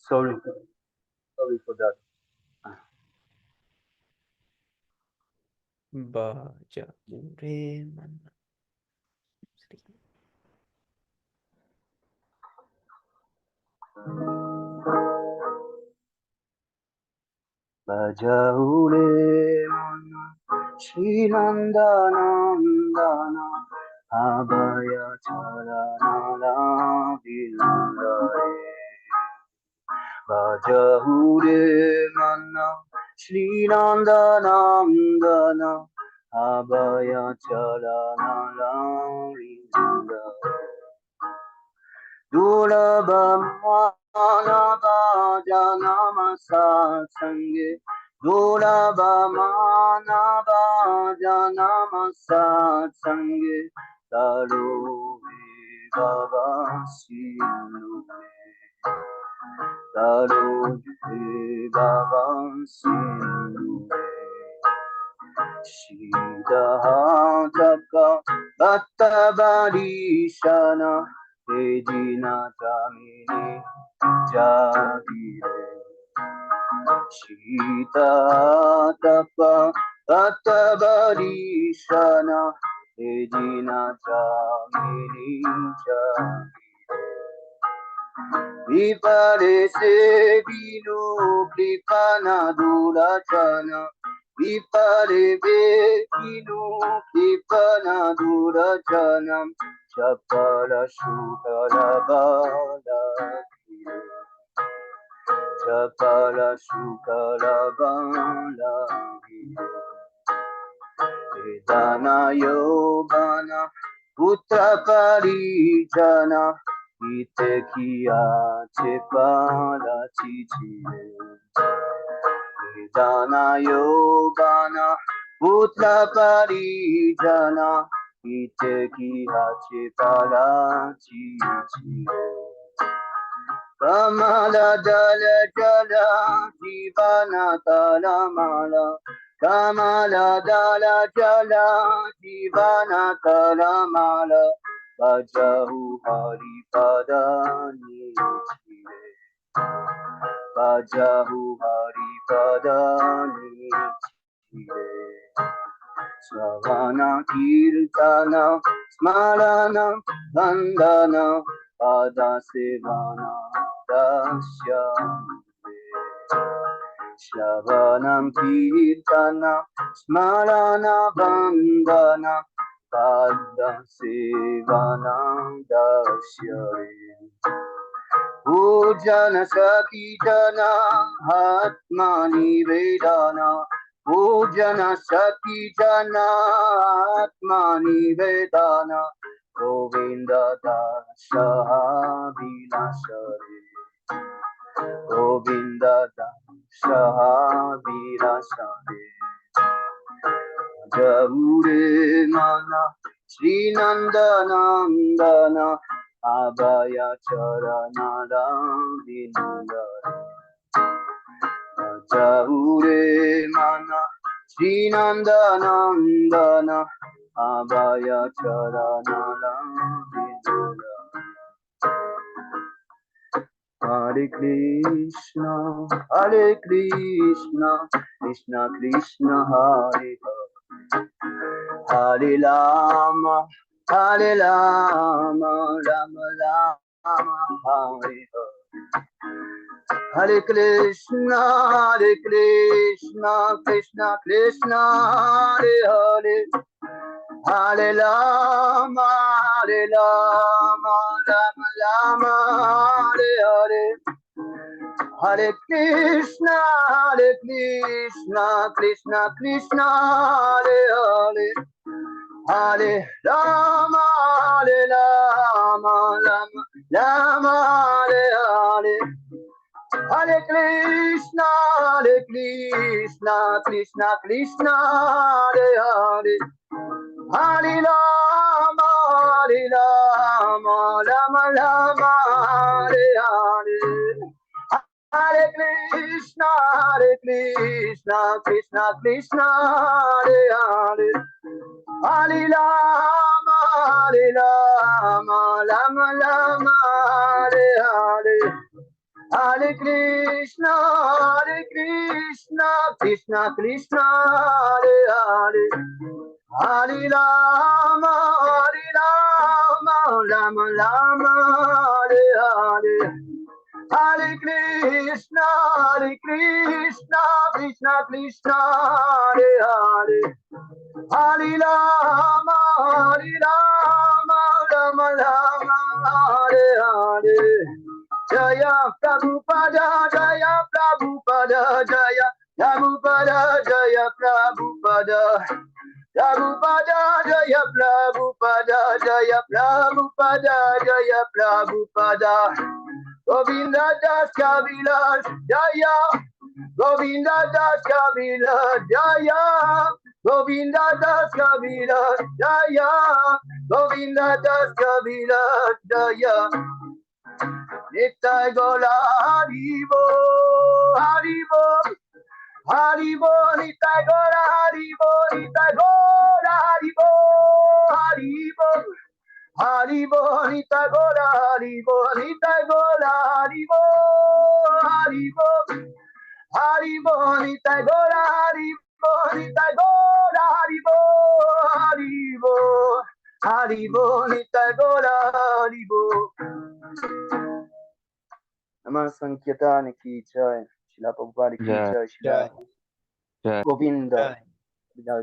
Sorry, sorry for that. Baja Ure Mana. Bajaure mana Shri Nanda Nandana Abhaya Charanala Vilandare Bajaure mana Shri Nanda Nandana Abhaya Charanala Vilandare Durabhamanabhajanamasatsanghe Durabhamanabhajanamasatsanghe Tarovi Bhavasinu Tarovi Bhavasinu Shidahantaka Bhattavarishana Ejina Jamini Jagire Shidahantaka Bhattavarishana Ejina Jamini Jagire Vipare se vinu kripana durachana Vipare ve vinu kripana durachanam Chapala shukala bala Chapala shukala bala Vedana yogana putra parijana Ite kiya chepala chichire Vedana yogana putra parijana Ite kiya chepala chichire Kamala dala jala jivana tala mala Kamala dala jala jivana tala mala Bajahu hari pada nichire Bajahu hari pada nichire Savana kirtana smarana bandana pada sevana dasya Shravanam kirtana smarana bandana pada sevana dasya Pujana sakitana atmani vedana Pujana sakitana atmani vedana Govinda dasha vilasare Govinda dasha vilasare Jaure mana Shri Nanda Nandana Abhaya Charanara Vindare Jaure mana Shri Nanda Nandana Abhaya Charanara Vindare Hare Krishna Krishna Krishna Hare Hare Hare Rama Rama Rama Hare Hare Hare Krishna Krishna Krishna Hare Hare Hare Rama Rama Rama Hare Hare Hare Krishna Krishna Krishna Hare Hare Hare Rama Rama Rama Hare Hare Hare Krishna Krishna Krishna Hare Hare Hare Rama Rama Rama Hare Hare Hare Krishna Krishna Krishna Hare Hare Hare Rama Rama Rama Hare Hare Hare Krishna, Krishna Krishna, Hare Hare, Hare Rama, Rama Rama, Hare Hare. Hare Krishna, Krishna Krishna, Hare Hare, Hare Rama, Rama Rama, Hare Hare. Jaya Prabhupada, Jaya Prabhupada, Jaya Prabhupada, Jaya Prabhupada. Prabhupada, Jaya Prabhupada, Jaya Prabhupada, Jaya Prabhupada. Govinda Das Kaviraj, Jaya. Govinda Das Kaviraj, Jaya. Govinda Das Kaviraj, Jaya. Govinda Das Kaviraj, Jaya. Nitai Gola Haribo, Haribo, Haribo, Nitai Gola Haribo, Nitai Gola Haribo, Haribo, Haribo, Nitai Gola Haribo, Nitai Gola Haribo, Haribo, Haribo, Nitai Gola Haribo, Nitai Gola Haribo, Haribo, Haribo, Nitai Gola Haribo. Namah Sankirtan ki jai, Srila Prabhupada ki Jai. jai, Srila Jai. Govinda ki jai.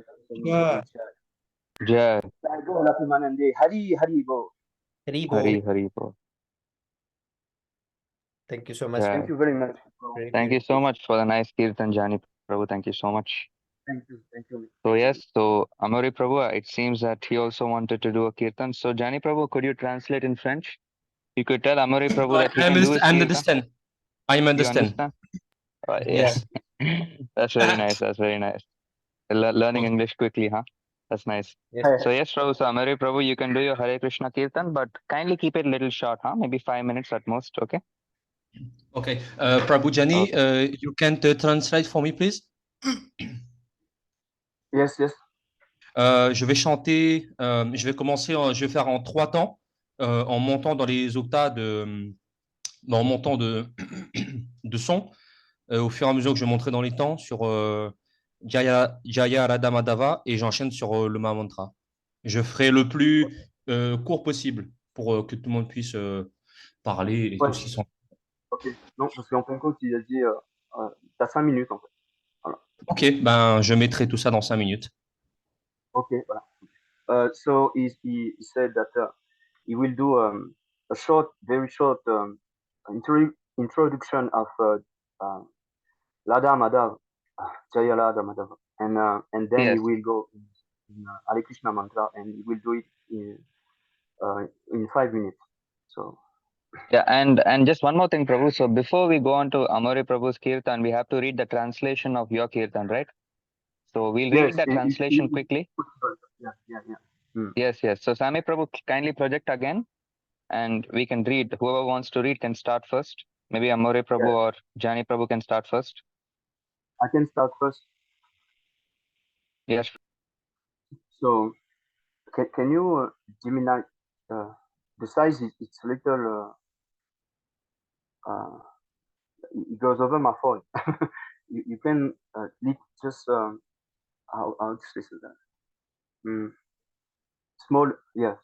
Jai. Jai Gola Premanande, Hari Hari Bo. Hari Bol. Hari Hari Bol. Thank you so much. Jai. Thank you very much. Very Thank you so beautiful. much for the nice Kirtan, Jani Prabhu. Thank you so much. Thank you. So yes, so Amari Prabhu, it seems that he also wanted to do a Kirtan. So Jani Prabhu, could you translate in French? You could tell Amari Prabhu that he can do his I Kirtan. understand. I You understand. understand? Yes. That's very nice. That's very nice. Learning Okay. English quickly, huh? That's nice. Yes. So yes, Prabhu, so Amari Prabhu, you can do your Hare Krishna Kirtan, but kindly keep it a little short, huh? Maybe 5 minutes at most, okay? Okay. Prabhu Jani, you can translate for me, please? Yes. Je vais chanter, je vais commencer, je vais faire en 3 temps, en montant dans les octaves, en montant de, de son, au fur et à mesure que je monterai dans les temps sur Jaya Radha Madhava et j'enchaîne sur le Mahamantra. Je ferai le plus court possible pour que tout le monde puisse parler et Ouais. tous qui sont. Ok. Non, parce qu'en fin de compte, il a dit, t'as 5 minutes en fait. Voilà. Ok, ben je mettrai tout ça dans 5 minutes. Ok, voilà. So he said that he will do a short, very short introduction of Lada Madhav, Jaya Lada Madhav, and then Yes. he will go in Hare Krishna mantra, and he will do it in 5 minutes. So Yeah, and just one more thing, Prabhu. So before we go on to Amari Prabhu's Kirtan, we have to read the translation of your Kirtan, right? So we'll read the translation quickly. Yeah. Yes. So Sami Prabhu, kindly project again, and we can read. Whoever wants to read can start first. Maybe Amari Prabhu or Jani Prabhu can start first. I can start first. Yes. So can you diminish the size? It's little. It goes over my phone. you can just how to say that? Small, yes,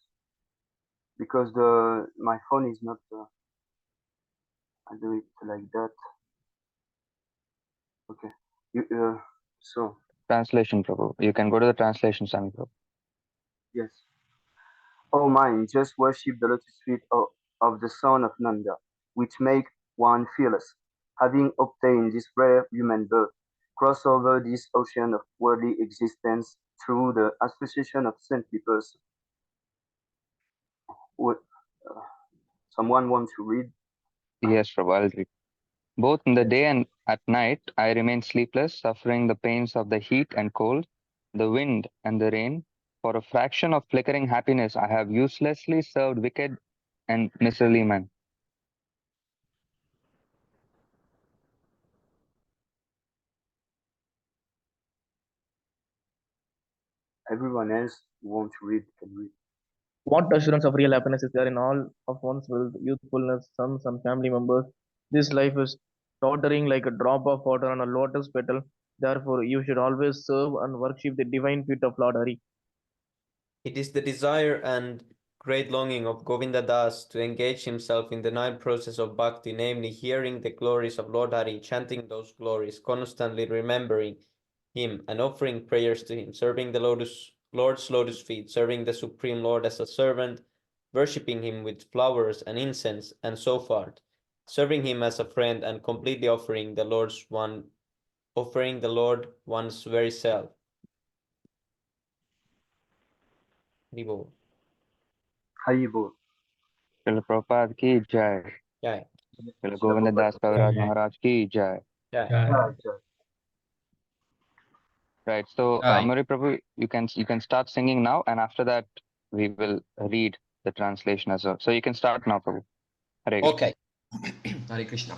because my phone is not. I do it like that. Okay. So Translation, Prabhu. You can go to the translation, Sami Prabhu. yes. Oh mine, just worship the lotus feet of the son of Nanda, which make one fearless. Having obtained this rare human birth, cross over this ocean of worldly existence through the association of saintly persons. Someone wants to read? Yes, Prabhu, I'll read. Both in the day and at night, I remain sleepless, suffering the pains of the heat and cold, the wind and the rain. For a fraction of flickering happiness, I have uselessly served wicked and miserly men. Everyone else who wants to read can read. What assurance of real happiness is there in all of one's wealth, youthfulness, sons, and family members, This life is tottering like a drop of water on a lotus petal. Therefore, you should always serve and worship the divine feet of Lord Hari. It is the desire and great longing of Govinda Das to engage himself in the nine process of bhakti, namely hearing the glories of Lord Hari, chanting those glories, constantly remembering him and offering prayers to him, serving the Lord's lotus feet, serving the Supreme Lord as a servant, worshipping him with flowers and incense, and so forth, serving him as a friend and completely offering the Lord one's very self. Haribo. Haribol. Srila Prabhupada ki jai. Jai. Srila Govinda Das Kaviraj Maharaj ki jai. Jai. Jai, Jai. Right. So, Jai. Murray Prabhu, you can start singing now, and after that we will read the translation as well. So you can start now, Prabhu. Hare Krishna. Okay. Hare Krishna.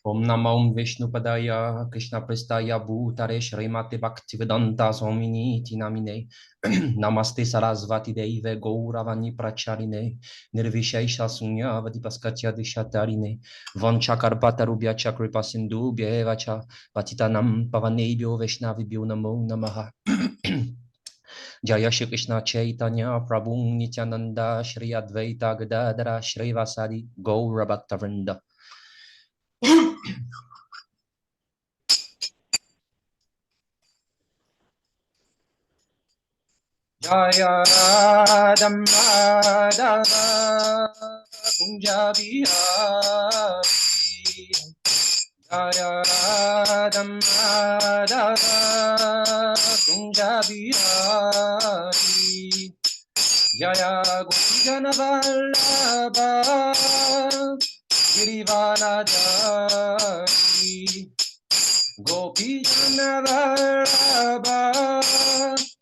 Om Namo Vishnupadaya Krishna Prestaya Bhutare Shrimati Bhaktivedanta Swamini Namine Namaste Sarasvati Deve Gauravani Pracharine Nirvishesha Sunyavati Paskatya Dishatarine Vanchakarpata Rubhya Chakripa Sindhu Bhyevacha Patitanam Pavanebhyo Vaishnavibhyo Namo Namaha Jaya Shri Krishna Chaitanya Prabhu Nityananda Shri Advaita Gadadara Shri Vasadi Gaura Bhaktavrinda. Jaya Radha Madhava Kunja Bihari Jaya Radha Madhava Kunja Bihari Jaya Gopijana Vallabha Girivaradari Gopijana Vallabha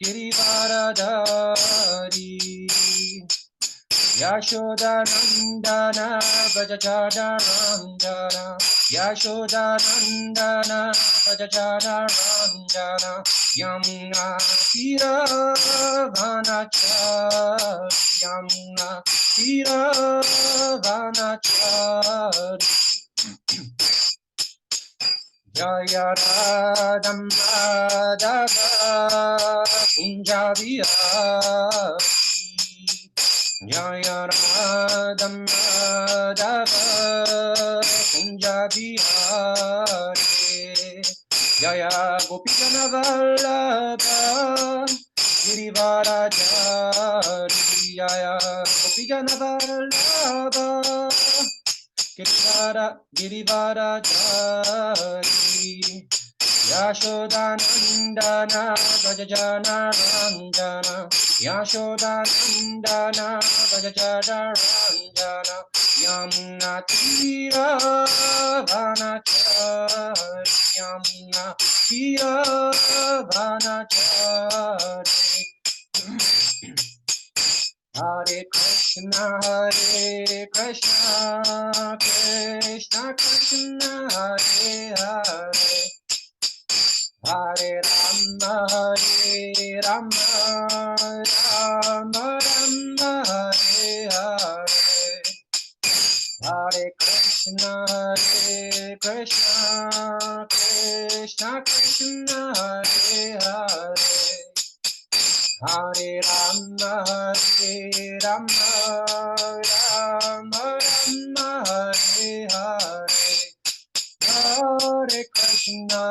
Girivaradari Yashodanandana Vajachadarandana Yashodanandana Vajachadarandana Yamuna Tira Vanachari Yamuna Tira Vanachari Jaya Radha Madhava Kunja Bihari Jaya Radha Madhava Kunja Bihari Jaya Gopijana Vallabha Girivaradari Jaya Gopijana Vallabha Girivaradari Yashodanandana Vajajanarandana Yashodanandana Vajajanarandana Yamuna Tira Vanachari Yamuna Tira Vanachari Hare Krishna Krishna Krishna Hare Hare Hare Rama Rama Rama Hare Hare Hare Krishna Krishna Krishna Hare Hare Hare Rama Rama Rama Hare Hare Hare Krishna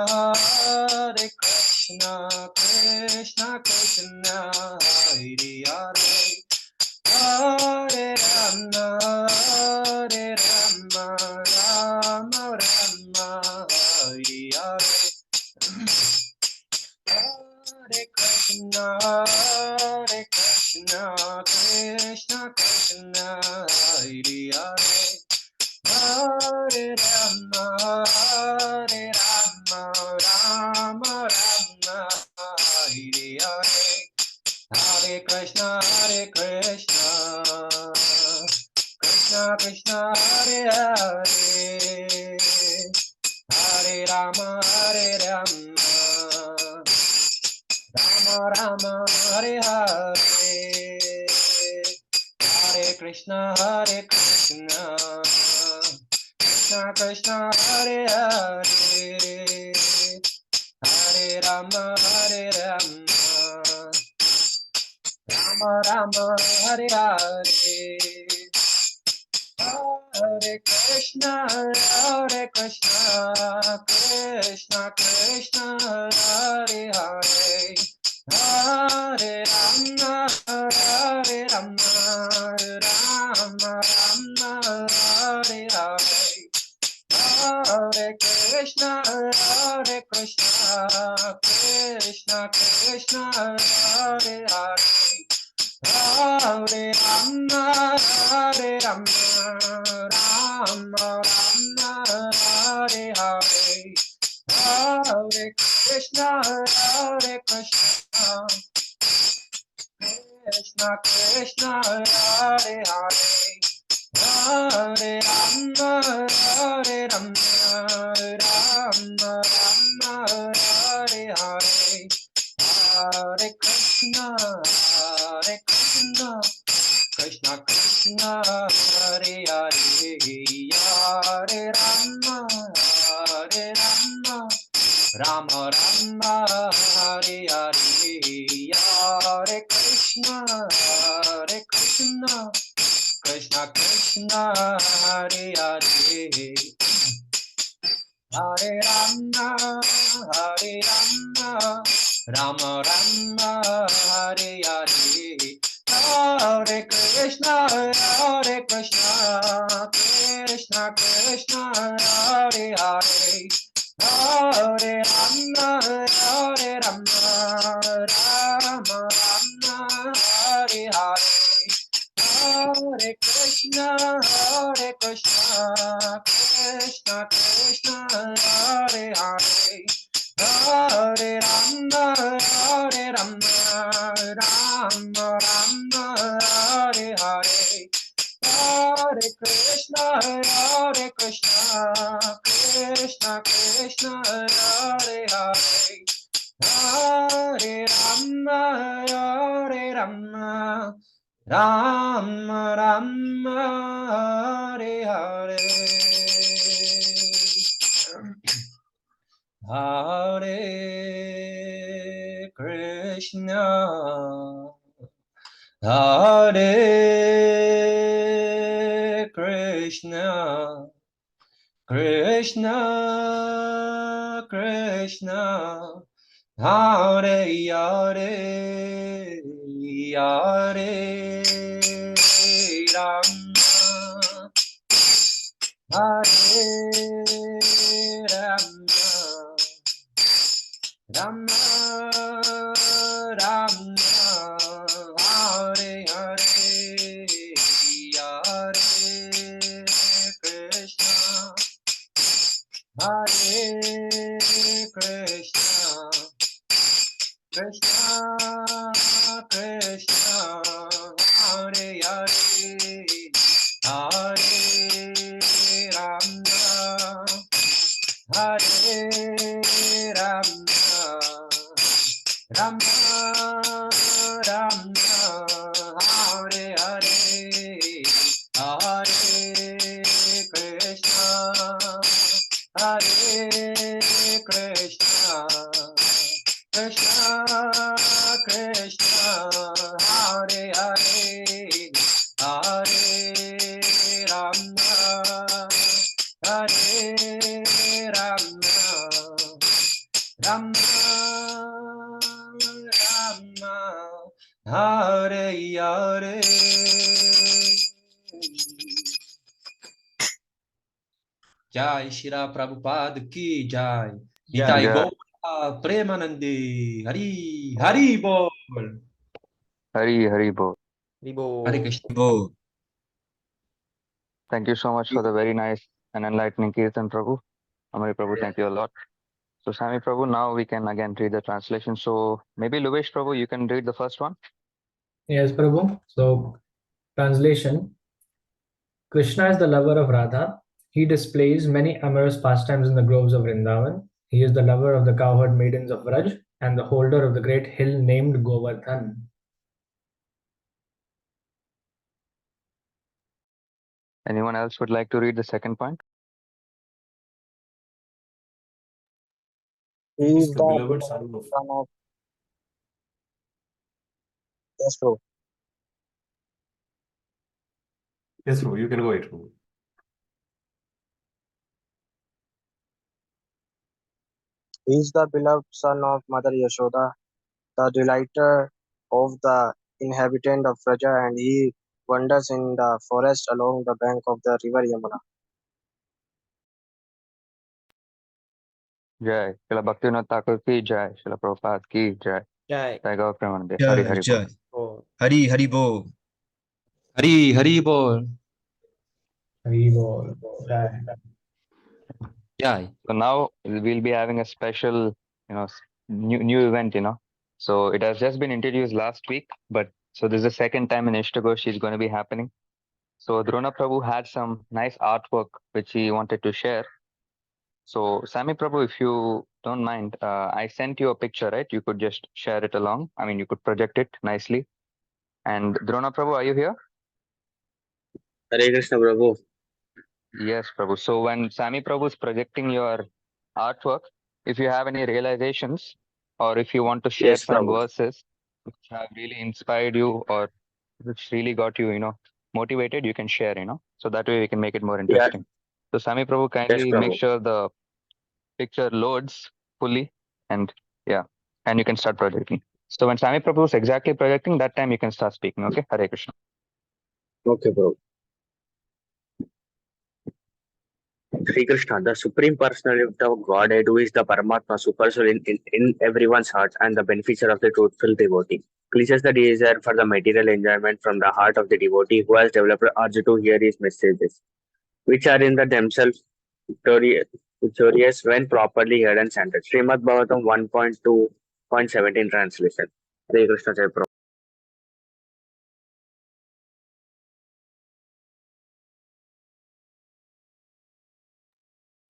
Krishna Krishna Hare Hare Hare Rama Rama Hare Hare Hare Krishna Krishna Krishna Hare Hare Hare Rama Rama Hare Hare Hare Krishna Krishna Krishna Hare Hare Hare Rama Rama Hare Hare Hare Krishna Krishna Krishna Hare Hare, Hare Rama Hare Rama, Rama Rama Hare Hare, Hare Krishna Krishna Krishna Hare Hare, Hare Rama Hare Rama, Rama Rama Hare Hare, Hare Krishna Krishna Krishna Hare Hare, Hare Rama Rama Rama Hare Hare, Hare Krishna Krishna Krishna Hare Hare, Hare Rama Rama Rama Hare Hare, Hare Krishna Krishna Krishna Hare Hare, Hare Rama Rama Rama Hare Hare, Hare Krishna Krishna Krishna Hare Hare, Hare Rama Rama Rama Hare Hare, Hare Krishna Krishna Krishna Hare Hare, Hare Rama Rama Hare Hare, Hare Krishna Krishna Krishna Hare Hare, Hare Rama Rama Hare Hare, Hare Krishna Krishna Krishna Hare Hare, Hare Rama Rama Rama Hare Hare, Hare Krishna Hare Krishna Krishna Krishna Hare Hare, Hare Rama Hare Rama, Rama Rama Hare Hare, Hare Krishna Hare Krishna Krishna Krishna Hare Hare, Hare Rama Hare Rama, Rama Rama Hare Hare, Hare Krishna Hare Krishna Krishna Krishna Hare Hare, Hare Rama Hare Rama, Rama Rama Hare Hare. Jai Shri Prabhupada ki Jai. Nitai Jai. Gaura Premanande Hari Hari Bol. Hari Bo. Hare Krishna. Bo. Thank you so much for the very nice and enlightening Kirtan, Prabhu. Amari Prabhu, thank you a lot. So, Sami Prabhu, now we can again read the translation. So, maybe Luvesh Prabhu, you can read the first one. Yes, Prabhu. So, translation: Krishna is the lover of Radha. He displays many amorous pastimes in the groves of Vrindavan. He is the lover of the cowherd maidens of Vraj and the holder of the great hill named Govardhan. Anyone else would like to read the second point? He is the beloved son of yes, bro. Yes, bro, you can go ahead, bro. He is the beloved son of Mother Yashoda, the delighter of the inhabitant of Vraja, and he wanders in the forest along the bank of the river Yamuna. Jai. Srila Bhaktivinoda Thakur ki jai. Srila Prabhupada ki jai. Jai. Jai Gaur Premanande. Hari Jai, Hari Bol. Jai. Oh, Hari, Hari Bol. Hari, Hari Bol. Hari Bol. Jai. Jai. So now we'll be having a special, new event, So it has just been introduced last week, but so this is the second time in Istagoshti is going to be happening. So Drona Prabhu had some nice artwork which he wanted to share. So Sami Prabhu, if you don't mind, I sent you a picture, right? You could just share it along. I mean, you could project it nicely. And Drona Prabhu, are you here? Hare Krishna Prabhu. Yes, Prabhu. So when Sami Prabhu is projecting your artwork, if you have any realizations or if you want to share Yes, some Prabhu. verses which have really inspired you or which really got you, motivated, you can share, so that way we can make it more Yeah. interesting. So Sami Prabhu, Yes, kindly make Prabhu. sure the picture loads fully and and you can start projecting. So when Sami Prabhu is exactly projecting, that time you can start speaking, okay? Hare Krishna. Okay, Prabhu. Sri Krishna, the Supreme Personality of Godhead, who is the Paramatma, Super Soul in everyone's heart and the beneficiary of the truthful devotee, cleanses the desire for the material enjoyment from the heart of the devotee who has developed urge to hear his messages, which are in the themselves victorious when properly heard and chanted. Srimad Bhagavatam 1.2.17 translation. Hare Krishna Jai Prabhu.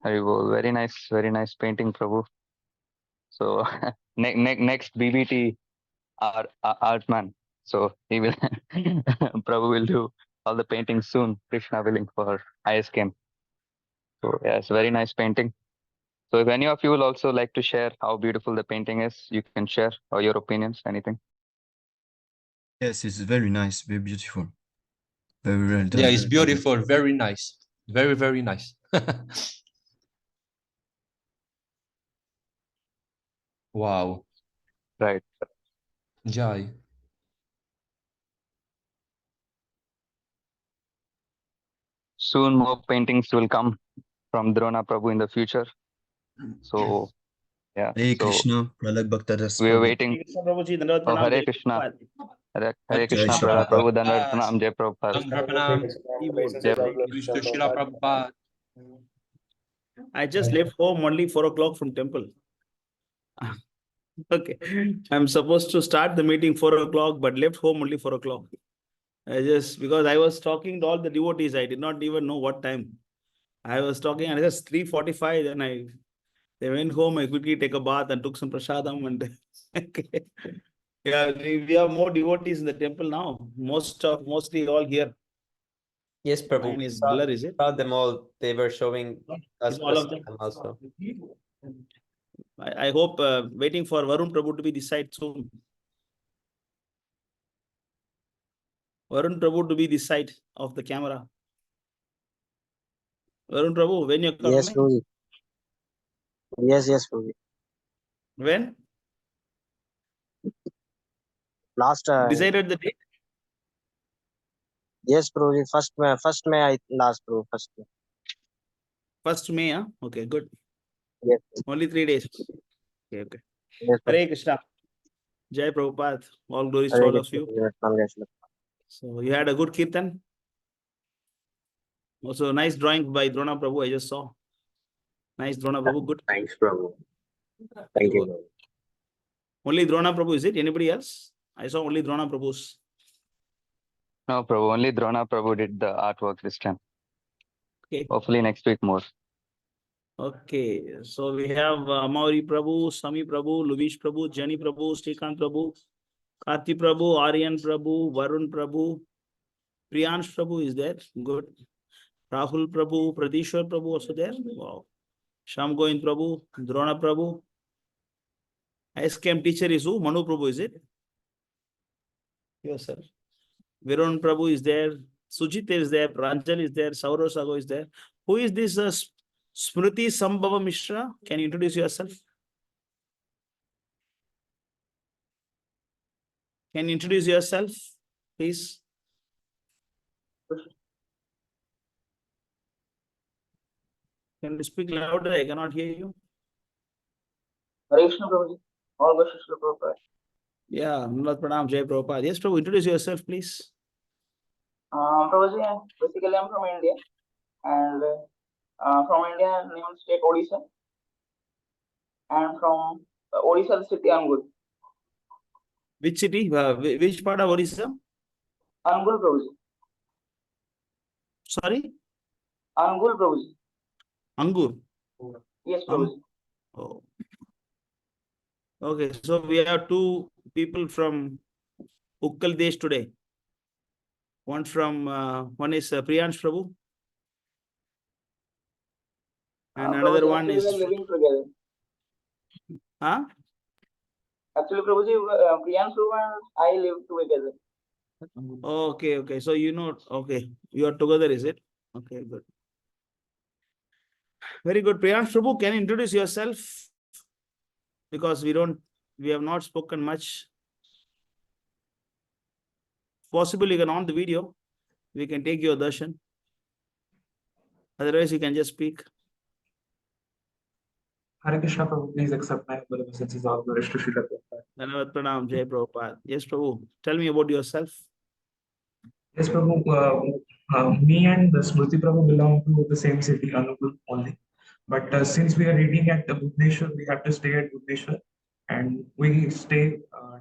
Hari Bol. Very nice painting, Prabhu. So next BBT art man. So he will Prabhu will do all the painting soon. Krishna willing for ISKM. So yeah, it's a very nice painting. So if any of you will also like to share how beautiful the painting is, you can share or your opinions, anything. Yes, it's very nice, very beautiful. Very well done. Yeah, it's beautiful. Very nice. Very, very nice. Wow. Right. Jai. Soon more paintings will come from Drona Prabhu in the future. So yeah. Hare So Krishna, Prahlad Bhaktadas we are Prabhu. waiting. Oh, Hare Krishna. Hare Jai Krishna, Shri Prahlad Prabhupada. Prabhu, Dhanvar Pranam, Jai Prabhupada. Jai Mr. Shila Prabhupada. I just left home only 4 o'clock from temple. Okay. I'm supposed to start the meeting 4 o'clock, but left home only 4 o'clock. Because I was talking to all the devotees, I did not even know what time. I was talking and it was 3:45. Then they went home. I quickly take a bath and took some prasadam and okay. Yeah, we have more devotees in the temple now. Mostly all here. yes, Prabhu. Mine is blur, is it? Saw them all. They were showing us Is all of them also. I hope waiting for Varun Prabhu to be the site soon. Varun Prabhu to be the site of the camera. Varun Prabhu, when you're coming? Yes, Prabhu. Yes, Prabhu. When? Last Decided the date? yes, Prabhu. First May I last, Prabhu. First May. 1st May, huh? Okay, good. Yes. Only 3 days. Okay. Yes, Prabhu. Hare Krishna. Jai Prabhupada. All glories to Hare all of Krishna. you. Yes, congratulations. So you had a good kirtan. Also nice drawing by Drona Prabhu. I just saw. Nice Drona Prabhu. Good. Thanks, Prabhu. Thank you, Prabhu. Only Drona Prabhu, is it? Anybody else? I saw only Drona Prabhu's. No, Prabhu. Only Drona Prabhu did the artwork this time. Okay. Hopefully next week more. Okay. So we have Amauri Prabhu, Sami Prabhu, Luvish Prabhu, Jani Prabhu, Srikant Prabhu, Karti Prabhu, Aryan Prabhu, Varun Prabhu, Priyansh Prabhu is there. Good. Rahul Prabhu, Pradishwar Prabhu also there. Wow. Sham Govind Prabhu, Drona Prabhu, SKM teacher is who? Manu Prabhu, is it? Yes, sir. Virun Prabhu is there. Sujit is there. Pranjal is there. Saurav Sago is there. Who is this Smriti Sambhava Mishra? Can you introduce yourself? Can you introduce yourself, please? Can you speak louder? I cannot hear you. Hare Krishna Prabhuji. All worship to Prabhupada. Yeah, Mulad Pranam, Jai Prabhupada. Yes, Prabhu, introduce yourself, please. Prabhuji, basically I'm from India, and from India, named state Odisha, and from Odisha, the city Angul. Which city? Which part of Odisha? Angul, Prabhuji. Sorry? Angul, Prabhuji. Angur. Yes, Prabhuji. Oh. Okay, so we have two people from Ukkal Desh today. One is Priyansh Prabhu. And another Prabhuji, one actually is. we are living together. Huh? Actually, Prabhuji, Priyansh Prabhu and I live together. Okay, okay. So you know, okay, you are together, is it? Okay, good. Very good. Priyansh Prabhu, can you introduce yourself? Because we have not spoken much. Possibly you can on the video. We can take your darshan. Otherwise, you can just speak. Hare Krishna Prabhu, please accept my humble obeisances all glories to Srila Prabhupada. Dhanavad Pranam, Jai Prabhupada. Yes, Prabhu. Tell me about yourself. Yes, Prabhu. Me and Smriti Prabhu belong to the same city, Anupur only. But since we are reading at Bhubaneswar, we have to stay at Bhubaneswar, and we stay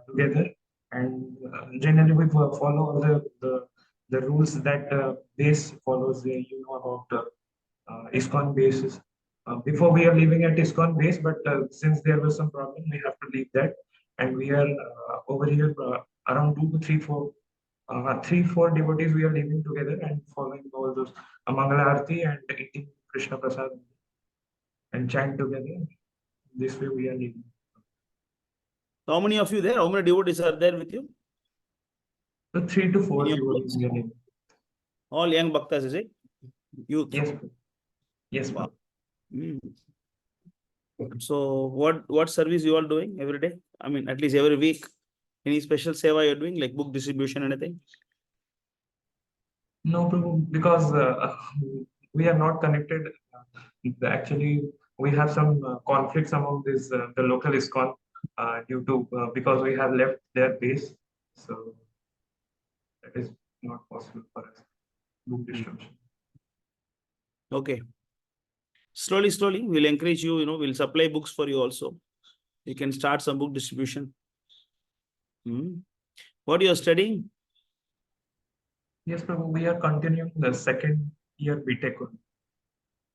together. And generally, we follow all the rules that base follows. You know about ISKCON bases. Before we are living at ISKCON base, but since there was some problem, we have to leave that, and we are over here around 3-4 devotees. We are living together and following all those Mangala Arati and eating Krishna Prasad and chant together. This way we are living. How many of you there? How many devotees are there with you? So 3 to 4 devotees we are living. All young bhaktas, is it? Youth. Yes. Yes. Wow. So what service you all doing every day? I mean, at least every week. Any special seva you're doing, like book distribution, anything? No, Prabhu, because we are not connected. Actually, we have some conflicts among this the local ISKCON due to because we have left their base, so that is not possible for us. Book distribution. Okay. Slowly, we'll encourage you. We'll supply books for you also. You can start some book distribution. What you are studying? Yes, Prabhu, we are continuing the second year BTech.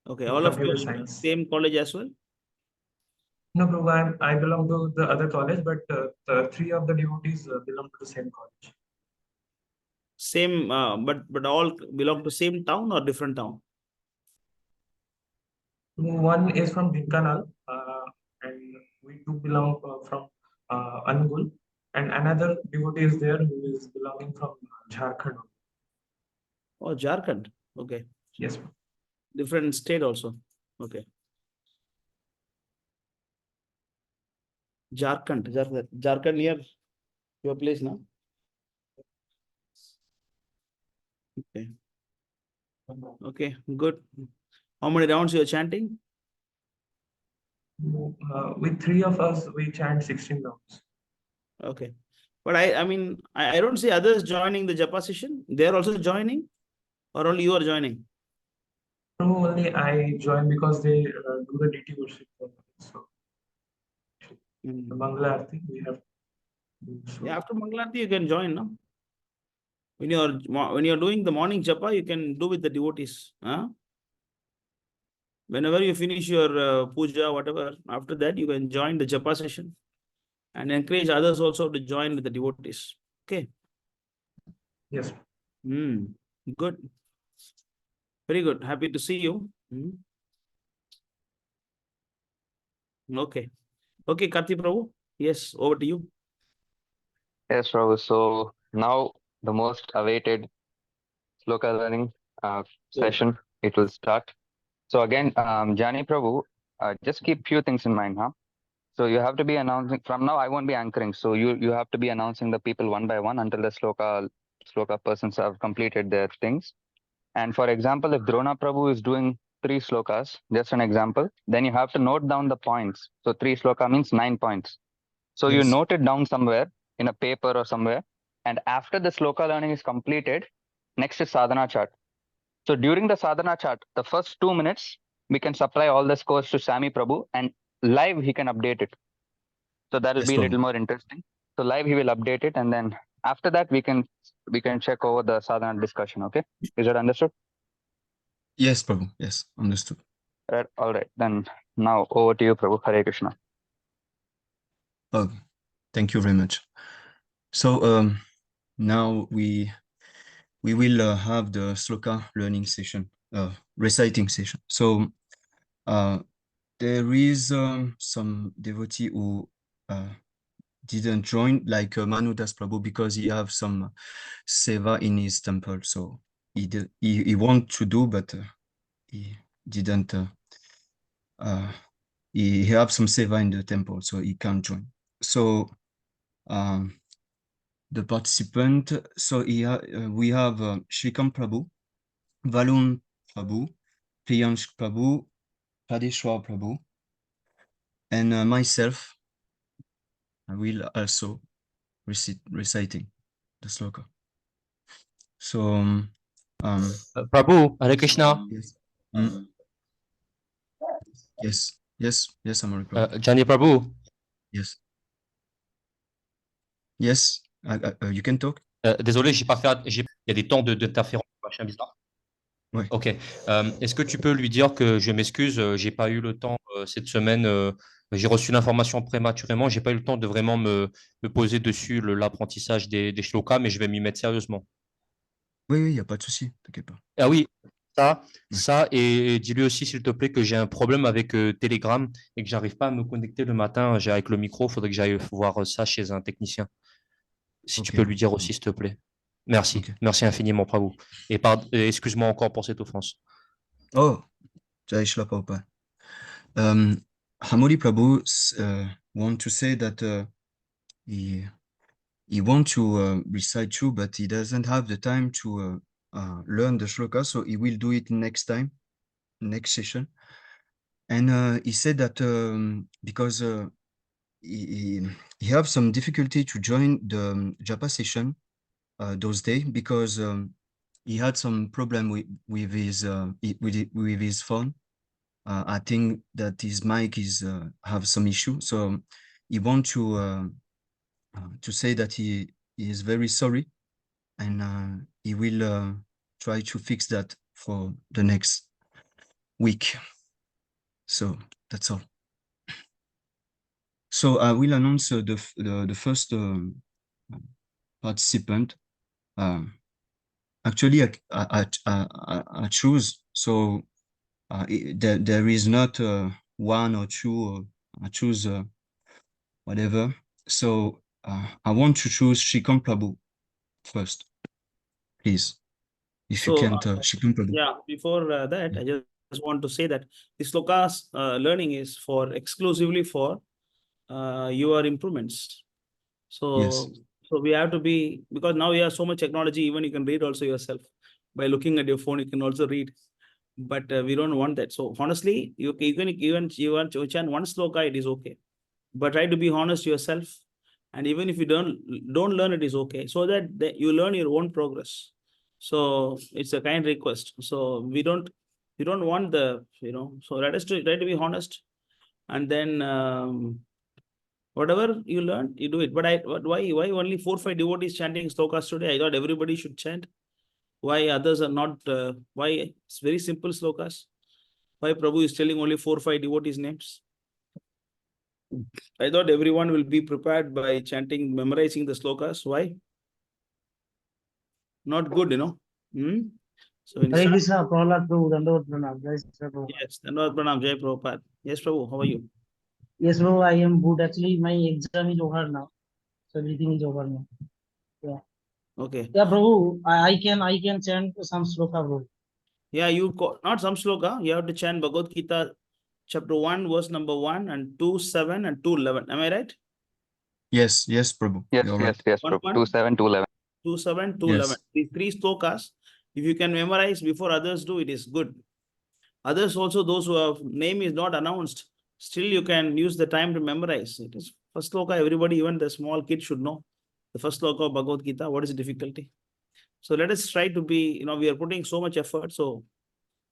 Okay, all of you are same college as well? No, Prabhu, I belong to the other college, but the 3 of the devotees belong to the same college. Same, but all belong to same town or different town? One is from Dhinkanal, and we two belong from Angul, and another devotee is there who is belonging from Jharkhand. Oh, Jharkhand. Okay. Yes. Different state also. Okay. Jharkhand near your place now? Okay. Okay, good. How many rounds you are chanting? With 3 of us, we chant 16 rounds. Okay. But I mean, I don't see others joining the japa session. They're also joining, or only you are joining? No, only I join because they do the DT worship. So the Mangala Arati we have. Yeah, after Mangala Arati you can join, no? When you're doing the morning japa, you can do with the devotees. Huh? Whenever you finish your puja, whatever, after that you can join the japa session and encourage others also to join with the devotees. Okay. Yes. Good. Very good. Happy to see you. Okay. Okay, Karthi Prabhu, Yes, over to you. Yes, Prabhu. So now the most awaited sloka learning session, it will start. So again, Jani Prabhu, just keep few things in mind, huh? So you have to be announcing from now. I won't be anchoring. So you have to be announcing the people one by one until the sloka persons have completed their things. And for example, if Drona Prabhu is doing 3 slokas, just an example, then you have to note down the points. So 3 sloka means 9 points. So you Yes. note it down somewhere in a paper or somewhere. And after the sloka learning is completed, next is sadhana chart. So during the sadhana chart, the first 2 minutes, we can supply all the scores to Sami Prabhu and live he can update it. So that will Yes, be a Prabhu. little more interesting. So live he will update it, and then after that we can check over the sadhana discussion. Okay, is that understood? Yes, Prabhu. Yes, understood. Right. All right. Then now over to you, Prabhu. Hare Krishna. Oh, thank you very much. So now we will have the sloka learning session, reciting session. So there is some devotee who didn't join, like Manu Das Prabhu, because he have some seva in his temple. So he want to do, but he didn't. He have some seva in the temple, so he can't join. So the participant, so we have Shrikant Prabhu, Valun Prabhu, Priyansh Prabhu, Pradeshwar Prabhu, and myself. I will also reciting the sloka. So Prabhu, Hare Krishna. yes. Yes, Amari Prabhu. Jani Prabhu. Yes. Yes, you can talk. Désolé, j'ai pas fait. Il y a des temps d'interférence, machin bizarre. Ouais. Ok. Est-ce que tu peux lui dire que je m'excuse, j'ai pas eu le temps cette semaine. J'ai reçu l'information prématurément. J'ai pas eu le temps de vraiment me poser dessus l'apprentissage des shlokas, mais je vais m'y mettre sérieusement. Oui, il n'y a pas de souci, t'inquiète pas. Ah oui, ça, et dis-lui aussi, s'il te plaît, que j'ai un problème avec Telegram et que j'arrive pas à me connecter le matin avec le micro. Il faudrait que j'aille voir ça chez un technicien. Si tu peux lui dire aussi, s'il te plaît. Merci. Okay. Merci infiniment, Prabhu. Et excuse-moi encore pour cette offense. Oh, Jai Shri Prabhupada. Hamuri Prabhu want to say that he want to recite too, but he doesn't have the time to learn the shloka, so he will do it next time, next session. And he said that because he have some difficulty to join the japa session those days because he had some problem with his phone. I think that his mic is have some issue, so he want to say that he is very sorry, and he will try to fix that for the next week. So that's all. So I will announce the first participant. Actually, I choose. So there is not one or two. I choose whatever. So I want to choose Shrikant Prabhu first, please. If you can't, Shrikant Prabhu. Yeah, before that, I just want to say that the slokas learning is for exclusively for your improvements. So, yes. So we have to be, because now we have so much technology, even you can read also yourself. By looking at your phone, you can also read. But we don't want that. So honestly, you can even you chant one sloka, it is okay. But try to be honest yourself. And even if you don't learn, it is okay. So that you learn your own progress. So it's a kind request. So we don't want the, so let us try to be honest. And then whatever you learn, you do it. But why only 4-5 devotees chanting slokas today? I thought everybody should chant. Why others are not? Why it's very simple slokas? Why Prabhu is telling only 4-5 devotees' names? I thought everyone will be prepared by chanting, memorizing the slokas. Why? Not good, So Hare Krishna, Prahlad Prabhu, Dandavat Pranam, Jai Shri Prabhupada. Yes, Dandavat Pranam, Jai Prabhupada. Yes, Prabhu, how are you? Yes, bro, I am good. Actually, my exam is over now, so everything is over now. Yeah. Okay. Yeah, bro, I can chant some sloka, bro. Yeah, not some sloka. You have to chant Bhagavad Gita, chapter 1, verse number 1 and 2, 7 and 2, 11. Am I right? Yes, yes, Prabhu. Yes, You're yes, right. yes, 1, Prabhu. 1, 2, 7, 2, 11. 2, 7, 2, 11. Yes. These three slokas, if you can memorize before others do, it is good. Others also, those who have name is not announced, still you can use the time to memorize. It is first sloka, everybody, even the small kid should know. The first sloka of Bhagavad Gita, what is the difficulty? So let us try to be, we are putting so much effort, so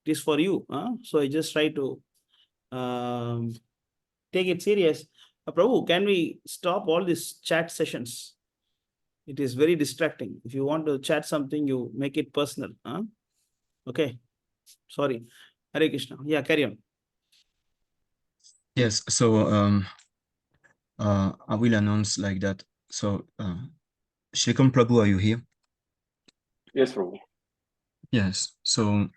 it is for you. So I just try to take it serious. Prabhu, can we stop all these chat sessions? It is very distracting. If you want to chat something, you make it personal. Okay. Sorry. Hare Krishna. Yeah, carry on. Yes. So I will announce like that. So Shikam Prabhu, are you here? Yes, Prabhu. Yes. So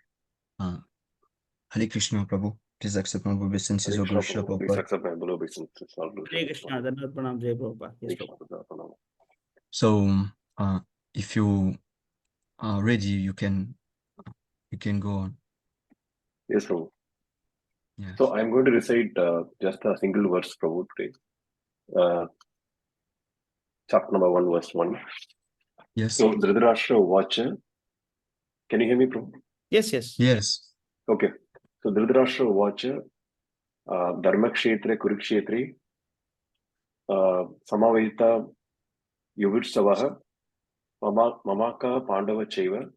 Hare Krishna Prabhu. Please accept my obeisances, O Guru Srila Please Prabhupada. accept my obeisances. Hare Krishna. Dhanavad Pranam Jai Prabhupada. Yes, Prabhu. So if you are ready, you can go on. Yes, Prabhu. Yes. So I'm going to recite just a single verse, Prabhu, today. Chapter number 1, verse 1. Yes. So Dhritarashtra Vacha. Can you hear me, Prabhu? Yes, yes. Yes. Okay. So Dhritarashtra Vacha. Dharmakshetre Kurukshetre. Samaveta Yuvitsavaha. Mamaka Pandava Cheva.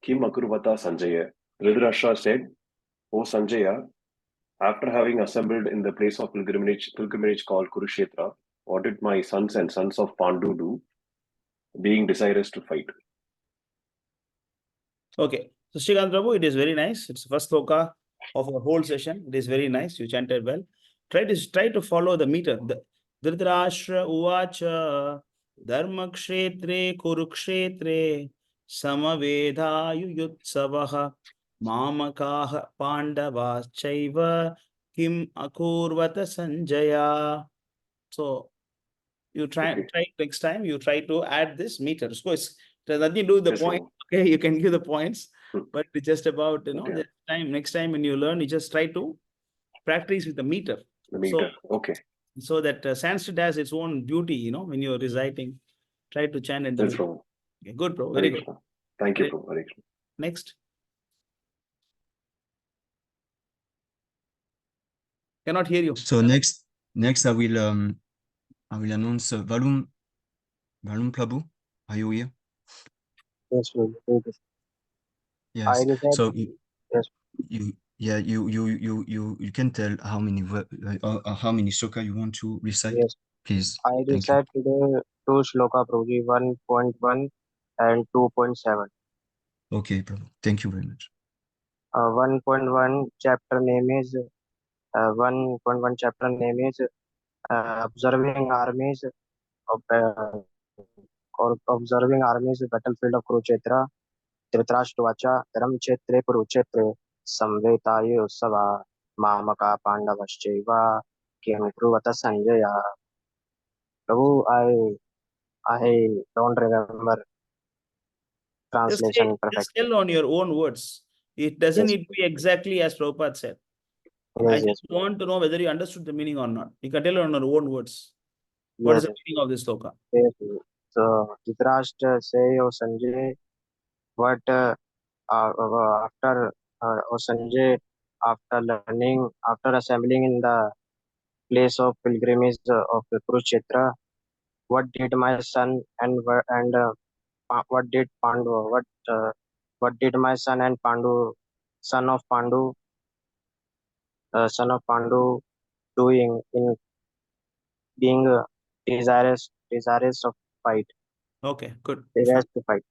Kim Akurvata Sanjaya. Dhritarashtra said, O Sanjaya, after having assembled in the place of pilgrimage called Kurukshetra, what did my sons and sons of Pandu do, being desirous to fight? Okay. So Srikant Prabhu, it is very nice. It's the first sloka of our whole session. It is very nice. You chanted well. Try to follow the meter. Dhritarashtra Uvacha Dharmakshetre Kurukshetre Samaveda Yuyutsavaha Mamakaha Pandavachaiva Kim Akurvata Sanjaya. So you try next time, you try to add this meter. So it has nothing to do with the point. Okay, you can give the points, but it's just about, next time when you learn, you just try to practice with the meter. The meter, okay. So that Sanskrit has its own beauty, when you're reciting, try to chant in the meter. Okay, good, bro. Very good. Thank you, bro. Very good. Next. Cannot hear you. So next I will announce Valum Prabhu. Are you here? Yes, Yes. So yes. You can tell how many sloka you want to recite. Yes. Please. I recite today 2 shloka, Prabhuji, 1.1 and 2.7. Okay, Prabhu. Thank you very much. 1.1 chapter name is observing armies observing armies battlefield of Kurukshetra. Dhritarashtravacha Dharamchetre Kurukshetre Samvetaye Ussava Mamaka Pandavaschaiva Kim Kruvata Sanjaya. Prabhu, I don't remember translation perfectly. Just tell on your own words. It doesn't need to be exactly as Prabhupada said. I just want to know whether you understood the meaning or not. You can tell on your own words. What is the meaning of this sloka? Yes. So Dhritarashtra say, O Sanjay, what after O Sanjay, after assembling in the place of pilgrimage of Kurukshetra, what did my son and what did Pandu, what did my son and Pandu, son of Pandu, doing in being desirous of fight? Okay, good. Desirous to fight.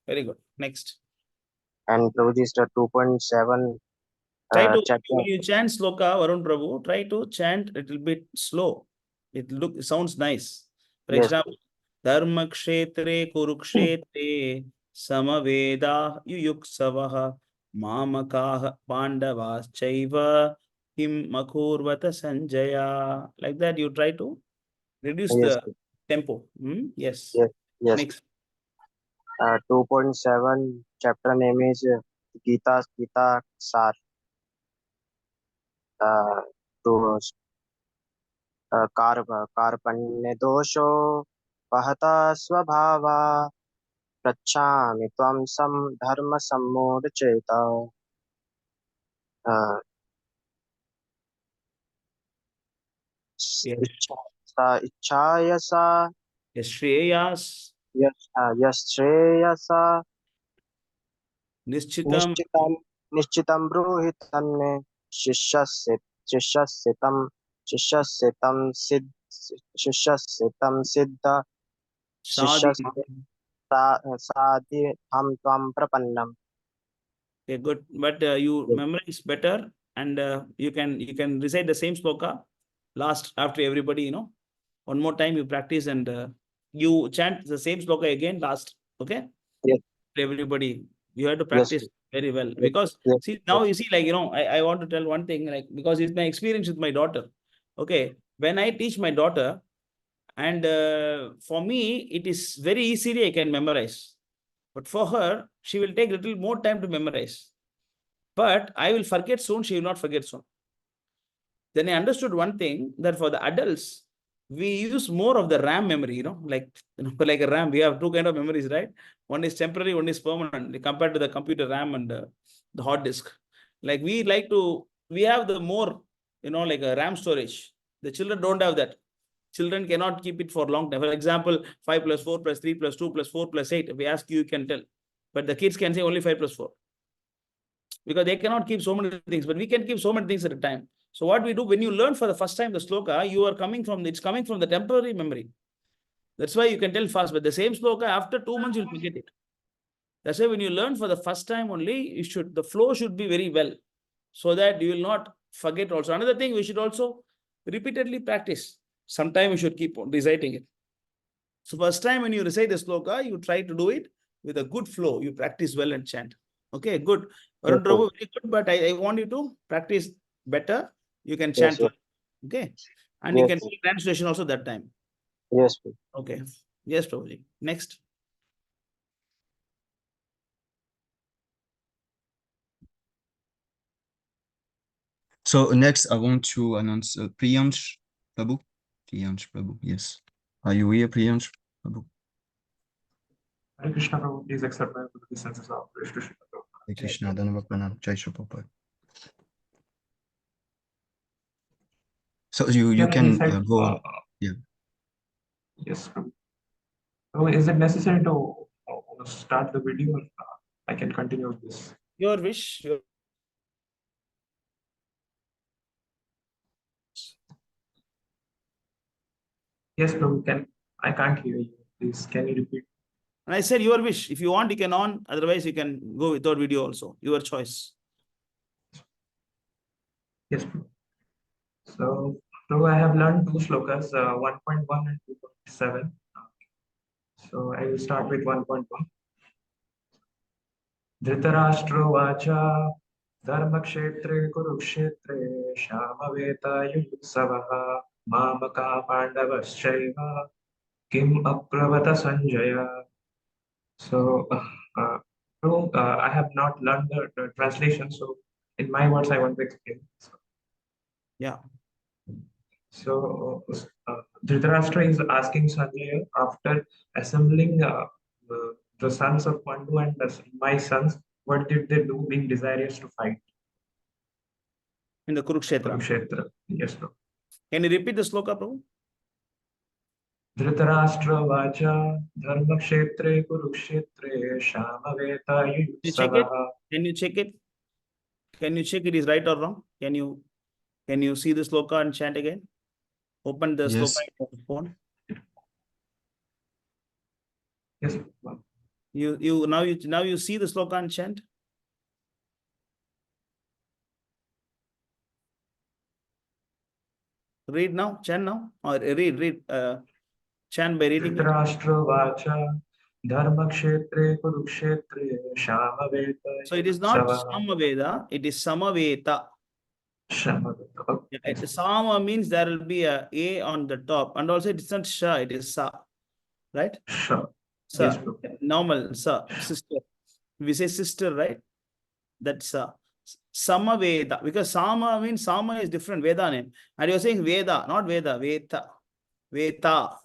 Very good. Next. And Prabhuji is the 2.7 chapter. When you chant sloka, Varun Prabhu, try to chant a little bit slow. It sounds nice. For example, Dharmakshetre Kurukshetre Samaveda Yuyuksavaha Mamakaha Pandavas Chaiva Kim Makurvata Sanjaya. Like that, you try to reduce Yes, the tempo. Yes. yes, yes. Next. 2.7 chapter name is Gita Sar. To कार्पण्य दोषो वहता स्वभावा पृच्छामि त्वं धर्म सम्मूढचेता इच्छायसा Shreyas यश्रेयसा Nishchitam निश्चितं ब्रूहि तन्मे शिष्यस्य तं सिद्ध Sadhi. शिष्यस्य साधि हम त्वं प्रपन्नम्. Okay, good. But you memorize better, and you can recite the same sloka last after everybody. One more time you practice, and you chant the same sloka again last. Okay. Yes. Everybody, you have to Yes. practice very well, Yes. because Yes. see now you see, like, I want to tell one thing, like, because it's my experience with my daughter. Okay, when I teach my daughter, and for me it is very easily I can memorize, but for her she will take little more time to memorize. But I will forget soon, she will not forget soon. Then I understood one thing, that for the adults, we use more of the RAM memory, like a RAM. We have two kind of memories, right? One is temporary, one is permanent, compared to the computer RAM and the hard disk. Like we have the more, like a RAM storage. The children don't have that. Children cannot keep it for long time. For example, 5 plus 4 plus 3 plus 2 plus 4 plus 8. If we ask you, you can tell. But the kids can say only 5 plus 4. Because they cannot keep so many things, but we can keep so many things at a time. So what we do, when you learn for the first time the sloka, it's coming from the temporary memory. That's why you can tell fast. But the same sloka, after 2 months, you'll forget it. That's why when you learn for the first time only, the flow should be very well, so that you will not forget also. Another thing, we should also repeatedly practice. Sometime you should keep on reciting it. So first time when you recite the sloka, you try to do it with a good flow. You practice well and chant. Okay, good. Prahlad Prabhu, very good, but I want you to practice better. You can chant well. Okay. And you can see translation also that time. Yes. Okay. Yes, Prabhuji. Next. So next, I want to announce Priyansh Prabhu. Priyansh Prabhu, yes. Are you here, Priyansh Prabhu? Hare Krishna Prabhu, please accept my obeisances of Krishna. Hare Krishna, Dhanava Pranam, Jai Shri Prabhupada. So you can go on. Yeah. Yes, Prabhu. So is it necessary to start the video, or I can continue with this? Your wish. Yes, Prabhu, I can't hear you. Please, can you repeat? And I said your wish. If you want, you can on. Otherwise, you can go without video also. Your choice. Yes, Prabhu. So, Prabhu, I have learned two slokas, 1.1 and 2.7. So I will start with 1.1. Dhritarashtra vacha dharmakshetre kurukshetre shamaveta yutsavaha mamaka pandavaschaiva kim apravata sanjaya. So, I have not learned the translation. So, in my words, I want to explain. Yeah. So, Dhritarashtra is asking Sanjaya, after assembling the sons of Pandu and my sons, what did they do being desirous to fight? In the Kurukshetra. Kurukshetra. Yes, Prabhu. Can you repeat the sloka, Prabhu? Dhritarashtra vacha dharmakshetre kurukshetre shamaveta yutsavaha. Can you check it? Can you check it is right or wrong? Can you see the sloka and chant again? Open the sloka in your phone. Yes. Now you see the sloka and chant. Read now, chant now, or read. Chant by reading. Dhritarashtra vacha dharmakshetre kurukshetre shamaveta. So it is not Samaveda, it is Samaveta. Shamaveta. Yeah, Sama means there will be a on the top, and also it's not Sha, it is Sa, right? Sha. Sa. Yes, Prabhu. Normal Sa, sister. We say sister, right? That's Samaveda, because Sama means Sama is different Veda name, and you're saying Veda, not Veda, Veta, Veta,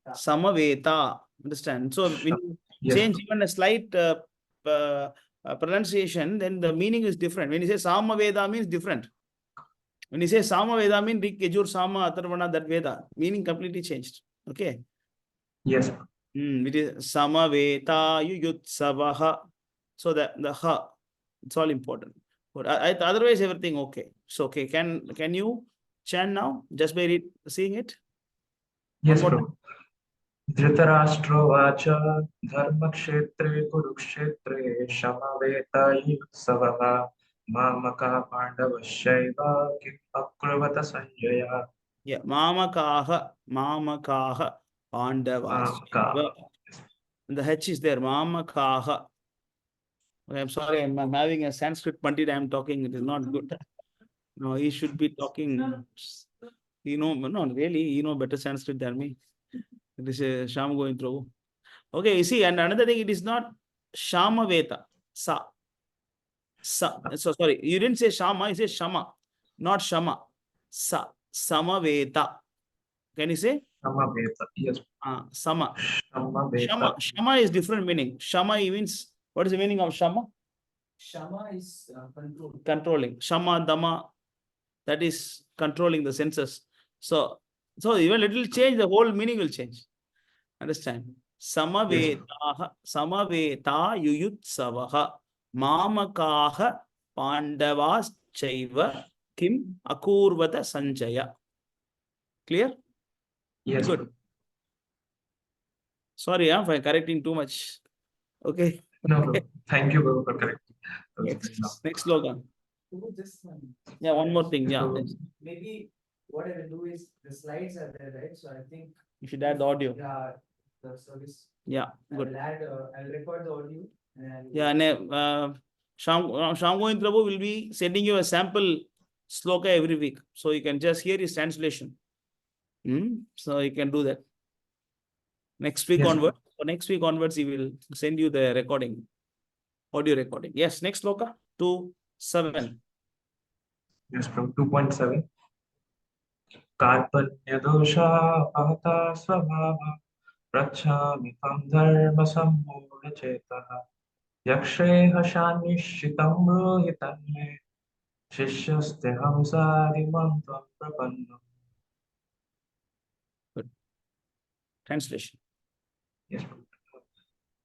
Samaveta. Understand? So when you change even a slight pronunciation, then the meaning is different. When you say Samaveda means different. When you say Samaveda means Rik, Yajur, Sama, Atharvana, that Veda, meaning completely changed. Okay. Yes. It is Samaveta Yuyutsavaha. So the ha, it's all important. But otherwise everything okay. So okay, can you chant now just by seeing it? Yes, Prabhu. Dhritarashtra Dharmakshetre Kurukshetre Shamaveta Mamaka Pandavashaiva Kim Akruvata Sanjaya. Yeah, Mamakaha Pandavashaiva. The H is there, Mamakaha. Okay, I'm sorry, I'm having a Sanskrit Pandit, I'm talking, it is not good. No, he should be talking. No, really, better Sanskrit than me. It is a Sham going through. Okay, you see, and another thing, it is not Shamaveta. So sorry, you didn't say Shama, you say Shama, not Shama. Samaveta. Can you say? Samaveta, yes. Sama. Samaveta. Shama is different meaning. Shama means, what is the meaning of Shama? Shama is controlling. Shama, Dama, that is controlling the senses. So even little change, the whole meaning will change. Understand? Samaveta Yuyutsavaha Mamakaha Pandavas Chaiva Kim Akurvata Sanjaya. Clear? Yes. Good. Sorry, if I'm correcting too much. Okay. No, thank you for correcting. Next slogan. Yeah, one more thing. Yeah. Maybe what I will do is the slides are there, right? So I think you should add the audio. Yeah, the service. Yeah, good. I'll record the audio. Yeah, and Shamgoin Prabhu will be sending you a sample sloka every week. So you can just hear his translation. So you can do that. Next week onwards. So next week onwards, he will send you the recording, audio recording. Yes, next sloka, 2.7. Yes, from 2.7. Karpanyadosha ahata svabhava prachami tam dharma sammudha chetaha yaksheha shanishchitam rohitanme shishyaste hamsari mantvam prapannam. Good. Translation. Yes.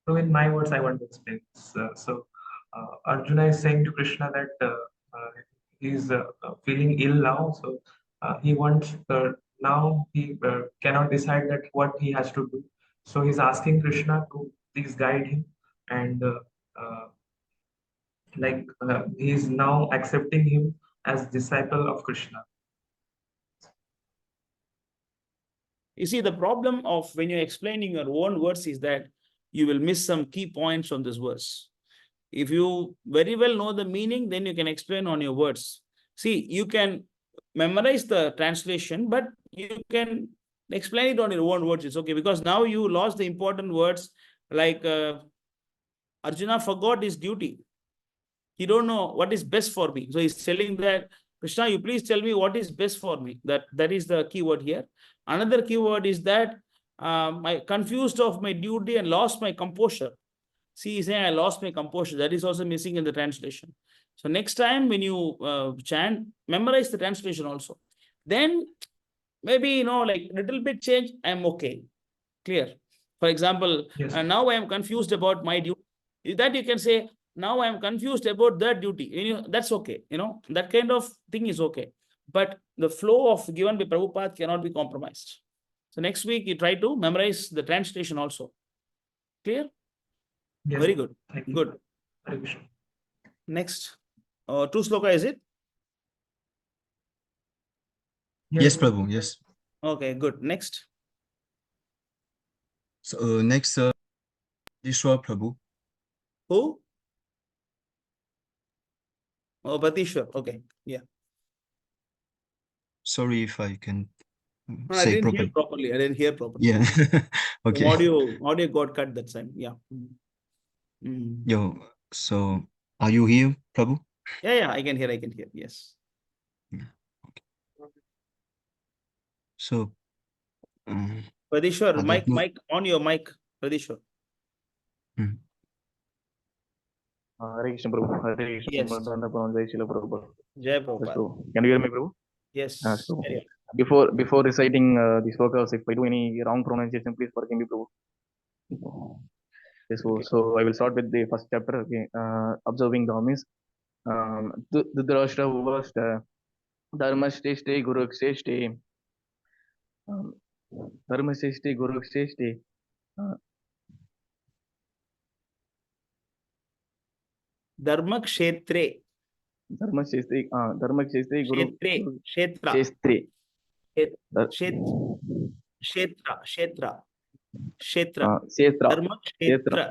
So in my words, I want to explain this. Arjuna is saying to Krishna that he's feeling ill now. So he wants, now he cannot decide that what he has to do. So he's asking Krishna to please guide him. And he's now accepting him as disciple of Krishna. You see, the problem of when you're explaining your own words is that you will miss some key points on this verse. If you very well know the meaning, then you can explain on your words. See, you can memorize the translation, but you can explain it on your own words. It's okay, because now you lost the important words, like Arjuna forgot his duty. He don't know what is best for me. So he's telling that, Krishna, you please tell me what is best for me. That is the key word here. Another key word is that I confused of my duty and lost my composure. See, he's saying I lost my composure. That is also missing in the translation. So next time when you chant, memorize the translation also. Then maybe, like little bit change, I'm okay. Clear? For example, now I am confused about my duty. That you can say, now I am confused about that duty. That's okay. That kind of thing is okay. But the flow of given by Prabhupada cannot be compromised. So next week, you try to memorize the translation also. Clear? Yes. Very good. Good. Next. 2 sloka, is it? Yes, Prabhu. Yes. Okay, good. Next. So next, Ishwar Prabhu. Who? Oh, Patishwar. Okay. Yeah. sorry if I can No, I say didn't hear properly. properly. I didn't hear properly. Yeah. The Okay. audio got cut that time. Yeah. Yo, so are you here, Prabhu? Yeah, I can hear. Yes. Yeah. Okay. So, Pradeshwar, Adab no. mic on your mic, Pradeshwar. Hare Krishna Prabhu. Hare Krishna Yes. Jai Shila Prabhu. Jai Yes, Prabhupada. Prabhu. Can you hear me, Prabhu? Yes. Yes, Prabhu. Carry on. Before reciting the slokas, if I do any wrong pronunciation, please forgive me, Prabhu. Yes, Okay. so I will start with the first chapter. Okay, observing the homage. Dhritarashtra was Dharmashteshte Guruksheshte. Dharmashteshte Guruksheshte. Dharmakshetre. Dharmashteshte Guru. Kshetra. Shestre. Kshetra. Kshetra. Dharmakshetra.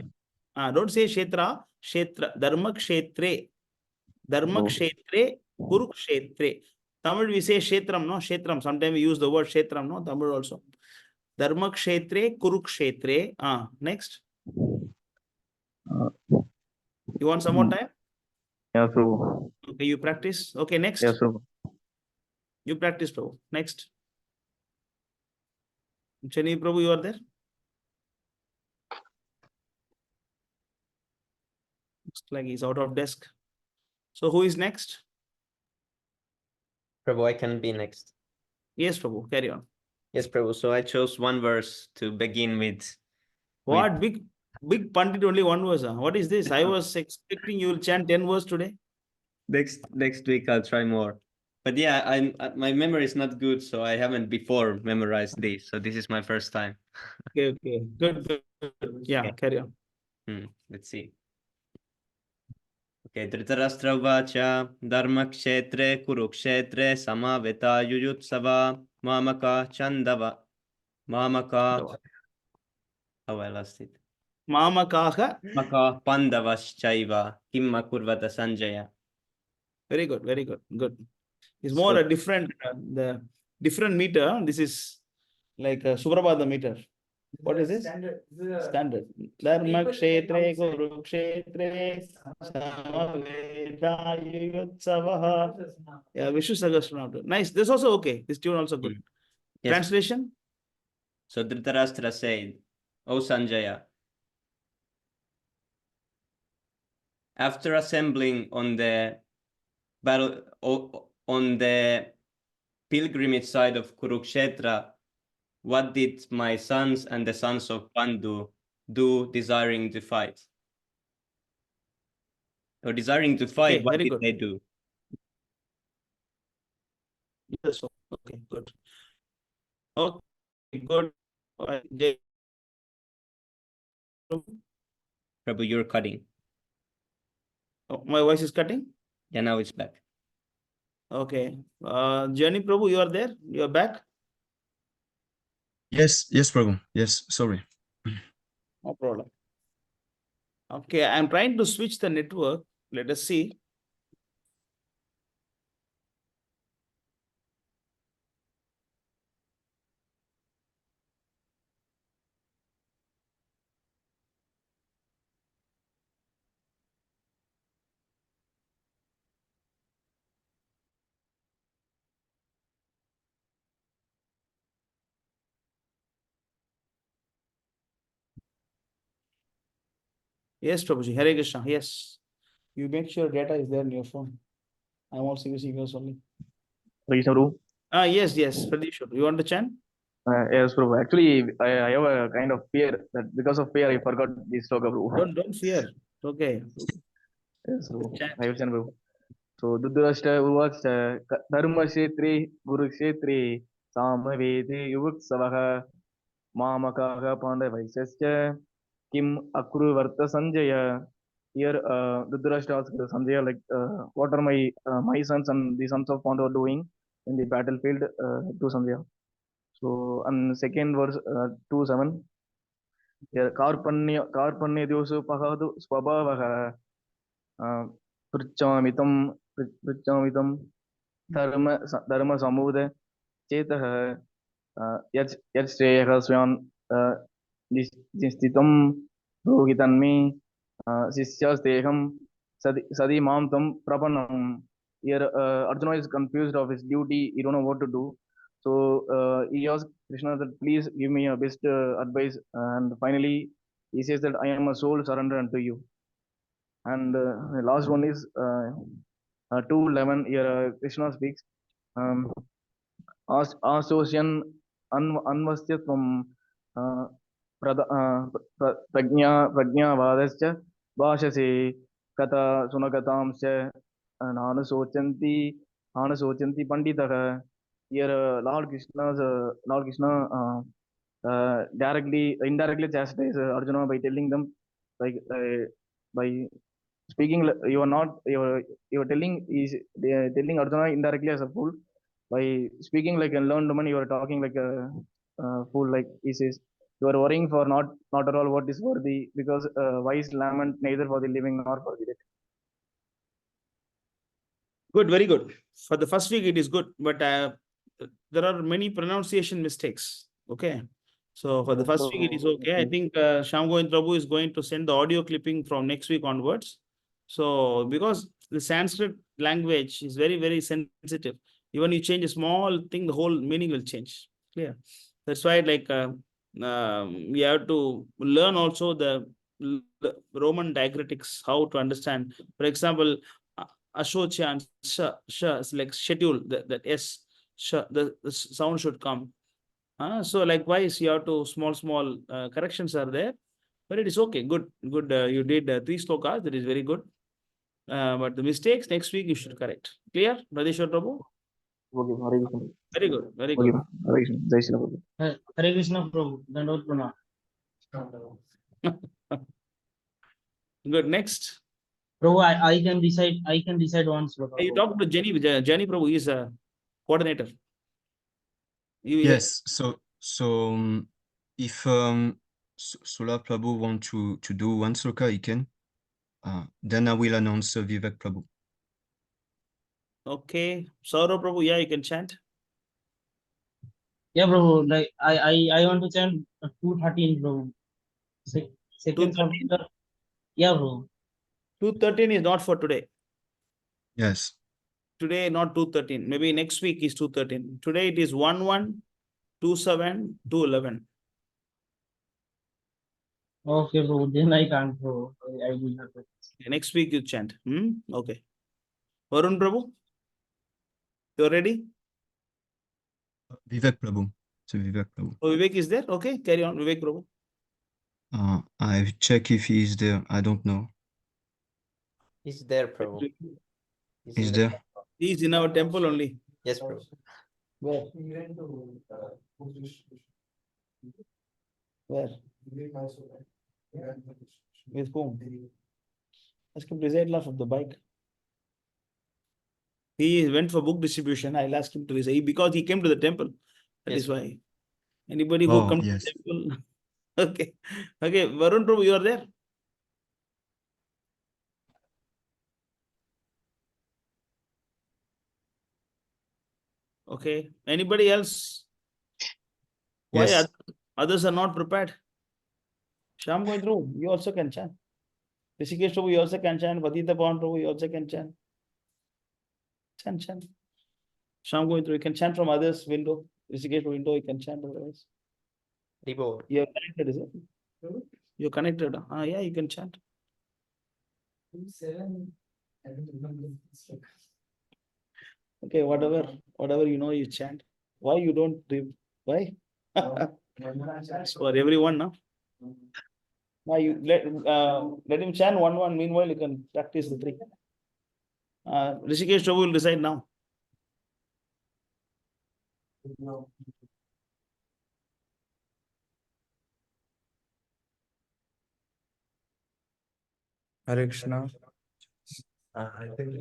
Don't say Kshetra. Kshetra. Dharmakshetre. Dharmakshetre. Kurukshetre. Tamil we say Kshetram, no? Kshetram. Sometimes we use the word Kshetram, no? Tamil also. Dharmakshetre. Kurukshetre. Next. You want some more time? Yeah, Prabhu. Okay, you practice. Okay, next. Yes, Prabhu. You practice, Prabhu. Next. Chani Prabhu, you are there? Looks like he's out of desk. So who is next? Prabhu, I can be next. Yes, Prabhu, carry on. Yes, Prabhu. So I chose one verse to begin with. What? Big Pandit only one verse. What is this? I was expecting you will chant 10 verse today. Next week I'll try more. But yeah, my memory is not good, so I haven't before memorized this. So this is my first time. Okay. Good. Yeah, Okay. carry on. Let's see. Okay, Dhritarashtra Uvacha Dharmakshetre Kurukshetre Samaveta Yuyutsava Mamaka Chandava Mamaka. Oh, I lost it. Mamakaha. Maka Pandavaschaiva Kimma Kurvata Sanjaya. Very good. Good. It's more a different the different meter. This is like a Suprabhata meter. What is this? Standard. Dharma Kshetre Kurukshetre Samaveta Yutsavaha. Yeah, Vishnu Sahasranam. Nice. This also okay. This tune also good. Yes. Translation? So Dhritarashtra said, O Sanjaya, after assembling on the pilgrimage side of Kurukshetra, what did my sons and the sons of Pandu do desiring to fight? Or desiring to fight, Okay, what very did good. they do? Yes, okay, good. Okay, good. Prabhu, you're cutting. Oh, my voice is cutting? Yeah, now it's back. Okay. Jani Prabhu, you are there? You are back? Yes, Prabhu. Yes, sorry. No problem. Okay, I'm trying to switch the network. Let us see. Yes, Prabhuji. Hare Krishna. Yes. You make sure data is there in your phone. I'm also using yours only. Krishna Prabhu. Yes. Pradeep, you want to chant? Yes, Prabhu. Actually, I have a kind of fear that because of fear I forgot this sloka, Prabhu. Don't fear. Okay. Yes, Prabhu. Chant. I will chant, Prabhu. So Dhritarashtra Uvacha Dharmashetri Kurukshetri Samaveti Yuvutsavaha Mamakaha Pandavaisascha Kim Akruvarta Sanjaya. Here Dhritarashtra asks Sanjaya like what are my sons and the sons of Pandava doing in the battlefield to Sanjaya. So and second verse 2:7 here Karpanya Dyosu Pahadu Swabhavaha Prichamitam Dharma Samude चेतः यत् श्रेयः स्वयं निश्चितं ब्रूहि तन्मे शिष्यस्तेहं सदी मां तं प्रपन्नम्. Here Arjuna is confused of his duty. He don't know what to do. So he asks Krishna that please give me a best advice. And finally he says that I am a soul surrender unto you. And the last one is 2:11. Here Krishna speaks. Asosyan अन्वस्यत्वं प्रज्ञावादश्च भाषसे कथा सुनकतांश्च नानुशोचन्ति पंडितः. Here Lord Krishna indirectly chastise Arjuna by telling them like by speaking you are not you are telling telling Arjuna indirectly as a fool. By speaking like a learned woman, you are talking like a fool. Like he says, you are worrying for not at all what is worthy, because wise lament neither for the living nor for the dead. Good, very good. For the first week, it is good, but there are many pronunciation mistakes. Okay. So for the first week, it is okay. I think Shyam Govind Prabhu is going to send the audio clipping from next week onwards. So because the Sanskrit language is very, very sensitive. Even you change a small thing, the whole meaning will change. Clear. That's why like we have to learn also the Roman diacritics, how to understand. For example, Ashocha and Sha is like schedule, that S, Sha, the sound should come. So likewise, you have to small corrections are there, but it is okay. Good. You did 3 slokas. That is very good. But the mistakes next week you should correct. Clear, Radheshwar Prabhu? Very good. Very good. Hare Krishna Prabhu. Dandavad Pranam. Good. Next. Prabhu, I can decide once. You talk to Jenny Prabhu. He is a coordinator. Yes. So if Solar Prabhu want to do one sloka, he can. Then I will announce Vivek Prabhu. Okay. Saurav Prabhu, yeah, you can chant. Yeah, Prabhu. Like I want to chant 2:13, Prabhu. Second chapter. Yeah, Prabhu. 2:13 is not for today. Yes. Today, not 2:13. Maybe next week is 2:13. Today it is 11, 27, 2:11. Okay, Prabhu. Then I can't, Prabhu. I will have to. Next week you chant. Okay. Varun Prabhu, you're ready? Vivek Prabhu. So Vivek Prabhu. Oh, Vivek is there? Okay, carry on, Vivek Prabhu. I check if he is there. I don't know. He's there, Prabhu. He's there. He's in our temple only. Yes, Prabhu. Where? Where? With whom? Ask him to reside off of the bike. He went for book distribution. I'll ask him to reside because he came to the temple. That is why. Anybody who comes to the temple. Okay. Okay. Varun Prabhu, you are there? Okay. Anybody else? Why Yes. others are not prepared? Shyam Govind Prabhu, you also can chant. Rishikesh Prabhu, you also can chant. Vadita Pawan Prabhu, you also can chant. Chant. Shyam Govind Prabhu, you can chant from others' window. Rishikesh window, you can chant otherwise. You're connected, is it? You're connected. Yeah, you can chant. Okay, whatever you know, you chant. Why you don't do? Why? It's for everyone, no? Now you let him chant one. Meanwhile, you can practice the 3. Rishikesh Prabhu will decide now. Hare Krishna. I think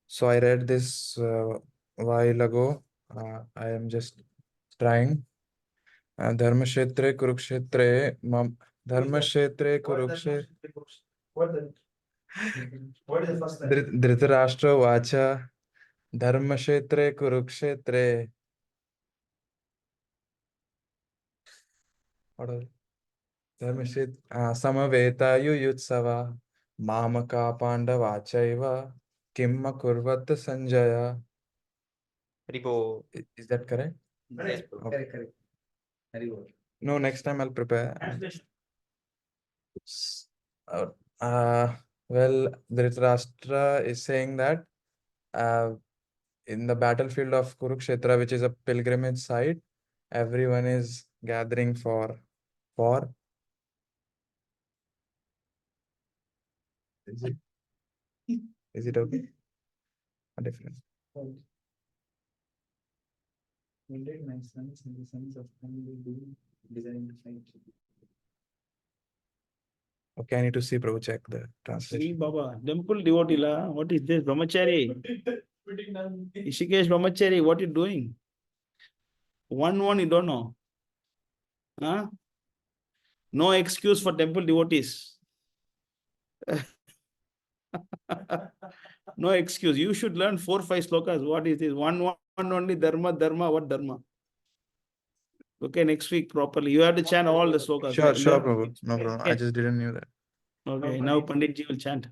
So I read this while ago. I am just trying. Dharmashetre Kurukshetre Dharmashetre Kurukshetre. What is the first line? Dhritarashtra Vacha Dharmashetre Kurukshetre. Dharmashetra Samaveta Yuyutsava Mamaka Pandava Chaiva Kimma Kurvata Sanjaya. Haribo. Is that correct? Yes, Prabhu. Okay. Correct. Very good. No, next time I'll prepare. Uh, well, Dhritarashtra is saying that in the battlefield of Kurukshetra, which is a pilgrimage site, everyone is gathering for is it okay? Different. Indeed, my sons and the sons of family do design to fight. Okay, I need to see, Prabhu, check the Sri translation. Baba, temple devotee la. What is this? Brahmachari. Ishikesh Brahmachari, what you doing? One, you don't know. Huh? No excuse for temple devotees. No excuse. You should learn 4-5 slokas. What is this? One only dharma, what dharma? Okay, next week properly. You have to chant all the slokas. Sure, Learn. Prabhu. No problem. I just didn't know that. Okay, now Panditji will chant.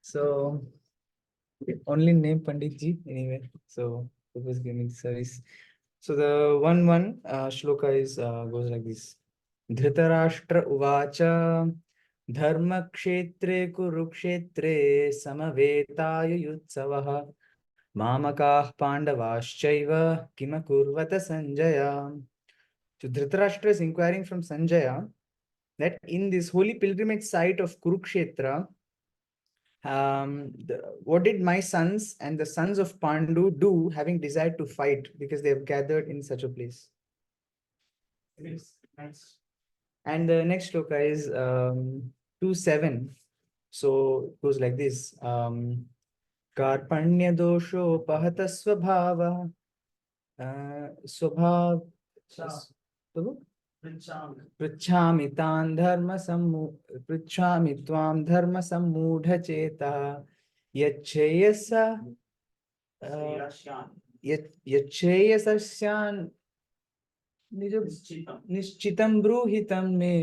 So only name Panditji anyway. So who was giving service. So the one shloka is goes like this. Dhritarashtra uvacha dharma kshetre kurukshetre samavetaya yutsavah mamakah pandavaschaiva kimakurvata Sanjaya. So Dhritarashtra is inquiring from Sanjaya that in this holy pilgrimage site of Kurukshetra, what did my sons and the sons of Pandu do, having desired to fight, because they have gathered in such a place? Yes, nice. And the next shloka is 2:7. So it goes like this. Karpanya dosho pahata swabhava swabhav Pritchami tvam dharma sammudha cheta yacheyasa yacheyasasyan nishchitam bruhitam me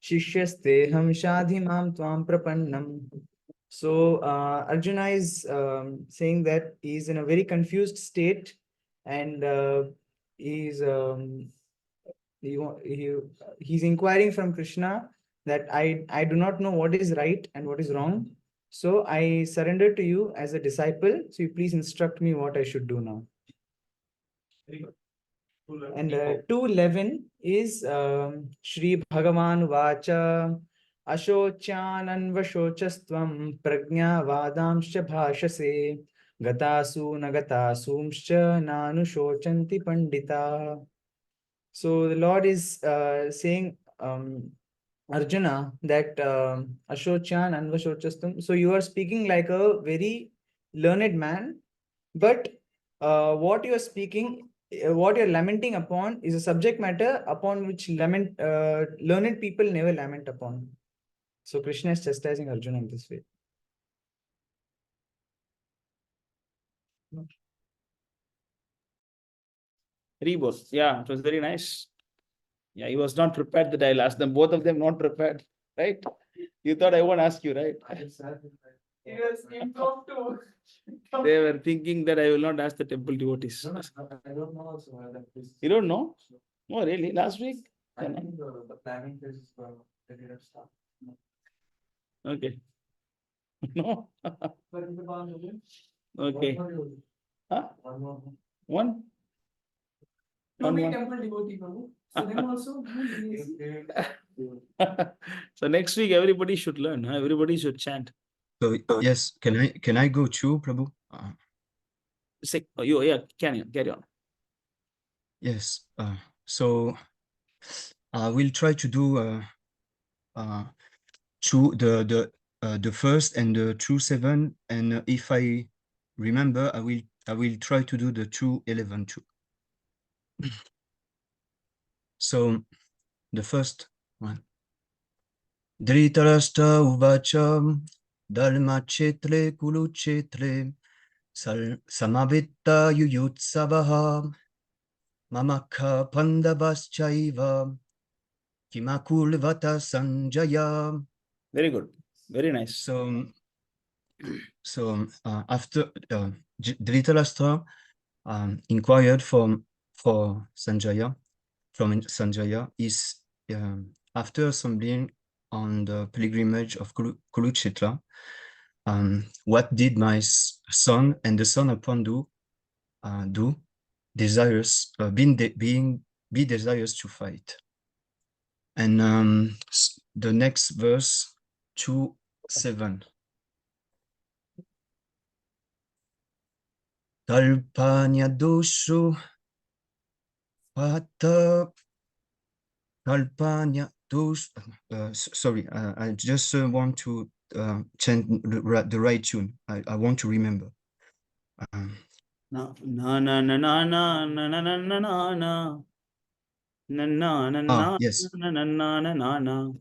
shishyaste ham shadhimam tvam prapannam. So Arjuna is saying that he is in a very confused state, and he's inquiring from Krishna that I do not know what is right and what is wrong. So I surrender to you as a disciple. So you please instruct me what I should do now. And 2:11 is Shri Bhagavan Vacha Ashochananvashochastvam Prajna Vadamscha Bhashase Gatasu Nagatasumscha Nanushocanti Pandita. So the Lord is saying, Arjuna, that Ashochan Anvashochastam. So you are speaking like a very learned man, but what you are speaking, what you are lamenting upon is a subject matter upon which learned people never lament upon. So Krishna is chastising Arjuna in this way. Rebos. Yeah, it was very nice. Yeah, he was not prepared that I'll ask them. Both of them not prepared, right? You thought I won't ask you, right? They were thinking that I will not ask the temple devotees. I don't know also whether this. You don't know? Oh, really? Last week? I think the planning is they didn't start. Okay. No? Okay. Huh? One? Nobody temple devotee, Prabhu. So them also. So next week everybody should learn. Huh? Everybody should chant. So yes, can I go too, Prabhu? Say, oh, you, yeah, carry on. Yes. So I will try to do the first and the 2-7, and if I remember, I will try to do the 2-11 too. So the first one. Dhritarashtra uvacha dharma chetre kulu chetre samavitta yuyutsavaha mamaka pandavaschaiva kimakulvata sanjaya. Very good. Very nice. So after Dhritarashtra inquired for Sanjaya, from Sanjaya, is after assembling on the pilgrimage of Kurukshetra, what did my son and the son of Pandu do? Desirous, be desirous to fight. And the next verse, 2-7. Kalpanya dosho pata kalpanya dosh. Sorry, I just want to chant the right tune. I want to remember. Na na na na na na na na na na na na na na na yes. na na na na na na.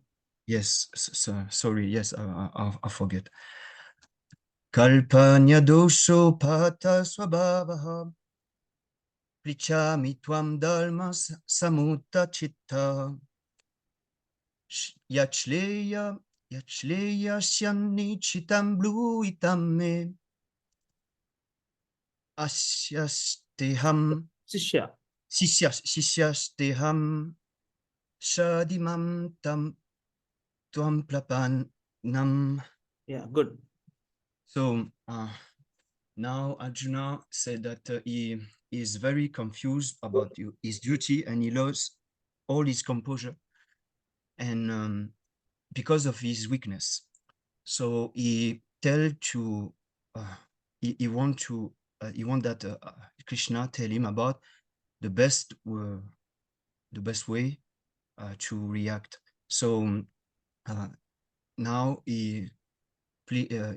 Yes, sorry. Yes, I forget. Kalpanya dosho pata swabhavaha prichami tvam dharma samuta chitta yachleya syanni chitam blu itame asyasteham Sishyasteham shadimam tam tvam plapanam. Yeah, good. So now Arjuna said that he is very confused about his duty, and he lost all his composure, and because of his weakness. So he want that Krishna tell him about the best way to react. So now he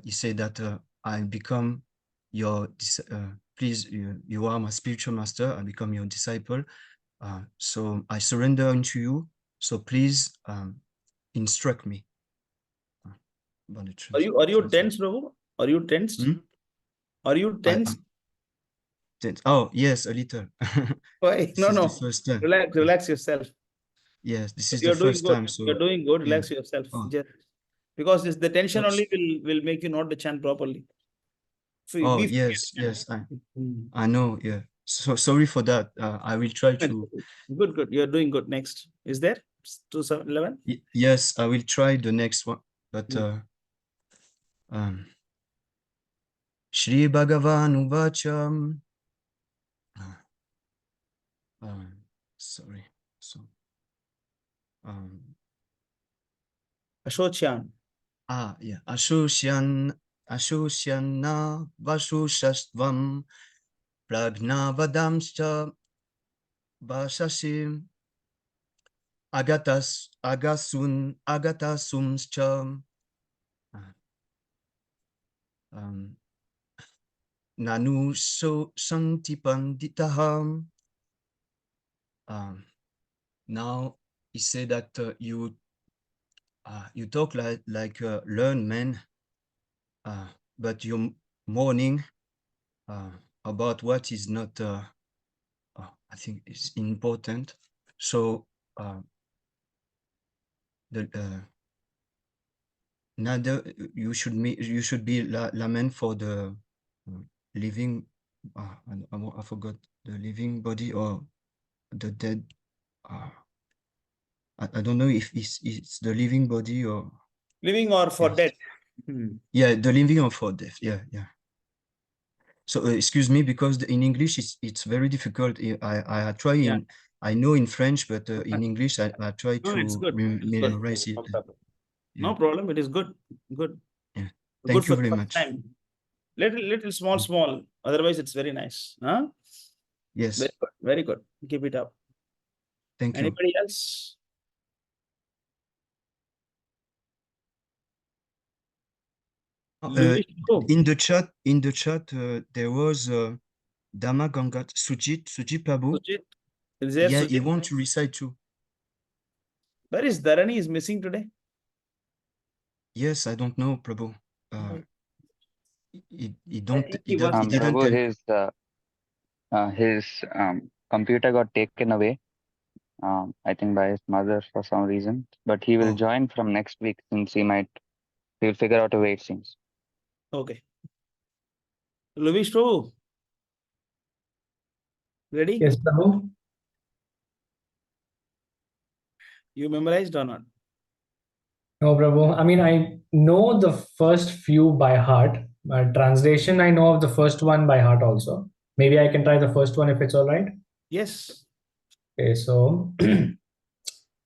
said that I become your please, you are my spiritual master. I become your disciple. So I surrender unto you. So please instruct me. Are you tense, Prabhu? Are you tensed? Are you tense? Oh yes, a little. Why? No. The first time. Relax yourself. Yes, this is the first time. So you're doing good. Relax yourself. Oh. Just because the tension only will make you not to chant properly. So yes. I know. Yeah. So sorry for that. I will try to. Good. You're doing good. Next, is there 2-7-11? Yes, I will try the next one. But Shri Bhagavan Uvacham. Sorry. So. Ashocyan. Yeah. Ashocyan na vashushastvam pragnavadamscha vasasim agatasumscha nanu so santipanditaham. Now he said that you talk like a learned man, but you're mourning about what is not, I think, is important. So neither you should be lament for the living. I forgot the living body or the dead. I don't know if it's the living body or living or for dead. Yeah, the living or for death. Yeah. So excuse me, because in English it's very difficult. I try in I know in French, but in English I try to memorize it. No problem. It is good. Good. Yeah. Thank you very much. Time. Little small. Otherwise, it's very nice. Huh? Yes. Very good. Keep it up. Thank you. Anybody else? In the chat, there was Dama Gangat Sujit Prabhu. Sujit, is there Yeah, Sujit? he wants to recite too. Where is Dharani? Is missing today? Yes, I don't know, Prabhu. He doesn't Prabhu, tell. his computer got taken away. I think by his mother for some reason, but he will join from next week since he'll figure out a way it seems. Okay. Luvish Prabhu, ready? Yes, Prabhu. You memorized or not? No, Prabhu. I mean, I know the first few by heart. Translation, I know of the first one by heart also. Maybe I can try the first one if it's all right. Yes. Okay, so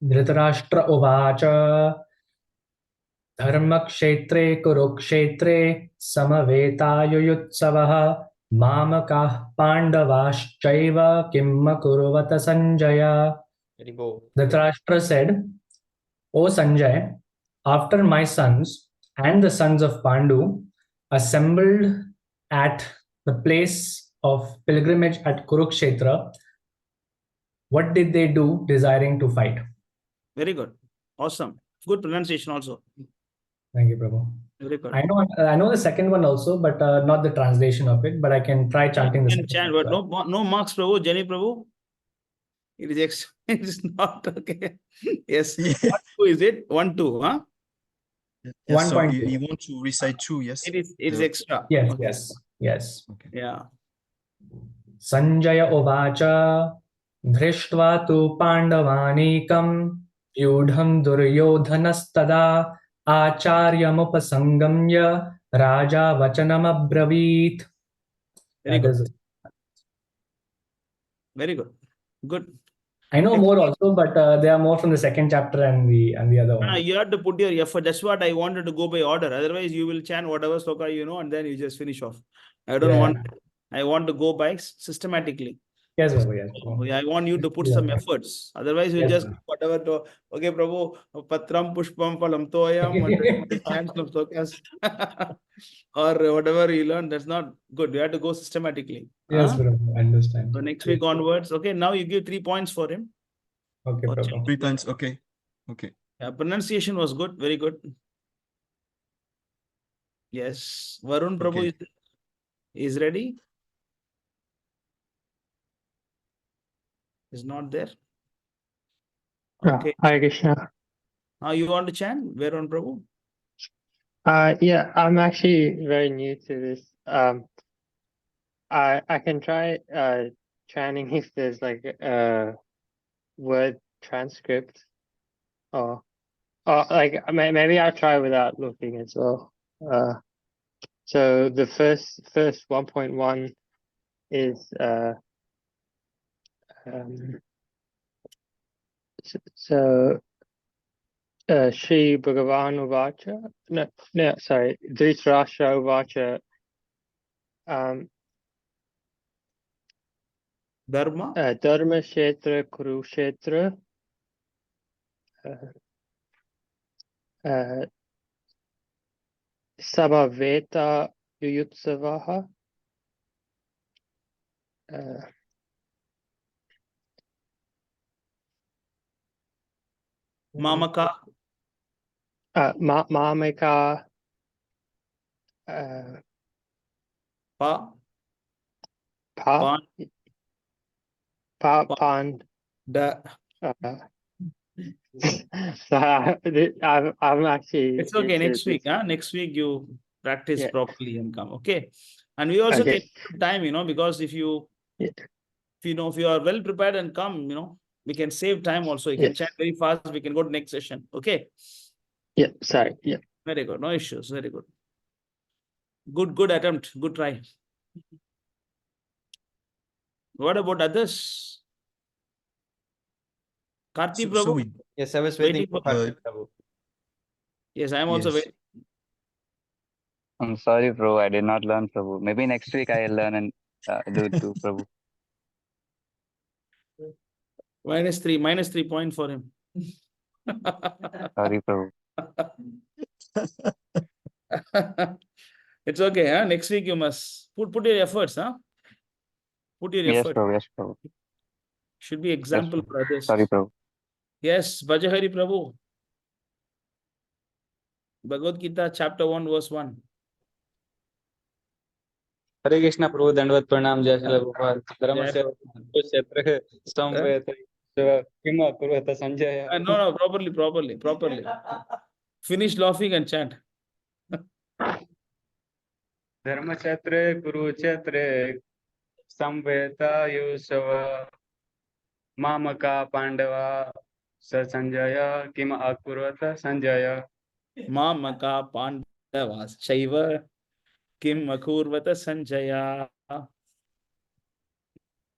Dhritarashtra Uvacha Dharmakshetre Kurukshetre Samavetayuyutsavah Mamakah Pandavaschaiva Kimma Kuruvata Sanjaya. Dhritarashtra said, O Sanjay, after my sons and the sons of Pandu assembled at the place of pilgrimage at Kurukshetra, what did they do desiring to fight? Very good. Awesome. Good pronunciation also. Thank you, Prabhu. Very good. I know the second one also, but not the translation of it. But I can try chanting the second chant, one. but no marks, Prabhu. Jenny Prabhu. It is it is not okay. Yes. 1-2 is it? 1-2, huh? Yes, so you want to recite 2, yes? It is extra. Yes, Okay. yes. Okay. Yeah. Sanjaya Uvacha Dhrishtvā tu Pandavanīkam Vyudham Duryodhanastada Acharyamupasangamya Raja Vachanam Abravīt. Very good. Very good. Good. I know more also, but they are more from the second chapter and the other one. You have to put your effort. That's what I wanted to go by order. Otherwise, you will chant whatever sloka you know, and then you just finish off. I don't want. I want to go by systematically. Yes, Prabhu, yes. I want you to put some efforts. Otherwise, you just whatever to. Okay, Prabhu, patram pushpam phalam toyam, or whatever you learn. That's not good. You have to go systematically. Yes, Prabhu, I understand. So next week onwards, okay. Now you give 3 points for him. Okay, Prabhu. 3 points. Okay. Okay. Yeah, pronunciation was good. Very good. Yes, Varun Prabhu is ready. Is not there. Okay. Hare Krishna. You want to chant? Varun Prabhu? Yeah, I'm actually very new to this. I can try chanting if there's like a word transcript, or like maybe I'll try without looking as well. So the first 1.1 is Shri Bhagavan Uvacha. No, sorry, Dhritarashtra Uvacha. Dharma Kshetra Kurukshetra Samaveta Yuyutsavaha Mamaka Mamaka Pand. So I'm actually. It's okay. Next week, next week you practice properly and come. Okay, and we also take time, because if you, if you are well prepared and come, we can save time also. You can chat very fast. We can go to next session. Okay. Yeah. Sorry. Yeah. Very good. No issues. Very good. Good attempt. Good try. What about others? Karthi Prabhu? Yes, I was waiting for Karthi Prabhu. Yes, I am also waiting. I'm sorry, Prabhu. I did not learn, Prabhu. Maybe next week I'll learn and do it too, Prabhu. -3 point for him. Sorry, Prabhu. It's okay, huh? Next week you must put your efforts, huh? Put your Yes, effort. Prabhu. Yes, Prabhu. Should be Yes, example Prabhu. for others. Sorry, Prabhu. Yes, Bhajahari Prabhu. Bhagavad Gita, chapter 1, verse 1. हरे कृष्णा प्रभु दंडवत प्रणाम जय श्री गोपाल धर्मस्य क्षेत्र संवेद किम कुर्वत Sanjay No, properly. Finish laughing and chant. धर्मक्षेत्रे कुरुक्षेत्रे संवेदायुषव मामका पांडवा स संजय किम अकुर्वत Sanjay Mamaka Pandavas Shaiva Kim Akurvata Sanjaya.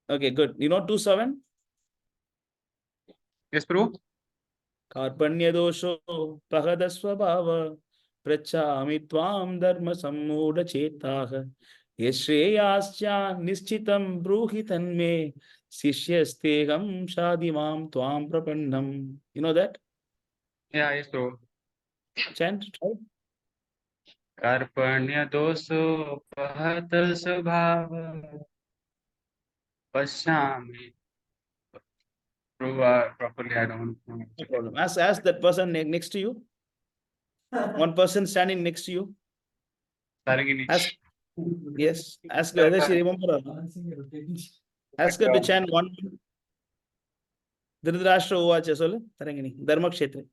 Okay, good. You know 2-7? Yes, Prabhu. Karpanya dosho pahadasvabhava prachami tvam dharma sammuda chetah yashreyascha nischitam bruhitan me sishyasteham shadimam tvam prapannam. You know that? Yeah, yes, Prabhu. Chant. कार्पण्य दोषोपहत स्वभाव पश्यामि properly I don't know. No problem. Ask that person next to you. One person standing next to you. Tarigini. Ask. Yes. Ask whether she remember or not. Ask her to chant one. Dhritarashtra uvacha solu Tarangini. Dharma kshetre.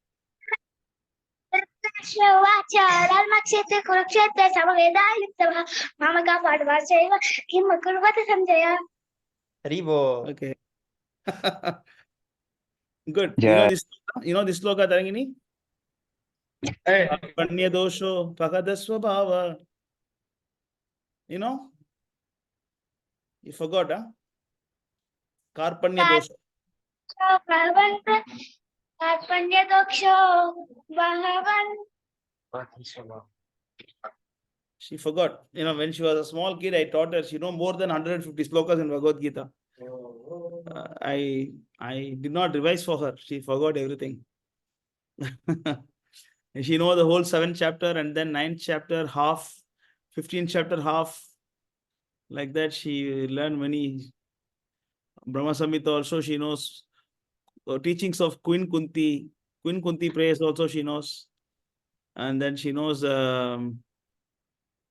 धर्मक्षेत्रे कुरुक्षेत्रे समवेदायुक्तः मामका पांडवा चैव किम अकुर्वत Sanjay. Haribo. Okay. Good. Yeah. You know this sloka Tarangini? Panya dosho pakadasvabhava. You know? You forgot, huh? Karpanya dosha. कार्पण्य दोषो बहवन्. She forgot. You know, when she was a small kid, I taught her. She know more than 150 slokas in Bhagavad Gita. I did not revise for her. She forgot everything. She know the whole 7th chapter and then 9th chapter half, 15th chapter half. Like that, she learned many. Brahma Samhita also she knows. Teachings of Queen Kunti. Queen Kunti prayers also she knows. And then she knows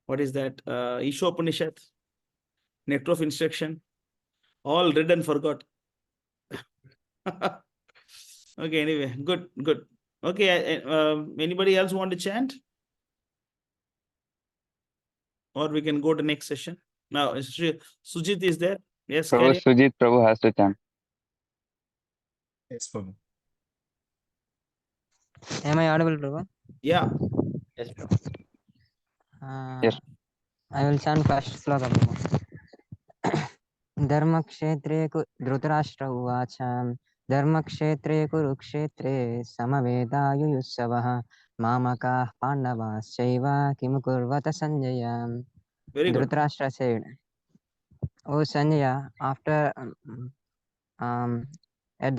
what is that? Ishopanishad, nectar of instruction. All read and forgot. Okay, anyway, good. Okay, anybody else want to chant? Or we can go to next session. Now, Sujit is there. Yes, Prabhu, Sujit Prabhu has to chant. Yes, Prabhu. Am I audible, Prabhu? Yeah. Yes, Prabhu. Yes. I will chant first sloka, Prabhu. धर्मक्षेत्रे Dhritarashtra उवाच धर्मक्षेत्रे कुरुक्षेत्रे समवेदायुयुत्सवः मामकाः पाण्डवाश्चैव किं कुर्वत Sanjaya. Dhritarashtra said, "O Sanjaya, after at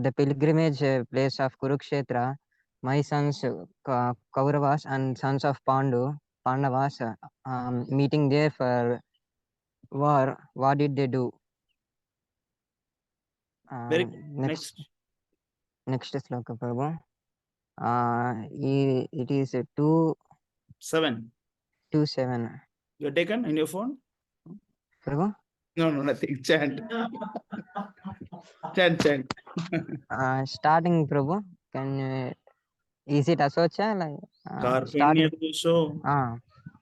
the pilgrimage place of Kurukshetra, my sons Kauravas and sons of Pandavas meeting there for war. What did they do?" Very next sloka, Prabhu. It is 2:7. 2:7. You're taken in your phone? Prabhu? No, nothing. Chant. Chant. Starting, Prabhu. Is it Asocha? Karpanya dosho.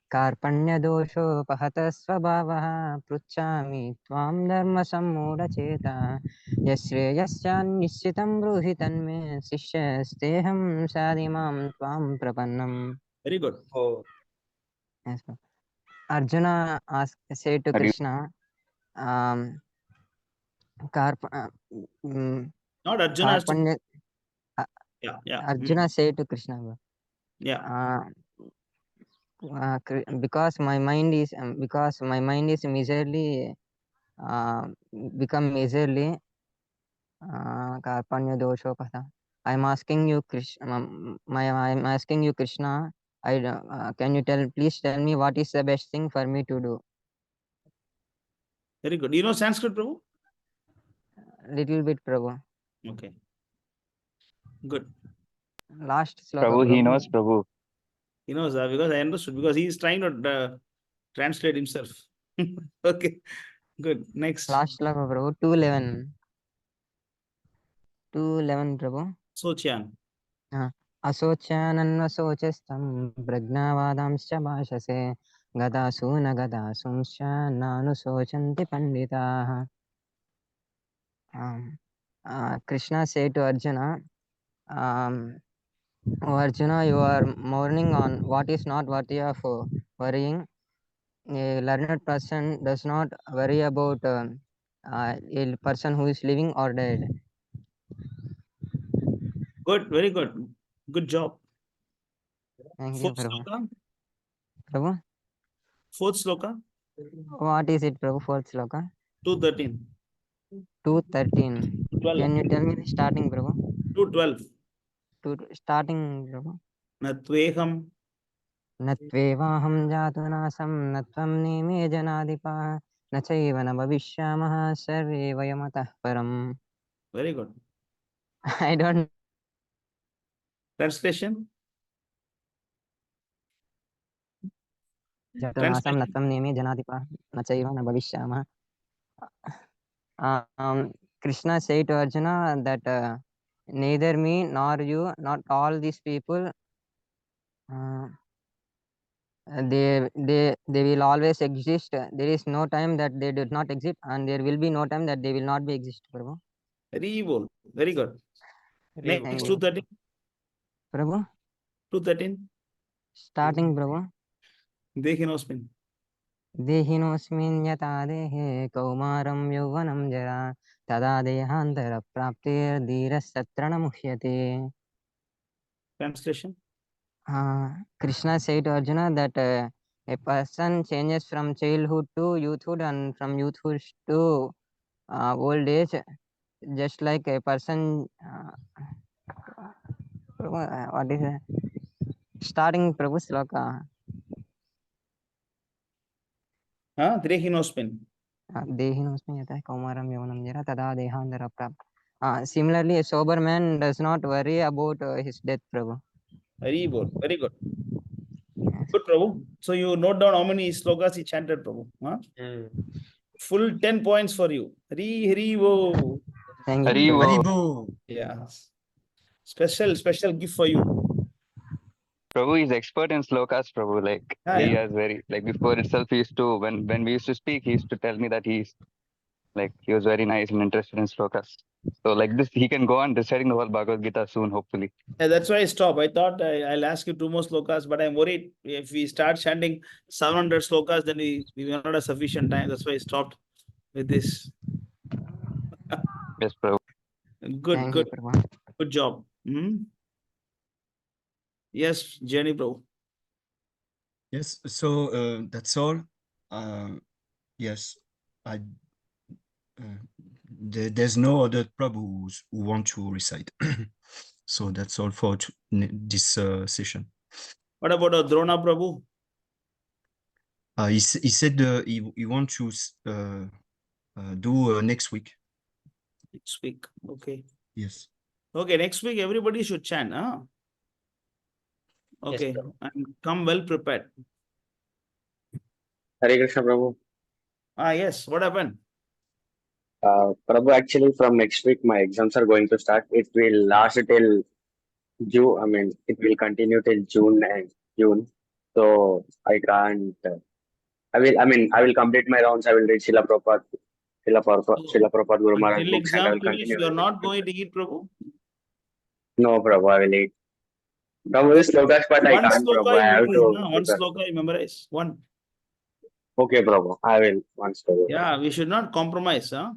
कार्पण्य दोषोपहत स्वभावः पृच्छामि त्वां धर्म सम्मूढचेता यश्रेयस्यान्निश्चितं ब्रूहि तन्मे शिष्यस्तेऽहं साधिमां त्वां प्रपन्नम्. Very good. Oh. Yes, Arjuna said to Krishna, not Arjuna. Arjuna said to Krishna, because my mind is miserly, become miserly. Karpanya doshopatha. I'm asking you, Krishna. Can you please tell me what is the best thing for me to do? Very good. You know Sanskrit, Prabhu? Little bit, Prabhu. Okay. Good. Last sloka, Prabhu, he knows Prabhu. He knows because I understood, because he is trying to translate himself. Okay. Good. Next. Last sloka, Prabhu. 2:11. 2:11, Prabhu. Sochyan. Asocyananvasocestam prajnavadamscha bhashase gadasu na gadasumscha nanusochanti panditaha. Krishna said to Arjuna, "Oh Arjuna, you are mourning on what is not worthy of worrying. A learned person does not worry about a person who is living or dead." Good. Very good. Good job. Thank you, Fourth Prabhu. sloka. Prabhu? Fourth sloka. What is it, Prabhu? Fourth sloka? 2:13. 2:13. 12. Can you tell me the starting, Prabhu? 2:12. Starting, Prabhu. Natveham. Natvevaham jatu nasam natvam neme janadipa na chaiva na bhavishyamah sarve vayamatah param. Very good. I don't. Translation. Jatu nasam natvam neme janadipa na chaiva na bhavishyamah. Krishna said to Arjuna that neither me nor you, not all these people, they will always exist. There is no time that they did not exist, and there will be no time that they will not be exist, Prabhu. Very good. Very good. Next, 2:13. Prabhu? 2:13. Starting, Prabhu. Dehinosmin. Dehinosmin yata dehe kaumaram yauvanam jara tada dehantara praptir dhira satrana muhyate. Translation. Krishna said to Arjuna that a person changes from childhood to youthhood and from youthhood to old age, just like a person. What is it? Starting Prabhu sloka. Dehinosmin. Dehinosmin yata kaumaram yavanam jara tada dehantara prapt. Similarly, a sober man does not worry about his death, Prabhu. Very good. Very good. Good, Prabhu. So you note down how many slokas he chanted, Prabhu. Huh? Full 10 points for you. Hari Hari Wo. Thank Hari you. Wo. Yes. Special gift for you. Prabhu is expert in slokas, Prabhu. Like he has very before itself he used to when we used to speak, he used to tell me that he was very nice and interested in slokas. So like this, he can go on reciting the whole Bhagavad Gita soon, hopefully. Yeah, that's why I stopped. I thought I'll ask you 2 more slokas, but I'm worried if we start chanting 700 slokas, then we will not have sufficient time. That's why I stopped with this. Yes, Prabhu. Good, good. Good job. Yes, Jenny, Prabhu. Yes, so that's all. Yes, there's no other Prabhus who want to recite. So that's all for this session. What about Drona Prabhu? He said he wants to do next week. Next week, okay. Yes. Okay, next week everybody should chant, huh? Okay, and come well prepared. Hare Krishna, Prabhu. Yes, what happened? Prabhu, actually, from next week, my exams are going to start. It will last till June. I mean, it will continue till June and June. So I can't. I will complete my rounds. I will read Srila Prabhupada Guru Maharaj Until books, and I exam will finish, continue. you are not going to eat, Prabhu? No, Prabhu, I will eat. Prabhu, this slokas, but I can't, Prabhu. I have to. One sloka you memorize. One. Okay, Prabhu. I will once. Prabhu. Yeah, we should not compromise, huh?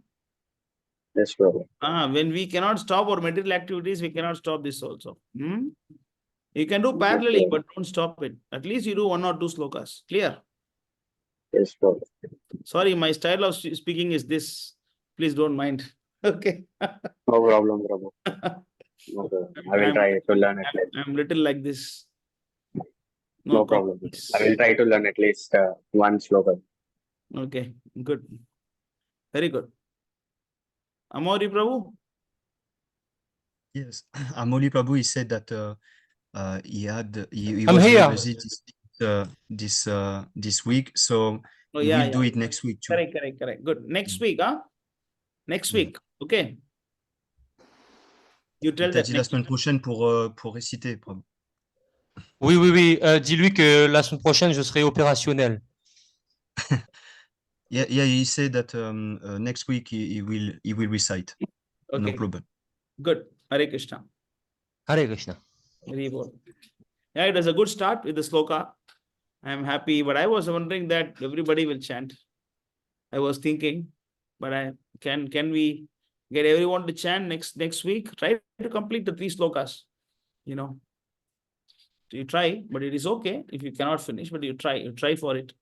Yes, Prabhu. When we cannot stop our material activities, we cannot stop this also. You can do parallelly, but don't stop it. At least you do 1 or 2 slokas. Clear? Yes, Prabhu. Sorry, my style of speaking is this. Please don't mind. Okay. No problem, Prabhu. No problem. I will try to learn it later. I'm little like this. No problem. I will try to learn at least one slogan. Okay, good. Very good. Amori Prabhu? Yes, Amoli Prabhu, he said that he I'm was here. very busy this week, so Oh, he yeah, will do yeah. it next week too. Correct. Good. Next week, huh? Next week, okay. You tell Il t'a that dit la next semaine prochaine pour réciter, Prabhu. Oui. Dis-lui que la semaine prochaine, je serai opérationnel. Yeah, he said that next week he will recite. Okay. No problem. Good. Hare Krishna. Hare Krishna. Very good. Yeah, it was a good start with the sloka. I am happy, but I was wondering that everybody will chant. I was thinking, but can we get everyone to chant next week? Try to complete the 3 slokas. You know, you try, but it is okay if you cannot finish, but you try for it.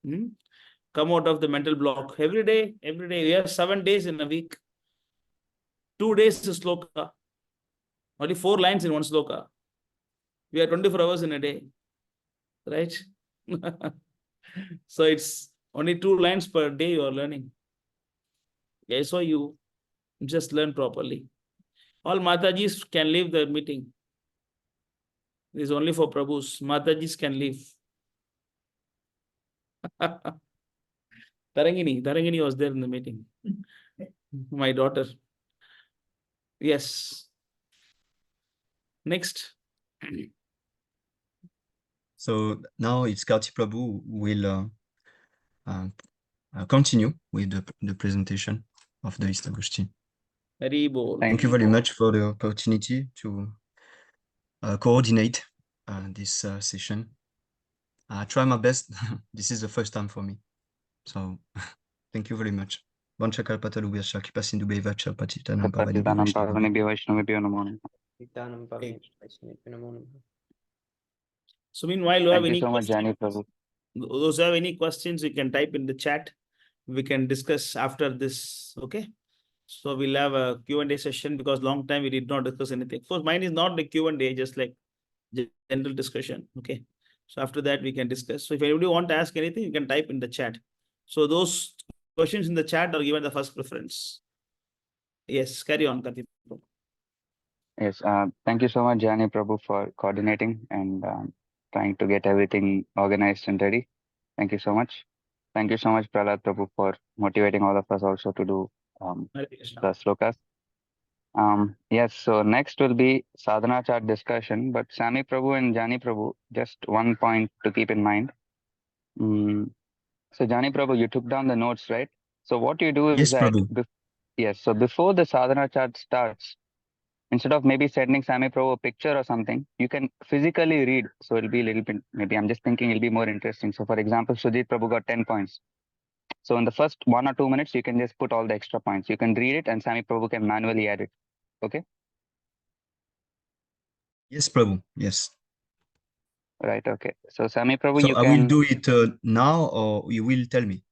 Come out of the mental block every day. We have 7 days in a week. 2 days is sloka. Only 4 lines in one sloka. We have 24 hours in a day, right? So it's only 2 lines per day you are learning. Okay, so you just learn properly. All Matajis can leave the meeting. It is only for Prabhus. Matajis can leave. Tarangini was there in the meeting. My daughter. Yes. Next. So now it's Karti Prabhu who will continue with the presentation of the Istagoshti. Thank you very much for the opportunity to coordinate this session. I try my best. This is the first time for me. So thank you very much. So meanwhile, you have Thank you any so much, questions? Jani Prabhu. Those who have any questions, you can type in the chat. We can discuss after this. Okay. So we'll have a Q&A session because long time we did not discuss anything. Of course, mine is not the Q&A, just like general discussion. Okay. So after that, we can discuss. So if anybody want to ask anything, you can type in the chat. So those questions in the chat are given the first preference. Yes, carry on, Karti. Yes, thank you so much, Jani Prabhu, for coordinating and trying to get everything organized and ready. Thank you so much. Thank you so much, Prahlad Prabhu, for motivating all of us also to do the slokas. Yes, so next will be sadhana chart discussion, but Sami Prabhu and Jani Prabhu, just one point to keep in mind. So Jani Prabhu, you took down the notes, right? So what you do is yes, that, Prabhu. yes, so before the sadhana chart starts, instead of maybe sending Sami Prabhu a picture or something, you can physically read. So it'll be a little bit, maybe I'm just thinking it'll be more interesting. So for example, Sujit Prabhu got 10 points. So in the first 1 or 2 minutes, you can just put all the extra points. You can read it and Sami Prabhu can manually add it. Okay? Yes, Prabhu. Yes. Right, okay. So Sami Prabhu, So you I can... will do it now or you will tell me?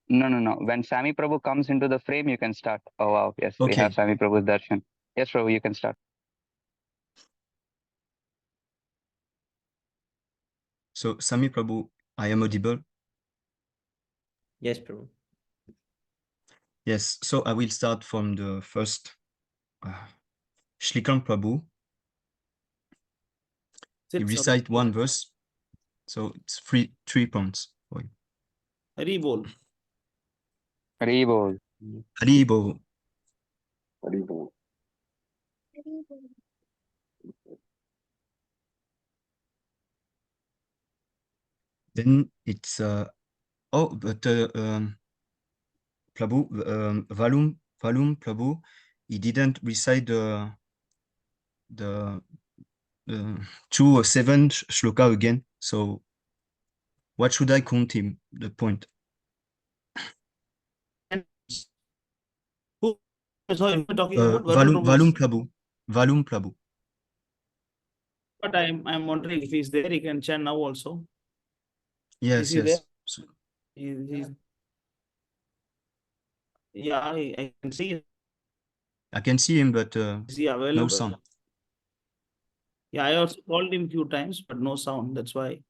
No. When Sami Prabhu comes into the frame, you can start. Oh, wow. Yes, we Okay. have Sami Prabhu's darshan. Yes, Prabhu, you can start. So Sami Prabhu, I am audible? Yes, Prabhu. Yes, so I will start from the first Shlikant Prabhu. He recite one verse, so it's 3 points for you. Hari bol. Hari bol. Hari bol. Hari bol. Then it's Prabhu, Valum Prabhu, he didn't recite the 2 or 7 shloka again. So what should I count him? The point. Who is talking about? Valum Prabhu. But I'm wondering if he's there, he can chant now also. Yes, is he yes. there? So, Yeah, I can see him. I can see him, but Is he available? no sound. Yeah, I also called him few times, but no sound. That's why.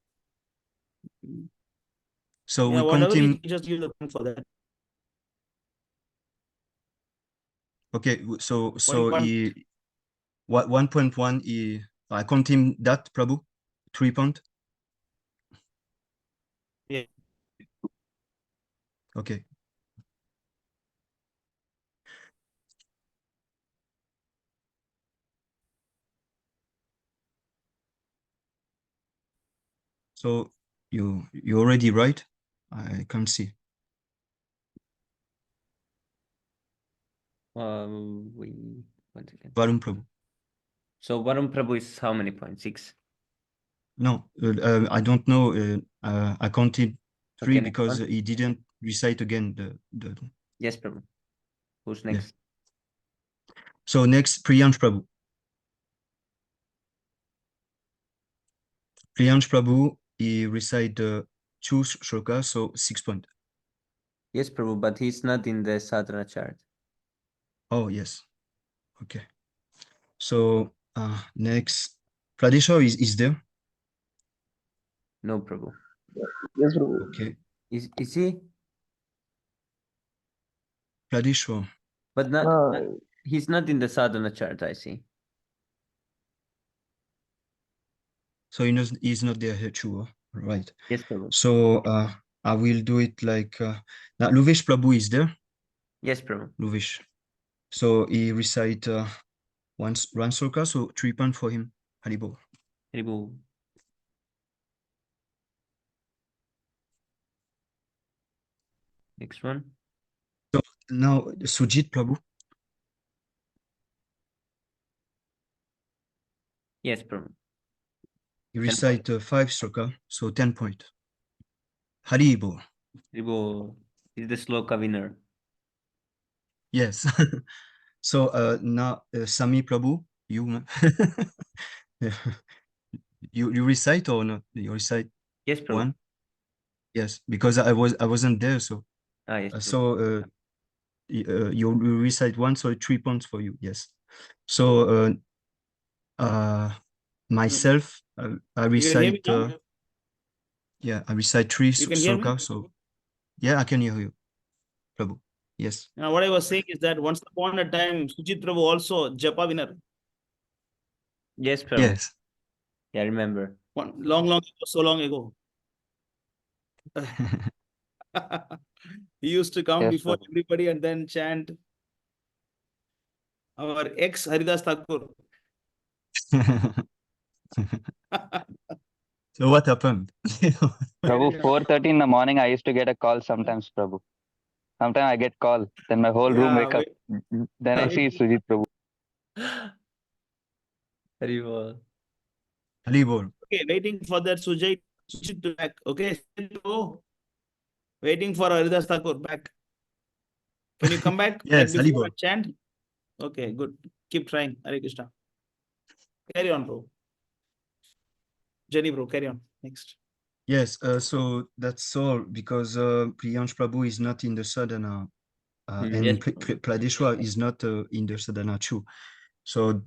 So Yeah, we whatever count him. just give the point for that. Okay, so What he 1.1 I count him that Prabhu 3 point. Yeah. Okay. So you already right? I can't see. One second. Varun Prabhu. So Varun Prabhu is how many points? 6. No, I don't know. I counted 3 Okay, next because one. he didn't recite again the. Yes, Prabhu. Who's Yeah. next? So next, Priyansh Prabhu. Priyansh Prabhu, he recite 2 shlokas, so 6 points. Yes, Prabhu, but he's not in the sadhana chart. Oh, yes. Okay. So next, Pradesha is there? No, Prabhu. Yes, Prabhu. Okay. Is he? Pradesha. But not, he's not in the sadhana chart, I see. So he's not there here too, right? Yes, Prabhu. So I will do it like now. Luvesh Prabhu is there. Yes, Prabhu. Luvesh. So he recite one sloka, so 3 points for him. Haribo. Haribo. Next one. So now Sujit Prabhu. Yes, Prabhu. He recite 5 sloka, so 10 points. Haribo. Haribo is the sloka winner. Yes. So now Sami Prabhu, you you recite or not? You recite Yes, Prabhu. one? Yes, because I wasn't there, so Yes, so you recite one, so 3 points for you. Yes. So myself, I You can hear me recite now? yeah, I recite 3 You can hear me? sloka. So yeah, I can hear you, Prabhu. Yes. Now, what I was saying is that once upon a time, Sujit Prabhu also Japa winner. Yes, Prabhu. Yes. Yeah, I remember. Long ago, so long ago. He used to come Yes, before Prabhu. everybody and then chant our ex Haridas Thakur. So what happened? Prabhu, 4:30 in the morning, I used to get a call sometimes, Prabhu. Sometimes I get call, then my whole room wake up. Then I see Sujit Prabhu. Haribo. Haribo. Okay, waiting for that Sujit to back. Okay, waiting for Haridas Thakur back. Can you come back like Yes, before Haribo. and chant? Okay, good. Keep trying. Hare Krishna. Carry on, bro. Jenny, bro, carry on. Next. Yes, so that's all because Priyansh Prabhu is not in the sadhana, and Yes. Pradeshwar is not in the sadhana too. So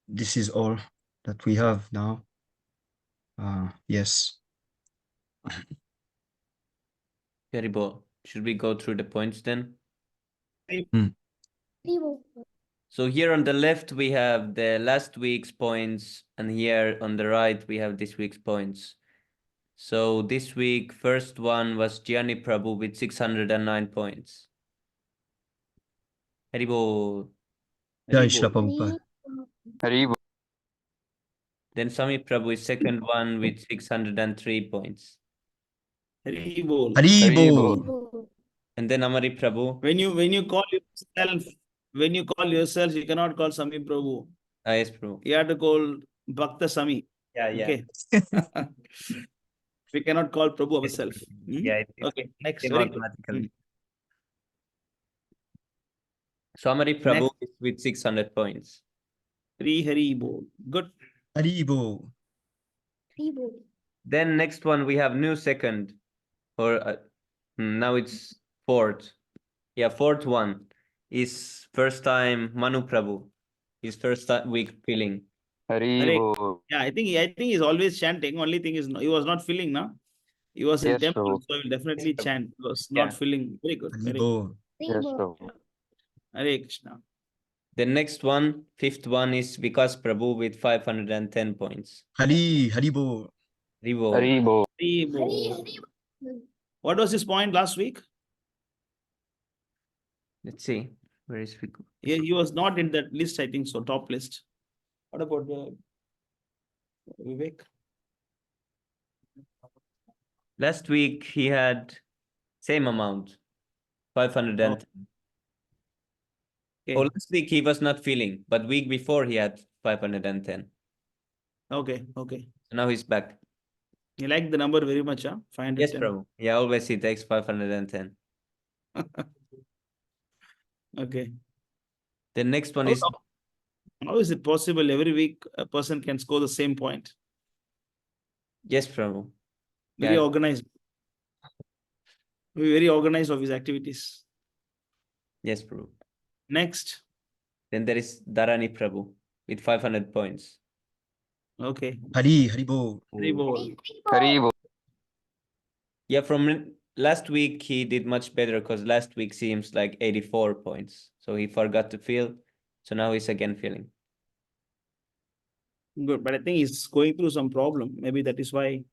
this is all that we have now. Yes. Haribo. Should we go through the points then? So here on the left, we have the last week's points, and here on the right, we have this week's points. So this week, first one was Gianni Prabhu with 609 points. Haribo. Jai Shri Prabhupada. Haribo. Then Sami Prabhu is second one with 603 points. Haribo. Haribo. And then Amari Prabhu. When you call yourself, you cannot call Sami Prabhu. Yes, Prabhu. You have to call Bhakta Sami. Yeah. Okay. We cannot call Prabhu ourselves. Yeah. Okay. Next. Came Very good. automatically. So Amari Prabhu is with 600 points. Haribo. Good. Haribo. Then next one, we have new second. Or now it's fourth. Yeah, fourth one is first time Manu Prabhu. His first week filling. Haribo. Yeah, I think he's always chanting. Only thing is he was not feeling now. He was in Yes, temple, Prabhu. so he will definitely chant. He was Yeah. not feeling very good. Very good. Haribo. Yes, Prabhu. Hare Krishna. The next one, fifth one, is Vikas Prabhu with 510 points. Haribo. Rivo. Haribo. What was his point last week? Let's see. Where is Vikas? Yeah, he was not in that list, I think so, top list. What about Vivek? Last week he had same amount, 510. Okay. Oh, last week he was not feeling, but week before he had 510. Okay, okay. So now he's back. You like the number very much, huh? 510. Yes, Prabhu. Yeah, always he takes 510. Okay. The next one is How is it possible every week a person can score the same point? yes, Prabhu. Very Yeah. organized. Very organized of his activities. Yes, Prabhu. Next. Then there is Dharani Prabhu with 500 points. Okay. Haribo. Haribo. Yeah, from last week he did much better because last week seems like 84 points. So he forgot to feel. So now he's again feeling. Good, but I think he's going through some problem. Maybe that is why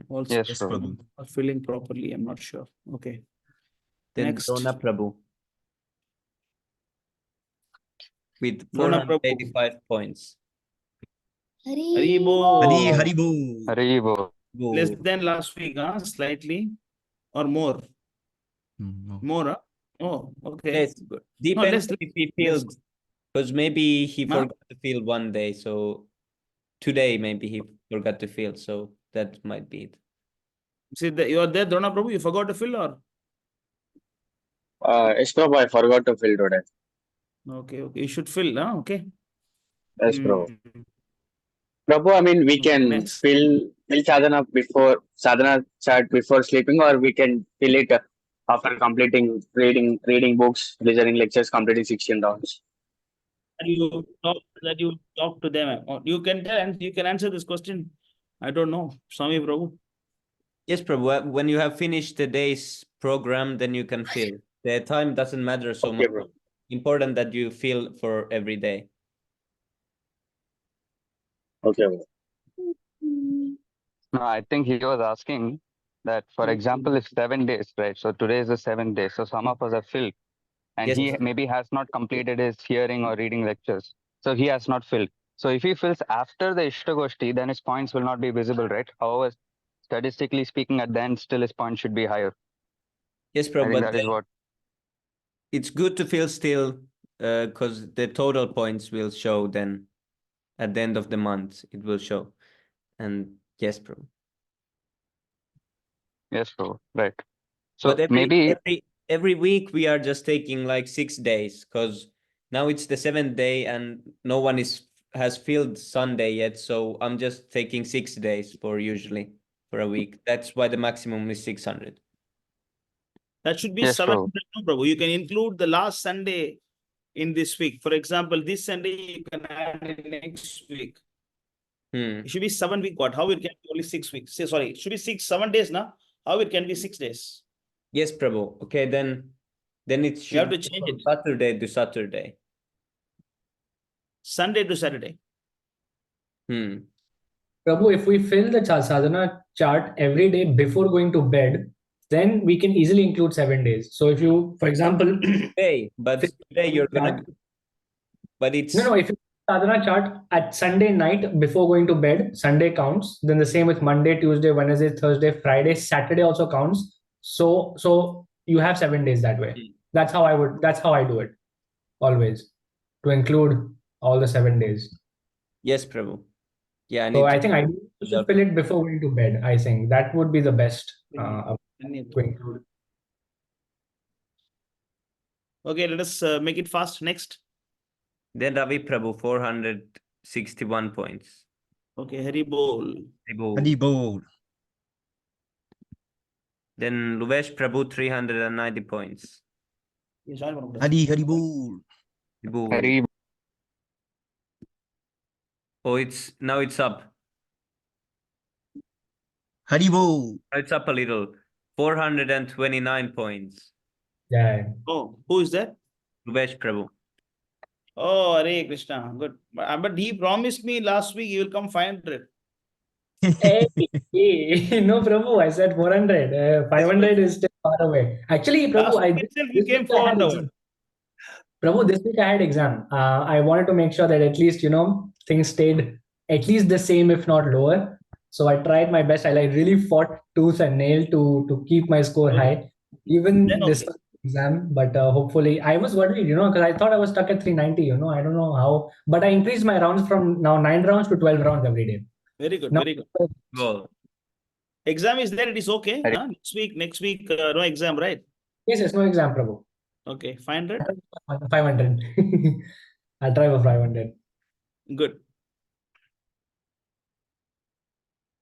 also Yes, Prabhu. not feeling properly. I'm not sure. Okay. Then Next. Drona Prabhu with Drona Prabhu. 485 points. Haribo. Haribo. Haribo. Less than last week, huh? Slightly or more? No. More, huh? Oh, okay. Yes, depends No, if he feels, because maybe he forgot to feel one day. So today maybe he forgot to feel. So that might be it. See, you are there, Drona Prabhu. You forgot to fill or? Yes, Prabhu, I forgot to fill today. Okay, okay. You should fill, huh? Okay. Yes, Prabhu. Prabhu, I mean, we can fill sadhana chat before sleeping, or we can fill it after completing reading books, listening lectures, completing 16 rounds. That you talk to them. You can tell and you can answer this question. I don't know. Swami Prabhu. Yes, Prabhu. When you have finished the day's program, then you can feel. The time doesn't matter so much. Bro. Important that you feel for every day. Okay. No, I think he was asking that, for example, if 7 days, right? So today is the 7th day. So some of us are filled, and he maybe has not completed his hearing or reading lectures. So he has not filled. So if he fills after the Istagoshti, then his points will not be visible, right? However, statistically speaking, at the end, still his points should be higher. Yes, I Prabhu. think But that is what. it's good to feel still, because the total points will show then at the end of the month. It will show. And yes, Prabhu. Yes, Prabhu. Right. So but maybe every week we are just taking like 6 days, because now it's the 7th day and no one has filled Sunday yet. So I'm just taking 6 days for a week. That's why the maximum is 600. That should be Yes, 700, no, Prabhu. You can include the last Sunday in this week. For example, this Sunday you can add it next week. It should be 7 week. What? How it can be only 6 weeks? Sorry, it should be 7 days now. How it can be 6 days? Yes, Prabhu. Okay, then it should You have to change it. Saturday to Saturday. Sunday to Saturday. Prabhu, if we fill the sadhana chart every day before going to bed, then we can easily include 7 days. So if you, for example, today you're gonna. But it's no. If you sadhana chart at Sunday night before going to bed, Sunday counts. Then the same with Monday, Tuesday, Wednesday, Thursday, Friday, Saturday also counts. So you have 7 days that way. That's how I do it always, to include all the 7 days. Yes, Prabhu. Yeah. So I think I should fill it before going to bed. I think that would be the best to include. Okay, let us make it fast. Next. Then Ravi Prabhu, 461 points. Okay, Haribol. Haribol. Then Luvesh Prabhu, 390 points. Haribol. Haribol. Oh, now it's up. Haribo. It's up a little. 429 points. Yeah. Oh, who is that? Rubesh Prabhu. Oh, Hare Krishna. Good. But he promised me last week he will come 500. Hey, no, Prabhu, I said 400. 500 is still far away. Actually, Prabhu, Last week itself you this came week I had 400. exam. Prabhu, this week I had exam. I wanted to make sure that at least, things stayed at least the same, if not lower. So I tried my best. I really fought tooth and nail to keep my score high, even Then this okay. exam. But hopefully, I was worried, because I thought I was stuck at 390. I don't know how, but I increased my rounds from now 9 rounds to 12 rounds every day. Very good, Now, very good. Well, Exam is there, it is okay. Huh? Next week, no exam, right? yes, no exam, Prabhu. Okay, 500. 500. I'll try for 500. Good.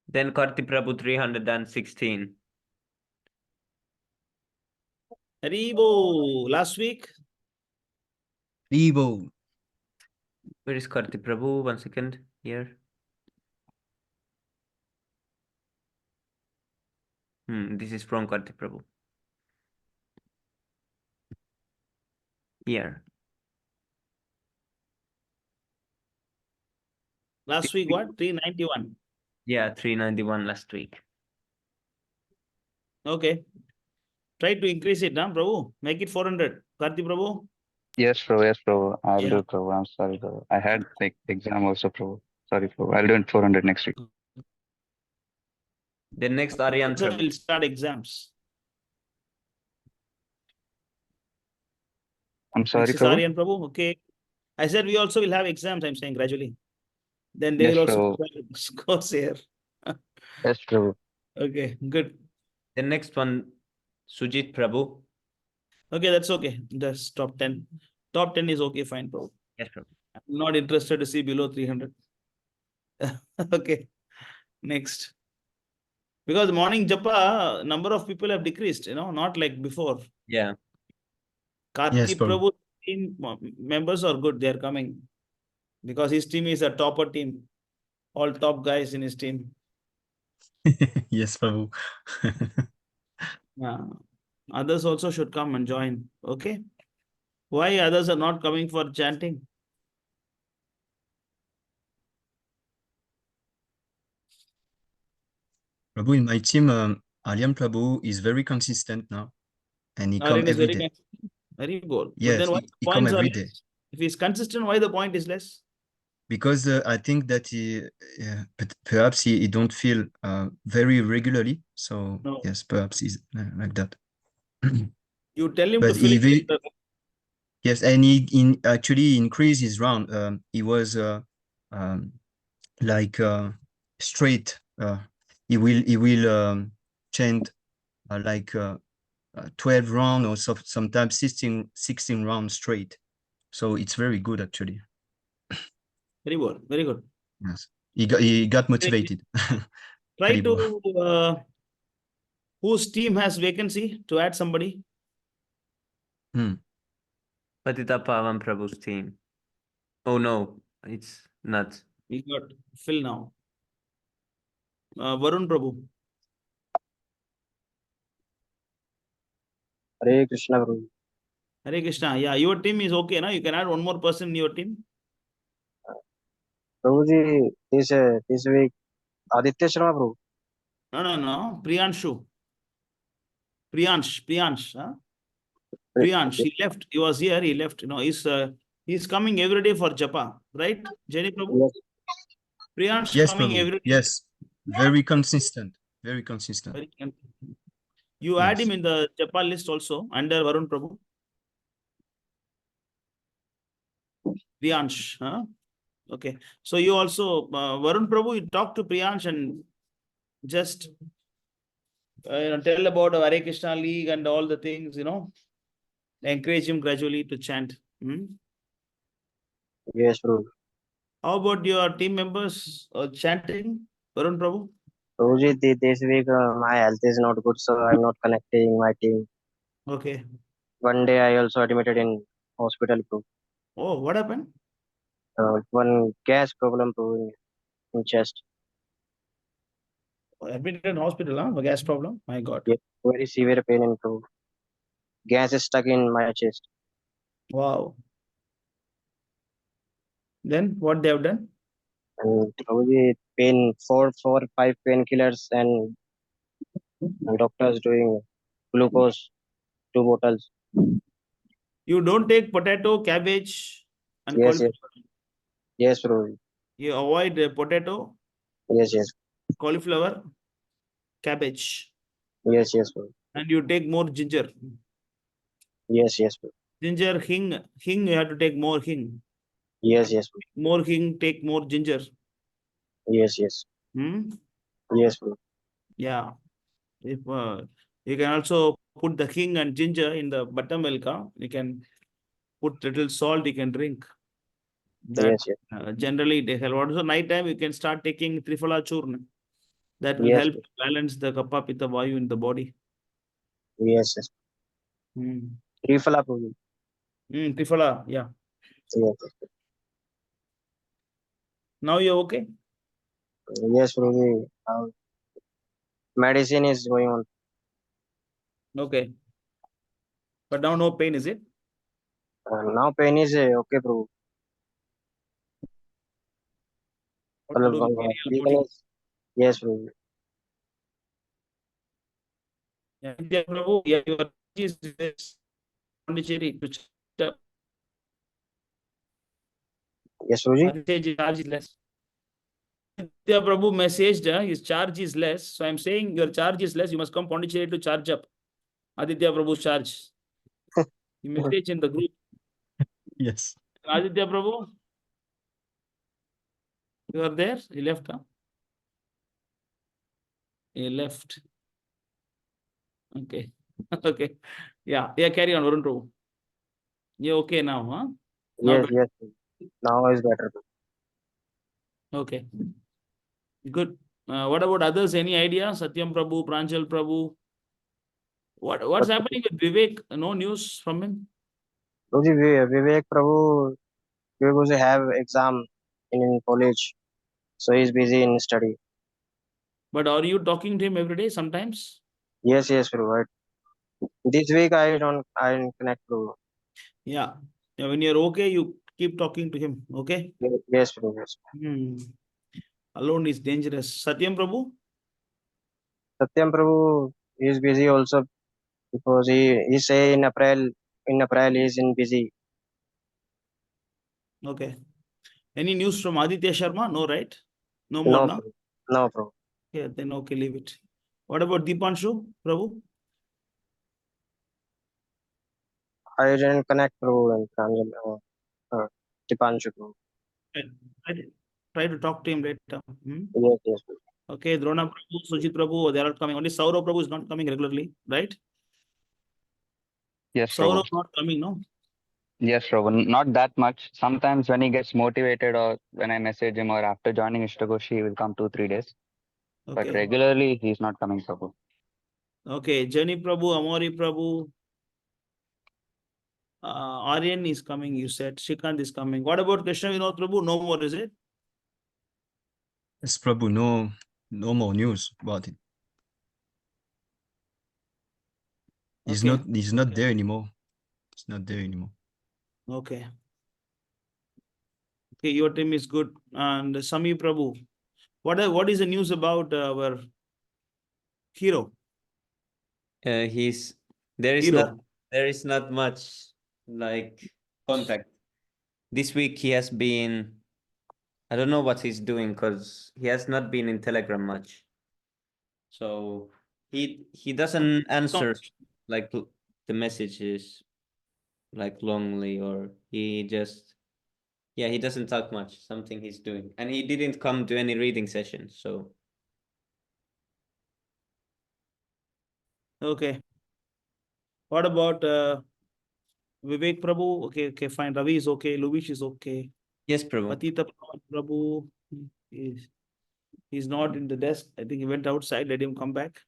Then Karti Prabhu 316. Haribo, last week. Haribo. Where is Karti Prabhu? 1 second. Here. This is from Karti Prabhu. Here. Last week, what? 391. Yeah, 391 last week. Okay. Try to increase it, huh, Prabhu? Make it 400. Karti Prabhu? Yes, bro. Yes, bro. I'll Yeah. do it, bro. I'm sorry, bro. I had like exam also, bro. Sorry, bro. I'll do it 400 next week. Then next Aryan So Prabhu. we'll start exams. I'm sorry, Next is Prabhu. Aryan Prabhu. Okay. I said we also will have exams, I'm saying gradually. Then they Yes, will also Prabhu. provide scores here. Yes, Prabhu. Okay, good. The next one, Sujit Prabhu. Okay, that's okay. That's top 10. Top 10 is okay, fine, Prabhu. Yes, Prabhu. I'm not interested to see below 300. Okay, next. Because morning japa, number of people have decreased, not like before. Yeah. Karti Yes, Prabhu. Prabhu team members are good. They are coming because his team is a topper team. All top guys in his team. Yes, Prabhu. Yeah. Others also should come and join. Okay. Why others are not coming for chanting? Prabhu, in my team, Aryan Prabhu is very consistent now, and he come Aryan is every very day. consistent. Very good. But Yes, then why he come points are every less? day. If he's consistent, why the point is less? Because I think that perhaps he don't feel very regularly. So No. yes, perhaps he's like that. You tell him But to fill he it will, later. yes, and he actually increased his round. He was like straight. He will chant like 12 round or sometimes 16 rounds straight. So it's very good actually. Very good. Very good. Yes, he got motivated. Try to whose team has vacancy to add somebody. Patita Pavan Prabhu's team. Oh no, it's not. We got Phil now. Varun Prabhu. Hare Krishna, Prabhu. Hare Krishna. Yeah, your team is okay, na? You can add one more person in your team. Prabhuji, this week, Aditya Sharma, Prabhu. No. Priyanshu. Priyansh. Huh? Priyansh. He left. He was here. He left. He's coming every day for japa, right? Jenny Prabhu. Yes. Priyansh Yes, coming Prabhu. every day. Yes, very consistent. Very consistent. Very consistent. You add him in the japa list also under Varun Prabhu. Priyansh. Huh? Okay. So you also, Varun Prabhu, you talk to Priyansh and just tell about the Hare Krishna League and all the things, encourage him gradually to chant. Yes, Prabhu. How about your team members chanting, Varun Prabhu? Prabhuji, this week my health is not good, so I'm not connecting my team. Okay. One day I also admitted in hospital, Prabhu. Oh, what happened? One gas problem, Prabhu, in chest. Admitted in hospital, huh? Gas problem. My God. Yes, very severe pain and throat. Gas is stuck in my chest. Wow. Then what they have done? And Prabhuji, pain, 5 painkillers and doctors doing glucose, 2 bottles. You don't take potato, cabbage, and Yes, yes. cauliflower. Yes, Prabhuji. You avoid potato, Yes, yes. cauliflower, cabbage, Yes, yes, Prabhuji. and you take more ginger. Yes, yes, Prabhuji. Ginger, hing, you have to take more hing. Yes, yes, Prabhuji. More hing, take more ginger. Yes, yes. Hmm? Yes, Prabhuji. Yeah. If you can also put the hing and ginger in the buttermilk, you can put little salt, you can drink. That Yes, yes. generally they help. Also, night time you can start taking Triphala Churna. That will Yes, help Prabhuji. balance the Kapha Pitta Vayu in the body. Yes, yes. Triphala, Prabhuji. Triphala, yeah. Yes, yes. Now you're okay? Yes, Prabhuji. Medicine is going on. Okay. But now no pain, is it? Now pain is okay, Prabhu. What to do? Weakness. Yes, Prabhu. Yeah, Prabhu, yeah, your is less. Pondicherry to charge. Yes, Prabhuji. Charge is less. Nitya Prabhu messaged his charge is less. So I'm saying your charge is less. You must come Pondicherry to charge up. Aditya Prabhu's charge. He messaged in the group. Yes. Aditya Prabhu, you are there? He left, huh? He left. Okay. Okay. Yeah. Yeah, carry on, Varun Prabhu. You're okay now, huh? Yes, yes. Now is better. Okay. Good. What about others? Any idea? Satyam Prabhu, Pranjal Prabhu. What's happening with Vivek? No news from him? Prabhuji, Vivek Prabhu, we going to have exam in college. So he's busy in study. But are you talking to him every day sometimes? Yes, yes, Prabhu. This week I didn't connect Prabhu. Yeah. When you're okay, you keep talking to him. Okay? Yes, Prabhu. Yes. Alone is dangerous. Satyam Prabhu? Satyam Prabhu is busy also because he say in April he's in busy. Okay. Any news from Aditya Sharma? No, right? No more, No, no? Prabhu. No, Prabhu. Yeah, then okay, leave it. What about Deepanshu, Prabhu? I didn't connect Prabhu and Pranjal. Dipanshu Prabhu. Try to talk to him later. Yes, yes. Okay, Drona Prabhu, Sujit Prabhu, they are not coming. Only Saurav Prabhu is not coming regularly, right? Yes, Saurav Prabhu. not coming, no? Yes, Prabhu. Not that much. Sometimes when he gets motivated or when I message him or after joining Istagoshti, he will come 2-3 days. But Okay. regularly, he's not coming, Prabhu. Okay, Jani Prabhu, Amori Prabhu, Aryan is coming, you said. Shrikant is coming. What about Krishna Vinod Prabhu? No more, is it? Yes, Prabhu, no more news about it. He's not there anymore. He's not there anymore. Okay. Okay, your team is good. And Sami Prabhu, what is the news about our hero? There is not much like contact. This week he has been, I don't know what he's doing because he has not been in Telegram much. So he doesn't answer like the messages like longly, or he just, yeah, he doesn't talk much. Something he's doing, and he didn't come to any reading sessions. So Okay. What about Vivek Prabhu? Okay, fine. Ravi is okay. Luvish is okay. Yes, Prabhu. Patita Prabhu, he's not in the desk. I think he went outside. Let him come back.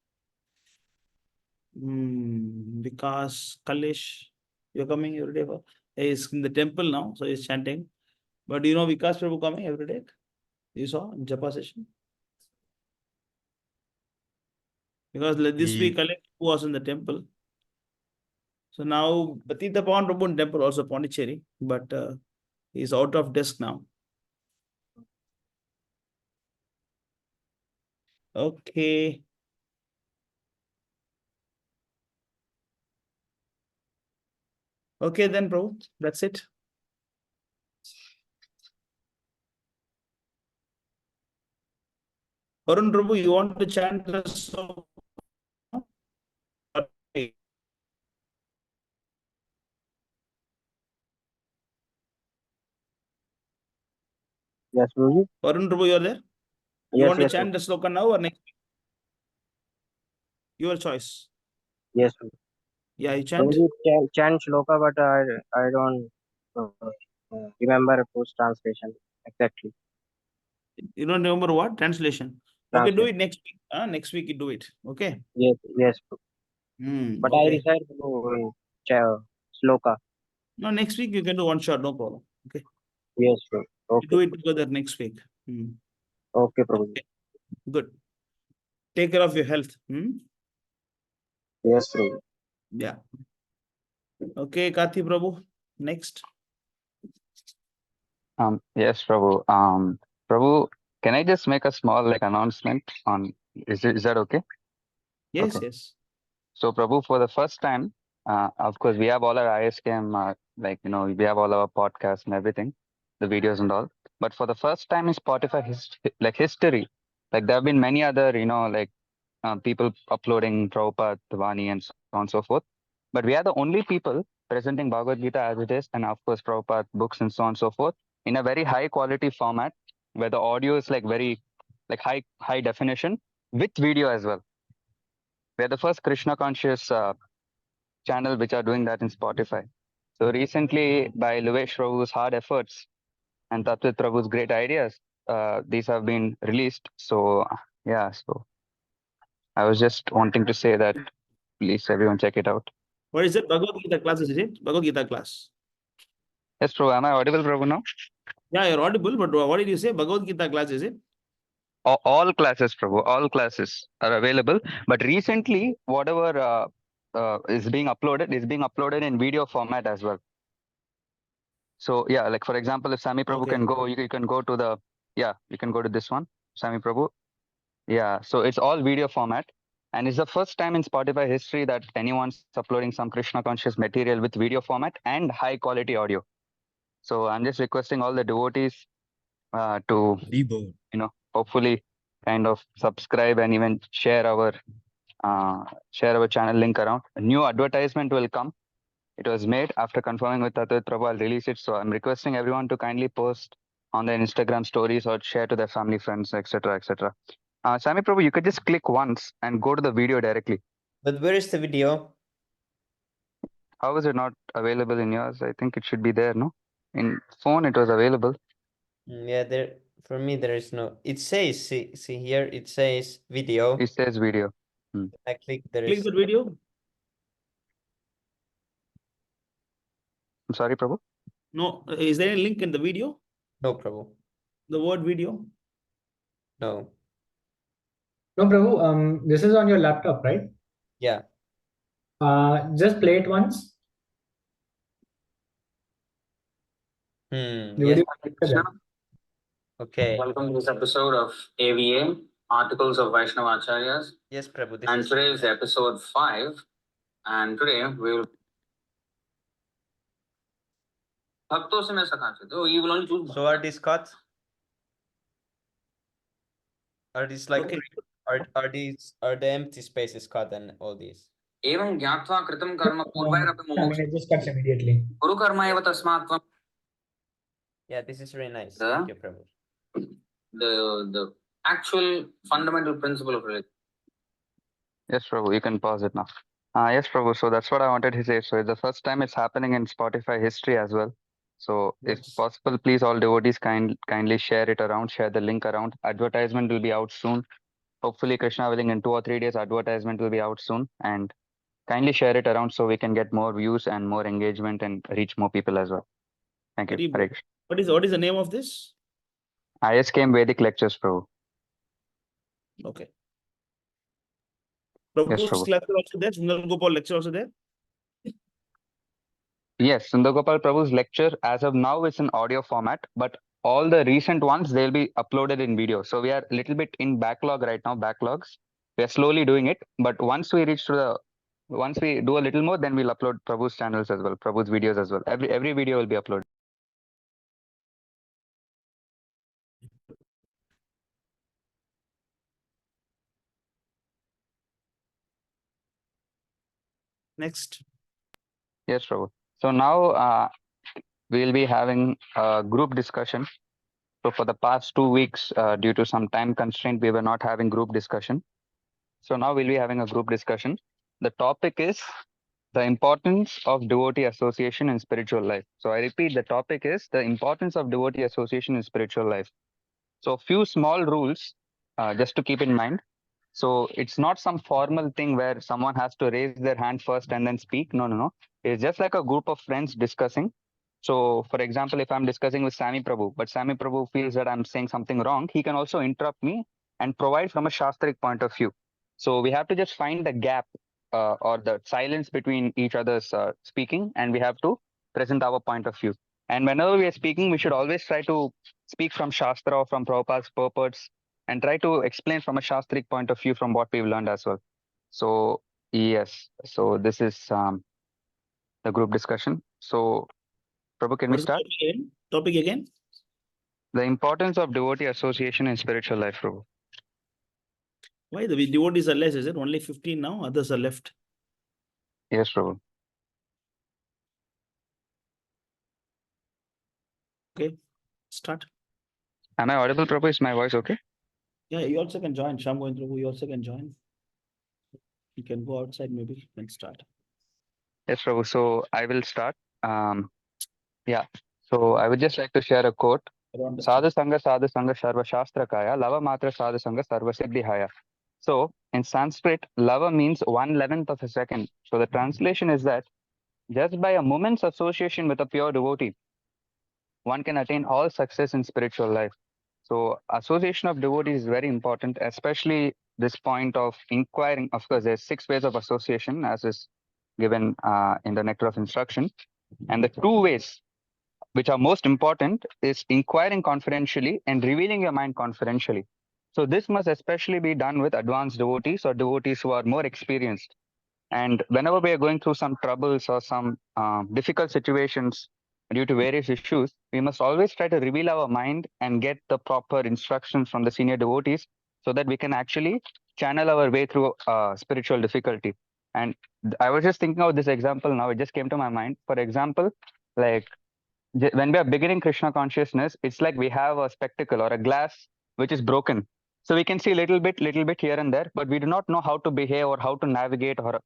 Because Kalesh, you're coming every day. He's in the temple now, so he's chanting. But you know Vikas Prabhu coming every day? You saw in Japa session? Because this week Kalek was in the temple. So now Patita Pawan Prabhu in temple also Pondicherry, but he's out of desk now. Okay. Okay then, bro. That's it. Varun Prabhu, you want to chant the song? Yes, Prabhuji. Varun Prabhu, you're there? You Yes, want to yes, chant the sloka now or next week? Your choice. yes. Yeah, you chant. Prabhuji chant shloka, but I don't remember post translation exactly. You don't remember what? Translation. Okay, do it next week. Next week you do it. Okay. Yes, yes. But I Okay. recite shloka. No, next week you can do one shot, no problem. Okay. Yes, sir. Okay. Do it together next week. Okay, Prabhuji. Okay. Good. Take care of your health. Yes, Prabhuji. Yeah. Okay, Kathi Prabhu. Next. Yes, Prabhu. Prabhu, can I just make a small announcement on? Is that okay? Yes, Okay. yes. So, Prabhu, for the first time, of course, we have all our ISKM, we have all our podcasts and everything, the videos and all. But for the first time in Spotify history, there have been many other, people uploading Prabhupada, Vani, and so on and so forth. But we are the only people presenting Bhagavad Gita as it is, and of course, Prabhupada books and so on and so forth, in a very high quality format, where the audio is very high definition with video as well. We are the first Krishna conscious channel which are doing that in Spotify. So recently, by Luvesh Prabhu's hard efforts and Tatvit Prabhu's great ideas, these have been released. So yeah, so I was just wanting to say that please everyone check it out. What is it? Bhagavad Gita class, is it? Bhagavad Gita class. Yes, Prabhu. Am I audible, Prabhu, now? Yeah, you're audible, but what did you say? Bhagavad Gita class, is it? All classes, Prabhu, all classes are available. But recently, whatever is being uploaded in video format as well. So yeah, for example, if Sami Prabhu can go, you can go to you can go to this one, Sami Prabhu. Yeah, so it's all video format. And it's the first time in Spotify history that anyone's uploading some Krishna conscious material with video format and high quality audio. So I'm just requesting all the devotees to, hopefully kind of subscribe and even share our channel link around. A new advertisement will come. It was made after confirming with Tatvit Prabhu. I'll release it. So I'm requesting everyone to kindly post on their Instagram stories or share to their family, friends, etc., etc. Sami Prabhu, you could just click once and go to the video directly. But where is the video? How is it not available in yours? I think it should be there, no? In phone, it was available. Yeah, for me there is no. It says see here. It says video. It says video. I click. Click the video. I'm sorry, Prabhu. No, is there any link in the video? No, Prabhu. The word video? No. No, Prabhu. This is on your laptop, right? Yeah. Just play it once. Yes. Okay. Welcome to this episode of AVA, Articles of Vaishnava Acharyas. Yes, Prabhu. And today is episode 5. And today we will. You will only choose. So are these cut? Are these are the empty spaces cut and all these? Evam gyatva kritam karma It just cuts immediately. Guru karma eva tasmat. Yeah, this is really nice. Thank you, Prabhu. The actual fundamental principle of religion. Yes, Prabhu, you can pause it now. Yes, Prabhu. So that's what I wanted to say. So it's the first time it's happening in Spotify history as well. So if possible, please all devotees kindly share it around, share the link around. Advertisement will be out soon. Hopefully, Krishna willing, in 2 or 3 days, advertisement will be out soon. And kindly share it around so we can get more views and more engagement and reach more people as well. Thank you. Hare Krishna. What is the name of this? ISKM Vedic Lectures, Prabhu. Okay. Prabhu's Prabhu. lecture also there. Sundar Gopal lecture also there. Yes, Sundar Gopal Prabhu's lecture as of now is in audio format, but all the recent ones they'll be uploaded in video. So we are a little bit in backlog right now, backlogs. We are slowly doing it, but once we do a little more, then we'll upload Prabhu's channels as well, Prabhu's videos as well. Every video will be uploaded. Next. Yes, Prabhu. So now we'll be having a group discussion. So for the past 2 weeks, due to some time constraint, we were not having group discussion. So now we'll be having a group discussion. The topic is the importance of devotee association in spiritual life. So I repeat, the topic is the importance of devotee association in spiritual life. So few small rules just to keep in mind. So it's not some formal thing where someone has to raise their hand first and then speak. No, no, no. It's just like a group of friends discussing. So for example, if I'm discussing with Sami Prabhu, but Sami Prabhu feels that I'm saying something wrong, he can also interrupt me and provide from a Shastric point of view. So we have to just find the gap or the silence between each other's speaking, and we have to present our point of view. And whenever we are speaking, we should always try to speak from Shastra or from Prabhupada's purports and try to explain from a Shastric point of view from what we've learned as well. So yes, so this is the group discussion. So Prabhu, can we What is the start? topic again? Topic again? The importance of devotee association in spiritual life, Prabhu. Why the devotees are less? Is it only 15 now? Others are left. Yes, Prabhu. Okay, start. Am I audible, Prabhu? Is my voice okay? Yeah, you also can join. Sham going through, you also can join. You can go outside maybe and start. Yes, Prabhu. So I will start. Yeah. So I would just like to share a quote. Sadhu Sangha Sarva Shastra Kaya Lava Matra Sadhu Sangha Sarva Siddhihaya. So in Sanskrit, lava means 1/11th of a second. So the translation is that just by a moment's association with a pure devotee, one can attain all success in spiritual life. So association of devotees is very important, especially this point of inquiring. Of course, there's 6 ways of association as is given in the Nectar of Instruction. And the 2 ways which are most important is inquiring confidentially and revealing your mind confidentially. So this must especially be done with advanced devotees or devotees who are more experienced. And whenever we are going through some troubles or some difficult situations due to various issues, we must always try to reveal our mind and get the proper instructions from the senior devotees so that we can actually channel our way through spiritual difficulty. And I was just thinking of this example now, it just came to my mind. For example, like when we are beginning Krishna consciousness, it's like we have a spectacle or a glass which is broken. So we can see little bit here and there, but we do not know how to behave or how to navigate, or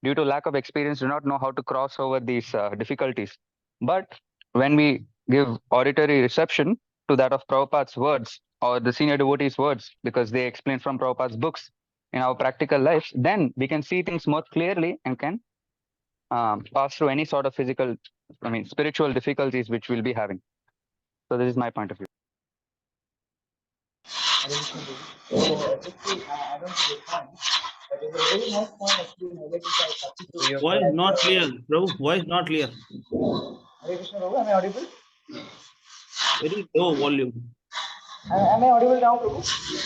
due to lack of experience, do not know how to cross over these difficulties. But when we give auditory reception to that of Prabhupada's words or the senior devotees' words, because they explain from Prabhupada's books in our practical lives, then we can see things more clearly and can pass through any sort of spiritual difficulties which we'll be having. So this is my point of view. So actually, I don't see the point, but it's a very nice point actually highlighted by Karthik. Why is not clear, Prabhu? Why is not clear? Hare Krishna Prabhu, am I audible? Very low volume. Am I audible now, Prabhu?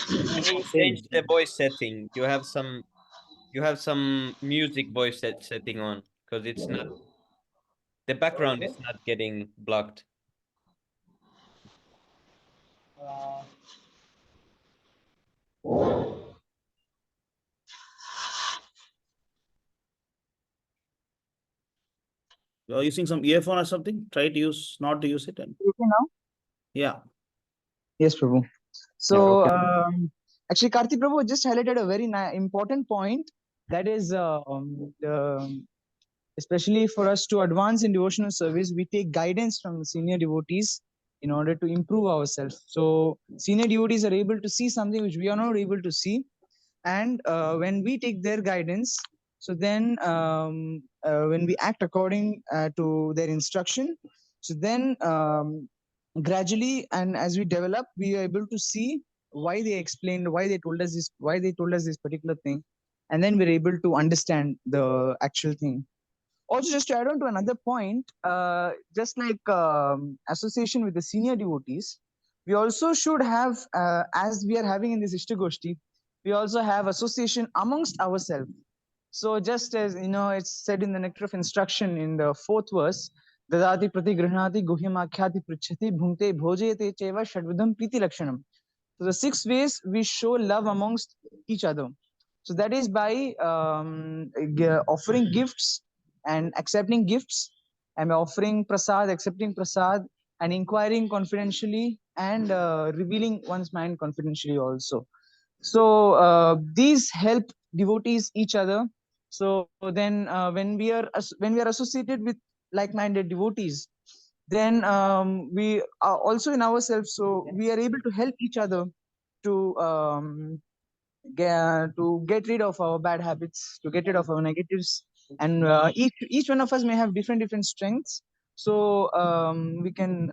Can you change the voice setting? You have some music voice setting on, because it's not, the background is not getting blocked. You are using some earphone or something? Try to use, not to use it. And Okay now? yeah. Yes, Prabhu. So, okay. actually, Karthik Prabhu just highlighted a very important point, that is, especially for us to advance in devotional service, we take guidance from the senior devotees in order to improve ourselves. So, senior devotees are able to see something which we are not able to see, and when we take their guidance, so then when we act according to their instruction, so then gradually and as we develop, we are able to see why they explained, why they told us this particular thing. and then we're able to understand the actual thing. Also, just to add on to another point, just like association with the senior devotees, we also should have, as we are having in this Istagoshti, we also have association amongst ourselves. So just as it's said in the Nectar of Instruction in the 4th verse, Dadati prati grihnati guhyam akhyati prichhati bhunte bhojete cheva shadvidam priti lakshanam. So the 6 ways we show love amongst each other. So that is by offering gifts and accepting gifts, and offering prasad, accepting prasad, and inquiring confidentially, and revealing one's mind confidentially also. So these help devotees each other. So then when we are associated with like-minded devotees, then we are also in ourselves, so we are able to help each other to get rid of our bad habits, to get rid of our negatives, and each one of us may have different strengths. So we can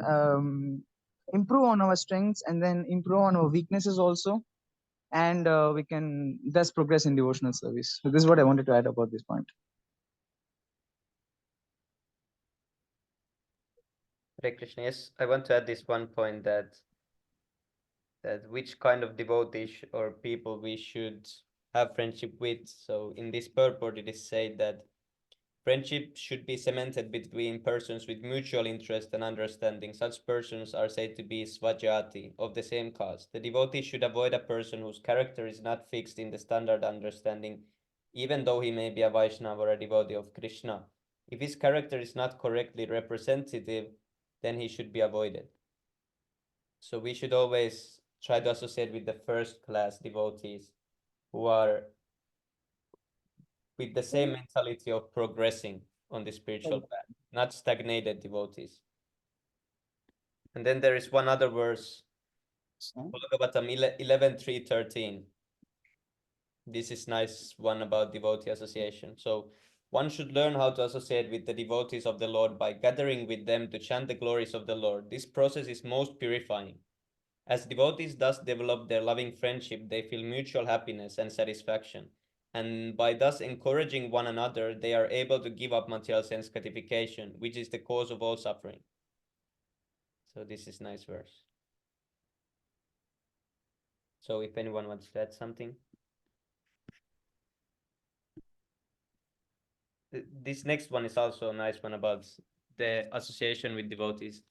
improve on our strengths and then improve on our weaknesses also, and we can thus progress in devotional service. So this is what I wanted to add about this point. Hare Krishna. Yes, I want to add this one point, that which kind of devotees or people we should have friendship with. So in this purport, it is said that friendship should be cemented between persons with mutual interest and understanding. Such persons are said to be svajati, of the same caste. The devotee should avoid a person whose character is not fixed in the standard understanding, even though he may be a Vaishnava or a devotee of Krishna. If his character is not correctly representative, then he should be avoided. So we should always try to associate with the first class devotees who are with the same mentality of progressing on the spiritual path, not stagnated devotees. And then there is one other verse, Bhagavatam 11:3-13. This is nice one about devotee association. So one should learn how to associate with the devotees of the Lord by gathering with them to chant the glories of the Lord. This process is most purifying. As devotees thus develop their loving friendship, they feel mutual happiness and satisfaction. And by thus encouraging one another, they are able to give up material sense gratification, which is the cause of all suffering. So this is nice verse. So if anyone wants to add something. This next one is also a nice one about the association with devotees.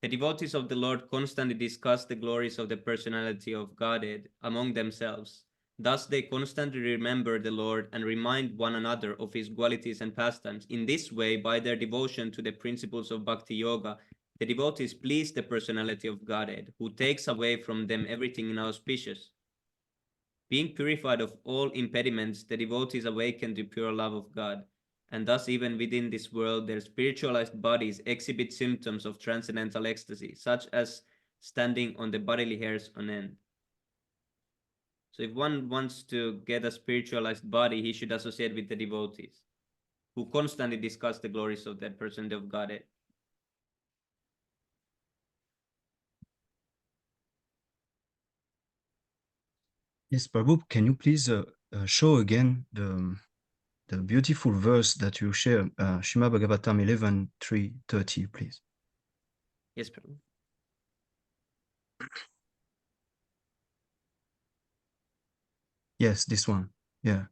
The devotees of the Lord constantly discuss the glories of the personality of Godhead among themselves. Thus they constantly remember the Lord and remind one another of his qualities and pastimes. In this way, by their devotion to the principles of Bhakti Yoga, the devotees please the personality of Godhead, who takes away from them everything inauspicious. Being purified of all impediments, the devotees awaken to pure love of God, and thus even within this world their spiritualized bodies exhibit symptoms of transcendental ecstasy, such as standing on the bodily hairs on end. So if one wants to get a spiritualized body, he should associate with the devotees, who constantly discuss the glories of that person of Godhead. Yes, Prabhu, can you please show again the beautiful verse that you share, Shrimad Bhagavatam 11:3-30, please? Yes, Prabhu. Yes, this one. Yeah.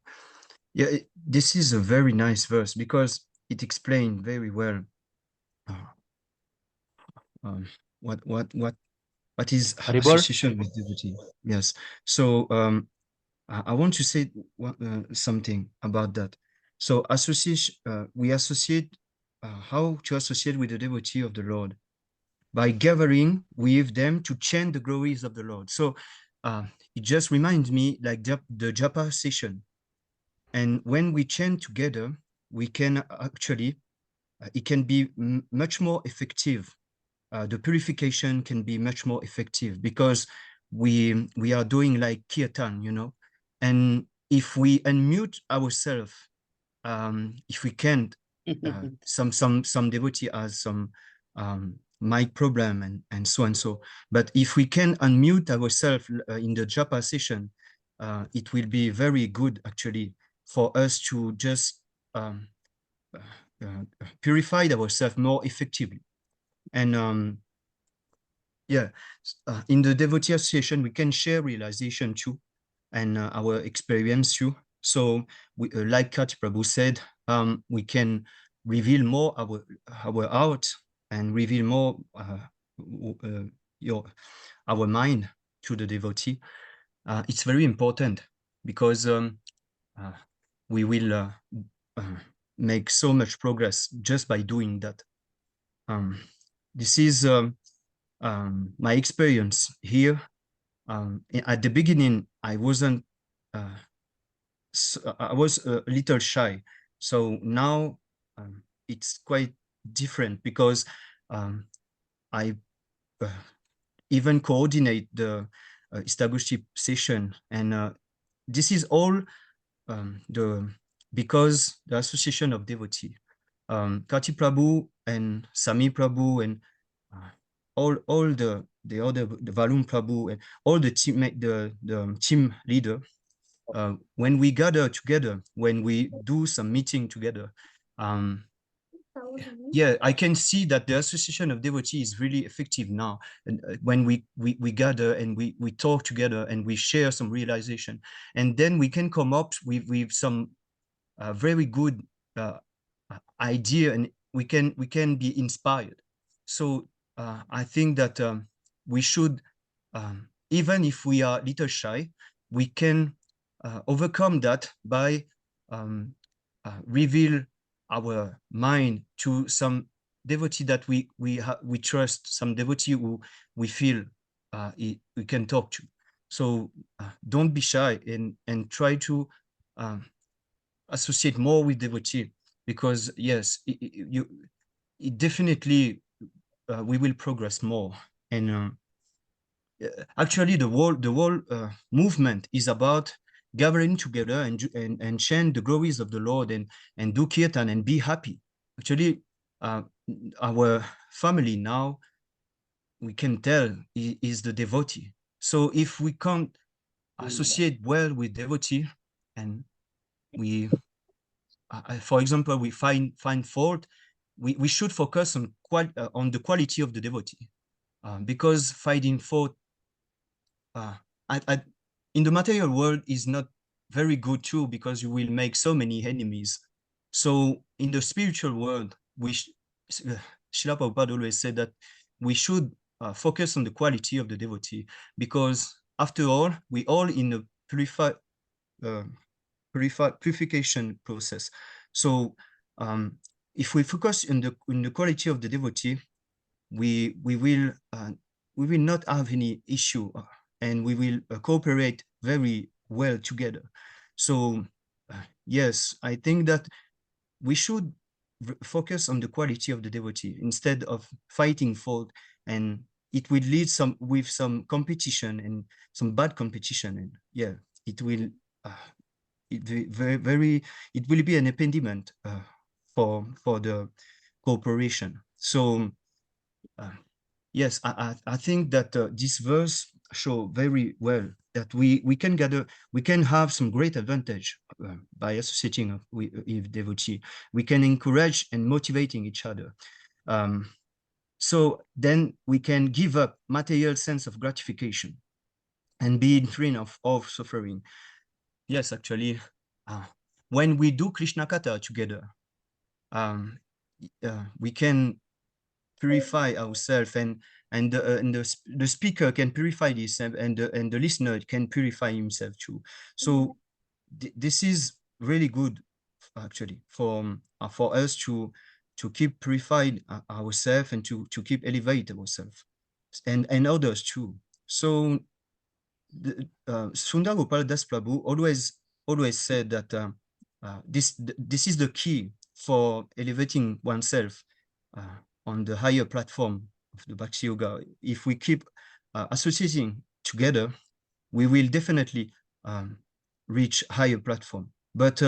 Yeah, this is a very nice verse because it explains very well what is association with devotee. Yes. So I want to say something about that. So association, we associate how to associate with the devotee of the Lord by gathering with them to chant the glories of the Lord. So it just reminds me like the japa session. And when we chant together, we can actually, it can be much more effective. The purification can be much more effective because we are doing like kirtan, you know. And if we unmute ourselves, if we can't, some devotee has some mic problem and so and so. But if we can unmute ourselves in the japa session, it will be very good actually. for us to just purify ourselves more effectively. And in the devotee association, we can share realization too, and our experience too. So, like Kati Prabhu said, we can reveal more our heart and reveal more our mind to the devotee. It's very important because we will make so much progress just by doing that. This is my experience here. At the beginning, I wasn't. I was a little shy. So now it's quite different because I even coordinate the Istagoshti session, and this is all because the Association of Devotee, Kati Prabhu and Sami Prabhu and all the other, the Valum Prabhu and all the team leader, when we gather together, when we do some meeting together, yeah, I can see that the Association of Devotee is really effective now. And when we gather and we talk together and we share some realization, and then we can come up with some very good idea, and we can be inspired. So I think that we should, even if we are a little shy, we can overcome that by reveal our mind to some devotee that we trust, some devotee who we feel we can talk to. So don't be shy and try to associate more with devotee, because yes, it definitely we will progress more. And actually, the whole movement is about gathering together and chant the glories of the Lord and do kirtan and be happy. Actually, our family now, we can tell, is the devotee. So if we can't associate well with devotee, and we, for example, we find fault, we should focus on the quality of the devotee, because finding fault in the material world is not very good too, because you will make so many enemies. So in the spiritual world, Srila Prabhupada always said that we should focus on the quality of the devotee, because after all, we all in a purification process. So if we focus on the quality of the devotee, we will not have any issue, and we will cooperate very well together. So yes, I think that we should focus on the quality of the devotee instead of fighting fault, and it will lead with some competition and some bad competition, and yeah, it will it will be an impediment for the cooperation. So yes, I think that this verse show very well that we can have some great advantage by associating with devotee. We can encourage and motivating each other. So then we can give up material sense of gratification and be free of suffering. Yes, actually, when we do Krishna Katha together, we can purify ourselves, and the speaker can purify himself, and the listener can purify himself too. So this is really good, actually, for us to keep purified ourselves, and to keep elevate ourselves, and others too. So Sundar Gopal Das Prabhu always said that this is the key for elevating oneself on the higher platform of the Bhakti Yoga. If we keep associating together, we will definitely reach higher platform. But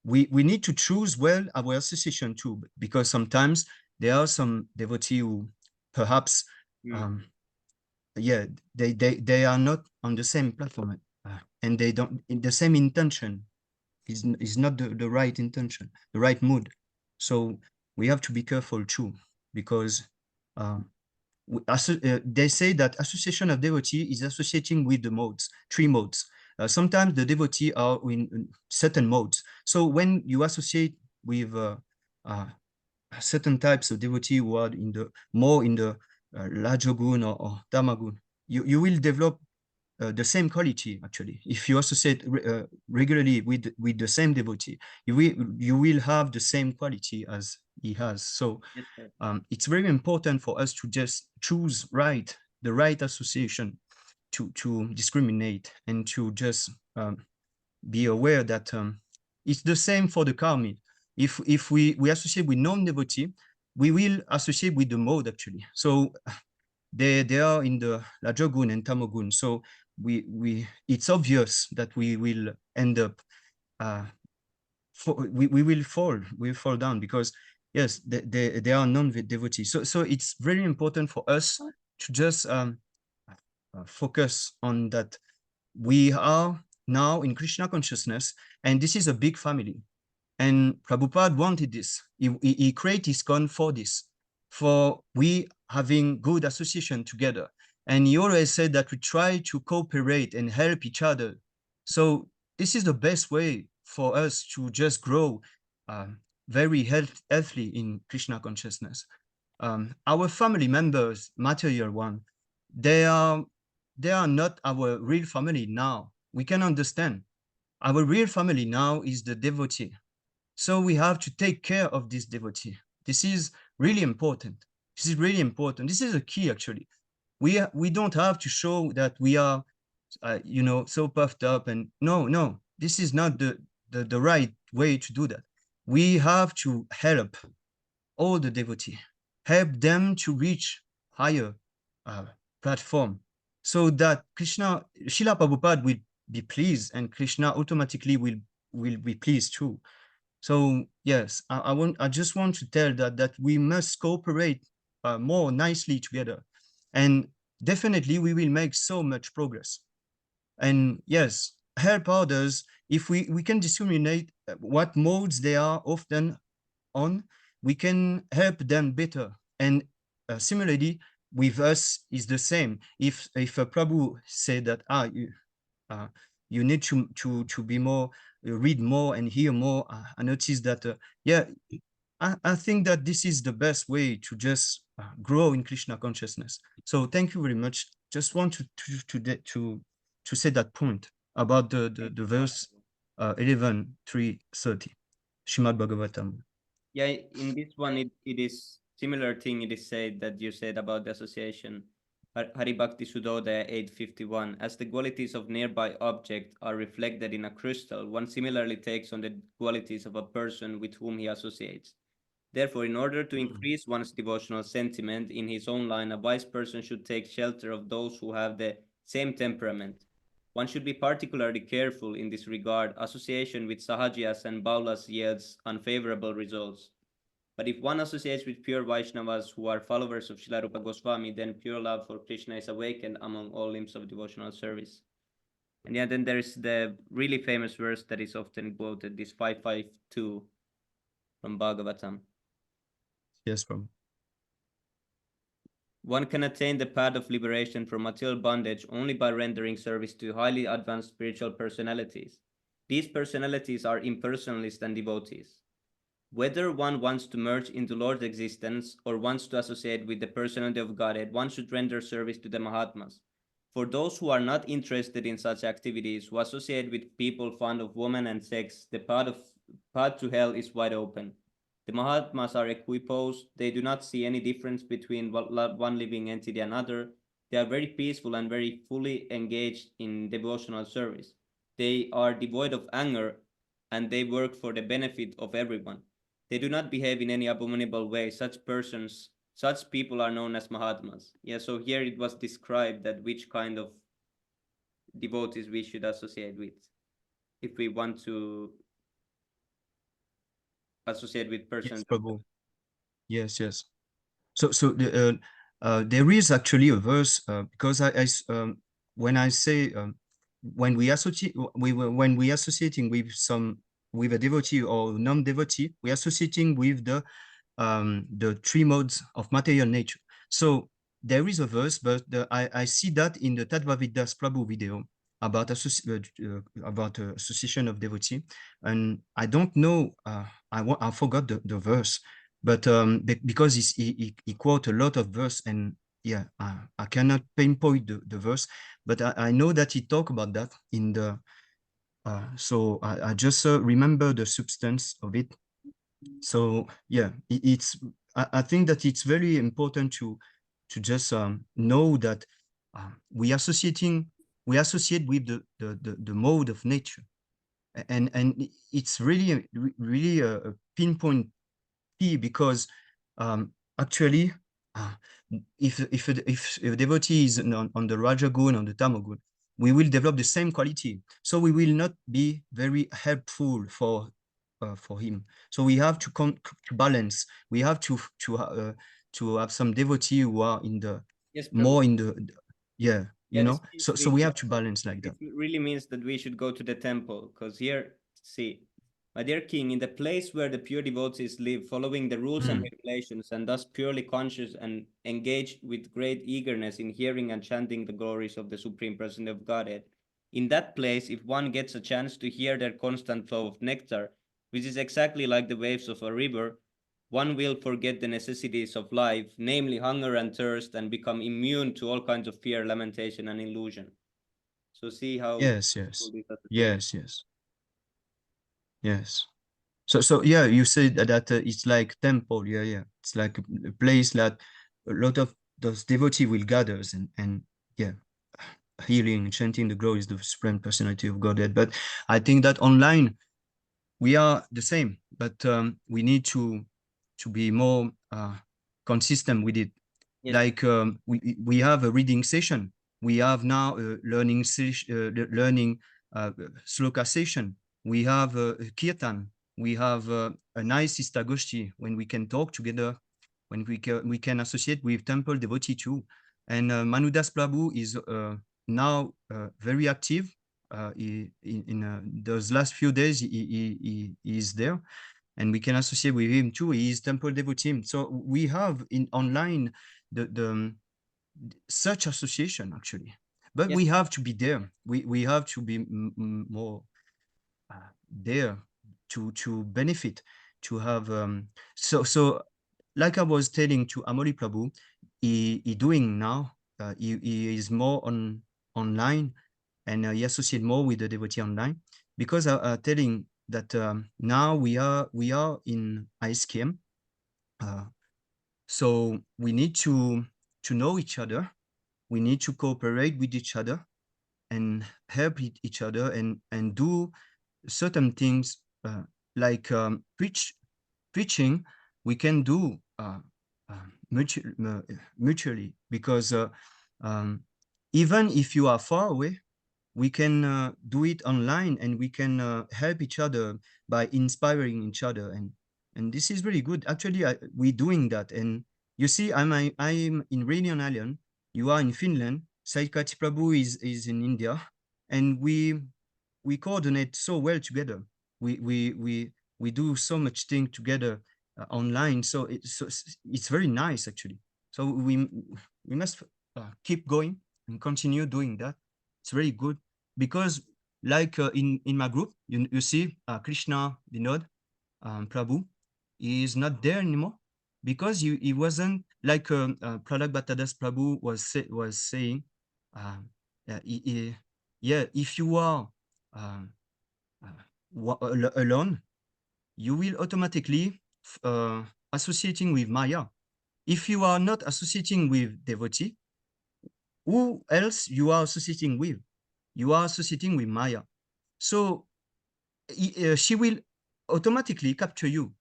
we need to choose well our association too, because sometimes there are some devotees who perhaps they are not on the same platform, and they don't in the same intention is not the right intention, the right mood. So we have to be careful too, because they say that association of devotee is associating with the modes, 3 modes. Sometimes the devotee are in certain modes. So when you associate with certain types of devotee who are more in the Rajogun or Tamagun, you will develop the same quality. Actually, if you associate regularly with the same devotee, you will have the same quality as he has. So Yes, sir. it's very important for us to just choose the right association, to discriminate, and to just be aware that it's the same for the karmic. If we associate with non-devotee, we will associate with the mode actually. So they are in the Rajogun and Tamogun. So it's obvious that we will end up we will fall down, because yes, they are non-devotees. So it's very important for us to just focus on that. We are now in Krishna consciousness, and this is a big family. And Prabhupada wanted this. He created ISKCON for this, for we having good association together. And he always said that we try to cooperate and help each other. So this is the best way for us to just grow very healthily in Krishna consciousness. Our family members, material one, they are not our real family now. We can understand. Our real family now is the devotee. So we have to take care of this devotee. This is really important. This is really important. This is a key, actually. We don't have to show that we are, so puffed up, and no, this is not the right way to do that. We have to help all the devotee, help them to reach higher platform, so that Krishna, Srila Prabhupada will be pleased, and Krishna automatically will be pleased too. So yes, I just want to tell that we must cooperate more nicely together, and definitely we will make so much progress. And yes, help others. If we can discriminate what modes they are often on, we can help them better. And similarly, with us is the same. If Prabhu said that you need to be more, read more and hear more, I noticed that yeah, I think that this is the best way to just grow in Krishna consciousness. So thank you very much. Just want to say that point about the verse 11:330 Shrimad Bhagavatam. Yeah, in this one, it is similar thing. It is said that you said about the association. Hari Bhakti Sudodaya 851. As the qualities of nearby object are reflected in a crystal, one similarly takes on the qualities of a person with whom he associates. Therefore, in order to increase one's devotional sentiment in his own line, a wise person should take shelter of those who have the same temperament. One should be particularly careful in this regard. Association with Sahajias and Baulas yields unfavorable results. But if one associates with pure Vaishnavas who are followers of Srila Rupa Goswami, then pure love for Krishna is awakened among all limbs of devotional service. And yeah, then there is the really famous verse that is often quoted, this 552 from Bhagavatam. Yes, Prabhu. One can attain the path of liberation from material bondage only by rendering service to highly advanced spiritual personalities. These personalities are impersonalists and devotees. Whether one wants to merge into Lord's existence or wants to associate with the personality of Godhead, one should render service to the Mahatmas. For those who are not interested in such activities, who associate with people fond of women and sex, the path to hell is wide open. The Mahatmas are equiposed. They do not see any difference between one living entity and another. They are very peaceful and very fully engaged in devotional service. They are devoid of anger, and they work for the benefit of everyone. They do not behave in any abominable way. Such people are known as Mahatmas. Yeah, so here it was described that which kind of devotees we should associate with if we want to associate with persons. Yes, Prabhu. Yes. So there is actually a verse, because when I say when we associating with some with a devotee or non-devotee, we are associating with the three modes of material nature. So there is a verse, but I see that in the Tadvavidas Prabhu video about association of devotee, and I don't know. I forgot the verse, but because he quote a lot of verse, and yeah, I cannot pinpoint the verse, but I know that he talk about that in the. So I just remember the substance of it. So yeah, I think that it's very important to just know that we associate with the mode of nature, and it's really a pinpoint key, because actually if a devotee is on the Rajagun, on the Tamagun, we will develop the same quality, so we will not be very helpful for him. So we have to balance. We have to have some devotee who are in the Yes, more Prabhu. in the yeah, you know. So we have to balance like that. It really means that we should go to the temple, because here, see, my dear king, in the place where the pure devotees live, following the rules and regulations, and thus purely conscious and engaged with great eagerness in hearing and chanting the glories of the Supreme Person of Godhead, in that place, if one gets a chance to hear their constant flow of nectar, which is exactly like the waves of a river, one will forget the necessities of life, namely hunger and thirst, and become immune to all kinds of fear, lamentation, and illusion. So see how Yes. So yeah, you said that it's like temple. Yeah, it's like a place that a lot of those devotees will gather, and yeah, healing, chanting the glories of the Supreme Personality of Godhead. But I think that online we are the same, but we need to be more consistent with it. Yes. Like we have a reading session. We have now a learning sloka session. We have a kirtan. We have a nice Istagoshti when we can talk together, when we can associate with temple devotee too. And Manudas Prabhu is now very active. In those last few days, he is there, and we can associate with him too. He is temple devotee. So we have in online the such association actually, but Yes. we have to be there. We have to be more there to benefit, to have so like I was telling to Amoli Prabhu, he doing now. He is more online, and he associate more with the devotee online, because I telling that now we are in ISKM, so we need to know each other. We need to cooperate with each other and help each other, and do certain things like preaching. We can do mutually, because even if you are far away, we can do it online, and we can help each other by inspiring each other, and this is really good. Actually, we're doing that, and you see, I'm in Reunion Island. You are in Finland. Saikati Prabhu is in India, and we coordinate so well together. We do so much thing together online. So it's very nice actually. So we must keep going and continue doing that. It's very good, because like in my group, you see Krishna Vinod Prabhu, he is not there anymore, because he wasn't like Prahlad Prabhu was saying. Yeah, if you are alone, you will automatically associating with Maya. If you are not associating with devotee, who else you are associating with? You are associating with Maya. So she will automatically capture you.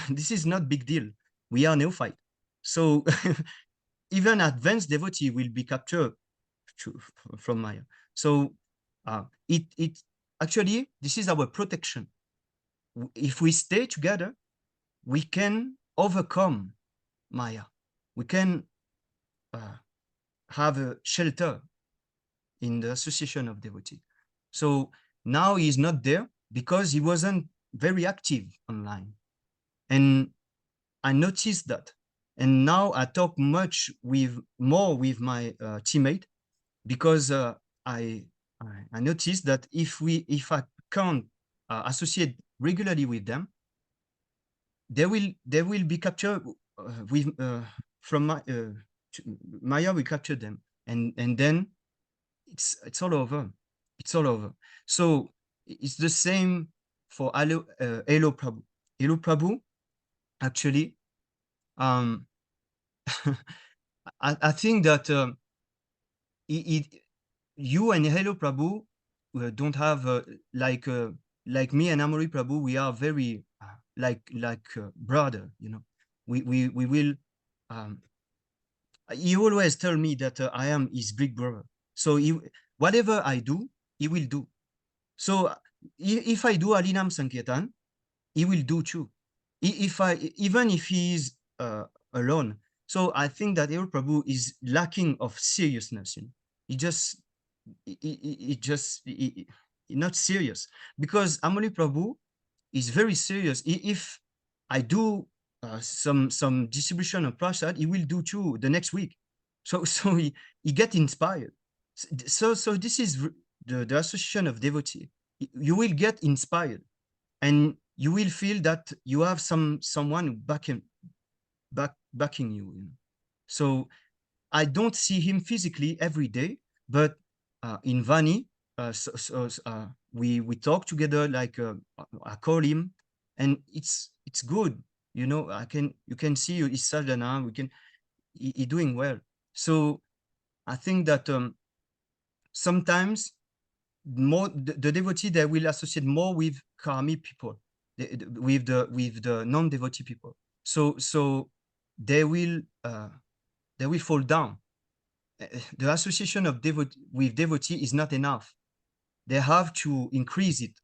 This is not big deal. We are neophyte. So even advanced devotee will be captured from Maya. So it actually, this is our protection. If we stay together, we can overcome Maya. We can have a shelter in the association of devotee. So now he is not there, because he wasn't very active online. And I noticed that. And now I talk more with my teammate, because I noticed that if I can't associate regularly with them, they will be captured with from Maya will capture them, and then it's all over. It's all over. So it's the same for Hello Prabhu. Hello Prabhu, actually, I think that you and Hello Prabhu don't have like me and Amori Prabhu. We are very like brother. You know, we will. He always tell me that I am his big brother. So whatever I do, he will do. So if I do Alinam Sankirtan, he will do too. Even if he is alone. So I think that Hello Prabhu is lacking of seriousness. You know? He just not serious, because Amoli Prabhu is very serious. If I do some distribution of prasad, he will do too the next week. So he get inspired. So this is the association of devotee. You will get inspired, and you will feel that you have someone backing you. You know? So I don't see him physically every day, but in Vani, we talk together. Like I call him, and it's good. You know, you can see his sadhana. He doing well. So I think that sometimes more the devotee, they will associate more with karmi people, with the non-devotee people. So they will fall down. The association of with devotee is not enough. They have to increase it.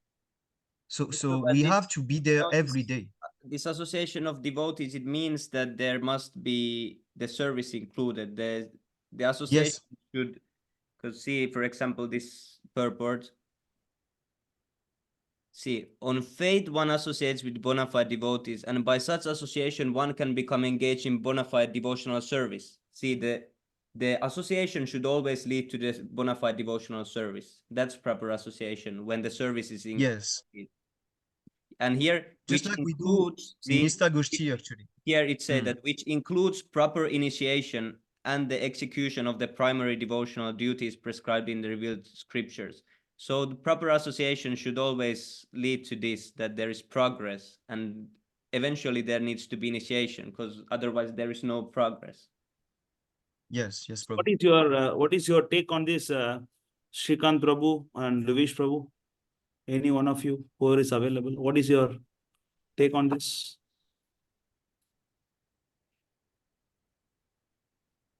So we have to be there every day. This association of devotees, it means that there must be the service included. The association should, because see, for example, this purport. See, on faith one associates with bona fide devotees, and by such association one can become engaged in bona fide devotional service. See, the association should always lead to the bona fide devotional service. That's proper association, when the service is in. Yes. And here, just which like includes, we do in Istagoshti, actually. Here it said that which includes proper initiation and the execution of the primary devotional duties prescribed in the revealed scriptures. So the proper association should always lead to this, that there is progress, and eventually there needs to be initiation, because otherwise there is no progress. Yes, Prabhu. What is your take on this, Shrikant Prabhu and Luvish Prabhu? Any one of you who is available? What is your take on this?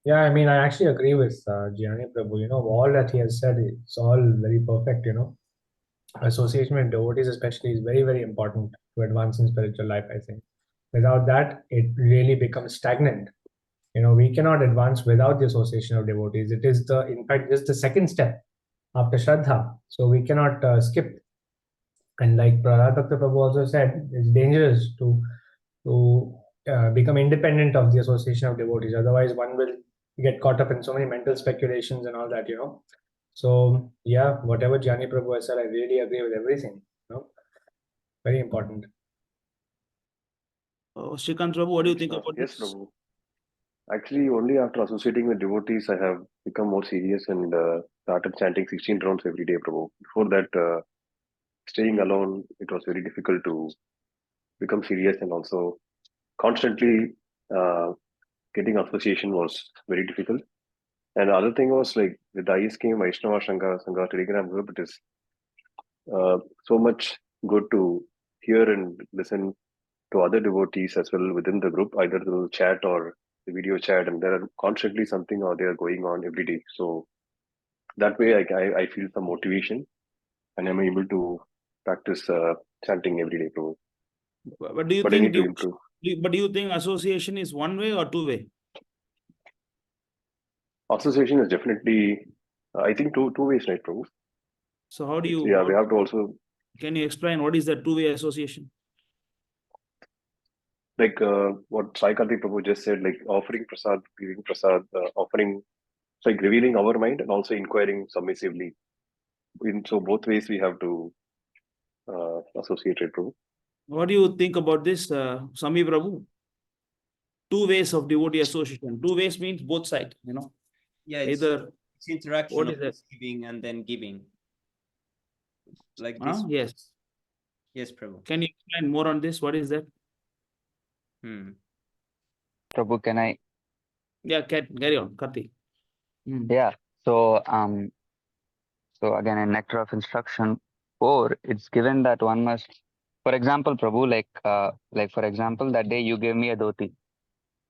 Yeah, I mean, I actually agree with Gianni Prabhu. You know, all that he has said, it's all very perfect. You know, association with devotees, especially, is very, very important to advance in spiritual life. I think without that, it really becomes stagnant. You know, we cannot advance without the association of devotees. It is in fact, just the second step after Shraddha. So we cannot skip. And like Prahlad Prabhu also said, it's dangerous to become independent of the association of devotees. Otherwise, one will get caught up in so many mental speculations and all that, you know. So yeah, whatever Gianni Prabhu has said, I really agree with everything. You know, very important. Shrikant Prabhu, what do you think about yes, this? Prabhu. Actually, only after associating with devotees, I have become more serious and started chanting 16 rounds every day, Prabhu. Before that, staying alone, it was very difficult to become serious, and also constantly getting association was very difficult. And the other thing was, like, with the ISK Vaishnava Sangha Telegram group, it is so much good to hear and listen to other devotees as well within the group, either through chat or the video chat, and there are constantly something or they are going on every day. So that way, I feel some motivation, and I'm able to practice chanting every day, Prabhu. But do you I think need to improve. But do you think association is one way or two way? Association is definitely, I think, two ways, right, Prabhu? So how do you? Yeah, we have to also Can you explain what is the two-way association? Like what Sai Karthik Prabhu just said, like offering prasad, giving prasad, offering, it's like revealing our mind and also inquiring submissively. So both ways we have to associate it, Prabhu. What do you think about this, Sami Prabhu? Two ways of devotee association. Two ways means both sides, you know. Yeah, it's interaction what of is that? receiving and then giving. Like Huh? this. Yes. Yes, Prabhu. Can you explain more on this? What is that? Prabhu, can I? Yeah, carry on, Karthi. Yeah. So so again in Nectar of Instruction 4, it's given that one must, for example, Prabhu, like for example, that day you gave me a dhoti.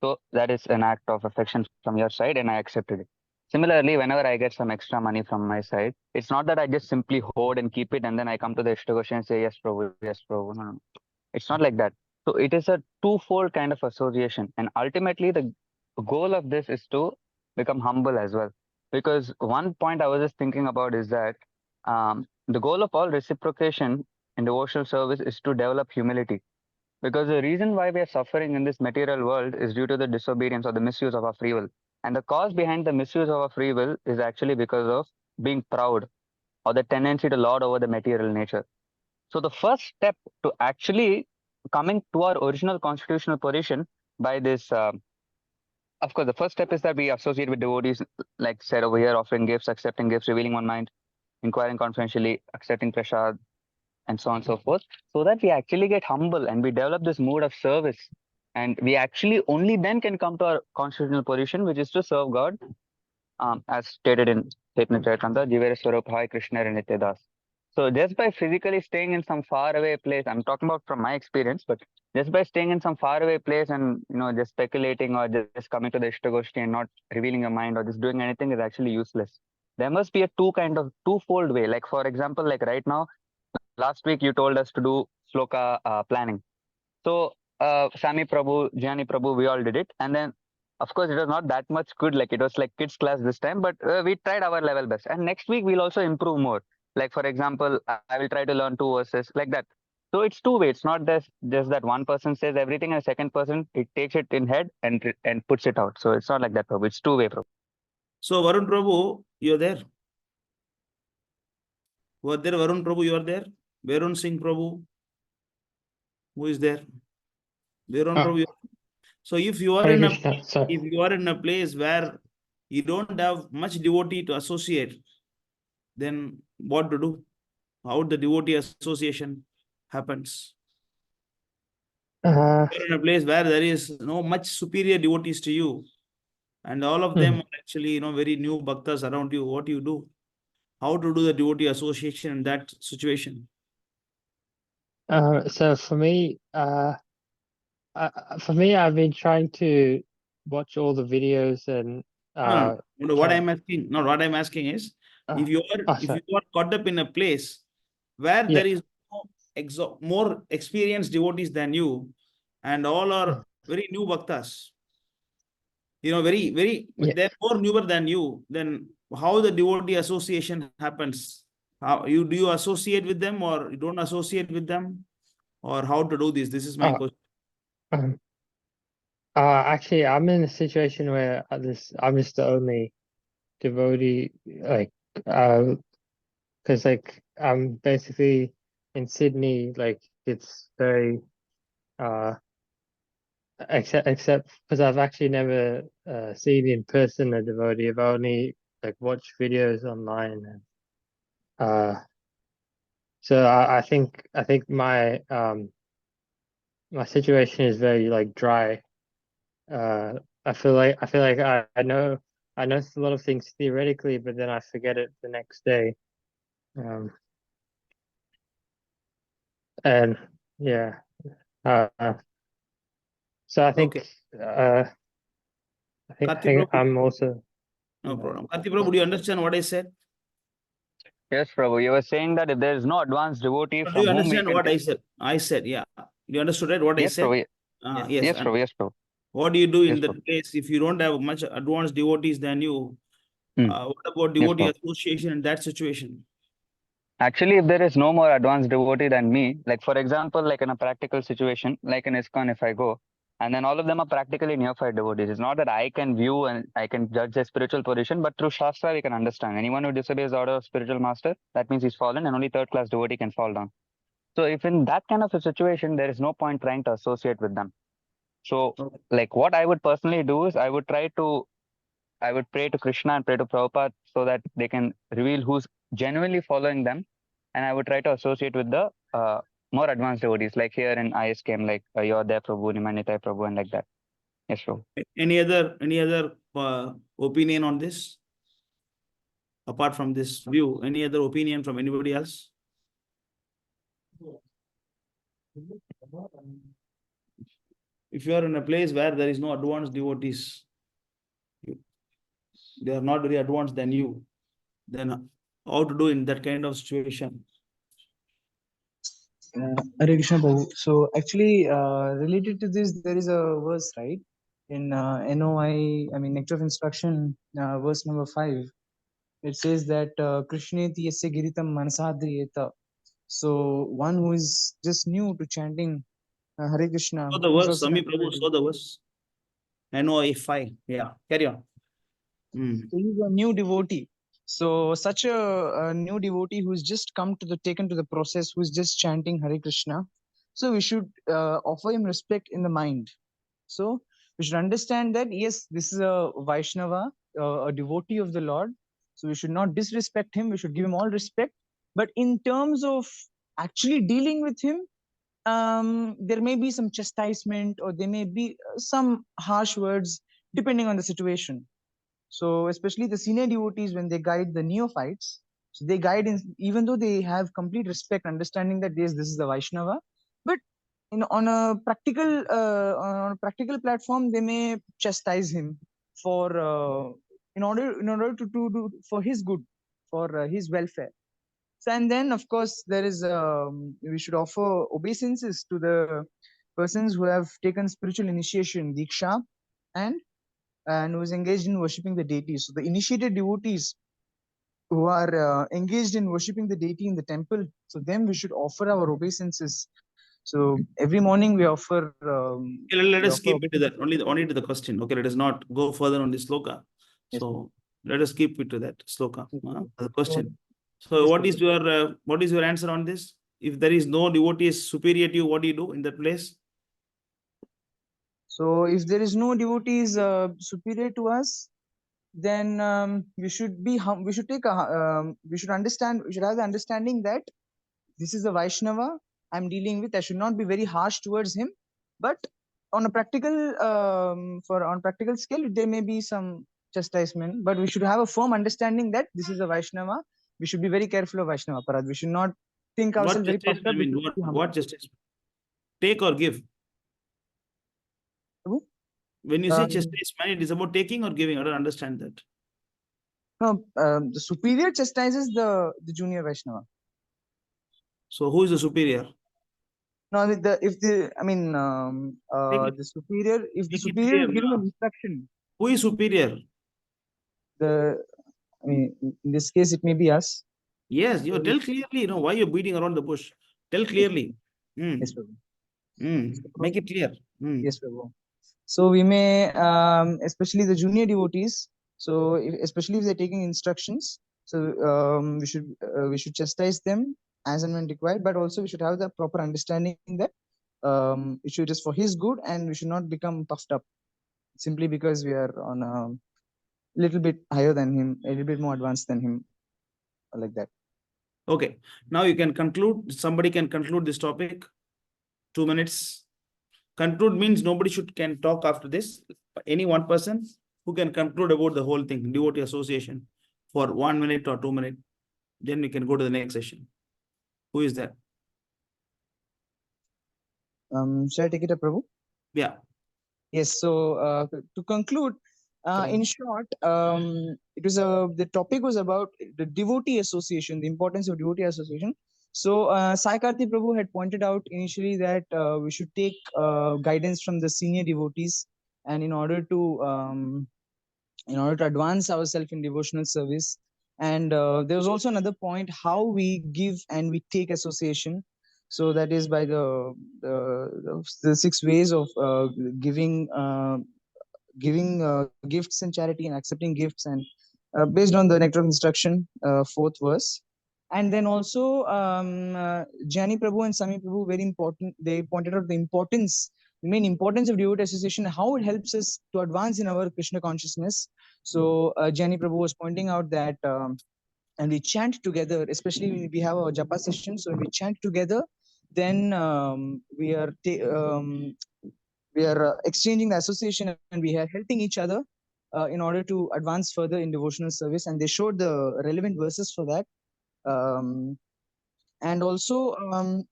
So that is an act of affection from your side and I accepted it. Similarly, whenever I get some extra money from my side, it's not that I just simply hoard and keep it and then I come to the Istagoshti and say, yes, Prabhu, yes, Prabhu. No, no. It's not like that. So it is a twofold kind of association. And ultimately, the goal of this is to become humble as well. Because one point I was just thinking about is that the goal of all reciprocation in devotional service is to develop humility. Because the reason why we are suffering in this material world is due to the disobedience or the misuse of our free will. And the cause behind the misuse of our free will is actually because of being proud or the tendency to lord over the material nature. So the first step to actually coming to our original constitutional position by this, of course, the first step is that we associate with devotees, like said over here, offering gifts, accepting gifts, revealing one mind, inquiring confidentially, accepting prasad, and so on and so forth, so that we actually get humble and we develop this mood of service. And we actually only then can come to our constitutional position, which is to serve God, as stated in Chaitanya Charitamrita, Jivere Swarup Krishna and Nityadas. So just by physically staying in some faraway place, I'm talking about from my experience, but just by staying in some faraway place and just speculating or just coming to the Istagoshti and not revealing your mind or just doing anything is actually useless. There must be a twofold way. Like for example, like right now, last week you told us to do sloka planning. So Sami Prabhu, Jani Prabhu, we all did it, and then of course it was not that much good. Like it was like kids class this time, but we tried our level best. And next week we'll also improve more. Like for example, I will try to learn 2 verses like that. So it's two ways. It's not just that one person says everything and the second person it takes it in head and puts it out. So it's not like that, Prabhu. It's two-way, Prabhu. So Varun Prabhu, you're there. Who are there? Varun Prabhu, you are there. Varun Singh Prabhu, who is there? Varun Prabhu. So if you are in a place where you don't have much devotee to associate, then what to do? How the devotee association happens? You're in a place where there is no much superior devotees to you, and all of them are actually very new bhaktas around you. What do you do? How to do the devotee association in that situation? So for me, I've been trying to watch all the videos and no, what I'm asking is, if you are caught up in a place where there is more experienced devotees than you, and all are very new bhaktas, they're more newer than you, then how the devotee association happens? Do you associate with them or you don't associate with them, or how to do this? This is my question. Actually, I'm in a situation where I'm just the only devotee, like, because like I'm basically in Sydney, like it's very, except because I've actually never seen in person a devotee. I've only like watched videos online, and so I think my my situation is very like dry. I feel like I know a lot of things theoretically, but then I forget it the next day. And yeah, so I think I'm also no problem. Karthi Prabhu, do you understand what I said? Yes, Prabhu. You were saying that if there is no advanced devotee Do from you whom we understand can what take... I said? I said, yeah. You understood right? What I Yes, said? Prabhu. Yes. Yes, Prabhu. Yes, Prabhu. What do you do in Yes, that Prabhu. place if you don't have much advanced devotees than you? What about Yes, devotee Prabhu. association in that situation? Actually, if there is no more advanced devotee than me, like for example, like in a practical situation, like in ISKCON, if I go, and then all of them are practically neophyte devotees. It's not that I can view and I can judge their spiritual position, but through Shastra, we can understand. Anyone who disobeys the order of spiritual master, that means he's fallen, and only third class devotee can fall down. So if in that kind of a situation, there is no point trying to associate with them. So like what I would personally do is I would pray to Krishna and pray to Prabhupada so that they can reveal who's genuinely following them. And I would try to associate with the more advanced devotees, like here in ISKM, like Yodaya Prabhu, Nimanitai Prabhu, and like that. Yes, Prabhu. Any other opinion on this? Apart from this view, any other opinion from anybody else? If you are in a place where there is no advanced devotees, they are not very advanced than you, then how to do in that kind of situation? Hare Krishna Prabhu. So actually, related to this, there is a verse, right? In NOI, I mean, Nectar of Instruction, verse number 5. It says that Krishneti yasya giritam manasadriyeta. So one who is just new to chanting Hare Krishna. So the verse, Swami Prabhu, so the verse. NOI 5. Yeah, carry on. So he's a new devotee. So such a new devotee who's just taken to the process, who's just chanting Hare Krishna. So we should offer him respect in the mind. So we should understand that yes, this is a Vaishnava, a devotee of the Lord. So we should not disrespect him. We should give him all respect. But in terms of actually dealing with him, there may be some chastisement or there may be some harsh words depending on the situation. So especially the senior devotees, when they guide the neophytes, so they guide even though they have complete respect, understanding that yes, this is the Vaishnava, but on a practical platform, they may chastise him for in order to do for his good, for his welfare. So, and then of course there is we should offer obeisances to the persons who have taken spiritual initiation, diksha, and who is engaged in worshipping the deities. So the initiated devotees who are engaged in worshipping the deity in the temple, so them we should offer our obeisances. So every morning we offer. Let us keep it to that. Only to the question. Okay, let us not go further on this sloka. So let us keep it to that sloka. The question. So what is your answer on this? If there is no devotee superior to you, what do you do in that place? So if there is no devotees superior to us, then we should understand. We should have the understanding that this is a Vaishnava I'm dealing with. I should not be very harsh towards him, but on a practical practical scale, there may be some chastisement. But we should have a firm understanding that this is a Vaishnava. We should be very careful of Vaishnava Parad. We should not think ourselves very puffed up. What chastisement? Take or give? When you say chastisement, it is about taking or giving. I don't understand that. No, the superior chastises the junior Vaishnava. So who is the superior? No, the superior, if the superior is giving an instruction. Who is superior? In this case, it may be us. Yes, you tell clearly. Why you're beating around the bush? Tell clearly. Yes, Prabhu. Make it clear. Yes, Prabhu. So we may, especially the junior devotees. So especially if they're taking instructions, so we should chastise them as and when required. But also we should have the proper understanding that it should just for his good, and we should not become puffed up simply because we are on a little bit higher than him, a little bit more advanced than him, like that. Okay, now you can conclude. Somebody can conclude this topic. 2 minutes. Conclude means nobody can talk after this. Any one person who can conclude about the whole thing, devotee association, for 1 minute or 2 minutes. Then we can go to the next session. Who is that? Shall I take it up, Prabhu? Yeah. Yes. So to conclude, in short, it was the topic was about the devotee association, the importance of devotee association. So Sai Karthi Prabhu had pointed out initially that we should take guidance from the senior devotees, and in order to advance ourselves in devotional service, And there was also another point, how we give and we take association. So that is by the 6 ways of giving gifts and charity and accepting gifts, and based on the nectar of instruction, fourth verse. And then also Jani Prabhu and Sami Prabhu, very important, they pointed out the main importance of devotee association, how it helps us to advance in our Krishna consciousness. So Jani Prabhu was pointing out that and we chant together, especially when we have our japa session. So when we chant together, then we are exchanging the association, and we are helping each other in order to advance further in devotional service. And they showed the relevant verses for that. And also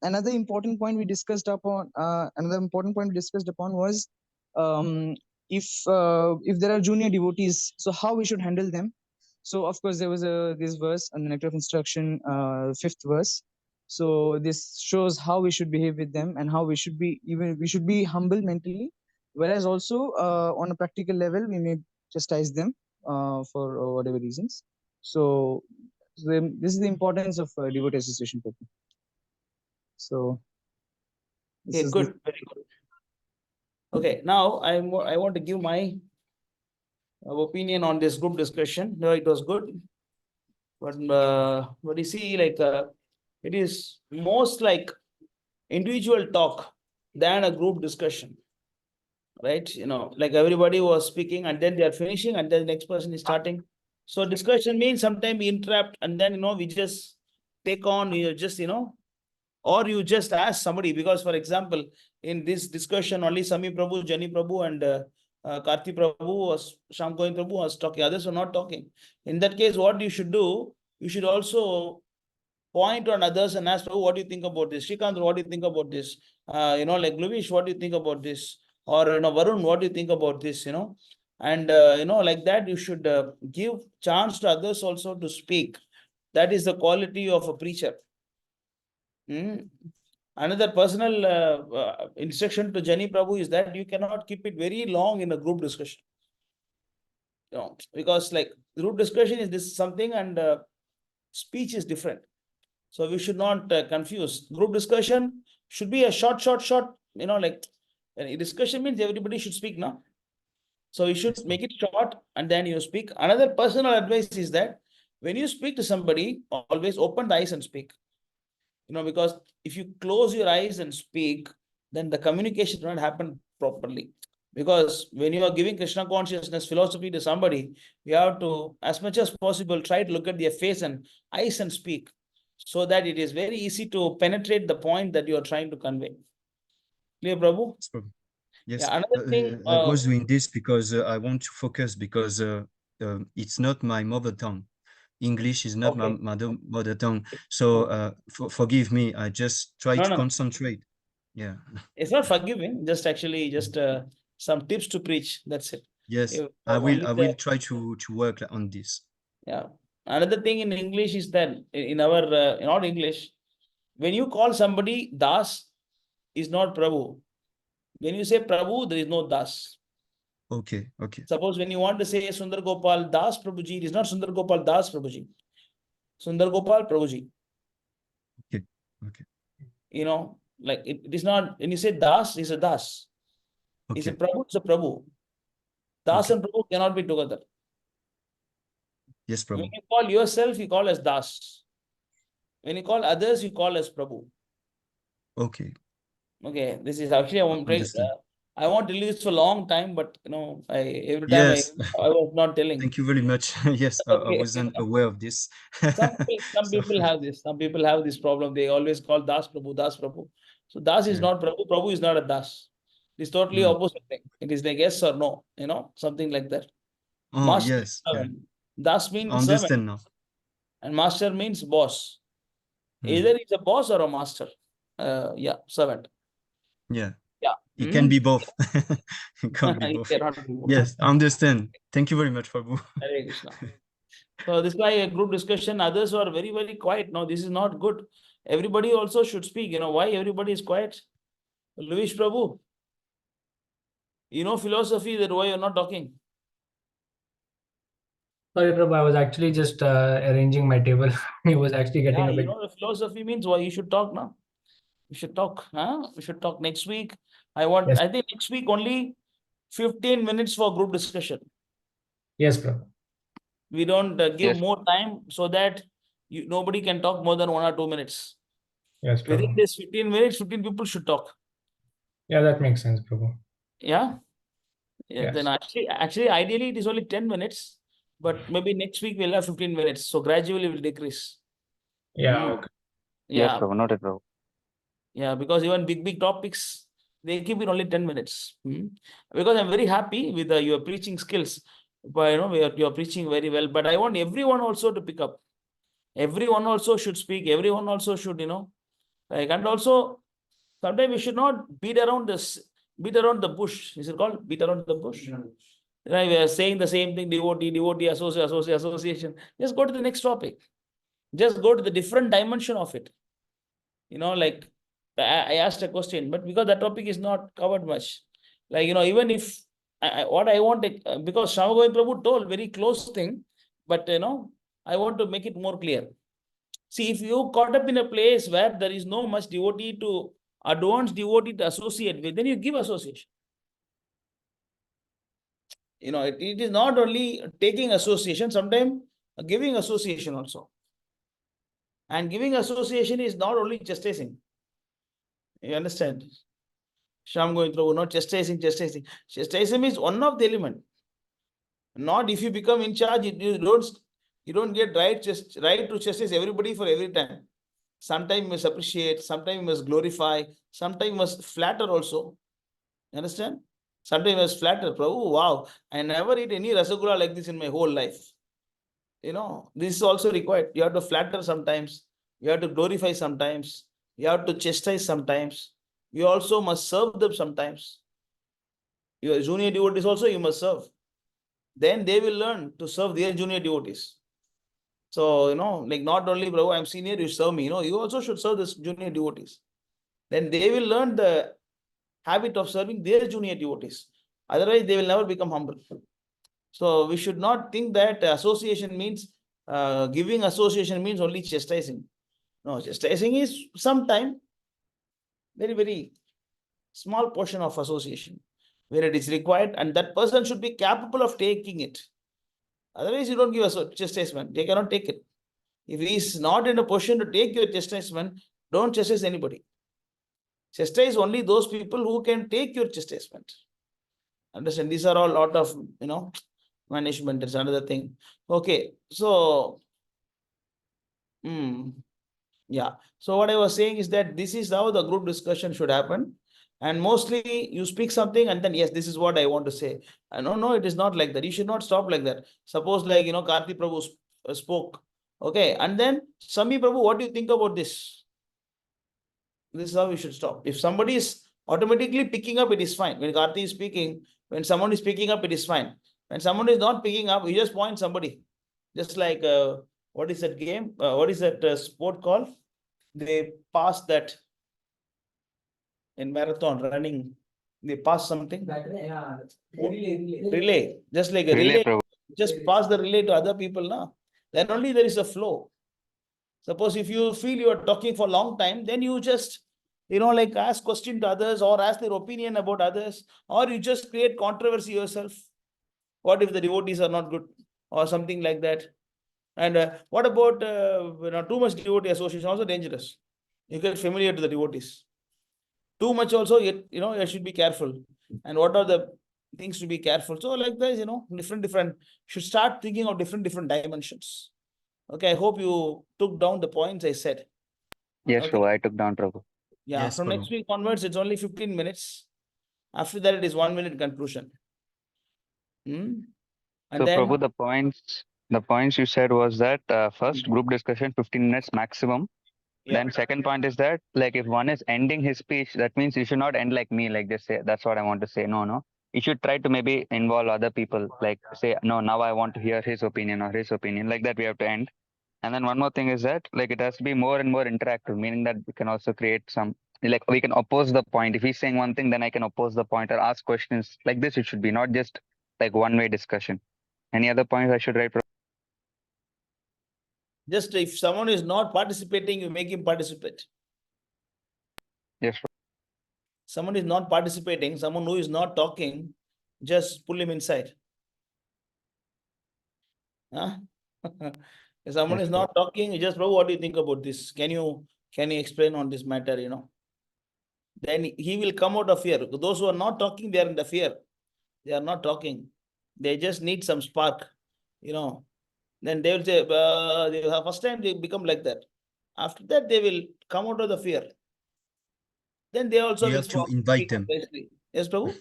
another important point we discussed upon was if there are junior devotees, so how we should handle them. So of course there was this verse on the nectar of instruction, fifth verse. So this shows how we should behave with them, and how we should be humble mentally, whereas also on a practical level we may chastise them for whatever reasons. So this is the importance of devotee association. So Okay, good, very good. Okay, now I want to give my opinion on this group discussion. No, it was good, but you see, like it is most like individual talk than a group discussion, right? You know, like everybody was speaking, and then they are finishing, and then the next person is starting. So discussion means sometimes we interrupt, and then we just take on, or you just ask somebody. Because for example, in this discussion only Sami Prabhu, Jani Prabhu, and Karti Prabhu Sham Govind Prabhu was talking, others were not talking. In that case, what you should do, you should also point on others and ask, Prabhu, what do you think about this? Shrikant, what do you think about this? Like Luvish, what do you think about this? Or Varun, what do you think about this? And like that, you should give chance to others also to speak. That is the quality of a preacher. Another personal instruction to Jani Prabhu is that you cannot keep it very long in a group discussion. Because like group discussion is this something, and speech is different. So we should not confuse. Group discussion should be a short. Like discussion means everybody should speak now. So you should make it short, and then you speak. Another personal advice is that when you speak to somebody, always open the eyes and speak. Because if you close your eyes and speak, then the communication will not happen properly. Because when you are giving Krishna consciousness philosophy to somebody, you have to, as much as possible, try to look at their face and eyes and speak, so that it is very easy to penetrate the point that you are trying to convey. Clear, Prabhu? Yes, Yeah, another thing. I was doing this because I want to focus, because it's not my mother tongue. English is not my mother tongue. So forgive me. I just try to concentrate. Yeah. It's not forgiving, just actually some tips to preach. That's it. Yes, I will try to work on this. Yeah. Another thing in English is that in our not English, when you call somebody Das, is not Prabhu. When you say Prabhu, there is no Das. Okay. Suppose when you want to say Sundar Gopal Das Prabhuji, it is not Sundar Gopal Das Prabhuji. Sundar Gopal Prabhuji. Okay. Like it is not, when you say Das, it's a Das. It's a Prabhu, it's a Prabhu. Das and Prabhu cannot be together. Yes, Prabhu. When you call yourself, you call as Das. When you call others, you call as Prabhu. Okay. This is actually I want to leave this for a long time, but every time I was not telling. Thank you very much. Yes, I wasn't aware of this. Some people have this. Some people have this problem. They always call Das Prabhu, Das Prabhu. So Das is not Prabhu. Prabhu is not a Das. It's totally opposite thing. It is like yes or no, something like that. Oh, yes. Das means understand servant. Now. And master means boss. Either he's a boss or a master. Servant. Yeah. Yeah. It can be both. It can be both. Yes, understand. Thank you very much, Prabhu. Hare Krishna. So this is why a group discussion, others are very, very quiet. No, this is not good. Everybody also should speak. Why everybody is quiet? Luvish Prabhu, philosophy, that why you're not talking? Sorry, Prabhu, I was actually just arranging my table. It was actually getting Yeah, a you bit. know, the philosophy means why you should talk now. We should talk, huh? We should talk next week. I think next week only 15 minutes for group discussion. Yes, Prabhu. We don't give Yes. more time so that nobody can talk more than 1 or 2 minutes. Yes, Within Prabhu. this 15 minutes, 15 people should talk. Yeah, that makes sense, Prabhu. Yeah. Yeah, Yes. then actually, ideally, it is only 10 minutes, but maybe next week we'll have 15 minutes. So gradually it will decrease. Yeah, okay. Yes, Yeah. Prabhu, noted, Prabhu. Yeah, because even big topics, they keep it only 10 minutes. Because I'm very happy with your preaching skills. But you're preaching very well. But I want everyone also to pick up. Everyone also should speak. Everyone also should, and also sometimes we should not beat around the bush. Is it called beat around the bush? Right, we are saying the same thing, devotee, association. Just go to the next topic. Just go to the different dimension of it. Like I asked a question, but because that topic is not covered much, like even if what I want because Shamagovind Prabhu told very close thing, but I want to make it more clear. See, if you caught up in a place where there is no much devotee to advanced devotee to associate with, then you give association. It is not only taking association, sometimes giving association also. And giving association is not only chastising. You understand? Sham going through, not chastising. Chastising is one of the element. Not if you become in charge, you don't get right to chastise everybody for every time. Sometimes you must appreciate, sometimes you must glorify, sometimes you must flatter also. You understand? Sometimes you must flatter. Prabhu, wow, I never eat any rasagula like this in my whole life. This is also required. You have to flatter sometimes. You have to glorify sometimes. You have to chastise sometimes. You also must serve them sometimes. Your junior devotees also you must serve. Then they will learn to serve their junior devotees. So, like not only, Prabhu, I'm senior, you serve me. You also should serve this junior devotees. Then they will learn the habit of serving their junior devotees. Otherwise, they will never become humble. So we should not think that association means giving association means only chastising. No, chastising is sometime very, very small portion of association where it is required, and that person should be capable of taking it. Otherwise, you don't give a chastisement. They cannot take it. If he is not in a position to take your chastisement, don't chastise anybody. Chastise only those people who can take your chastisement. Understand? These are all lot of management. Is another thing. Okay, so yeah. So what I was saying is that this is how the group discussion should happen. And mostly you speak something and then, yes, this is what I want to say. No, it is not like that. You should not stop like that. Suppose like, Karthi Prabhu spoke. Okay. And then Sami Prabhu, what do you think about this? This is how we should stop. If somebody is automatically picking up, it is fine. When Karthi is speaking, when someone is picking up, it is fine. When someone is not picking up, you just point somebody. Just like, what is that game? What is that sport called? They pass that in marathon running. They pass something. Relay. Just like a relay. Just pass the relay to other people now. Then only there is a flow. Suppose if you feel you are talking for a long time, then you just, like ask question to others or ask their opinion about others, or you just create controversy yourself. What if the devotees are not good or something like that? And what about too much devotee association? Also dangerous. You get familiar to the devotees. Too much also, you should be careful. And what are the things to be careful? So like this, different, should start thinking of different dimensions. Okay, I hope you took down the points I said. Yes, Okay. Prabhu, I took down, Prabhu. Yeah, Yes, from Prabhu. next week onwards, it's only 15 minutes. After that, it is 1 minute conclusion. And So, then, Prabhu, the points you said was that first group discussion, 15 minutes maximum. Yeah. Then second point is that, like, if one is ending his speech, that means you should not end like me, like just say, that's what I want to say. No. You should try to maybe involve other people, like say, no, now I want to hear his opinion or his opinion. Like that, we have to end. And then one more thing is that, like, it has to be more and more interactive, meaning that we can also create some, like, we can oppose the point. If he's saying one thing, then I can oppose the point or ask questions. Like this, it should be not just like one-way discussion. Any other points I should write? Just if someone is not participating, you make him participate. Yes. Someone is not participating, someone who is not talking, just pull him inside. Huh? If someone is not talking, you just, Prabhu, what do you think about this? Can you explain on this matter, Then he will come out of fear. Those who are not talking, they are in the fear. They are not talking. They just need some spark, Then they will say, first time they become like that. After that, they will come out of the fear. Then they also We will have to invite them. Yes, Prabhu?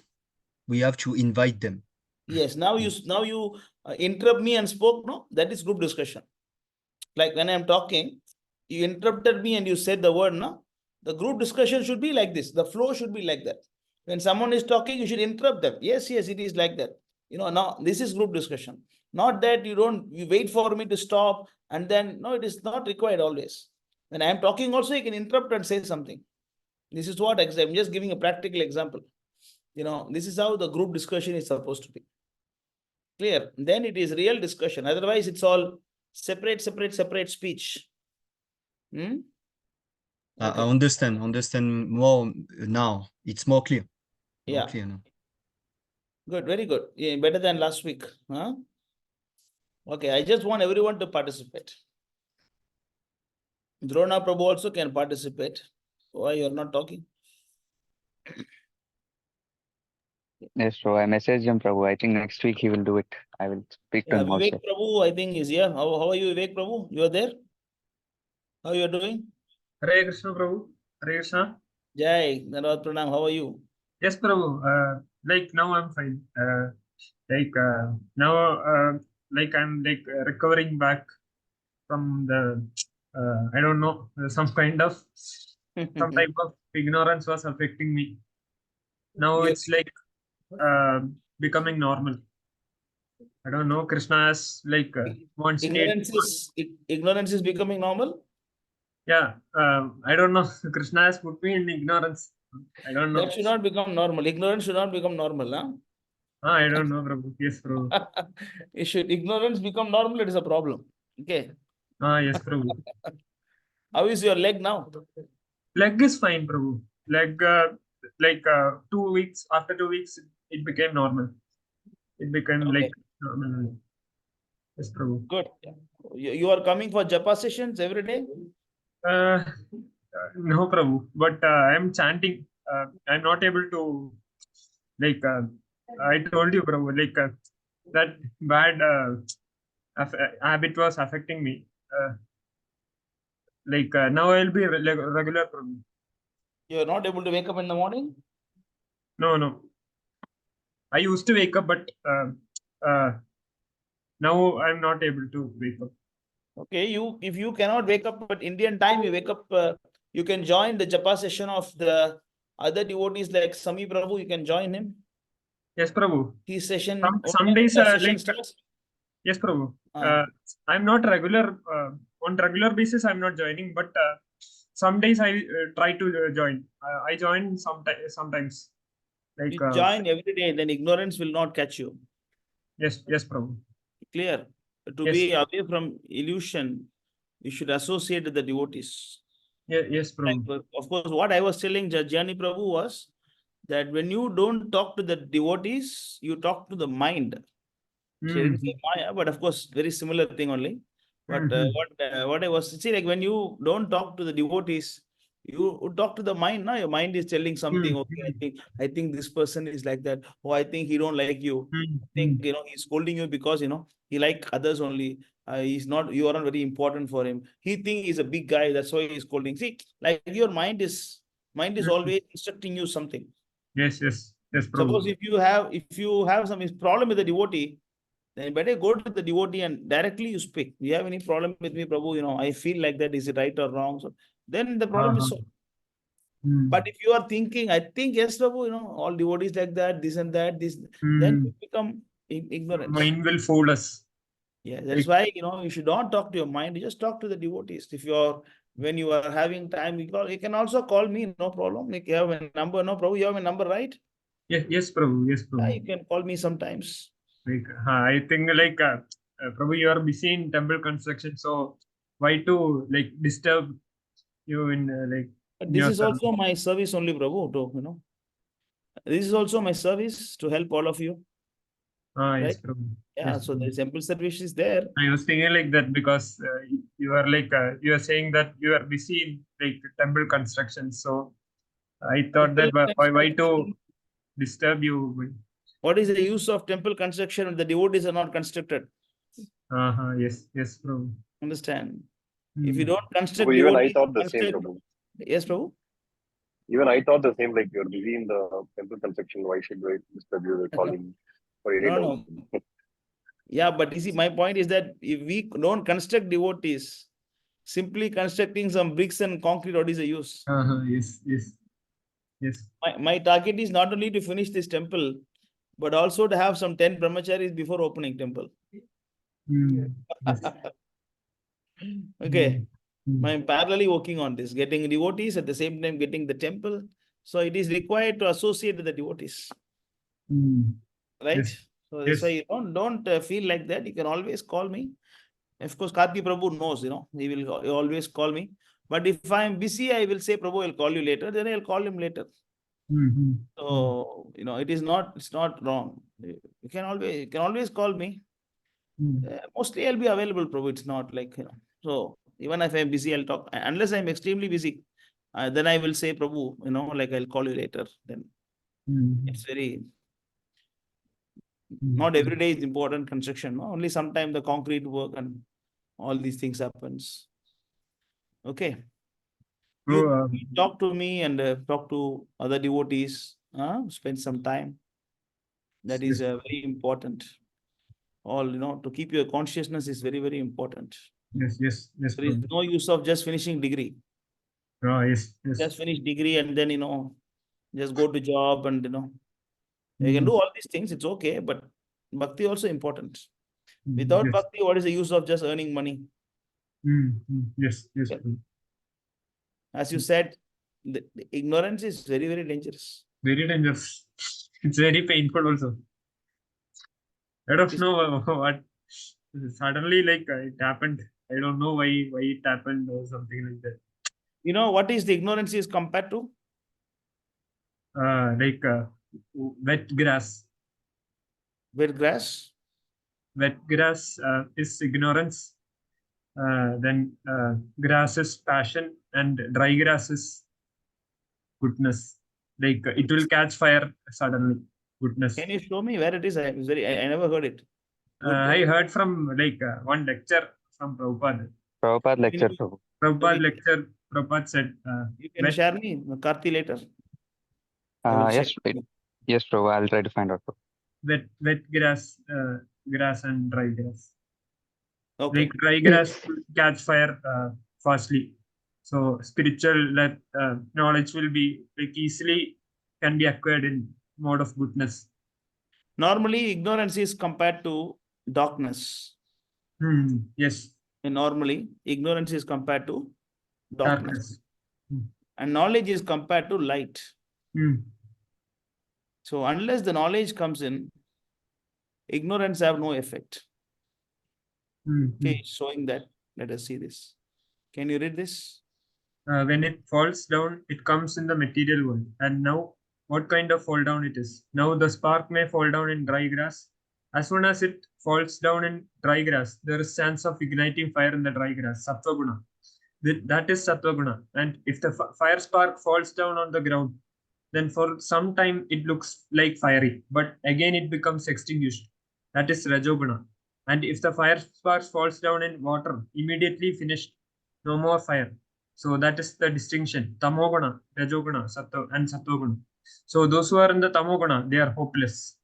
We have to invite them. Yes, now you interrupt me and spoke, no? That is group discussion. Like when I am talking, you interrupted me and you said the word, no? The group discussion should be like this. The flow should be like that. When someone is talking, you should interrupt them. Yes, it is like that. Now this is group discussion. Not that you wait for me to stop and then, no, it is not required always. When I am talking also, you can interrupt and say something. This is what I'm just giving a practical example. This is how the group discussion is supposed to be. Clear? Then it is real discussion. Otherwise, it's all separate speech. I understand more now. It's more clear. Yeah. More clear now. Good, very good. Yeah, better than last week. Huh? Okay, I just want everyone to participate. Drona Prabhu also can participate. Why you're not talking? Yes, so I messaged him, Prabhu. I think next week he will do it. I will speak to him Vivek also. Prabhu, I think is here. How are you, Vivek Prabhu? You are there? How you are doing? Hare Krishna, Prabhu. Hare Krishna. Jai, Narad Pranam. How are you? Yes, Prabhu. Like now I'm fine. Now, like I'm recovering back from the I don't know, some type of ignorance was affecting me. Now it's like becoming normal. I don't know. Krishna has wants me. Ignorance is becoming normal. Yeah, I don't know. Krishna has put me in ignorance. I don't know. That should not become normal. Ignorance should not become normal, huh? I don't know, Prabhu. Yes, Prabhu. Ignorance become normal, it is a problem. Okay. Yes, Prabhu. How is your leg now? Leg is fine, Prabhu. Leg, 2 weeks, after 2 weeks, it became normal. It became like normal. Yes, Prabhu. Good. You are coming for japa sessions every day? No, Prabhu. But I'm chanting. I'm not able to, I told you, Prabhu, that bad habit was affecting me. Now I'll be regular, Prabhu. You are not able to wake up in the morning? No. I used to wake up, but now I'm not able to wake up. Okay, if you cannot wake up at Indian time, you wake up, you can join the japa session of the other devotees like Sami Prabhu, you can join him. Yes, Prabhu. His session. Some days, yes, Prabhu. I'm not regular, on regular basis, I'm not joining, but some days I try to join. I join sometimes. You join every day, then ignorance will not catch you. Yes, Prabhu. Clear? To be away from illusion, you should associate with the devotees. Yes, Prabhu. Like, of course, what I was telling Jajani Prabhu was that when you don't talk to the devotees, you talk to the mind. So it is Maya, but of course, very similar thing only. But what I was like when you don't talk to the devotees, you talk to the mind. Now your mind is telling something. Okay, I think this person is like that. Oh, I think he don't like you. I think he's scolding you because he like others only. He's not. You aren't very important for him. He think he's a big guy. That's why he's scolding. See, like your mind is always instructing you something. Yes, Prabhu. Suppose if you have some problem with the devotee, then better go to the devotee and directly you speak. You have any problem with me, Prabhu? I feel like that. Is it right or wrong? So then the problem is solved. But if you are thinking, I think, yes, Prabhu, all devotees like that, this and that, this, then you become ignorant. Mind will fool us. Yeah, that's why, you should not talk to your mind. You just talk to the devotees. When you are having time, you can also call me, no problem. You have a number, no problem. You have a number, right? Yes, Prabhu. Yes, Prabhu. You can call me sometimes. I think Prabhu, you are busy in temple construction, so why to like disturb you in like But in this your is also my service only, Prabhu, to, this is also my service to help all of you. Yes, Right? Prabhu. Yeah, Yes, so the Prabhu. temple service is there. I was thinking like that because you are like you are saying that you are busy in like temple construction. So I thought that why to disturb you? What is the use of temple construction when the devotees are not constructed? Yes, yes, Prabhu. Understand? If you don't construct Even I devotees, thought the same, construct. Prabhu. Yes, Prabhu? Even I thought the same, like you're busy in the temple construction, why should we disturb you with calling for any No, doubt? no. Yeah, but you see, my point is that if we don't construct devotees, simply constructing some bricks and concrete, what is the use? Yes, yes, yes. My target is not only to finish this temple, but also to have some 10 brahmacharis before opening temple. Yes. Okay. I'm parallelly working on this, getting devotees at the same time getting the temple. So it is required to associate with the devotees. Right? Yes. So that's why you don't feel like that. You can always call me. Of course, Karti Prabhu knows, he will always call me. But if I'm busy, I will say, Prabhu, I'll call you later. Then I'll call him later. So, it's not wrong. You can always call me. Mostly I'll be available, Prabhu. It's not like, so even if I'm busy, I'll talk. Unless I'm extremely busy, then I will say, Prabhu, like I'll call you later. Then it's very, not every day is important construction. No? Only sometimes the concrete work and all these things happens. Okay. You talk to me and talk to other devotees. Spend some time. That is very important. All, to keep your consciousness is very, very important. Yes, yes, yes. There is no use of just finishing degree. Yes, yes. Just finish degree and then, just go to job and, you can do all these things. It's okay, but bhakti also important. Without bhakti, what is the use of just earning money? Yes, yes. As you said, the ignorance is very, very dangerous. Very dangerous. It's very painful also. I don't know what suddenly like it happened. I don't know why it happened or something like that. What is the ignorance is compared to? Like wet grass. Wet grass? Wet grass is ignorance. Then grass is passion and dry grass is goodness. Like it will catch fire suddenly. Goodness. Can you show me where it is? I never heard it. I heard from like one lecture from Prabhupada. Prabhupada lecture, Prabhu. Prabhupada lecture. Prabhupada said. You can share me, Karti, later. Yes, yes, Prabhu. I'll try to find out. Wet grass, grass and dry grass. Okay. Like dry grass will catch fire fastly. So spiritual knowledge will be like easily can be acquired in mode of goodness. Normally, ignorance is compared to darkness. Yes. And normally, ignorance is compared to darkness. And knowledge is compared to light. So unless the knowledge comes in, ignorance have no effect. Okay, showing that. Let us see this. Can you read this? When it falls down, it comes in the material world. And now, what kind of fall down it is? Now the spark may fall down in dry grass. As soon as it falls down in dry grass, there is chance of igniting fire in the dry grass. Sattva guna. That is sattva guna. And if the fire spark falls down on the ground, then for some time it looks like fiery, but again it becomes extinguished. That is rajoguna. And if the fire spark falls down in water, immediately finished, no more fire. So that is the distinction. Tamoguna, rajoguna, sattva, and sattoguna. So those who are in the tamoguna, they are hopeless.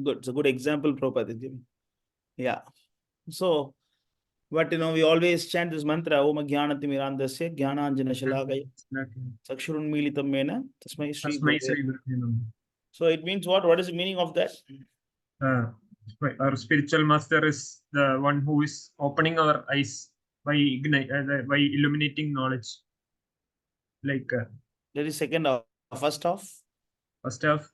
Good. It's a good example, Prabhupada is giving. Yeah. So, but we always chant this mantra, Om Jnanati Mirandasya, Jnananjana Shalakaya, Sakshurun Militam Mena, Tasmai Sri Gurave. So it means what? What is the meaning of that? Our spiritual master is the one who is opening our eyes by illuminating knowledge. Like that is second half. First half? First half,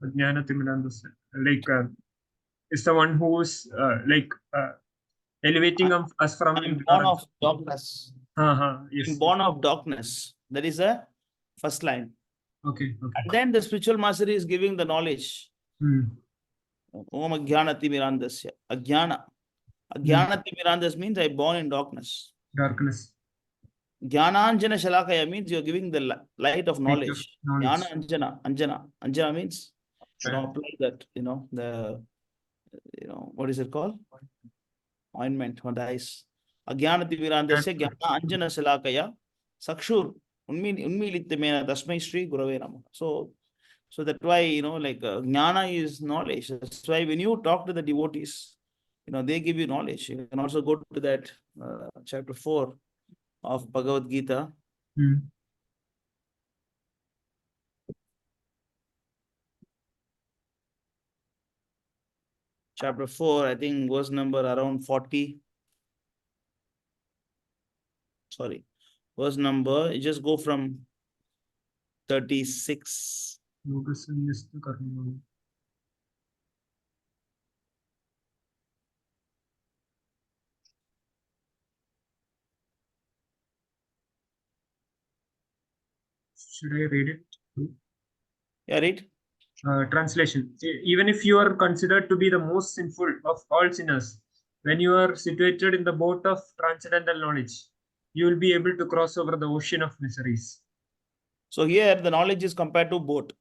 like is the one who is elevating us from I'm born ignorance. of darkness. Yes. I'm born of darkness. That is the first line. Okay. And then the spiritual master is giving the knowledge. Om Ajnana Timirandasya. Ajnana. Ajnana Timirandas means I born in darkness. Darkness. Jnananjana Shalakaya means you're giving the light of knowledge. Knowledge. Jnana Anjana. Anjana. Anjana means, apply that, what is it called? Ointment on the eyes. Ajnana Timirandasya Jnana Anjana Shalakaya Sakshur. Unmilitamena Tasmai Sri Gurave Namaha. So that's why, Jnana is knowledge. That's why when you talk to the devotees, they give you knowledge. You can also go to that chapter 4 of Bhagavad Gita. Chapter 4, I think verse number around 40. Sorry. Verse number, you just go from 36. Should I read it? Yeah, read. Translation. Even if you are considered to be the most sinful of all sinners, when you are situated in the boat of transcendental knowledge, you will be able to cross over the ocean of miseries. So here the knowledge is compared to boat.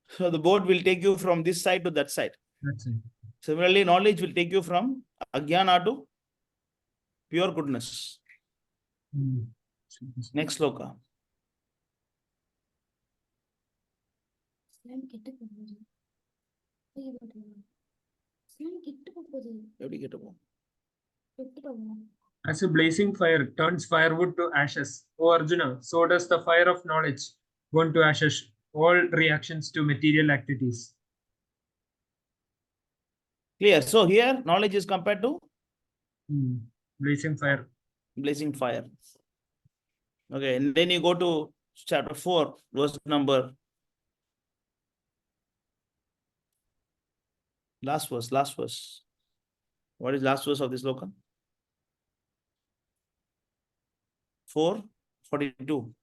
So the boat will take you from this side to that side. That's it. Similarly, knowledge will take you from Ajnana to pure goodness. Next sloka. As a blazing fire turns firewood to ashes, O Arjuna, so does the fire of knowledge burn to ashes all reactions to material activities. Clear. So here knowledge is compared to blazing fire. Blazing fire. Okay, and then you go to chapter 4, verse number. Last verse. What is last verse of this sloka? 4:42.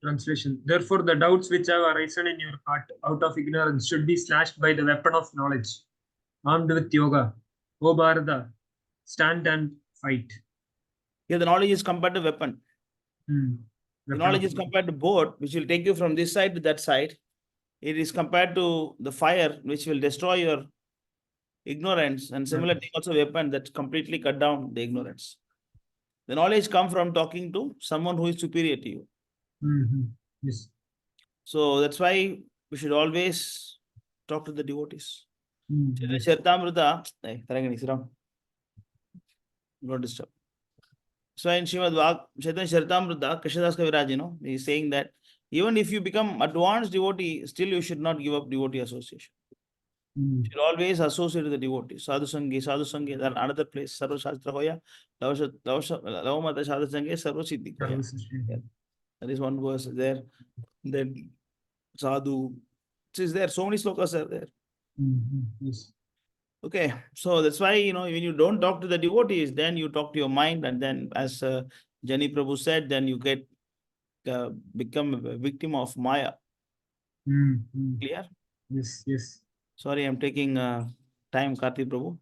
Translation. Therefore, the doubts which have arisen in your heart out of ignorance should be slashed by the weapon of knowledge. Armed with yoga, O Bharata, stand and fight. Here the knowledge is compared to weapon. The knowledge is compared to boat, which will take you from this side to that side. It is compared to the fire, which will destroy your ignorance, and similar thing also weapon that completely cut down the ignorance. The knowledge comes from talking to someone who is superior to you. Yes. So that's why we should always talk to the devotees. Yes. Charitamrita, Tarangani, sit down. Don't disturb. So in Srimad Chaitanya Charitamrita, Krishnadas Kaviraj, he's saying that even if you become advanced devotee, still you should not give up devotee association. You should always associate with the devotees. Sadhu Sangi, that another place. Sarva Shastra Hoya, Lavamata Sadhu Sangi, Sarva Siddhi Hoya. That is one verse there. Then Sadhu. It is there. So many slokas are there. Yes. Okay, so that's why, when you don't talk to the devotees, then you talk to your mind, and then as Jani Prabhu said, then you get become a victim of Maya. Clear? Yes. Sorry, I'm taking time, Karthi Prabhu.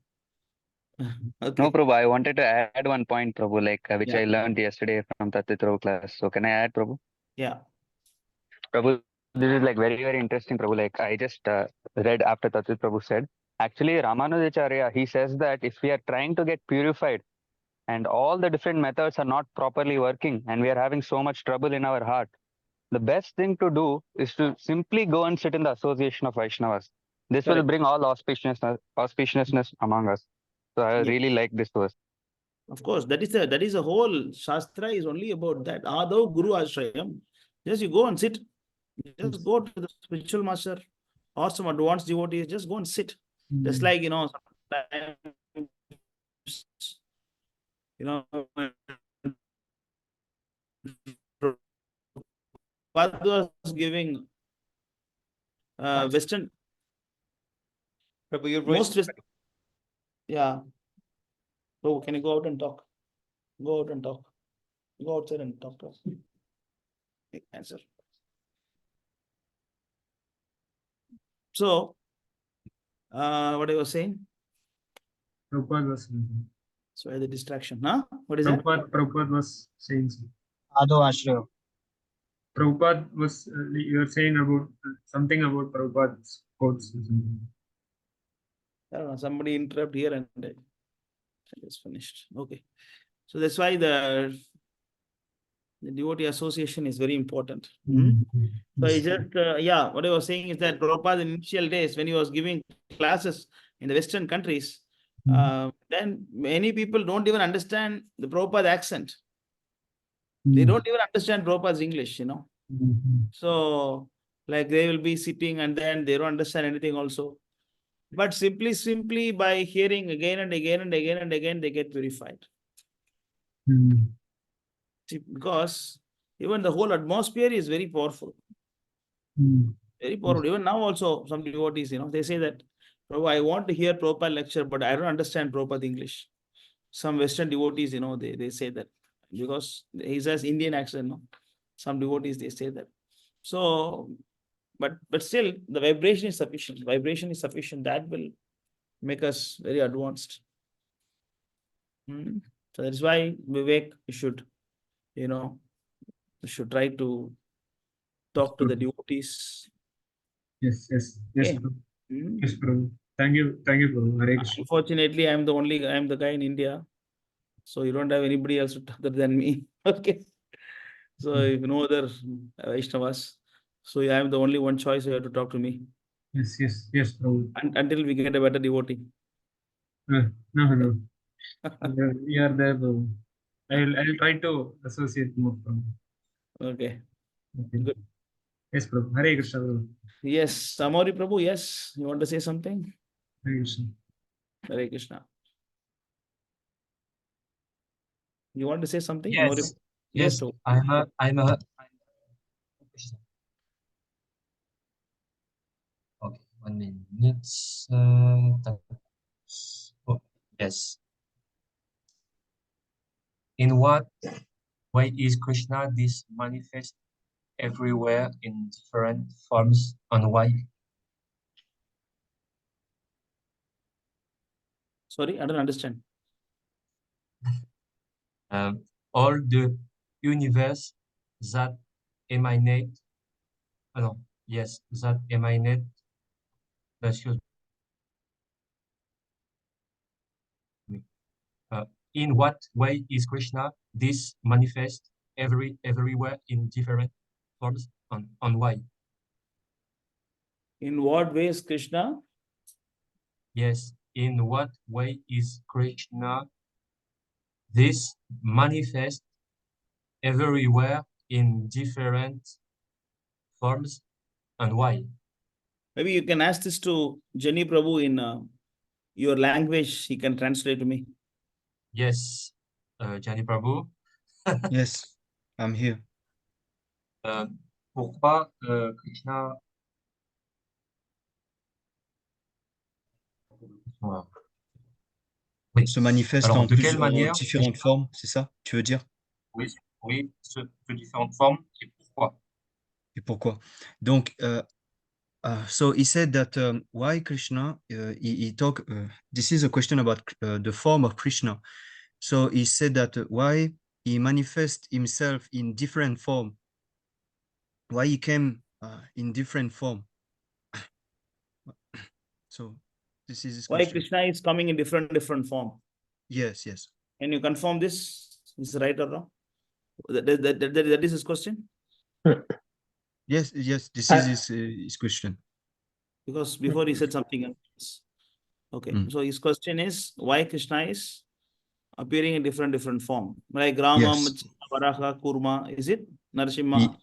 Okay. No, Prabhu, I wanted to add one point, Prabhu, which Yeah. I learned yesterday from Tattva Prabhu class. So can I add, Prabhu? Yeah. Prabhu, this is very, very interesting, Prabhu. I just read after Tattva Prabhu said. Actually, Ramanujacharya, he says that if we are trying to get purified and all the different methods are not properly working and we are having so much trouble in our heart, the best thing to do is to simply go and sit in the association of Vaishnavas. This will bring all auspiciousness among us. So I really like this verse. Of course, that is a whole Shastra is only about that. Adav Guru Ashrayam. Just you go and sit. Just go to the spiritual master or some advanced devotees. Just go and sit. Just like, sometimes, Prabhupada was giving Western. Prabhu, your voice Most is yeah. Prabhu, can you go out and talk? Go out and talk. Go outside and talk to us. Answer. So, what I was saying? Prabhupada was So the distraction, huh? What is that? Prabhupada was saying so. Adho Ashrayo. Prabhupada was, you were saying about something about Prabhupada's quotes. I don't know, somebody interrupt here and I just finished. Okay. So that's why the devotee association is very important. So I just, yeah, what I was saying is that Prabhupada in initial days, when he was giving classes in the Western countries, then many people don't even understand the Prabhupada accent. They don't even understand Prabhupada's English, you know. So, like they will be sitting and then they don't understand anything also. But simply by hearing again and again and again and again, they get purified. See, because even the whole atmosphere is very powerful. Very powerful. Even now also, some devotees, you know, they say that, Prabhu, I want to hear Prabhupada lecture, but I don't understand Prabhupada English. Some Western devotees, you know, they say that because he has Indian accent, no? Some devotees, they say that. So, but still, the vibration is sufficient. Vibration is sufficient. That will make us very advanced. So that's why Vivek should, you know, should try to talk to the devotees. Yes, Okay. Prabhu. Yes, Prabhu. Thank you, Prabhu. Hare Krishna. Unfortunately, I'm the guy in India, so you don't have anybody else other than me. Okay. So if no other Vaishnavas, so I am the only one choice. You have to talk to me. Yes, Prabhu. Until we get a better devotee. No. You are there, Prabhu. I'll try to associate more, Prabhu. Okay. Good. Yes, Prabhu. Hare Krishna, Prabhu. Yes, Samori Prabhu, yes. You want to say something? Hare Krishna. Hare Krishna. You want to say something? Yes, yes. I'm a. Okay, 1 minute. Oh, yes. In what way is Krishna this manifest everywhere in different forms, and why? Sorry, I don't understand. All the universe that emanate, that emanate, excuse me. In what way is Krishna this manifest everywhere in different forms, and why? In what way is Krishna? Yes, in what way is Krishna this manifest everywhere in different forms, and why? Maybe you can ask this to Jenny Prabhu in your language. He can translate to me. Yes, Jani Prabhu. Yes, I'm here. Pourquoi Krishna se manifeste Alors, en de quelle manière différentes formes, c'est ça, tu veux dire? Oui, de différentes formes, et pourquoi? Et pourquoi? Donc, so he said that why Krishna, he talk, this is a question about the form of Krishna. So he said that why he manifests himself in different form, why he came in different form. So this is his Why question. Krishna is coming in different form? Yes. Can you confirm this? Is right or wrong? That is his question? Yes, this is his question. Because before he said something else. Okay, so his question is why Krishna is appearing in different form. Like Rama, Yes. Varaha, Kurma, is it? Narsimha.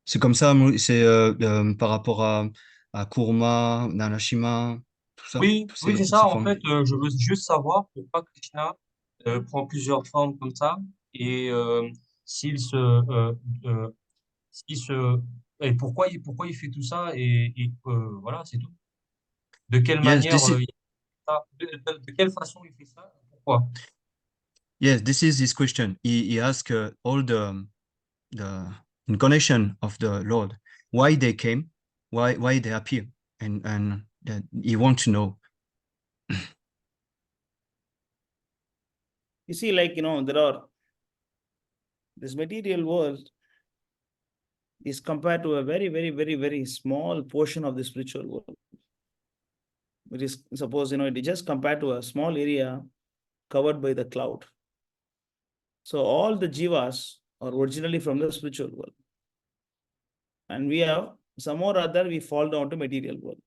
C'est comme ça, c'est par rapport à Kurma, Narashima, tout ça. Oui, c'est ça. En fait, je veux juste savoir pourquoi Krishna prend plusieurs formes comme ça et s'il se et pourquoi il fait tout ça et voilà, c'est tout. De quelle Yes, manière this is il fait ça, de quelle façon il fait ça, pourquoi? yes, this is his question. He asked all the incarnation of the Lord, why they came, why they appear, and he wants to know. You see, like, this material world is compared to a very, very, very, very small portion of the spiritual world. It is, suppose, it is just compared to a small area covered by the cloud. So all the jivas are originally from the spiritual world. And we have some or other, we fall down to material world.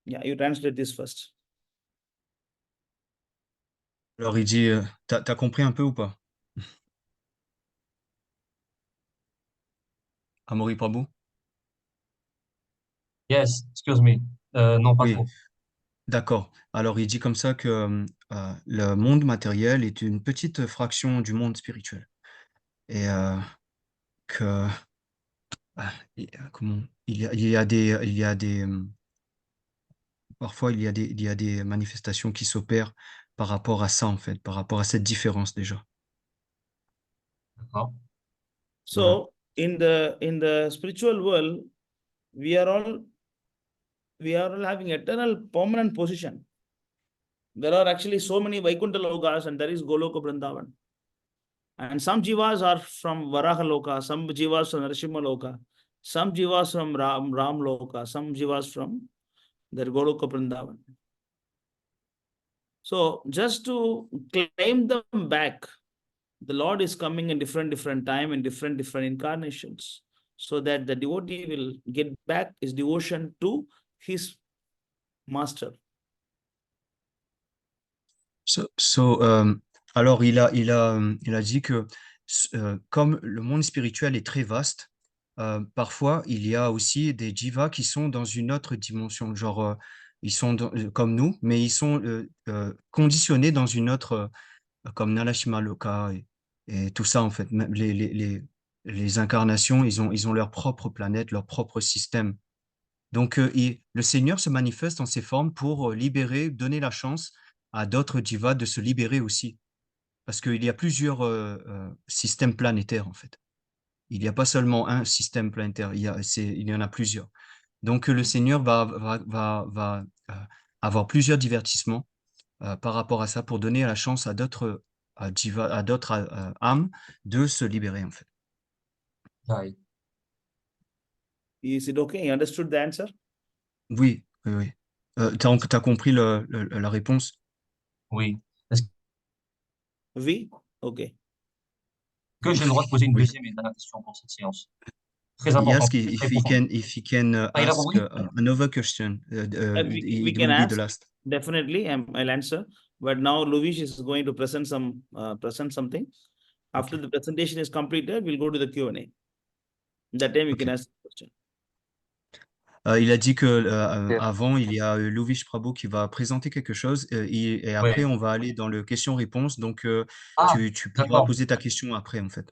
Yeah, you translate this first. Alors il dit, t'as compris un peu ou pas? Amaury Prabhu? Yes, excuse me. Non, pas Oui, trop. d'accord. Alors il dit comme ça que le monde matériel est une petite fraction du monde spirituel. Et que comment il y a des parfois il y a des manifestations qui s'opèrent par rapport à ça en fait, par rapport à cette différence déjà. D'accord. So in the spiritual world, we are all having eternal permanent position. There are actually so many Vaikuntha Lokas and there is Goloka Vrindavan. And some jivas are from Varaha Loka, some jivas from Narasimha Loka, some jivas from Ram Loka, some jivas from the Goloka Vrindavan. So just to claim them back, the Lord is coming in different time in different incarnations, so that the devotee will get back his devotion to his master. Alors il a dit que comme le monde spirituel est très vaste, parfois il y a aussi des jivas qui sont dans une autre dimension, genre ils sont comme nous, mais ils sont conditionnés dans une autre, comme Nalashima Loka et tout ça en fait. Même les incarnations, ils ont leur propre planète, leur propre système. Donc le Seigneur se manifeste en ces formes pour libérer, donner la chance à d'autres jivas de se libérer aussi. Parce qu'il y a plusieurs systèmes planétaires, en fait. Il n'y a pas seulement un système planétaire, il y en a plusieurs. Donc, le Seigneur va avoir plusieurs divertissements par rapport à ça pour donner la chance à d'autres âmes de se libérer, en fait. Right. Is it okay? You understood the answer? Oui. T'as compris la réponse? Oui. Oui? Okay. Que j'ai le droit de poser une Oui. deuxième et dernière question pour cette séance? Très He important. asked if he can ask another question. We can ask, the last. Definitely, I'll answer. But now Luvish is going to present something. After the presentation is completed, we'll go to the Q&A. That time you can ask the question. Il a dit que avant, il y a Luvish Prabhu qui va présenter quelque chose et après, on va aller dans le question-réponse. Donc, tu pourras poser ta question après, en fait.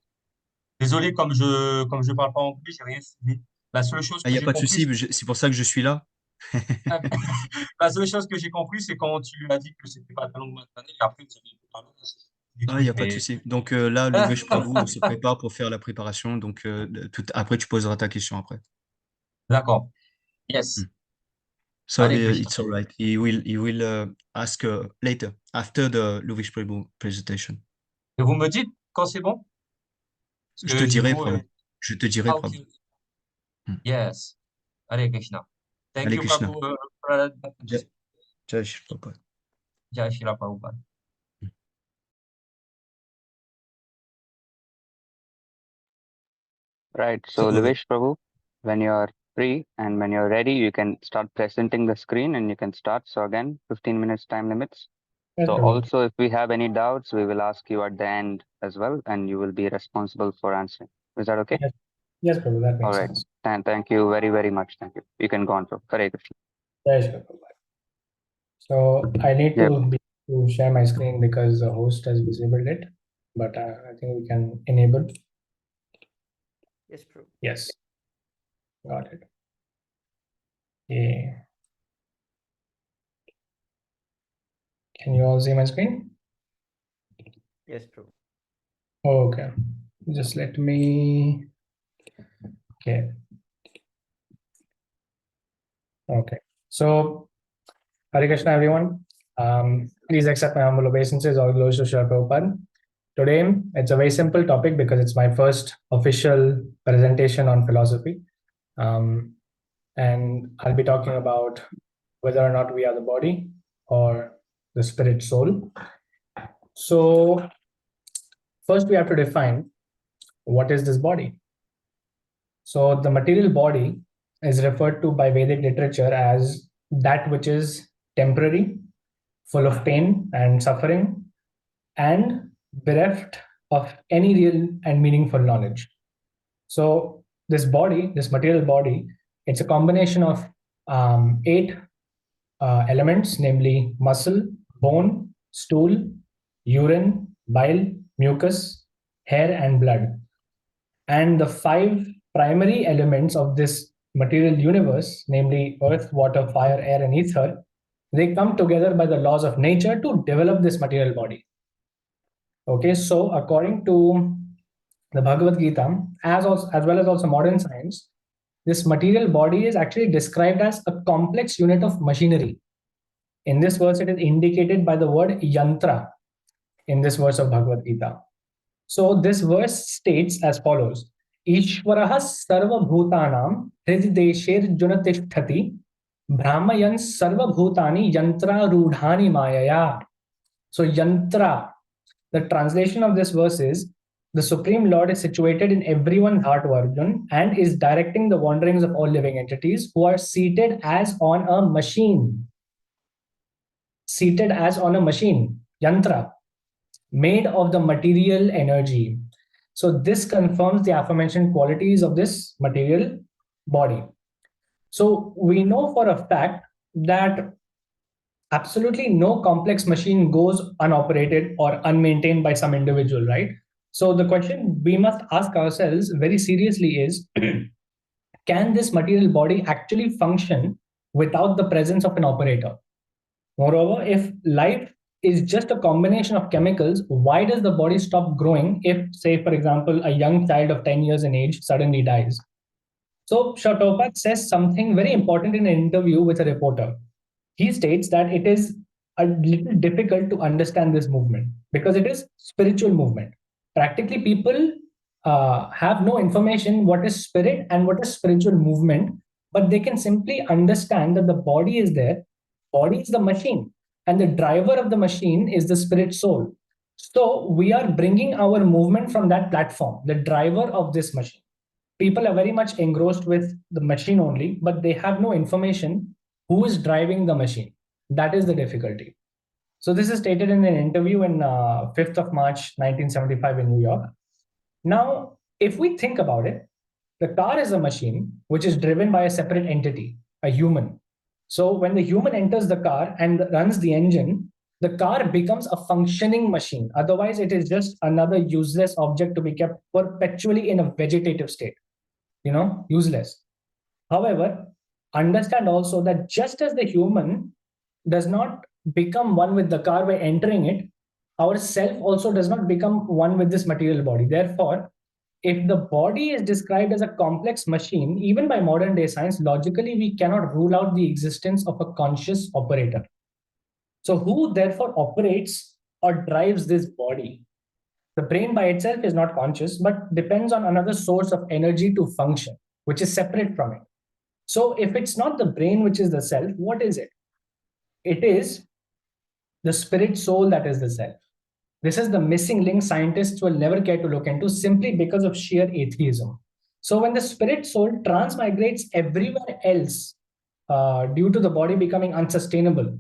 Désolé, comme je parle pas anglais, j'ai rien suivi. La seule chose que Il n'y a j'ai pas de compris, souci, c'est pour ça que je suis là. la seule chose que j'ai compris, c'est quand tu as dit que c'était pas ta langue maternelle et après, vous avez parlé des Il n'y a trucs, pas de mais... souci. Donc là, Luvish Prabhu se prépare pour faire la préparation. Donc, après, tu poseras ta question après. D'accord. Yes. So it's all right. He will ask later, after the Luvish Prabhu presentation. Et vous me dites quand c'est bon? Je te dirai, Prabhu. Je te dirai, Prabhu. Yes. Hare Krishna. Thank Hare you, Krishna. Prabhu. Jai Shri Prabhupada. Jai Shri Prabhupada. Right. So, Luvesh Prabhu, when you're free and when you're ready, you can start presenting the screen and you can start. So again, 15 minutes time limits. Yes, So Prabhu. also, if we have any doubts, we will ask you at the end as well, and you will be responsible for answering. Is that okay? Yes, Prabhu, that makes All right. sense. Thank you very, very much. Thank you. You can go on, Prabhu. Hare Krishna. Yes, Prabhu. So I need to share my screen because the host has disabled it, but I think we can enable. Yes, Prabhu. Yes. Got it. Yeah. Can you all see my screen? Yes, Prabhu. Okay. Just let me. Okay. Okay. So, Hare Krishna, everyone. Please accept my humble obeisances. All glories to Srila Prabhupada. Today, it's a very simple topic because it's my first official presentation on philosophy. And I'll be talking about whether or not we are the body or the spirit soul. So, first we have to define what is this body. So, the material body is referred to by Vedic literature as that which is temporary, full of pain and suffering, and bereft of any real and meaningful knowledge. So this body, this material body, it's a combination of 8 elements, namely muscle, bone, stool, urine, bile, mucus, hair, and blood. And the 5 primary elements of this material universe, namely earth, water, fire, air, and ether, they come together by the laws of nature to develop this material body. Okay, so according to the Bhagavad Gita, as well as also modern science, this material body is actually described as a complex unit of machinery. In this verse, it is indicated by the word yantra in this verse of Bhagavad Gita. So this verse states as follows: Ishvaraha sarva bhutanam hridesher junatisthati brahmayan sarva bhutani yantra rudhani mayaya. So yantra, the translation of this verse is, the Supreme Lord is situated in everyone's heart, Arjun, and is directing the wanderings of all living entities who are seated as on a machine. Seated as on a machine, yantra, made of the material energy. So this confirms the aforementioned qualities of this material body. So we know for a fact that absolutely no complex machine goes unoperated or unmaintained by some individual, right? So the question we must ask ourselves very seriously is, can this material body actually function without the presence of an operator? Moreover, if life is just a combination of chemicals, why does the body stop growing if, say, for example, a young child of 10 years in age suddenly dies? So Shatopat says something very important in an interview with a reporter. He states that it is a little difficult to understand this movement because it is spiritual movement. Practically, people have no information what is spirit and what is spiritual movement, but they can simply understand that the body is there, body is the machine, and the driver of the machine is the spirit soul. So we are bringing our movement from that platform, the driver of this machine. People are very much engrossed with the machine only, but they have no information who is driving the machine. That is the difficulty. So this is stated in an interview in 5th of March 1975 in New York. Now, if we think about it, the car is a machine which is driven by a separate entity, a human. So when the human enters the car and runs the engine, the car becomes a functioning machine. Otherwise, it is just another useless object to be kept perpetually in a vegetative state. Useless. However, understand also that just as the human does not become one with the car by entering it, our self also does not become one with this material body. Therefore, if the body is described as a complex machine, even by modern day science, logically we cannot rule out the existence of a conscious operator. So who therefore operates or drives this body? The brain by itself is not conscious, but depends on another source of energy to function, which is separate from it. So if it's not the brain which is the self, what is it? It is the spirit soul that is the self. This is the missing link scientists will never care to look into simply because of sheer atheism. So when the spirit soul transmigrates everywhere else due to the body becoming unsustainable.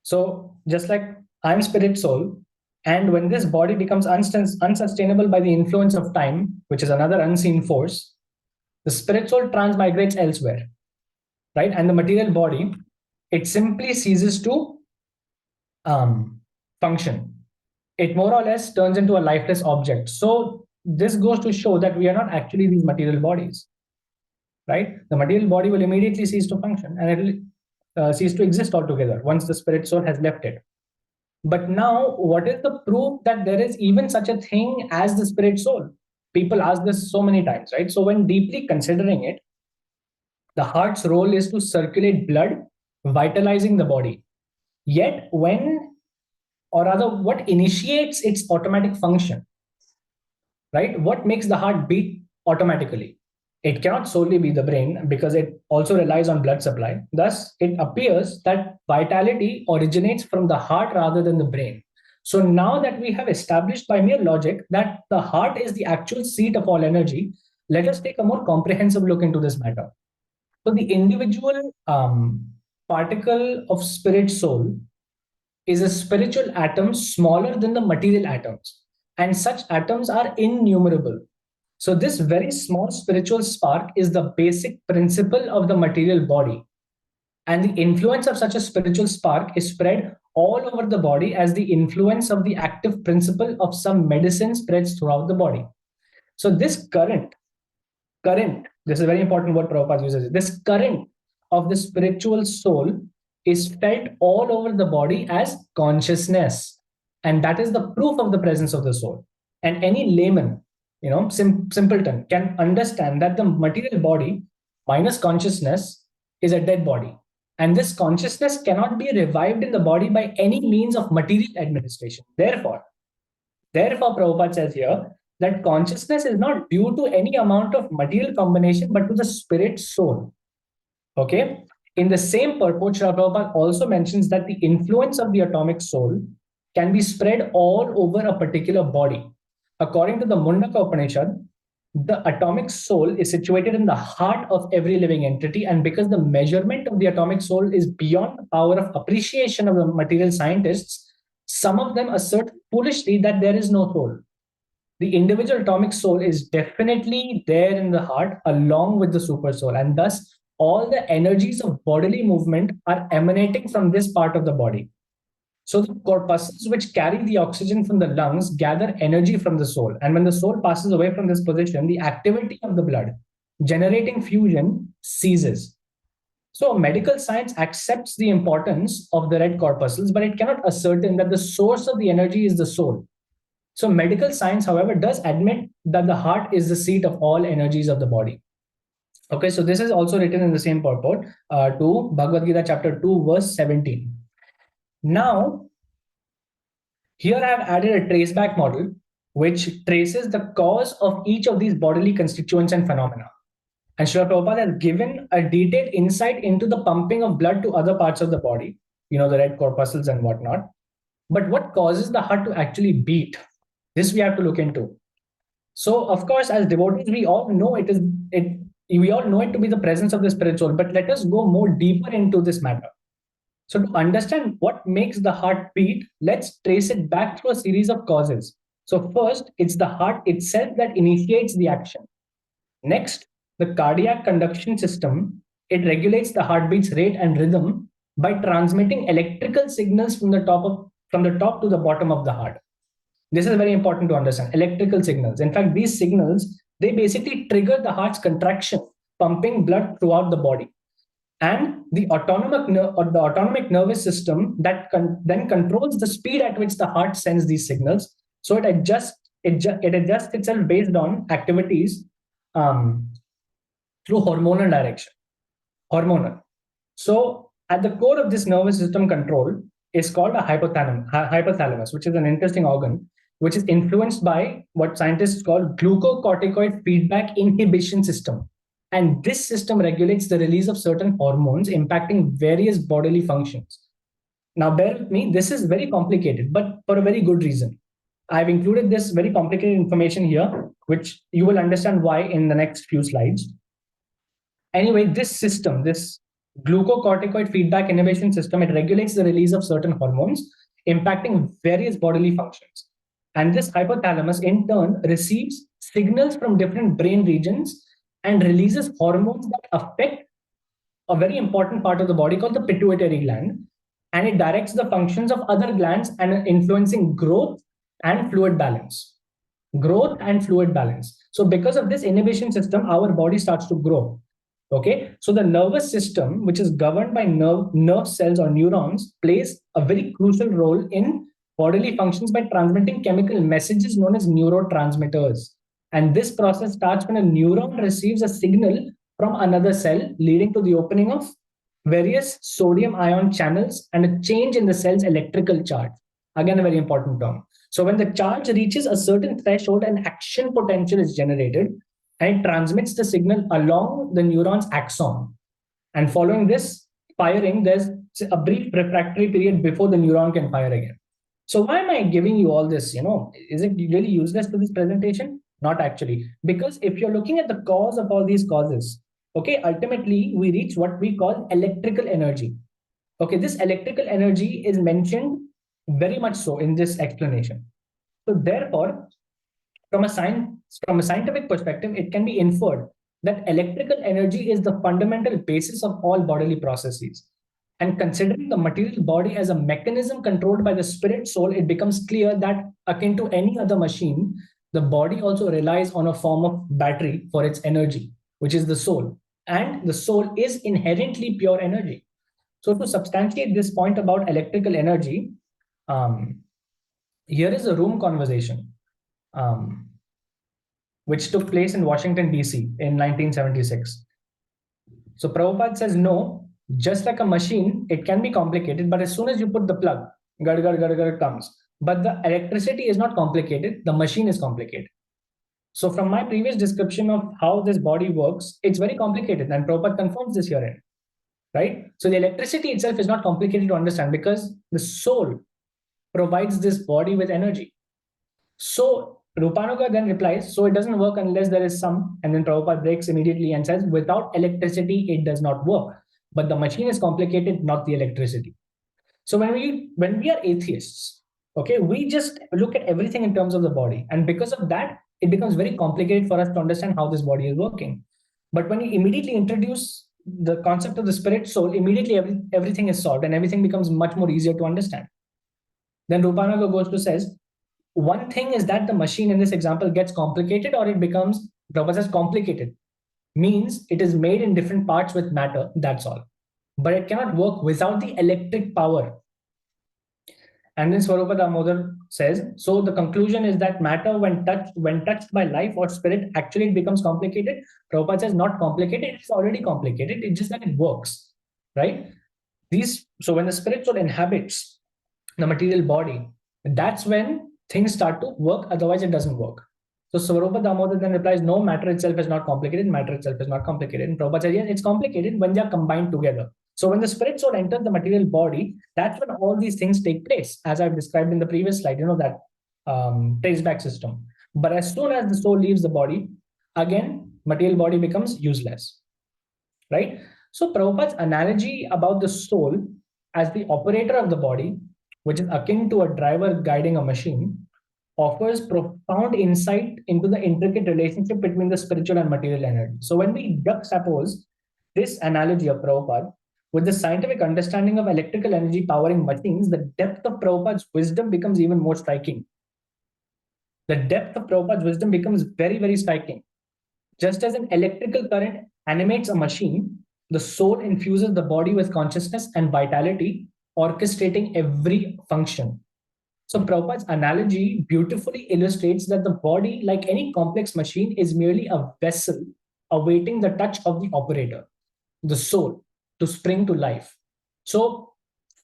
So just like I'm spirit soul, and when this body becomes unsustainable by the influence of time, which is another unseen force, the spirit soul transmigrates elsewhere, right? And the material body, it simply ceases to function. It more or less turns into a lifeless object. So this goes to show that we are not actually these material bodies, right? The material body will immediately cease to function and it will cease to exist altogether once the spirit soul has left it. But now, what is the proof that there is even such a thing as the spirit soul? People ask this so many times, right? So when deeply considering it, the heart's role is to circulate blood, vitalizing the body. Yet when, or rather what initiates its automatic function, right? What makes the heart beat automatically? It cannot solely be the brain because it also relies on blood supply. Thus, it appears that vitality originates from the heart rather than the brain. So now that we have established by mere logic that the heart is the actual seat of all energy, let us take a more comprehensive look into this matter. So the individual particle of spirit soul is a spiritual atom smaller than the material atoms, and such atoms are innumerable. So this very small spiritual spark is the basic principle of the material body. And the influence of such a spiritual spark is spread all over the body as the influence of the active principle of some medicine spreads throughout the body. So this current, this is a very important word Prabhupada uses, this current of the spiritual soul is felt all over the body as consciousness. And that is the proof of the presence of the soul. And any layman, simpleton can understand that the material body minus consciousness is a dead body. And this consciousness cannot be revived in the body by any means of material administration. Therefore, Prabhupada says here that consciousness is not due to any amount of material combination, but to the spirit soul. Okay? In the same purport, Srila Prabhupada also mentions that the influence of the atomic soul can be spread all over a particular body. According to the Mundaka Upanishad, the atomic soul is situated in the heart of every living entity, and because the measurement of the atomic soul is beyond the power of appreciation of the material scientists, some of them assert foolishly that there is no soul. The individual atomic soul is definitely there in the heart along with the super soul, and thus all the energies of bodily movement are emanating from this part of the body. So the corpuscles which carry the oxygen from the lungs gather energy from the soul. And when the soul passes away from this position, the activity of the blood generating fusion ceases. So medical science accepts the importance of the red corpuscles, but it cannot ascertain that the source of the energy is the soul. So medical science, however, does admit that the heart is the seat of all energies of the body. Okay, so this is also written in the same purport to Bhagavad Gita chapter 2, verse 17. Now, here I have added a traceback model which traces the cause of each of these bodily constituents and phenomena. And Srila Prabhupada has given a detailed insight into the pumping of blood to other parts of the body, the red corpuscles and whatnot. But what causes the heart to actually beat? This we have to look into. So, of course, as devotees, we all know it to be the presence of the spirit soul, but let us go more deeper into this matter. So to understand what makes the heart beat, let's trace it back through a series of causes. So first, it's the heart itself that initiates the action. Next, the cardiac conduction system, it regulates the heartbeat's rate and rhythm by transmitting electrical signals from the top to the bottom of the heart. This is very important to understand, electrical signals. In fact, these signals, they basically trigger the heart's contraction, pumping blood throughout the body. And the autonomic nervous system that then controls the speed at which the heart sends these signals. So it adjusts itself based on activities through hormonal direction. So at the core of this nervous system control is called a hypothalamus, which is an interesting organ, which is influenced by what scientists call glucocorticoid feedback inhibition system. And this system regulates the release of certain hormones impacting various bodily functions. Now, bear with me, this is very complicated, but for a very good reason. I've included this very complicated information here, which you will understand why in the next few slides. Anyway, this system, this glucocorticoid feedback inhibition system, it regulates the release of certain hormones impacting various bodily functions. And this hypothalamus, in turn, receives signals from different brain regions and releases hormones that affect a very important part of the body called the pituitary gland. And it directs the functions of other glands and influencing growth and fluid balance. growth and fluid balance. So because of this inhibition system, our body starts to grow. Okay, so the nervous system, which is governed by nerve cells or neurons, plays a very crucial role in bodily functions by transmitting chemical messages known as neurotransmitters. And this process starts when a neuron receives a signal from another cell, leading to the opening of various sodium ion channels and a change in the cell's electrical charge. Again, a very important term. So when the charge reaches a certain threshold, an action potential is generated and it transmits the signal along the neuron's axon. And following this firing, there's a brief refractory period before the neuron can fire again. So why am I giving you all this? Is it really useless to this presentation? Not actually, because if you're looking at the cause of all these causes, okay, ultimately we reach what we call electrical energy. Okay, this electrical energy is mentioned very much so in this explanation. So therefore, from a scientific perspective, it can be inferred that electrical energy is the fundamental basis of all bodily processes. And considering the material body as a mechanism controlled by the spirit soul, it becomes clear that akin to any other machine, the body also relies on a form of battery for its energy, which is the soul. And the soul is inherently pure energy. So to substantiate this point about electrical energy, here is a room conversation which took place in Washington, D.C. in 1976. So Prabhupada says, no, just like a machine, it can be complicated, but as soon as you put the plug, it comes. But the electricity is not complicated, the machine is complicated. So from my previous description of how this body works, it's very complicated, and Prabhupada confirms this herein, right? So the electricity itself is not complicated to understand because the soul provides this body with energy. So Rupanuga then replies, so it doesn't work unless there is some, and then Prabhupada breaks immediately and says, without electricity, it does not work. But the machine is complicated, not the electricity. So when we are atheists, okay, we just look at everything in terms of the body. And because of that, it becomes very complicated for us to understand how this body is working. But when you immediately introduce the concept of the spirit soul, immediately everything is solved and everything becomes much more easier to understand. Then Rupanuga goes to says, one thing is that the machine in this example gets complicated or it becomes, Prabhupada says, complicated. Means it is made in different parts with matter, that's all. But it cannot work without the electric power. And then Swarupa Damodar says, so the conclusion is that matter when touched by life or spirit, actually it becomes complicated. Prabhupada says not complicated, it's already complicated, it's just that it works, right? So when the spirit soul inhabits the material body, that's when things start to work, otherwise it doesn't work. So Swarupa Damodar then replies, no, matter itself is not complicated, matter itself is not complicated. And Prabhupada says, yes, it's complicated when they are combined together. So when the spirit soul enters the material body, that's when all these things take place, as I've described in the previous slide, that traceback system. But as soon as the soul leaves the body, again, material body becomes useless, right? So Prabhupada's analogy about the soul as the operator of the body, which is akin to a driver guiding a machine, offers profound insight into the intricate relationship between the spiritual and material energy. So when we juxtapose this analogy of Prabhupada with the scientific understanding of electrical energy powering machines, the depth of Prabhupada's wisdom becomes even more striking. The depth of Prabhupada's wisdom becomes very, very striking. Just as an electrical current animates a machine, the soul infuses the body with consciousness and vitality, orchestrating every function. So Prabhupada's analogy beautifully illustrates that the body, like any complex machine, is merely a vessel awaiting the touch of the operator, the soul, to spring to life. So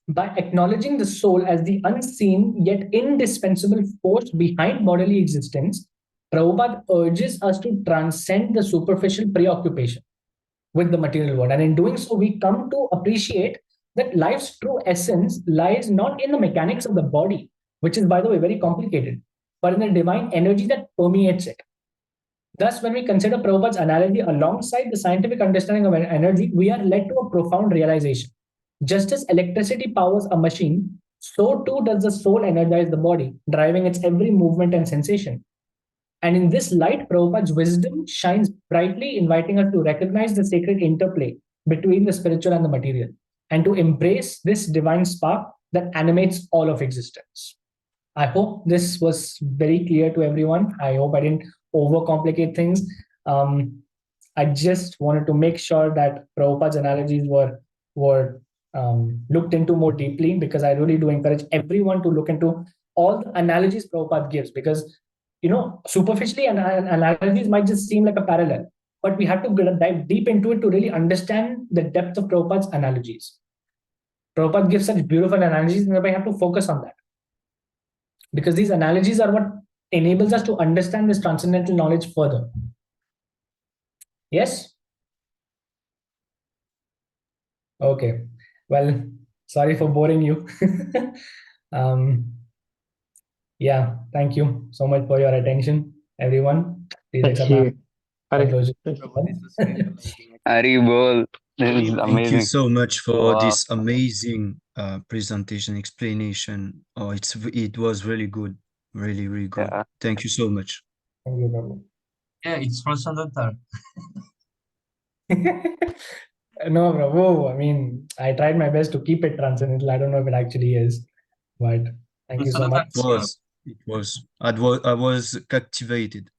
by acknowledging the soul as the unseen yet indispensable force behind bodily existence, Prabhupada urges us to transcend the superficial preoccupation with the material world. And in doing so, we come to appreciate that life's true essence lies not in the mechanics of the body, which is, by the way, very complicated, but in the divine energy that permeates it. Thus, when we consider Prabhupada's analogy alongside the scientific understanding of energy, we are led to a profound realization. Just as electricity powers a machine, so too does the soul energize the body, driving its every movement and sensation. And in this light, Prabhupada's wisdom shines brightly, inviting us to recognize the sacred interplay between the spiritual and the material, and to embrace this divine spark that animates all of existence. I hope this was very clear to everyone. I hope I didn't overcomplicate things. I just wanted to make sure that Prabhupada's analogies were looked into more deeply, because I really do encourage everyone to look into all the analogies Prabhupada gives, because superficially analogies might just seem like a parallel, but we have to dive deep into it to really understand the depth of Prabhupada's analogies. Prabhupada gives such beautiful analogies, and we have to focus on that, because these analogies are what enables us to understand this transcendental knowledge further. Yes? Okay. Well, sorry for boring you. Yeah, thank you so much for your attention, everyone. Please Thank accept you. my Hare- closure. Hari bol. This is Thank you amazing. so much for Wow. this amazing presentation, explanation. Oh, it was really good. Really, really good. Yeah. Thank you so much. Thank you, Prabhu. Yeah, it's transcendental. No, Prabhu. I mean, I tried my best to keep it transcendental. I don't know if it actually is, but thank you so much. It was. I was captivated.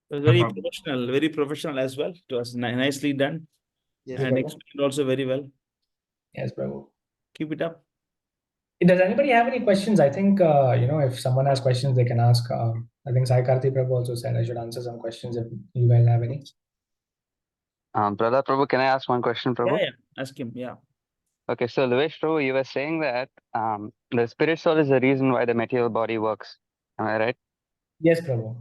It was very professional as well. It was nicely done. Yes, and Prabhu. explained also very well. Yes, Prabhu. Keep it up. Does anybody have any questions? I think, if someone has questions, they can ask. I think Sai Karthi Prabhu also said I should answer some questions if you guys have any. Prahlad Prabhu, can I ask one question, Prabhu? Yeah. Ask him. Yeah. Okay, so Luvesh Prabhu, you were saying that the spirit soul is the reason why the material body works. Am I right? Yes, Prabhu.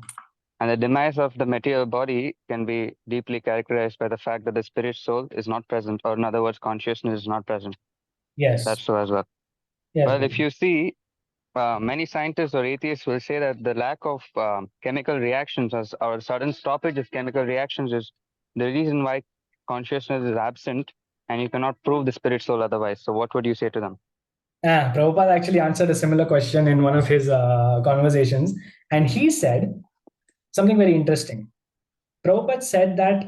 And the demise of the material body can be deeply characterized by the fact that the spirit soul is not present, or in other words, consciousness is not present. Yes. That's so as well. Yes, Well, Prabhu. if you see, many scientists or atheists will say that the lack of chemical reactions or sudden stoppage of chemical reactions is the reason why consciousness is absent, and you cannot prove the spirit soul otherwise. So what would you say to them? Prabhupada actually answered a similar question in one of his conversations, and he said something very interesting. Prabhupada said that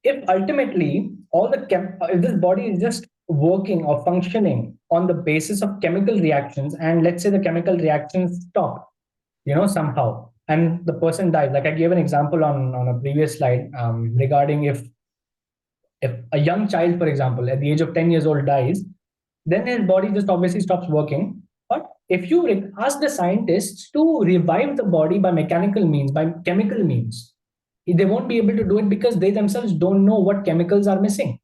if ultimately if this body is just working or functioning on the basis of chemical reactions, and let's say the chemical reactions stop, somehow, and the person dies. Like I gave an example on a previous slide regarding if a young child, for example, at the age of 10 years old dies, then his body just obviously stops working. But if you ask the scientists to revive the body by mechanical means, by chemical means, they won't be able to do it because they themselves don't know what chemicals are missing.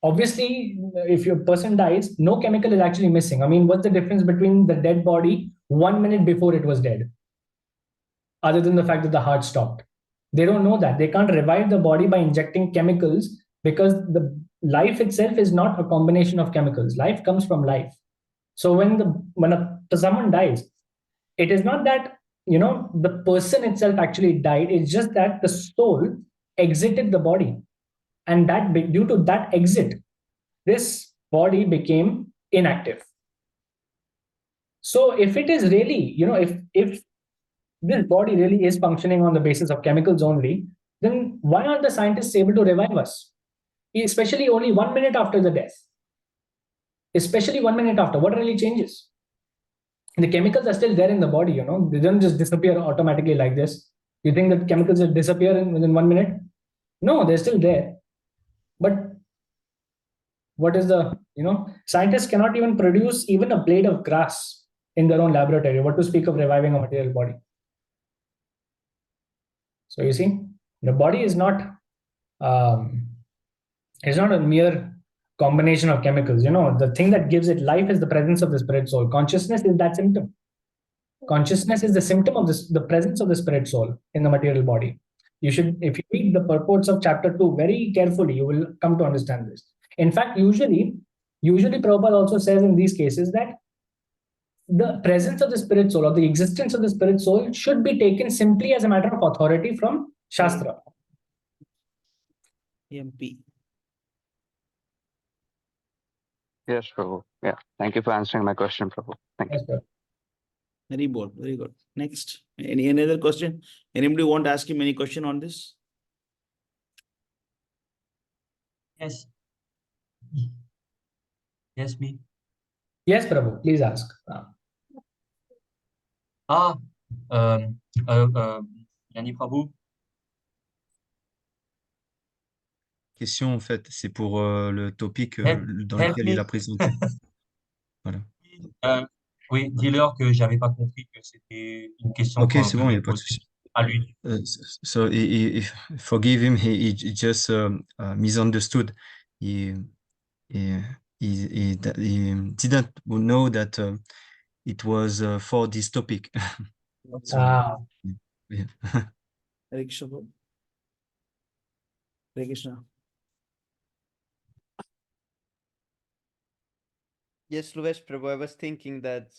Obviously, if your person dies, no chemical is actually missing. I mean, what's the difference between the dead body 1 minute before it was dead? Other than the fact that the heart stopped. They don't know that. They can't revive the body by injecting chemicals, because the life itself is not a combination of chemicals. Life comes from life. So when someone dies, it is not that the person itself actually died. It's just that the soul exited the body, and that due to that exit, this body became inactive. So if it is really, if this body really is functioning on the basis of chemicals only, then why aren't the scientists able to revive us? Especially only 1 minute after the death. Especially 1 minute after. What really changes? The chemicals are still there in the body, they don't just disappear automatically like this. You think that chemicals will disappear within 1 minute? No, they're still there. But what is scientists cannot even produce even a blade of grass in their own laboratory. What to speak of reviving a material body? So you see, the body is not it's not a mere combination of chemicals. The thing that gives it life is the presence of the spirit soul. Consciousness is that symptom. Consciousness is the symptom of the presence of the spirit soul in the material body. You should, if you read the purports of chapter 2 very carefully, you will come to understand this. In fact, usually Prabhupada also says in these cases that the presence of the spirit soul or the existence of the spirit soul should be taken simply as a matter of authority from Shastra. MP. Yes, Prabhu. Yeah. Thank you for answering my question, Prabhu. Thank you. Yes, Very bold. Very good. Next. Any other question? Anybody want to ask him any question on this? Yes. Yes, me. Yes, Prabhu. Please ask. Ah, Yanni Prabhu. Question, en fait, c'est pour le topic dans Help lequel il me. a présenté. Voilà. Oui, dis-leur que j'avais pas compris que c'était une question Ok, qu'on c'est bon, il n'y devait a pas de poser souci. à lui. So forgive him, he just misunderstood. He didn't know that it was for this topic. So, Ah. yeah. Hare Krishna. Hare Krishna. Yes, Luvesh Prabhu, I was thinking that,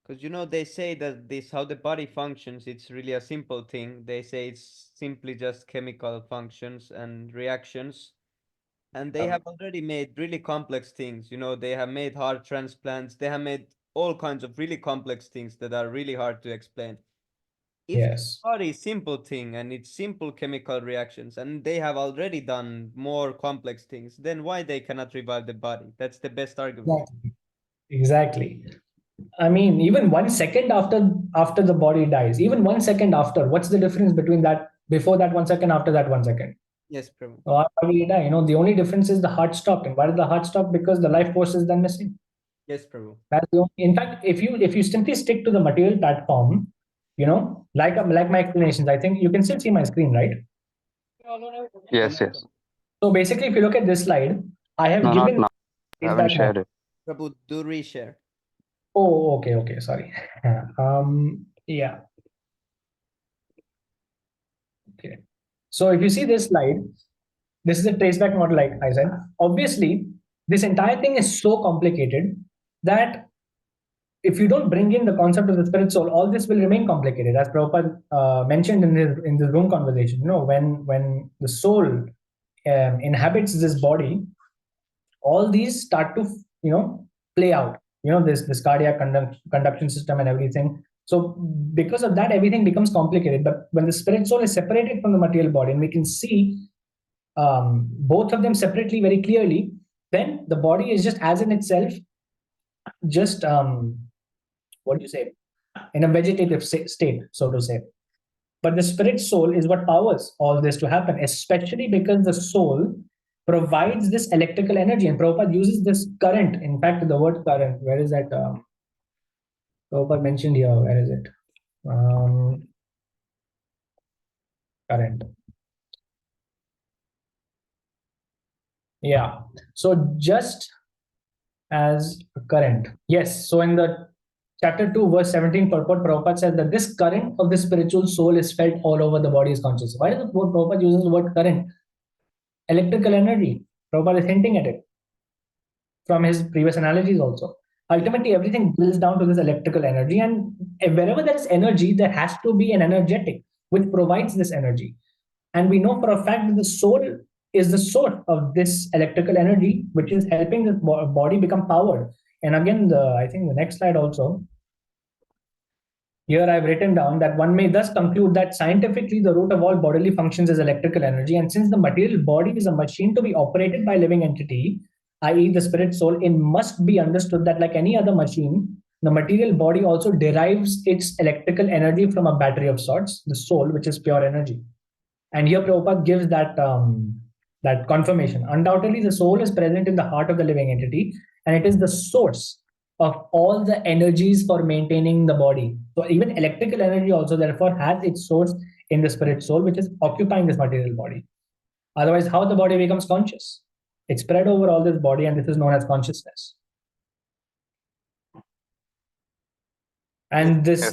because they say that this, how the body functions, it's really a simple thing. They say it's simply just chemical functions and reactions. And they have already made really complex things. They have made heart transplants. They have made all kinds of really complex things that are really hard to explain. If the Yes. body is simple thing and it's simple chemical reactions, and they have already done more complex things, then why they cannot revive the body? That's the best argument. Exactly. I mean, even 1 second after the body dies, even 1 second after, what's the difference between that before that 1 second, after that 1 second? Yes, Prabhu. Or how do you die? The only difference is the heart stopped. And why did the heart stop? Because the life force is then missing. Yes, Prabhu. That's the only, in fact, if you simply stick to the material platform, like my explanations, I think you can still see my screen, right? Yes, yes. So basically, if you look at this slide, I have No, not given now. I is haven't that shared it. Prabhu, do reshare. Oh, okay, sorry. Yeah. Okay. So if you see this slide, this is a traceback model, like I said. Obviously, this entire thing is so complicated that if you don't bring in the concept of the spirit soul, all this will remain complicated. As Prabhupada mentioned in this room conversation, when the soul inhabits this body, all these start to play out. This cardiac conduction system and everything. So because of that, everything becomes complicated. But when the spirit soul is separated from the material body, and we can see both of them separately very clearly, then the body is just as in itself, just what do you say, in a vegetative state, so to say. But the spirit soul is what powers all this to happen, especially because the soul provides this electrical energy. And Prabhupada uses this current. In fact, the word current, where is that? Prabhupada mentioned here, where is it? Current. Yeah. So just as a current. Yes. So in the chapter 2, verse 17, purport, Prabhupada said that this current of the spiritual soul is felt all over the body's consciousness. Why does the Prabhupada uses the word current? Electrical energy. Prabhupada is hinting at it from his previous analogies also. Ultimately, everything boils down to this electrical energy. And wherever there is energy, there has to be an energetic which provides this energy. And we know for a fact that the soul is the source of this electrical energy, which is helping the body become powered. And again, I think the next slide also, here I've written down that one may thus conclude that scientifically the root of all bodily functions is electrical energy. And since the material body is a machine to be operated by a living entity, i.e. the spirit soul, it must be understood that like any other machine, the material body also derives its electrical energy from a battery of sorts, the soul, which is pure energy. And here Prabhupada gives that confirmation. Undoubtedly, the soul is present in the heart of the living entity, and it is the source of all the energies for maintaining the body. So even electrical energy also therefore has its source in the spirit soul, which is occupying this material body. Otherwise, how the body becomes conscious? It's spread over all this body, and this is known as consciousness. And this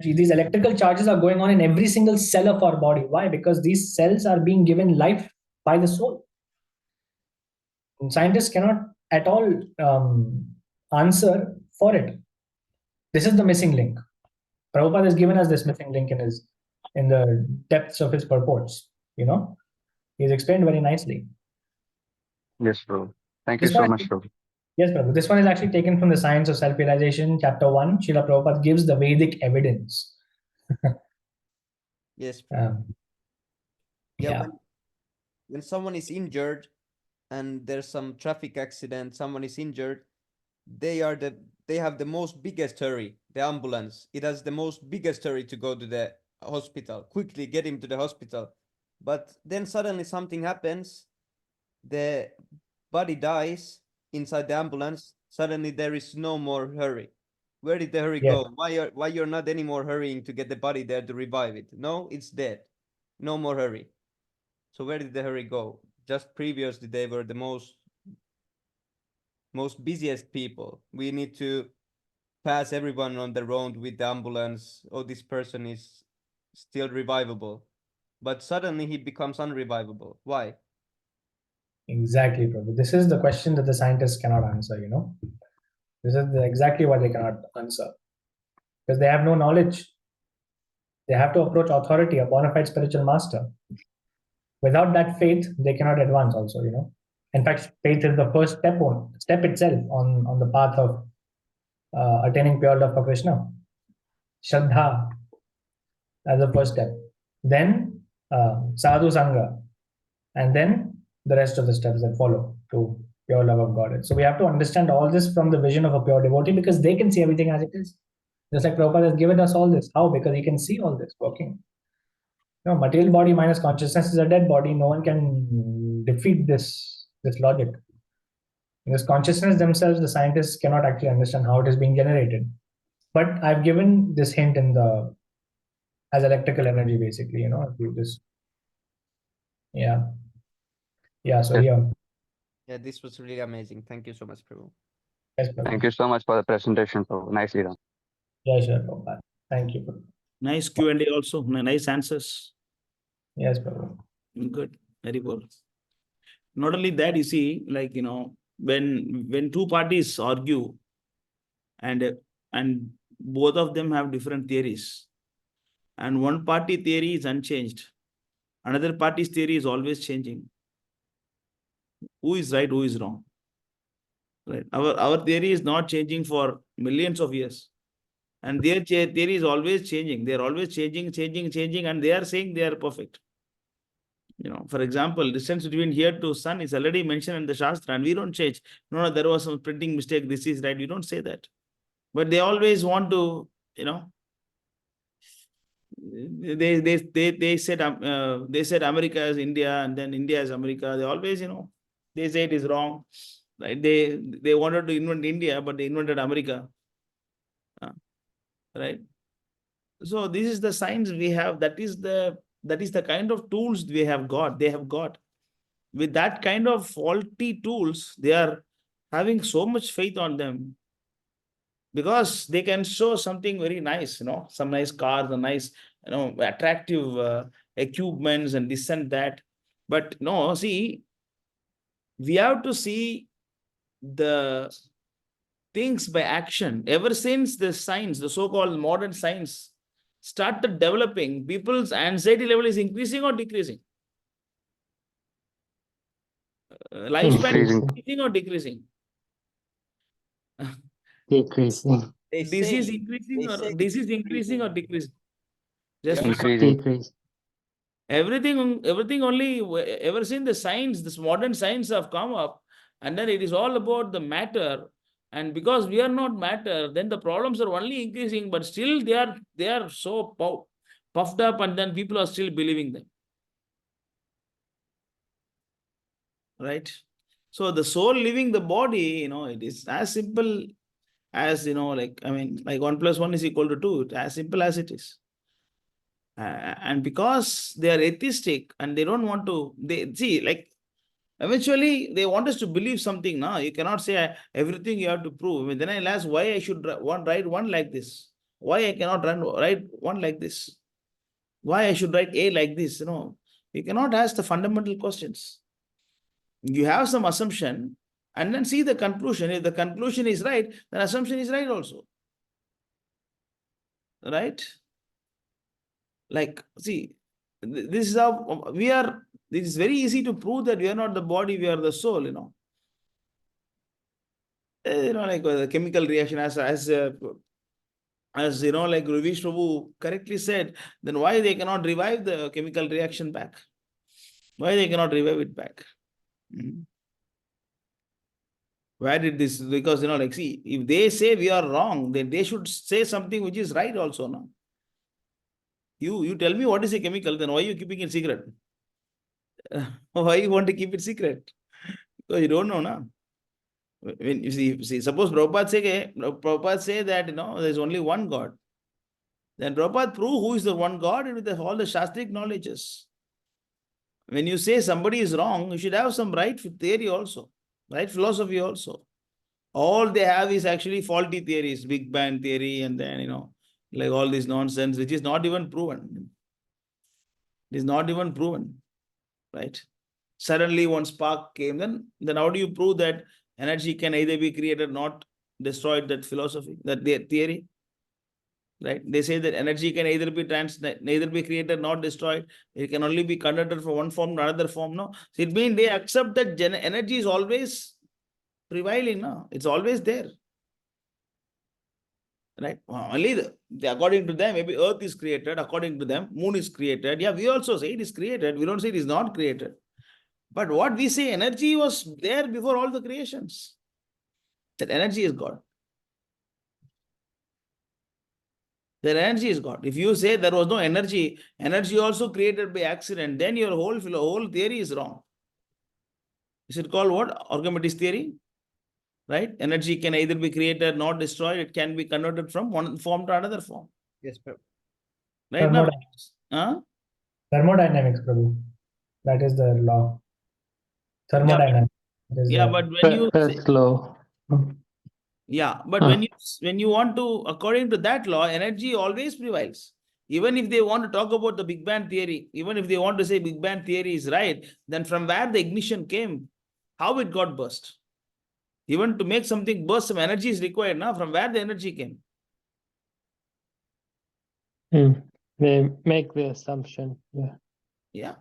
these electrical charges are going on in every single cell of our body. Why? Because these cells are being given life by the soul. And scientists cannot at all answer for it. This is the missing link. Prabhupada has given us this missing link in the depths of his purports. He's explained very nicely. Yes, bro. Thank you so much, bro. Yes, Prabhu. This one is actually taken from the Science of Self-Realization, chapter 1. Srila Prabhupada gives the Vedic evidence. Yes. Yeah. When someone is injured and there's some traffic accident, someone is injured, they are the they have the most biggest hurry. The ambulance, it has the most biggest hurry to go to the hospital, quickly get him to the hospital. But then suddenly something happens, the body dies inside the ambulance. Suddenly there is no more hurry. Where did the hurry Yeah. go? Why you're not anymore hurrying to get the body there to revive it? No, it's dead. No more hurry. So where did the hurry go? Just previously they were the most busiest people. We need to pass everyone on the road with the ambulance. Oh, this person is still revivable. But suddenly he becomes unrevivable. Why? Exactly, Prabhu. This is the question that the scientists cannot answer, you know. This is exactly why they cannot answer. Because they have no knowledge. They have to approach authority, a bona fide spiritual master. Without that faith, they cannot advance also, you know. In fact, faith is the first step itself on the path of attaining pure love for Krishna. Shraddha as the first step. Then sadhu sangha. And then the rest of the steps that follow to pure love of God. So we have to understand all this from the vision of a pure devotee because they can see everything as it is. Just like Prabhupada has given us all this. How? Because he can see all this working. You know, material body minus consciousness is a dead body. No one can defeat this logic. Because consciousness themselves, the scientists cannot actually understand how it is being generated. But I've given this hint in the as electrical energy, basically. You know, if you just yeah. So yeah. Yeah, this was really amazing. Thank you so much, Prabhu. Yes, Prabhu. Thank you so much for the presentation, Prabhu. Nicely done. Yeah, sure, Prabhupada. Thank you. Prabhu. Nice Q&A also, nice answers. Yes, Prabhu. Good, very good. Not only that, you see, like, you know, when two parties argue and both of them have different theories, and one party theory is unchanged, another party's theory is always changing. Who is right, who is wrong? Right. Our theory is not changing for millions of years. And their theory is always changing. They are always changing, and they are saying they are perfect. You know, for example, distance between here to sun is already mentioned in the Shastra, and we don't change. No, there was some printing mistake. This is right. We don't say that. But they always want to, you know, they said America is India, and then India is America. They always, you know, they say it is wrong. Right? They wanted to invent India, but they invented America. Right? So this is the science we have. That is the kind of tools we have got. They have got. With that kind of faulty tools, they are having so much faith on them because they can show something very nice, you know, some nice cars, a nice, you know, attractive equipments and this and that. But no, see, we have to see the things by action. Ever since the science, the so-called modern science started developing, people's anxiety level is increasing or decreasing? Lifespan is increasing or decreasing? Decreasing. Disease increasing or decreasing? Just Increasing. everything only ever since the science, this modern science have come up, and then it is all about the matter. And because we are not matter, then the problems are only increasing, but still they are so puffed up, and then people are still believing them. Right? So the soul leaving the body, you know, it is as simple as, you know, like, I mean, like 1 + 1 = 2, as simple as it is. And because they are atheistic and they don't want to, they see, like, eventually they want us to believe something. Now you cannot say everything you have to prove. I mean, then I'll ask why I should write one like this, why I cannot write one like this, why I should write A like this. You know, you cannot ask the fundamental questions. You have some assumption and then see the conclusion. If the conclusion is right, then assumption is right also. Right? Like, see, this is how we are. It is very easy to prove that we are not the body, we are the soul, you know. You know, like the chemical reaction, as you know, like Ravish Prabhu correctly said, then why they cannot revive the chemical reaction back? Why they cannot revive it back? Where did this, because, like, see, if they say we are wrong, then they should say something which is right also, no? You tell me what is a chemical, then why are you keeping it secret? Why you want to keep it secret? Because you don't know, no? When you see, suppose Prabhupada say that, there's only one God. Then Prabhupada prove who is the one God with all the Shastric knowledges. When you say somebody is wrong, you should have some right theory also, right philosophy also. All they have is actually faulty theories, Big Bang theory, and then, like all this nonsense, which is not even proven. It is not even proven, right? Suddenly one spark came, then how do you prove that energy can either be created, not destroyed? That philosophy, that theory, right? They say that energy can either be created, not destroyed. It can only be converted from one form to another form. No, so it means they accept that energy is always prevailing. No, it's always there, right? Only according to them, maybe Earth is created. According to them, Moon is created. Yeah, we also say it is created. We don't say it is not created. But what we say, energy was there before all the creations. That energy is God. That energy is God. If you say there was no energy, energy also created by accident, then your whole theory is wrong. Is it called what? Archimedes theory? Right? Energy can either be created, not destroyed. It can be converted from one form to another form. Yes, Prabhu. Right now? Thermodynamics, Prabhu. That is the law. Thermodynamics. Yeah, but when you First law. yeah, but when you want to, according to that law, energy always prevails. Even if they want to talk about the Big Bang theory, even if they want to say Big Bang theory is right, then from where the ignition came, how it got burst? Even to make something burst, some energy is required now. From where the energy came? They make the assumption. Yeah.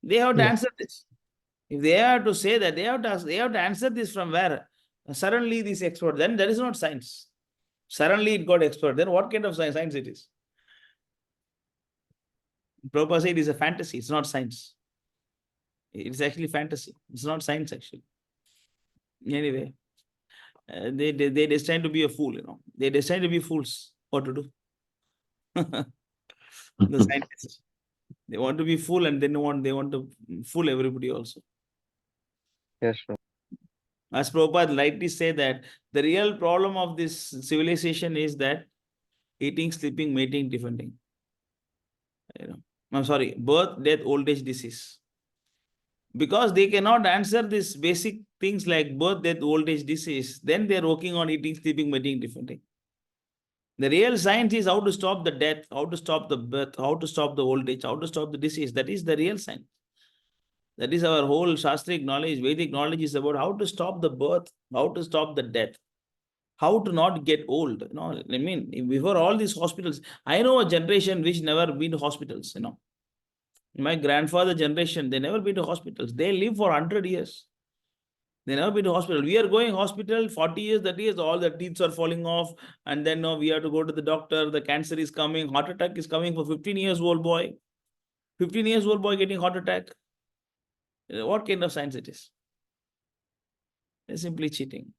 They have to answer this. If they have to say that, they have to answer this from where? Suddenly this expert, then that is not science. Suddenly it got expert. Then what kind of science it is? Prabhupada said it is a fantasy. It's not science. It's actually fantasy. It's not science, actually. Anyway, they destined to be a fool, They destined to be fools. What to do? The scientists. They want to be fool, and they want to fool everybody also. Yes, sir. As Prabhupada rightly say that the real problem of this civilization is that eating, sleeping, mating, defending. I'm sorry, birth, death, old age, disease. Because they cannot answer these basic things like birth, death, old age, disease, then they're working on eating, sleeping, mating, defending. The real science is how to stop the death, how to stop the birth, how to stop the old age, how to stop the disease. That is the real science. That is our whole Shastric knowledge. Vedic knowledge is about how to stop the birth, how to stop the death, how to not get old. I mean, before all these hospitals, I know a generation which never been to hospitals. My grandfather generation, they never been to hospitals. They live for 100 years. They never been to hospital. We are going hospital 40 years, 30 years, all the teeth are falling off. And then we have to go to the doctor. The cancer is coming. Heart attack is coming for 15 years old boy. 15 years old boy getting heart attack. What kind of science it is? They're simply cheating.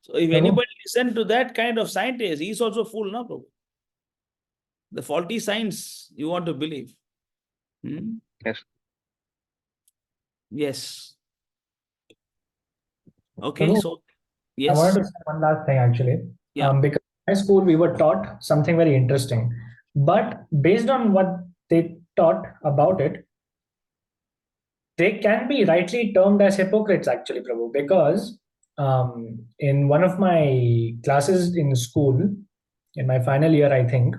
So if anybody listen to that kind of scientist, he's also fool, no, bro? The faulty science you want to believe. Yes. Yes. Okay, Prabhu, so I yes. wanted to say one last thing actually. Yeah. Because in high school we were taught something very interesting, but based on what they taught about it, they can be rightly termed as hypocrites actually, Prabhu, because in one of my classes in school, in my final year, I think,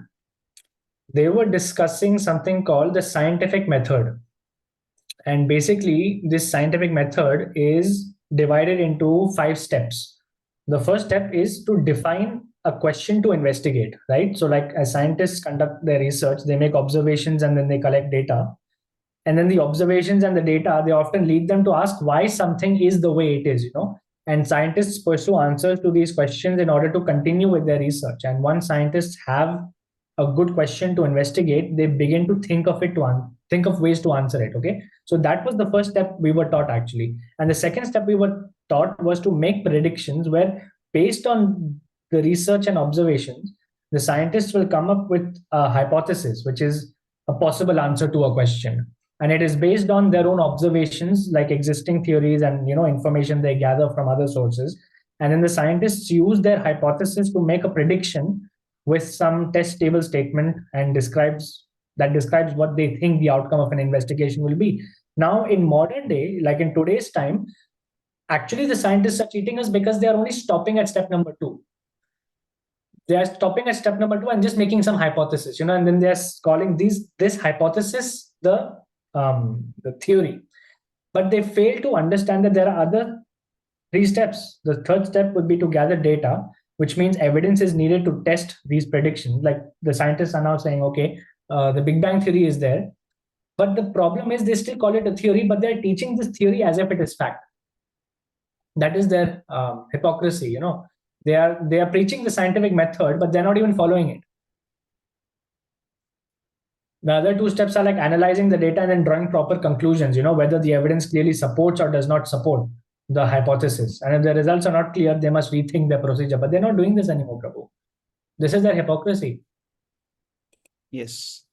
they were discussing something called the scientific method. And basically, this scientific method is divided into 5 steps. The first step is to define a question to investigate, right? So, like as scientists conduct their research, they make observations and then they collect data. And then the observations and the data, they often lead them to ask why something is the way it is, And scientists pursue answers to these questions in order to continue with their research. And once scientists have a good question to investigate, they begin to think of think of ways to answer it. Okay, so that was the first step we were taught actually, and the second step we were taught was to make predictions where, based on the research and observations, the scientists will come up with a hypothesis, which is a possible answer to a question. And it is based on their own observations, like existing theories and information they gather from other sources. And then the scientists use their hypothesis to make a prediction with some test table statement and describes what they think the outcome of an investigation will be. Now, in modern day, like in today's time, actually the scientists are cheating us because they are only stopping at step number 2. They are stopping at step number 2 and just making some hypothesis, and then they are calling this hypothesis the theory. But they fail to understand that there are other 3 steps. The third step would be to gather data, which means evidence is needed to test these predictions. Like the scientists are now saying, okay, the Big Bang theory is there. But the problem is they still call it a theory, but they're teaching this theory as if it is fact. That is their hypocrisy, They are preaching the scientific method, but they're not even following it. The other 2 steps are like analyzing the data and then drawing proper conclusions, whether the evidence clearly supports or does not support the hypothesis. And if the results are not clear, they must rethink their procedure. But they're not doing this anymore, Prabhu. This is their hypocrisy. Yes.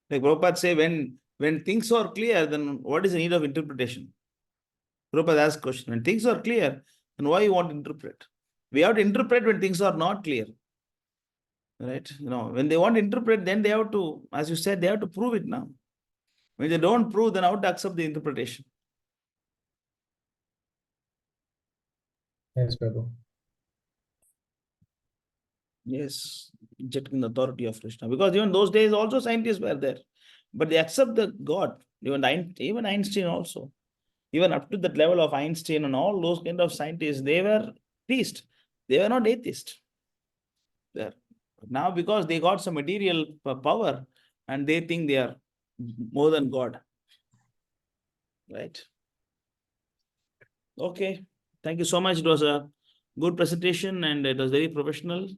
Like Prabhupada say, when things are clear, then what is the need of interpretation? Prabhupada asks question, when things are clear, then why you want to interpret? We have to interpret when things are not clear. Right? When they want to interpret, then they have to, as you said, they have to prove it now. When they don't prove, then how to accept the interpretation? Yes, Prabhu. Yes, rejecting the authority of Krishna. Because even those days also scientists were there. But they accept the God. Even Einstein also. Even up to that level of Einstein and all those kind of scientists, they were theists. They were not atheists. There. Now because they got some material power and they think they are more than God. Right? Okay. Thank you so much. It was a good presentation and it was very professional.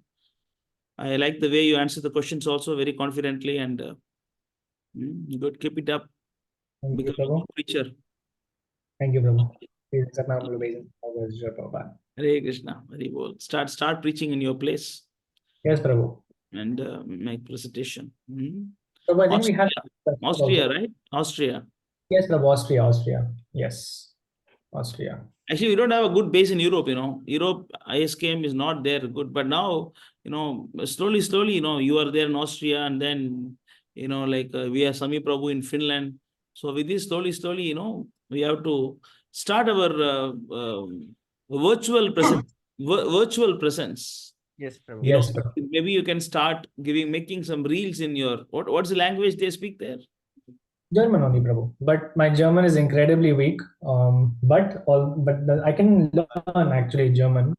I like the way you answered the questions also very confidently and good. Keep it up. Thank you, Become a Prabhu. good preacher. Thank you, Prabhu. Hare Krishna. Very well. Start preaching in your place. Yes, Prabhu. And make presentation. So I think we have Austria, right? Austria. Yes, Prabhu. Austria. Yes, Austria. Actually, we don't have a good base in Europe, Europe, ISKM is not there good. But now, slowly, you are there in Austria and then, like we have Sami Prabhu in Finland. So with this, slowly, we have to start our virtual presence. Yes, Prabhu. Yes, Prabhu. Maybe you can start making some reels in your, what's the language they speak there? German only, Prabhu. But my German is incredibly weak. I can learn actually German.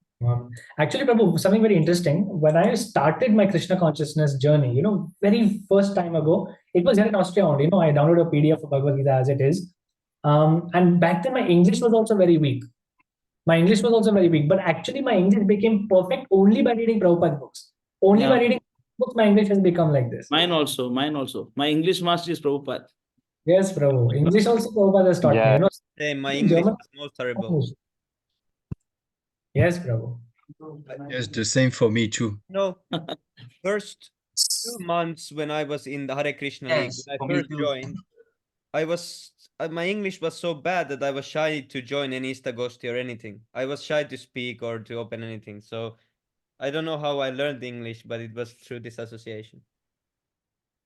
Actually, Prabhu, something very interesting. When I started my Krishna consciousness journey, very first time ago, it was here in Austria only. I downloaded a PDF of Bhagavad Gita as it is. And back then my English was also very weak. But actually my English became perfect only by reading Prabhupada books. Only by reading books, my English has become like this. Mine also. My English master is Prabhupada. Yes, Prabhu. English also Prabhupada has taught me. Hey, my English was most terrible. Yes, Prabhu. Yes, the same for me too. No, first 2 months when I was in the Hare Krishna League, when I first joined, my English was so bad that I was shy to join any Istagoshti or anything. I was shy to speak or to open anything. So I don't know how I learned English, but it was through this association.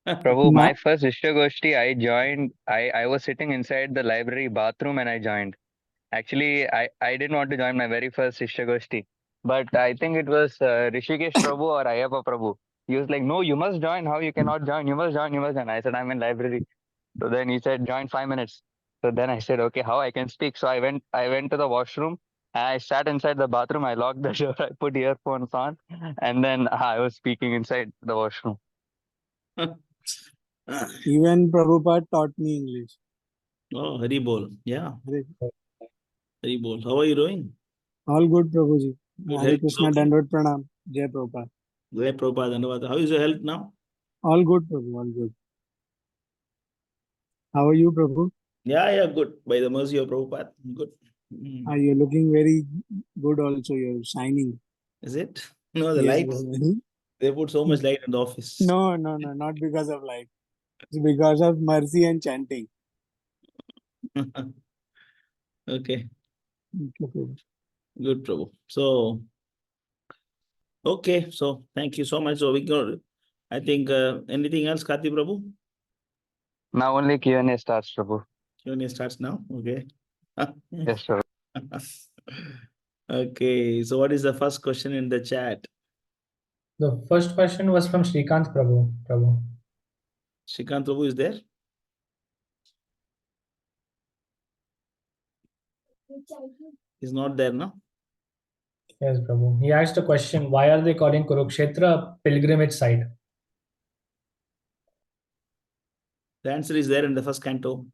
Prabhu, my first Istagoshti I joined, I was sitting inside the library bathroom and I joined. Actually, I didn't want to join my very first Istagoshti. But I think it was Rishikesh Prabhu or Ayappa Prabhu. He was like, no, you must join. How you cannot join? You must join. I said, I'm in library. So then he said, join 5 minutes. So then I said, okay, how I can speak? So I went to the washroom. I sat inside the bathroom. I locked the door. I put earphones on. And then I was speaking inside the washroom. Even Prabhupada taught me English. Oh, Hari Bol. Yeah. Hari Bol. How are you doing? All good, Prabhuji. Good Hare health, Krishna, okay. Dandavad Pranam. Jai Prabhupada. Jai Prabhupada, Dandavad. How is your health now? All good, Prabhu. All good. How are you, Prabhu? Yeah, good. By the mercy of Prabhupada. Good. You're looking very good also. You're shining. Is it? No, the Yes, lights. brother. They put so much light in the office. No, not because of light. It's because of mercy and chanting. Okay, Okay, Prabhu. good, Prabhu. So, okay, so thank you so much. So we go. I think anything else, Kati Prabhu? Now only Q&A starts, Prabhu. Q&A starts now. Okay. Yes, Prabhu. Okay. So what is the first question in the chat? The first question was from Shrikant Prabhu. Shrikant Prabhu is there? He's not there, no? Yes, Prabhu. He asked a question, why are they calling Kurukshetra a pilgrimage site? The answer is there in the first canto.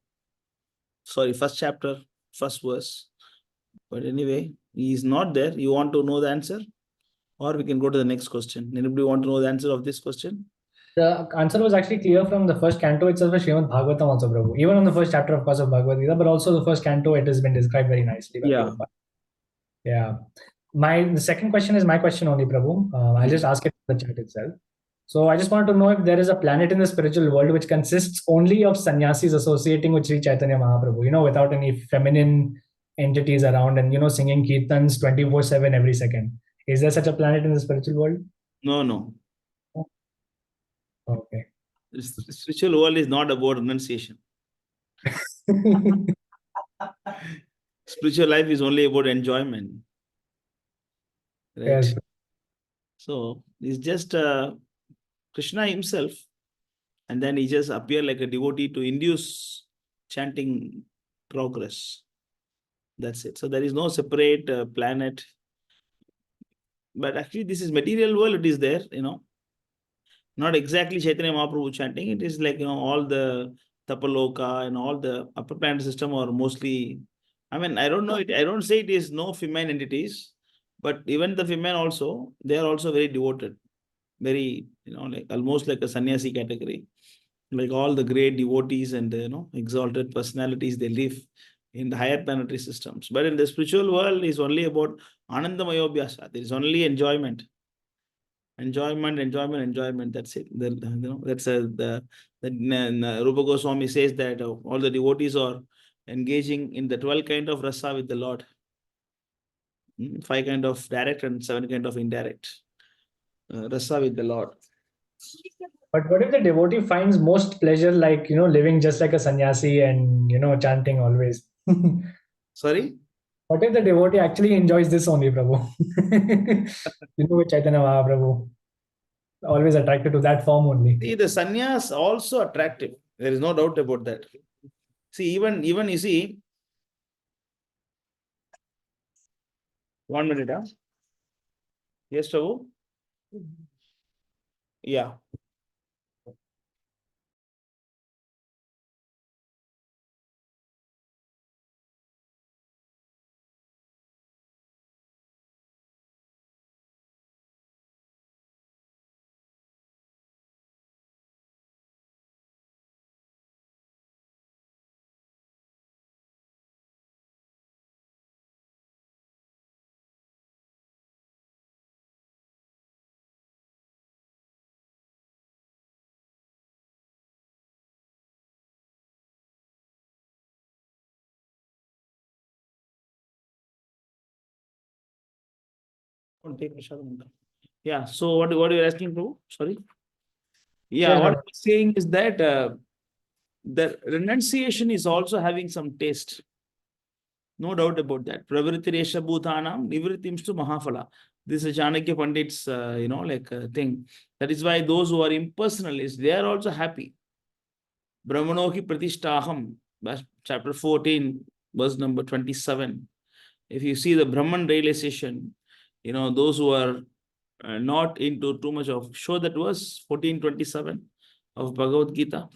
Sorry, first chapter, first verse. But anyway, he is not there. You want to know the answer? Or we can go to the next question. Anybody want to know the answer of this question? The answer was actually clear from the first canto itself of Srimad Bhagavatam also, Prabhu. Even on the first chapter, of course, of Bhagavad Gita, but also the first canto, it has been described very nicely by Yeah. Prabhupada. Yeah. The second question is my question only, Prabhu. I'll just ask it in the chat itself. So I just wanted to know if there is a planet in the spiritual world which consists only of sannyasis associating with Sri Chaitanya Mahaprabhu, without any feminine entities around and, singing kirtans 24/7 every second. Is there such a planet in the spiritual world? No. Okay. The spiritual world is not about renunciation. Spiritual life is only about enjoyment. Right? Yes. So it's just Krishna himself, and then he just appear like a devotee to induce chanting progress. That's it. So there is no separate planet. But actually, this is material world. It is there, not exactly Chaitanya Mahaprabhu chanting. It is like, all the Tapaloka and all the upper planet system are mostly, I don't know it. I don't say it is no female entities, but even the female also, they are also very devoted. Very, like almost like a sannyasi category. Like all the great devotees and, exalted personalities, they live in the higher planetary systems. But in the spiritual world, is only about Anandamayobhyasa. There is only enjoyment. Enjoyment. That's it. That's the Rupa Goswami says that all the devotees are engaging in the 12 kind of rasa with the Lord. 5 kind of direct and 7 kind of indirect rasa with the Lord. But what if the devotee finds most pleasure like, living just like a sannyasi and, chanting always? Sorry? What if the devotee actually enjoys this only, Prabhu? With Chaitanya Mahaprabhu. Always attracted to that form only. See, the sannyas also attractive. There is no doubt about that. See, even you see, 1 minute, huh? Yes, Prabhu? Yeah. Yeah. So what are you asking, Prabhu? Sorry. Yeah. Yes, What Prabhu. I'm saying is that the renunciation is also having some taste. No doubt about that. Pravritti Resha Bhutanam Nivritimstu Mahaphala. This is Chanakya Pandit's, thing. That is why those who are impersonalists, they are also happy. Brahmanoki Pratishtaham, chapter 14, verse number 27. If you see the Brahman realization, those who are not into too much of, show that verse 14:27 of Bhagavad Gita.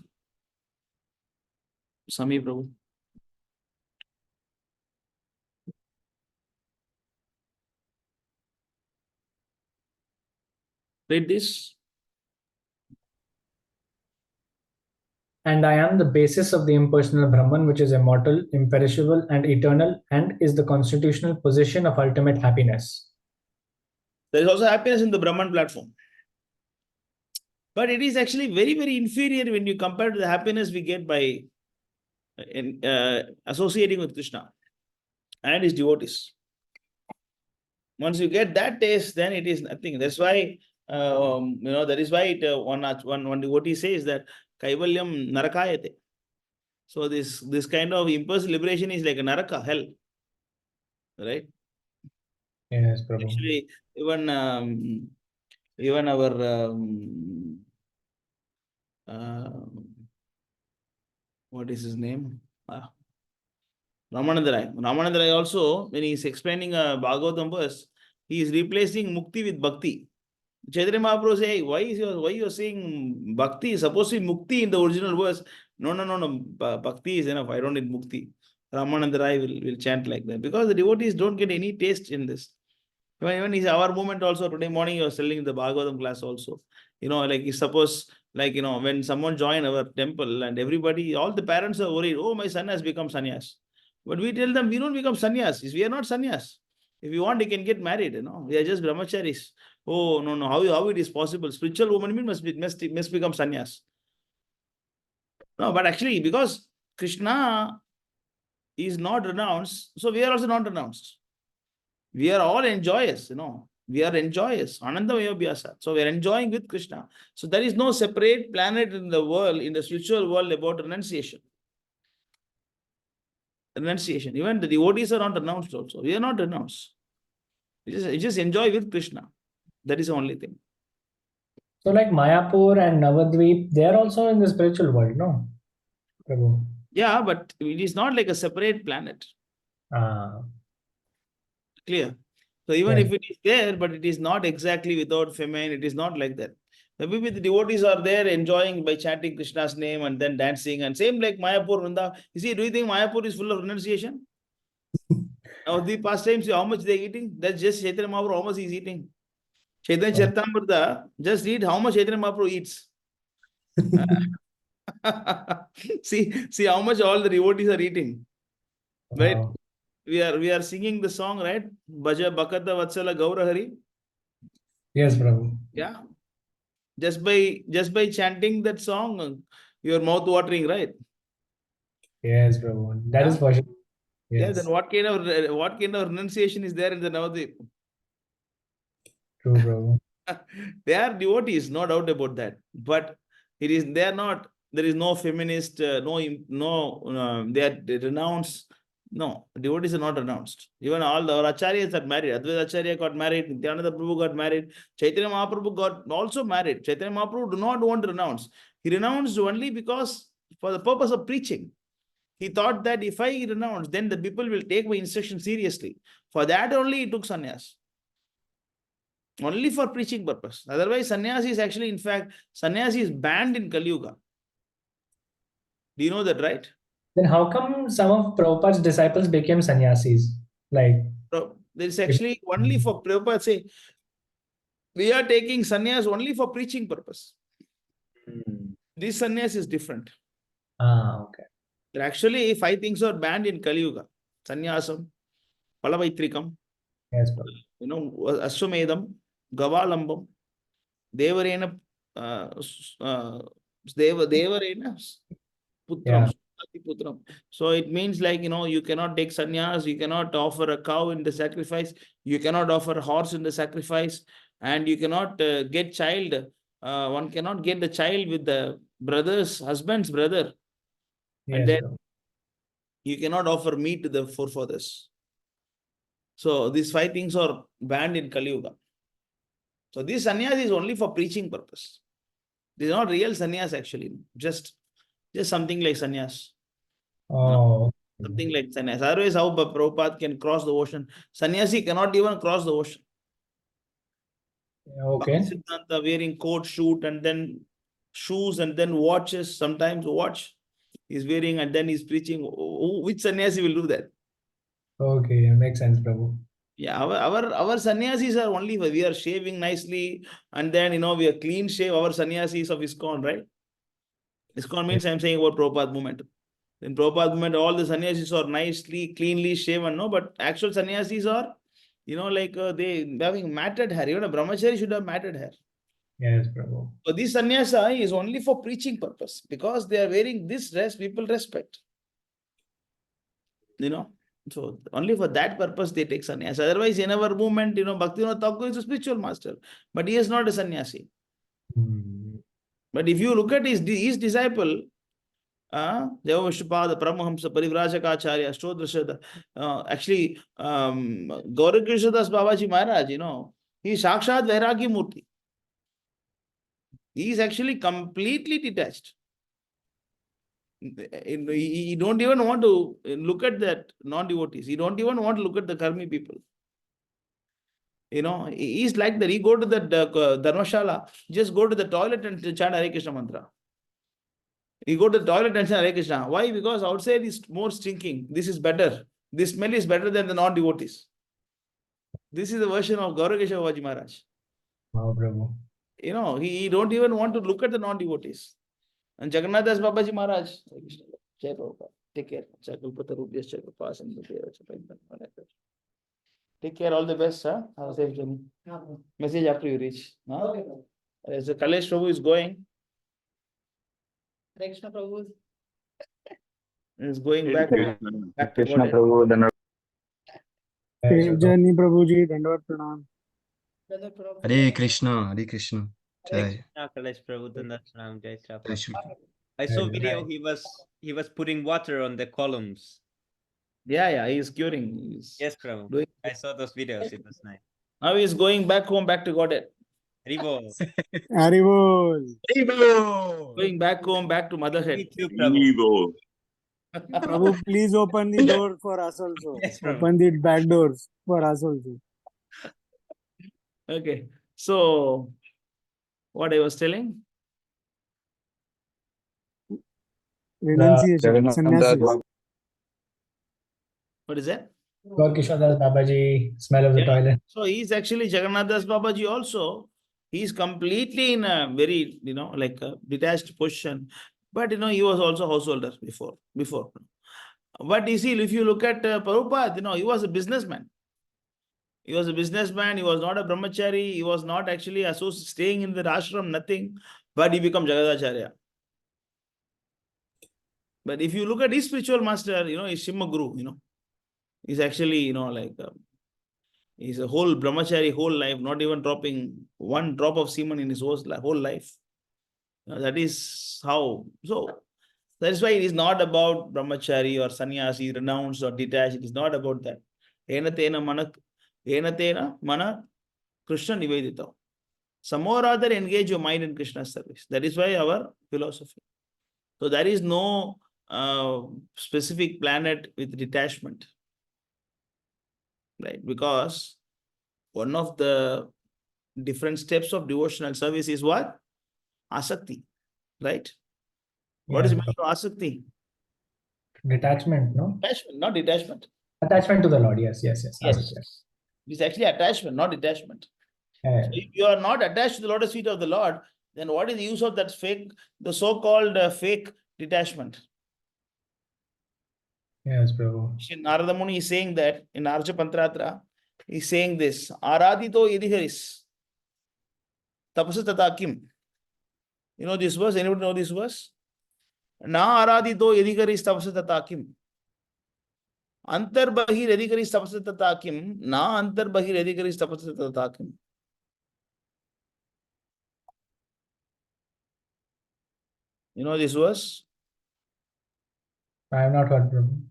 Sami Prabhu. Read this. And I am the basis of the impersonal Brahman, which is immortal, imperishable, and eternal, and is the constitutional position of ultimate happiness. There is also happiness in the Brahman platform. But it is actually very, very inferior when you compare to the happiness we get by associating with Krishna and his devotees. Once you get that taste, then it is nothing. That's why, that is why one devotee says that Kaivalyam narakayate. So this kind of impulse liberation is like a naraka, hell. Right? Yes, Prabhu. Actually, even our what is his name? Ramananda Rai. Ramananda Rai also, when he is explaining a Bhagavatam verse, he is replacing mukti with bhakti. Chaitanya Mahaprabhu say, why you are saying bhakti is supposed to be mukti in the original verse? No. Bhakti is enough. I don't need mukti. Ramananda Rai will chant like that because the devotees don't get any taste in this. Even is our movement also. Today morning you are selling the Bhagavatam class also. Like suppose when someone join our temple and everybody, all the parents are worried, oh, my son has become sannyas. But we tell them we don't become sannyasis. We are not sannyas. If you want, you can get married. We are just brahmacharis. Oh no, how it is possible? Spiritual woman must become sannyas. No, but actually because Krishna is not renounced, so we are also not renounced. We are all enjoyers, we are enjoyers. Anandamaya Abhyasa. So we are enjoying with Krishna. So there is no separate planet in the world, in the spiritual world, about renunciation. Renunciation. Even the devotees are not renounced also. We are not renounced. You just enjoy with Krishna. That is the only thing. So like Mayapur and Navadvip, they are also in the spiritual world, no? Prabhu. Yeah, but it is not like a separate planet. Clear? So even if it is there, but it is not exactly without famine, it is not like that. Maybe the devotees are there enjoying by chanting Krishna's name and then dancing, and same like Mayapur, Vrinda. You see, do you think Mayapur is full of renunciation? Now the pastimes, how much they are eating? That's just Chaitanya Mahaprabhu, how much he is eating. Chaitanya Charitamrita, just read how much Chaitanya Mahaprabhu eats. see how much all the devotees are eating. Right? Wow. We are singing the song, right? Bhaja Bhakata Vatsala Gaura Hari. Yes, Prabhu. Yeah. Just by chanting that song, your mouth watering, right? Yes, Prabhu. That is for sure. Yeah, Yes. then what kind of renunciation is there in the Navadvip? True, Prabhu. They are devotees, no doubt about that. But there is no feminist, they are renounced. No, devotees are not renounced. Even all our acharyas are married. Advaita Acharya got married, Nityananda Prabhu got married, Chaitanya Mahaprabhu got also married. Chaitanya Mahaprabhu do not want to renounce. He renounced only because for the purpose of preaching. He thought that if I renounce, then the people will take my instruction seriously. For that only he took sannyas. Only for preaching purpose. Otherwise, sannyasi is actually, in fact, sannyasi is banned in Kali Yuga. Do you know that, right? Then how come some of Prabhupada's disciples became sannyasis? Like, So there is actually only for Prabhupada say, we are taking sannyas only for preaching purpose. This sannyas is different. Okay. There are actually 5 things are banned in Kali Yuga. Sannyasam, Palavaitrikam, yes, Ashwamedam, Gavalambam, Devarena, Devarena, Putram. Putram. So it means like, you cannot take sannyas, you cannot offer a cow in the sacrifice, you cannot offer a horse in the sacrifice, and you cannot get child. One cannot get the child with the husband's brother. Yes, and then you cannot offer meat to the forefathers. So these 5 things are banned in Kali Yuga. So this sannyas is only for preaching purpose. This is not real sannyas actually. Just something like sannyas. Oh. Something like sannyas. Otherwise, how Prabhupada can cross the ocean? Sannyasi cannot even cross the ocean. Okay. Siddhanta wearing coat, shoot, and then shoes, and then watches. Sometimes watch he's wearing, and then he's preaching. Which sannyasi will do that? Okay, makes sense, Prabhu. Yeah, our sannyasis are only we are shaving nicely, and then we are clean shave. Our sannyasis of ISKCON, right? ISKCON means I'm saying about Prabhupada movement. In Prabhupada movement, all the sannyasis are nicely, cleanly shaven, no? But actual sannyasis are, like they having matted hair. Even a brahmachari should have matted hair. Yes, Prabhu. So this sannyasa is only for preaching purpose. Because they are wearing this dress, people respect. So only for that purpose they take sannyasa. Otherwise, in our movement, Bhaktivinoda Thakur is a spiritual master, but he is not a sannyasi. But if you look at his disciple, Java Vishnupada, Paramahamsa, Parivrajaka Ashtodrashada, actually, Gaurakrishnadas Babaji Maharaj, he is Sakshat Vairagi Murti. He is actually completely detached. He don't even want to look at that non-devotees. He don't even want to look at the karmi people. He is like that. He go to the Dharmashala, just go to the toilet and chant Hare Krishna mantra. He go to the toilet and chant Hare Krishna. Why? Because outside is more stinking. This is better. This smell is better than the non-devotees. This is the version of Gaurakrishna Babaji Maharaj. Wow, Prabhu. He don't even want to look at the non-devotees. And Jagannath Das Babaji Maharaj, Jai Prabhupada, take care. Take care, all the best, sir. Have a safe journey. Message after you reach. Okay. So Kalesh Prabhu is going. Krishna Prabhu is going back to Krishna Godhead. Prabhu, Safe journey, Prabhuji. Dandavat pranam. Hare Krishna, Hare Krishna. Jai. Kalesh Prabhu, Dandavat pranam, Jai Shri Jai Shri Krishna. I saw video. He was putting water on the columns. Yeah, he is curing. Yes, Prabhu. I saw those videos. It was nice. Now he is going back home, back to Godhead. Haribol. Haribol. Going back home, back to motherhead. Prabhu, please open the door for us also. Yes, Prabhu. Open the back doors for us also. Okay. So, what I was telling? Renunciation. Sannyasi. What is that? Gaurakrishna Das Babaji, smell of the toilet. So he's actually Jagannath Das Babaji also. He's completely in a very, like a detached position. But, he was also a householder before. But you see, if you look at Prabhupada, he was a businessman. He was a businessman. He was not a brahmachari. He was not actually staying in the ashram, nothing. But he became Jagadacharya. But if you look at his spiritual master, he's Shimma Guru, he's actually, he's a whole brahmachari, whole life, not even dropping one drop of semen in his whole life. That is how. So, that is why it is not about brahmachari or sannyasi, renounced or detached. It is not about that. Ena tena mana Krishna nivedita. Some more other engage your mind in Krishna's service. That is why our philosophy. So there is no specific planet with detachment. Right? Because one of the different steps of devotional service is what? Asakti. Right? What is meant by asakti? Detachment, no? Attachment, not detachment. Attachment to the Lord, yes. It's actually attachment, not detachment. So if you are not attached to the lotus feet of the Lord, then what is the use of that the so-called fake detachment? Yes, Prabhu. Narada Muni is saying that in Arja Pantratra, he's saying this, Aradito Yediharis, Tapasa Tatakim. You know this verse? Anybody know this verse? Na Aradito Yediharis Tapasa Tatakim. Antar Bahir Yediharis Tapasa Tatakim. Na Antar Bahir Yediharis Tapasa Tatakim. You know this verse? I have not heard, Prabhu.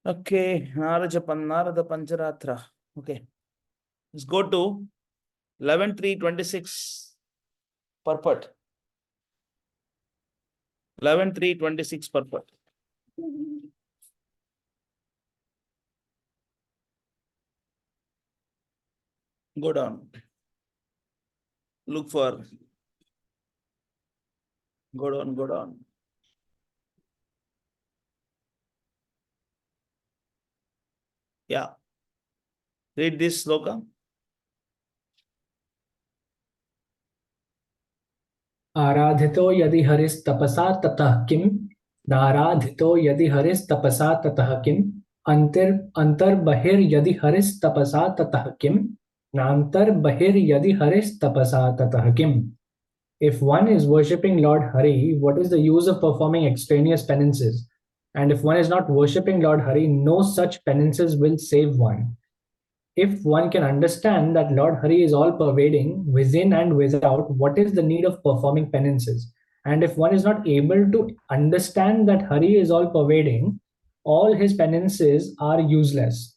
Okay, Narada Pancharatra. Okay, let's go to 11.3.26 purport. 11.3.26 purport. Go down. Look for. Go down. Yeah. Read this sloka. आराधितो यदि हरिस्तपसा ततः किम नाराधितो यदि हरिस्तपसा ततः किम अंतर्बहिर्यदि हरिस्तपसा ततः किम नान्तर्बहिर्यदि हरिस्तपसा ततः किम. If one is worshipping Lord Hari, what is the use of performing extraneous penances? And if one is not worshipping Lord Hari, no such penances will save one. If one can understand that Lord Hari is all pervading, within and without, what is the need of performing penances? And if one is not able to understand that Hari is all pervading, all his penances are useless.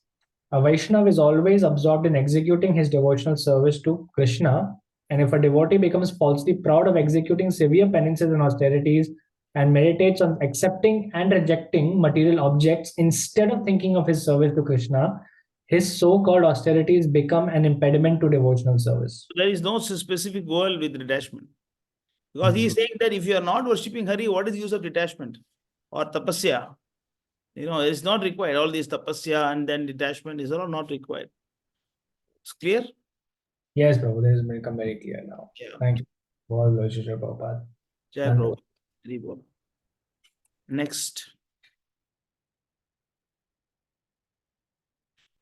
A Vaishnava is always absorbed in executing his devotional service to Krishna. And if a devotee becomes falsely proud of executing severe penances and austerities and meditates on accepting and rejecting material objects instead of thinking of his service to Krishna, his so-called austerities become an impediment to devotional service. There is no specific goal with detachment. Because he is saying that if you are not worshipping Hari, what is the use of detachment or tapasya? It's not required. All these tapasya and then detachment is all not required. It's clear? Yes, Prabhu, this has become very clear now. Yeah. Thank you. All Lord Shri Prabhupada. Jai Prabhu. Very good. Next.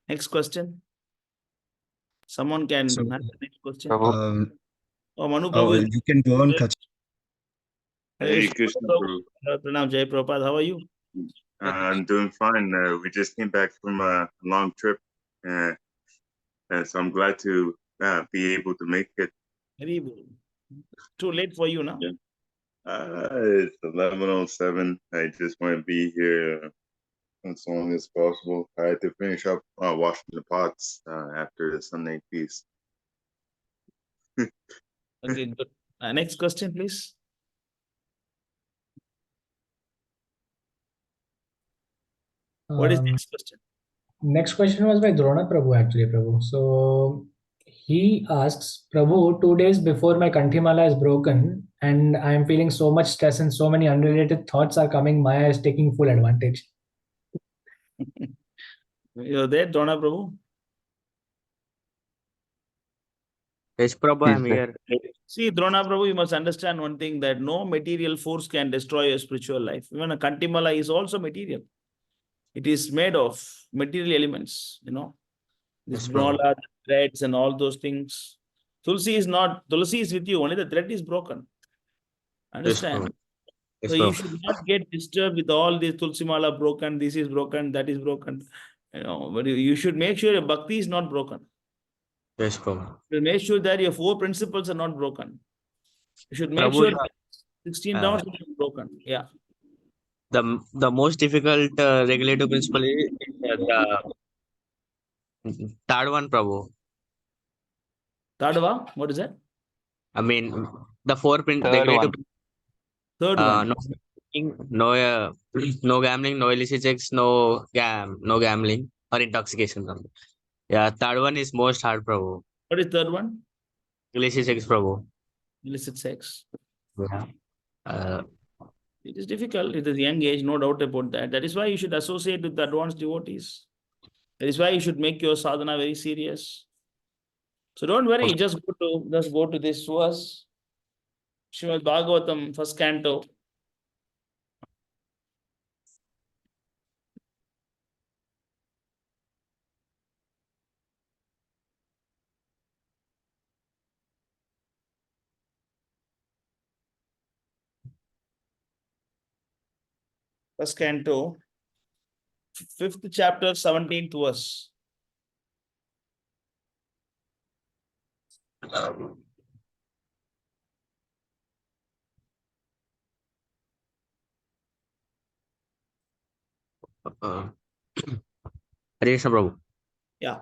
Next question. Someone can So, have the next question. Manu oh, Prabhu. you can go on, Kach. Hey, Krishna Prabhu. Pranam Jai Prabhupada. How are you? I'm doing fine. We just came back from a long trip, so I'm glad to be able to make it. Very good. Too late for you now? Yeah. It's 11:07. I just want to be here as long as possible. I had to finish up washing the pots after the Sunday feast. Okay, good. Next question, please. What is next question? Next question was by Drona Prabhu, actually, Prabhu. So he asks, Prabhu, 2 days before my Kanthimala is broken and I am feeling so much stress and so many unrelated thoughts are coming, Maya is taking full advantage. You're there, Drona Prabhu? Yes, Prabhu, I'm here. See, Drona Prabhu, you must understand one thing, that no material force can destroy your spiritual life. Even a Kantimala is also material. It is made of material elements, This Yes, Prabhu. mala, threads and all those things. Tulsi is with you, only the thread is broken. Understand? Prabhu. Yes, So you Prabhu. should not get disturbed with all this Tulsi mala broken, this is broken, that is broken. But you should make sure your bhakti is not broken. Yes, Prabhu. You make sure that your 4 principles are not broken. You should make Prabhu, sure that 16 downs are not broken. Yeah. the most difficult regulative principle is the third one, Prabhu. Third, what is that? I mean, the 4 Third regulative. one. Third one. No drinking, no gambling, no illicit sex, no gambling or intoxication. Prabhu. Yeah, third one is most hard, Prabhu. What is third one? Illicit sex, Prabhu. Illicit sex. Yeah. It is difficult. It is young age, no doubt about that. That is why you should associate with the advanced devotees. That is why you should make your sadhana very serious. So don't worry, just go to this verse. Srimad Bhagavatam, first canto. First canto, 5th chapter, 17th verse. Hare Krishna, Prabhu. Yeah.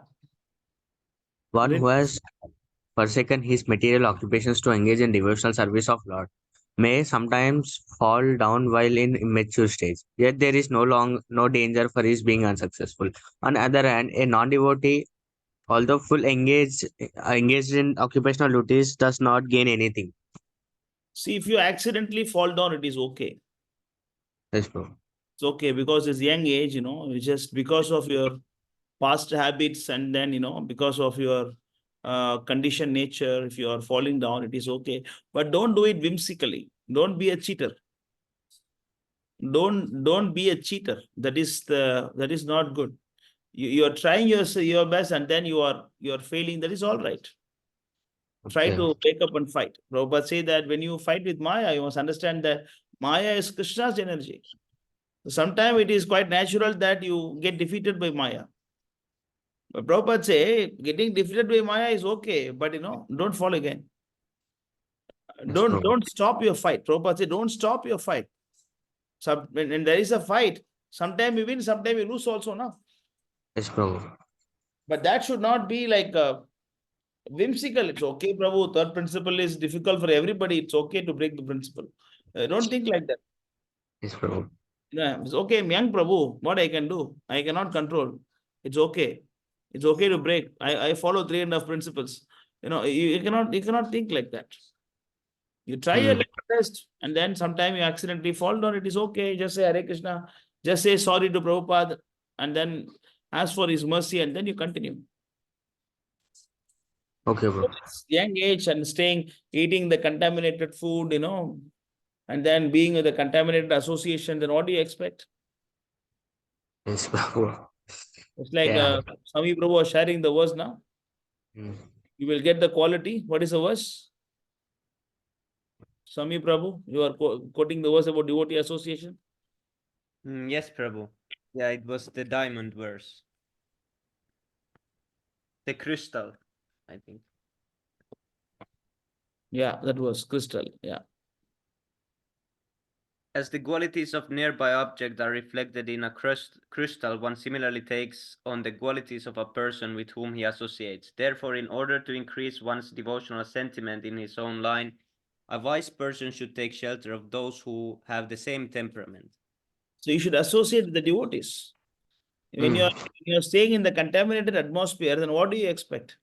One who has forsaken his material occupations to engage in devotional service of Lord may sometimes fall down while in immature stage. Yet there is no danger for his being unsuccessful. On the other hand, a non-devotee, although engaged in occupational duties, does not gain anything. See, if you accidentally fall down, it is okay. Yes, bro. It's okay because it's young age, just because of your past habits, and then, because of your conditioned nature, if you are falling down, it is okay. But don't do it whimsically. Don't be a cheater. Don't be a cheater. That is not good. You are trying your best, and then you are failing. That is all right. Try to wake up and fight. Prabhupada say that when you fight with Maya, you must understand that Maya is Krishna's energy. Sometimes it is quite natural that you get defeated by Maya. But Prabhupada say getting defeated by Maya is okay, but don't fall again. Don't stop your fight. Prabhupada say don't stop your fight. So when there is a fight, sometimes you win, sometimes you lose also now. Yes, Prabhu. But that should not be like whimsical. It's okay, Prabhu. Third principle is difficult for everybody. It's okay to break the principle. Don't think like that. Yes, Prabhu. Yeah, it's okay, I'm young, Prabhu. What I can do? I cannot control. It's okay. It's okay to break. I follow 3.5 principles. You cannot think like that. You try your level best, and then sometime you accidentally fall down. It is okay. Just say Hare Krishna. Just say sorry to Prabhupada, and then ask for his mercy, and then you continue. Okay, bro. Young age and eating the contaminated food, and then being with the contaminated association, then what do you expect? Yes, Prabhu. It's like Swami Prabhu was sharing the verse now. You will get the quality. What is the verse? Swami Prabhu, you are quoting the verse about devotee association. Yes, Prabhu. Yeah, it was the diamond verse. The crystal, I think. Yeah, that was crystal. Yeah. As the qualities of nearby objects are reflected in a crystal, one similarly takes on the qualities of a person with whom he associates. Therefore, in order to increase one's devotional sentiment in his own line, a wise person should take shelter of those who have the same temperament. So you should associate with the devotees. When you're staying in the contaminated atmosphere, then what do you expect?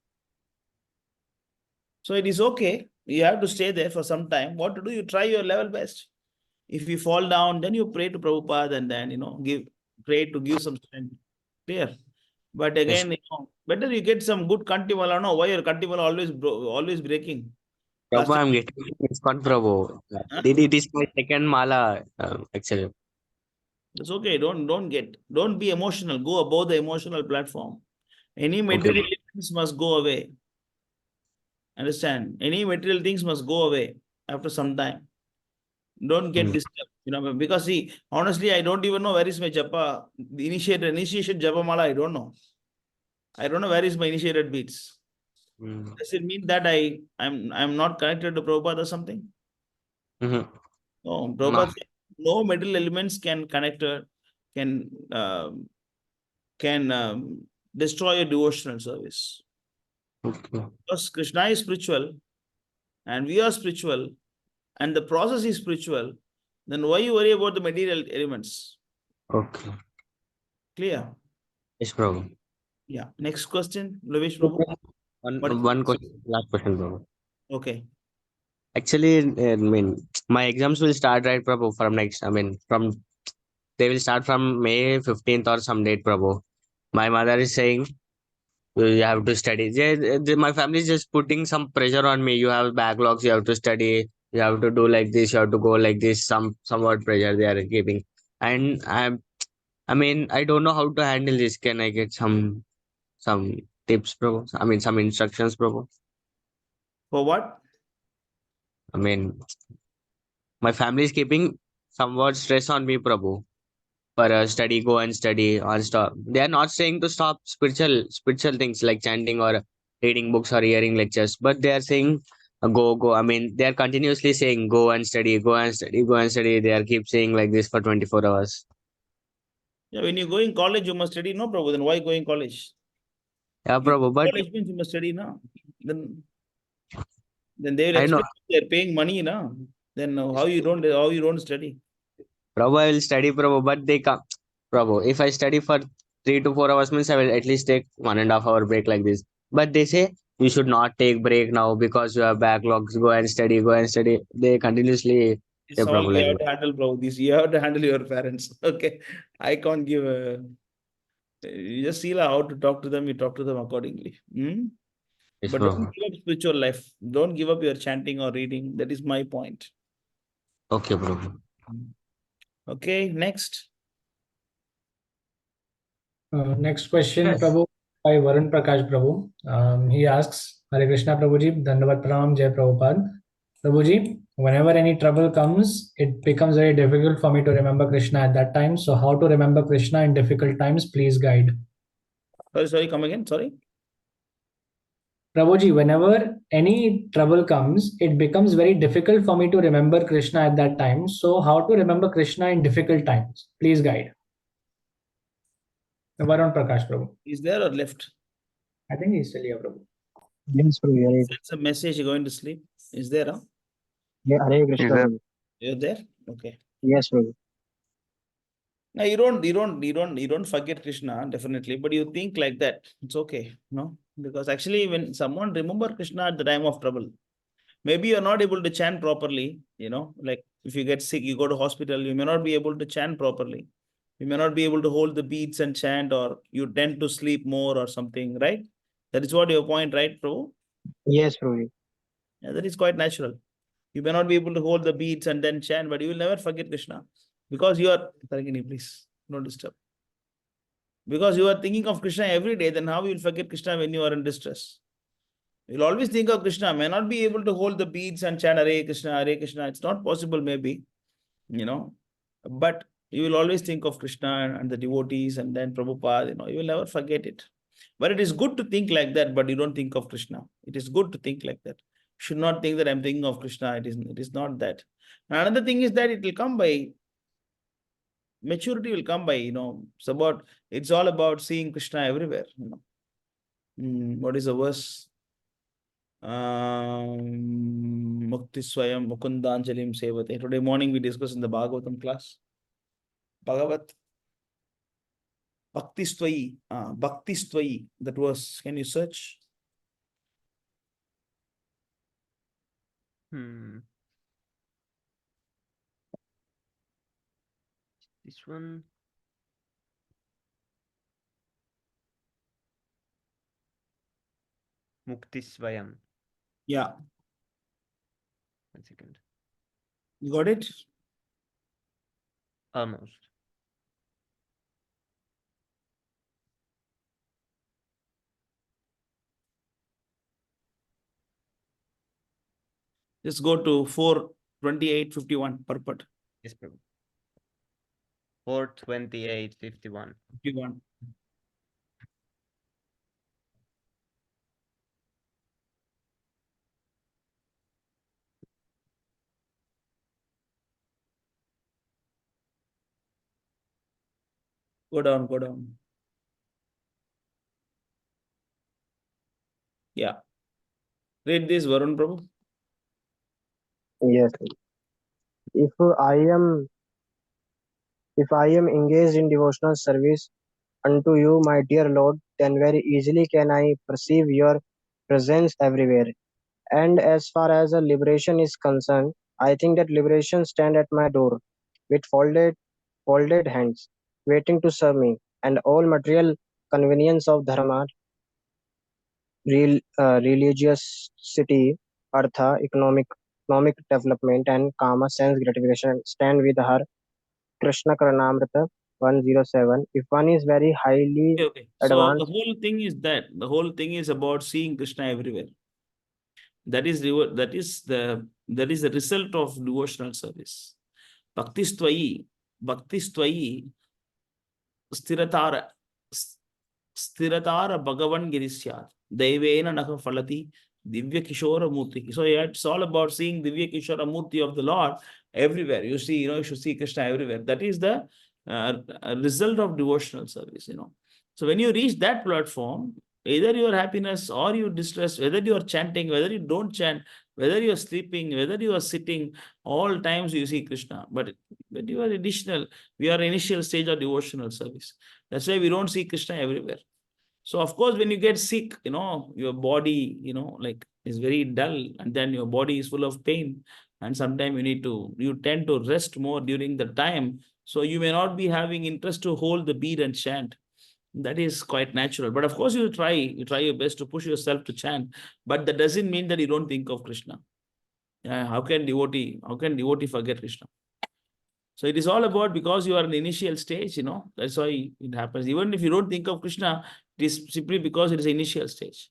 So it is okay. You have to stay there for some time. What to do? You try your level best. If you fall down, then you pray to Prabhupada, and then pray to give some strength. Clear. But again, better you get some good kantivala. I don't know why your kantivala always breaking. Prabhu, I'm getting ISKCON, Prabhu. It is my second mala, actually. It's okay. Don't be emotional. Go above the emotional platform. Any material things must go away. Understand? Any material things must go away after some time. Don't get disturbed. Because see, honestly, I don't even know where is my japa, the initiation japa mala. I don't know. I don't know where is my initiated beats. Does it mean that I'm not connected to Prabhupada or something? No, Prabhupada said, no material elements can destroy your devotional service. Because Krishna is spiritual, and we are spiritual, and the process is spiritual, then why you worry about the material elements? Okay. Clear? Yes, Prabhu. Yeah. Next question, Lavesh Prabhu. One question, last question, Prabhu. Okay. Actually, I mean, my exams will start, right, Prabhu, they will start from May 15th or some date, Prabhu. My mother is saying, you have to study. My family is just putting some pressure on me. You have backlogs, you have to study, you have to do like this, you have to go like this, somewhat pressure they are giving. And I don't know how to handle this. Can I get some tips, Prabhu? Some instructions, Prabhu? For what? My family is keeping somewhat stress on me, Prabhu. For go and study or stop. They are not saying to stop spiritual things like chanting or reading books or hearing lectures, but they are saying go. They are continuously saying go and study, go and study, go and study. They are keep saying like this for 24 hours. Yeah, when you go in college, you must study, no, Prabhu. Then why go in college? Yeah, Prabhu, but college means you must study, no? Then they will I know. expect they're paying money, no? Then how you don't study? Prabhu, I will study, Prabhu, but they come. Prabhu, if I study for 3 to 4 hours means I will at least take 1.5 hour break like this. But they say you should not take break now because you have backlogs. Go and study, go and study. They continuously say, It's all Prabhu, you like have to handle, Prabhu. You have to handle your parents. Okay. I can't give You just see how to talk to them, you talk to them accordingly. Yes, But don't Prabhu. give up spiritual life. Don't give up your chanting or reading. That is my point. Okay, Prabhu. Okay, next. Next question, Yes. Prabhu, by Varun Prakash Prabhu. He asks, Hare Krishna Prabhuji, Dandavat Pranam, Jai Prabhupada. Prabhuji, whenever any trouble comes, it becomes very difficult for me to remember Krishna at that time. So how to remember Krishna in difficult times? Please guide. Sorry, come again. Sorry. Prabhuji, whenever any trouble comes, it becomes very difficult for me to remember Krishna at that time. So how to remember Krishna in difficult times? Please guide. Varun Prakash Prabhu. Is there or left? I think he's still here, Prabhu. Yes, Prabhu. Hare Sends a message, you're going to sleep. Is there? Huh? Hare Krishna, Prabhu. You're there? Okay. Yes, Prabhu. Now you don't forget Krishna, definitely, but you think like that. It's okay, no? Because actually when someone remember Krishna at the time of trouble, maybe you're not able to chant properly, like if you get sick, you go to hospital, you may not be able to chant properly. You may not be able to hold the beats and chant, or you tend to sleep more or something, right? That is what your point, right, Prabhu? Yes, Prabhu. Yeah, that is quite natural. You may not be able to hold the beats and then chant, but you will never forget Krishna. Because you are, Taragini, please, don't disturb. Because you are thinking of Krishna every day, then how you will forget Krishna when you are in distress? You'll always think of Krishna, may not be able to hold the beats and chant Hare Krishna, Hare Krishna. It's not possible, maybe, but you will always think of Krishna and the devotees and then Prabhupada, you will never forget it. But it is good to think like that, but you don't think of Krishna. It is good to think like that. You should not think that I'm thinking of Krishna. It is not that. Now, another thing is that it will come by maturity, will come by, it's all about seeing Krishna everywhere. What is the verse? Mukti Swayam Mukundanjalim Sevate. Today morning we discussed in the Bhagavatam class. Bhagavat. Bhakti Stvai. That was, can you search? This one. Mukti Swayam. Yeah. 1 second. You got it? Almost. Just go to 4:28:51 purport. Yes, Prabhu. 4:28:51. 51. Go down, go down. Yeah. Read this, Varun Prabhu. Yes. If I am engaged in devotional service unto you, my dear Lord, then very easily can I perceive your presence everywhere. And as far as a liberation is concerned, I think that liberation stand at my door with folded hands, waiting to serve me, and all material convenience of dharma, religiosity, artha, economic development, and kama sense gratification stand with her. Krishna Karanamrita 107. If one is very highly Okay. So the advanced, whole thing is about seeing Krishna everywhere. That is the result of devotional service. Bhakti Stvai Stiratara Bhagavan Girisyat Devena Naka Falati Divya Kishora Murti. So yeah, it's all about seeing Divya Kishora Murti of the Lord everywhere. You see, you should see Krishna everywhere. That is the result of devotional service, So when you reach that platform, either your happiness or your distress, whether you are chanting, whether you don't chant, whether you are sleeping, whether you are sitting, all times you see Krishna. But when you are we are initial stage of devotional service. That's why we don't see Krishna everywhere. So of course, when you get sick, your body, is very dull, and then your body is full of pain. And sometimes you tend to rest more during the time. So you may not be having interest to hold the bead and chant. That is quite natural. But of course, you try your best to push yourself to chant. But that doesn't mean that you don't think of Krishna. How can devotee forget Krishna? So it is all about, because you are in the initial stage, that's why it happens. Even if you don't think of Krishna, it is simply because it is the initial stage.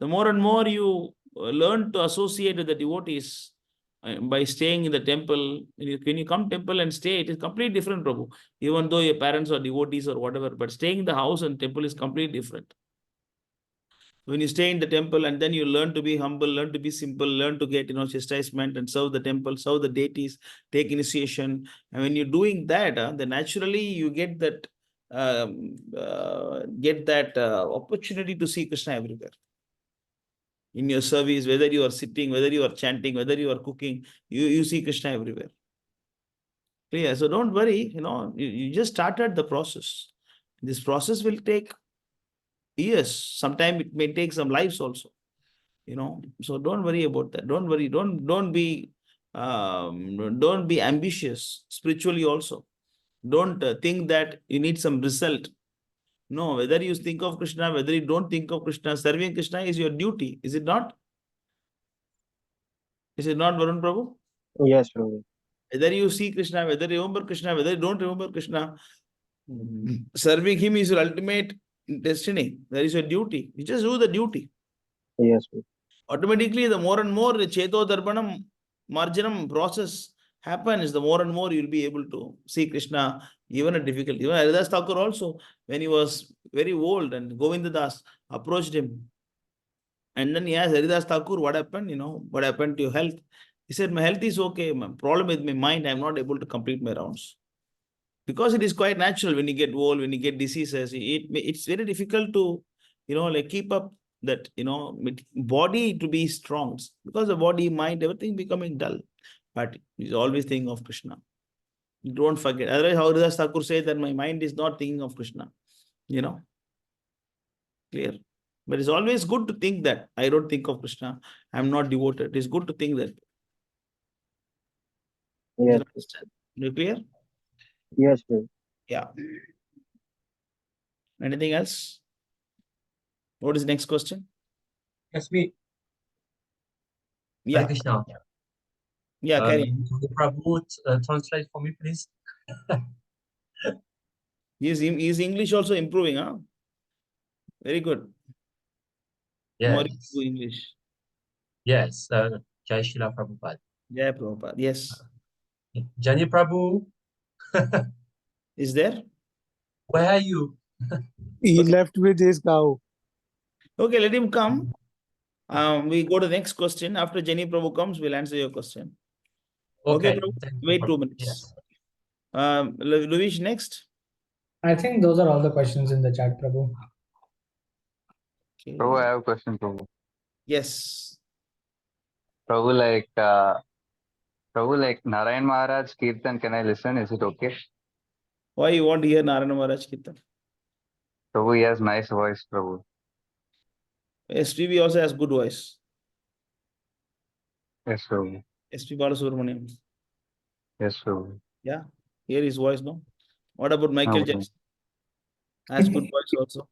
The more and more you learn to associate with the devotees by staying in the temple, when you come temple and stay, it is completely different, Prabhu. Even though your parents are devotees or whatever, but staying in the house and temple is completely different. When you stay in the temple and then you learn to be humble, learn to be simple, learn to get, chastisement and serve the temple, serve the deities, take initiation. And when you're doing that, then naturally you get that opportunity to see Krishna everywhere. In your service, whether you are sitting, whether you are chanting, whether you are cooking, you see Krishna everywhere. Clear? So don't worry, you just started the process. This process will take years. Sometimes it may take some lives also. So don't worry about that. Don't worry. Don't be ambitious spiritually also. Don't think that you need some result. No, whether you think of Krishna, whether you don't think of Krishna, serving Krishna is your duty. Is it not? Is it not, Varun Prabhu? Yes, Prabhu. Whether you see Krishna, whether you remember Krishna, whether you don't remember Krishna, serving him is your ultimate destiny. That is your duty. You just do the duty. Yes, Prabhu. Automatically, the more and more Cheto Darpanam Marjanam process happens, the more and more you'll be able to see Krishna, even at difficult. Even Haridas Thakur also, when he was very old and Govinda Das approached him. And then he asked Haridas Thakur, what happened? What happened to your health? He said, my health is okay. My problem with my mind, I'm not able to complete my rounds. Because it is quite natural when you get old, when you get diseases, it's very difficult to, keep up that, body to be strong. Because the body, mind, everything becoming dull. But you always think of Krishna. Don't forget. Otherwise, how does Thakur say that my mind is not thinking of Krishna? Clear. But it's always good to think that I don't think of Krishna. I'm not devoted. It's good to think that. Yes. You understand? You clear? Yes, Prabhu. Yeah. Anything else? What is the next question? Yes, me. Yeah. Hare Krishna. Yeah, carry on. Prabhu, translate for me, please. His English also improving, huh? Very good. More Yes. English. Yes. Jai Srila Prabhupada. Jai Prabhupada. Yes. Jani Prabhu. Is there? Where are you? He left with his cow. Okay, let him come. We go to the next question. After Jani Prabhu comes, we'll answer your question. Okay, Prabhu? Wait 2 minutes. Yes. Luis, next. I think those are all the questions in the chat, Prabhu. Okay. Prabhu, I have a question, Prabhu. Yes. Prabhu, like Narayan Maharaj Kirtan, can I listen? Is it okay? Why you want to hear Narayana Maharaj Kirtan? Prabhu, he has nice voice, Prabhu. SPB also has good voice. Yes, Prabhu. SP Balasubramaniam. Yes, Prabhu. Yeah. Hear his voice, no? What about Michael Okay. Jackson? Has good voice also.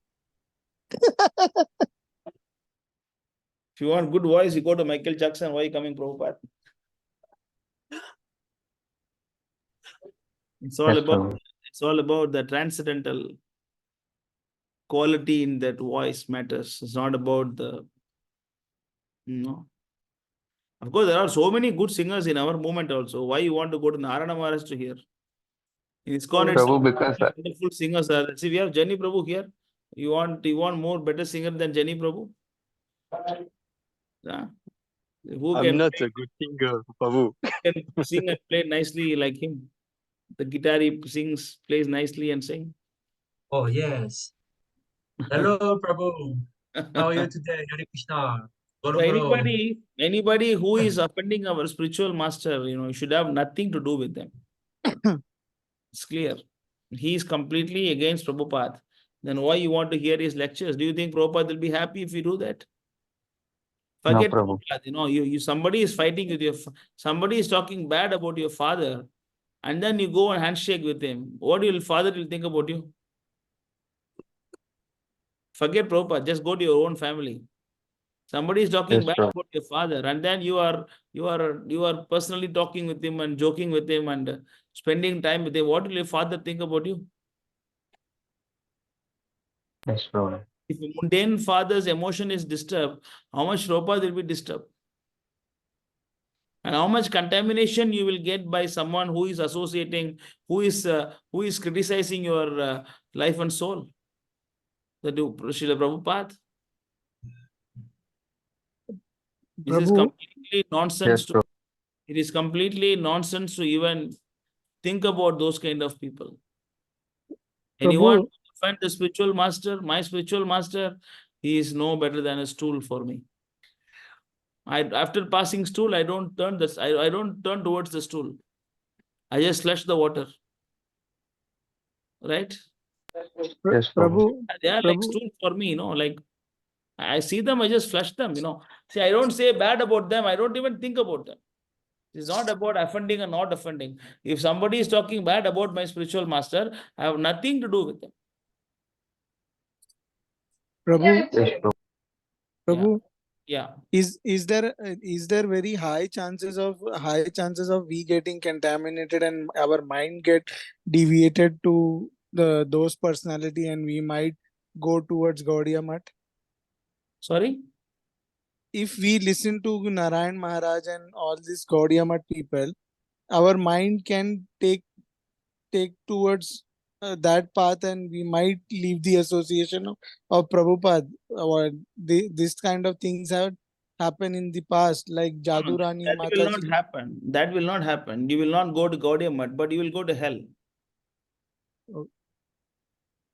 If you want good voice, you go to Michael Jackson. Why are you coming, Prabhupada? It's all about the transcendental quality in that voice matters. It's not about the, Of course, there are so many good singers in our movement also. Why you want to go to Narayana Maharaj to hear? In ISKCON, it's Prabhu, because wonderful singers are. See, we have Jani Prabhu here. You want more better singer than Jani Prabhu? Yeah. Who I'm can not a good singer, Prabhu. can sing and play nicely like him? The guitar he sings, plays nicely and sing. Oh, yes. Hello, Prabhu. How are you today? Hare Krishna. So anybody who is offending our spiritual master, should have nothing to do with them. It's clear. He is completely against Prabhupada. Then why you want to hear his lectures? Do you think Prabhupada will be happy if you do that? Forget Prabhu. Prabhupada. Somebody is fighting with you. Somebody is talking bad about your father, and then you go and handshake with him. What will father will think about you? Forget Prabhupada, just go to your own family. Somebody is talking Yes, bad Prabhu. about your father, and then you are personally talking with him and joking with him and spending time with him. What will your father think about you? Yes, Prabhu. If a mundane father's emotion is disturbed, how much Prabhupada will be disturbed? And how much contamination you will get by someone who is associating, who is criticizing your life and soul? The Srila Prabhupada. This is Prabhu, completely nonsense. Yes, Prabhu. It is completely nonsense to even think about those kind of people. Anyone Prabhu, who find the spiritual master, my spiritual master, he is no better than a stool for me. After passing stool, I don't turn this. I don't turn towards the stool. I just flush the water. Right? Yes, Prabhu, They are like stool for me, you know, like I see them, I just flush them, you know. See, I don't say bad about them. I don't even think about them. It's not about offending or not offending. If somebody is talking bad about my spiritual master, I have nothing to do with them. Prabhu, Yes, Prabhu. Prabhu, Yeah. is there very high chances of we getting contaminated and our mind get deviated to those personality and we might go towards Gaudiya Math? Sorry? If we listen to Narayan Maharaj and all these Gaudiya Math people, our mind can take towards that path and we might leave the association of Prabhupada. Or this kind of things have happened in the past, like No, Jadu Rani that will not Mataji. happen. That will not happen. You will not go to Gaudiya Math, but you will go to hell. Oh.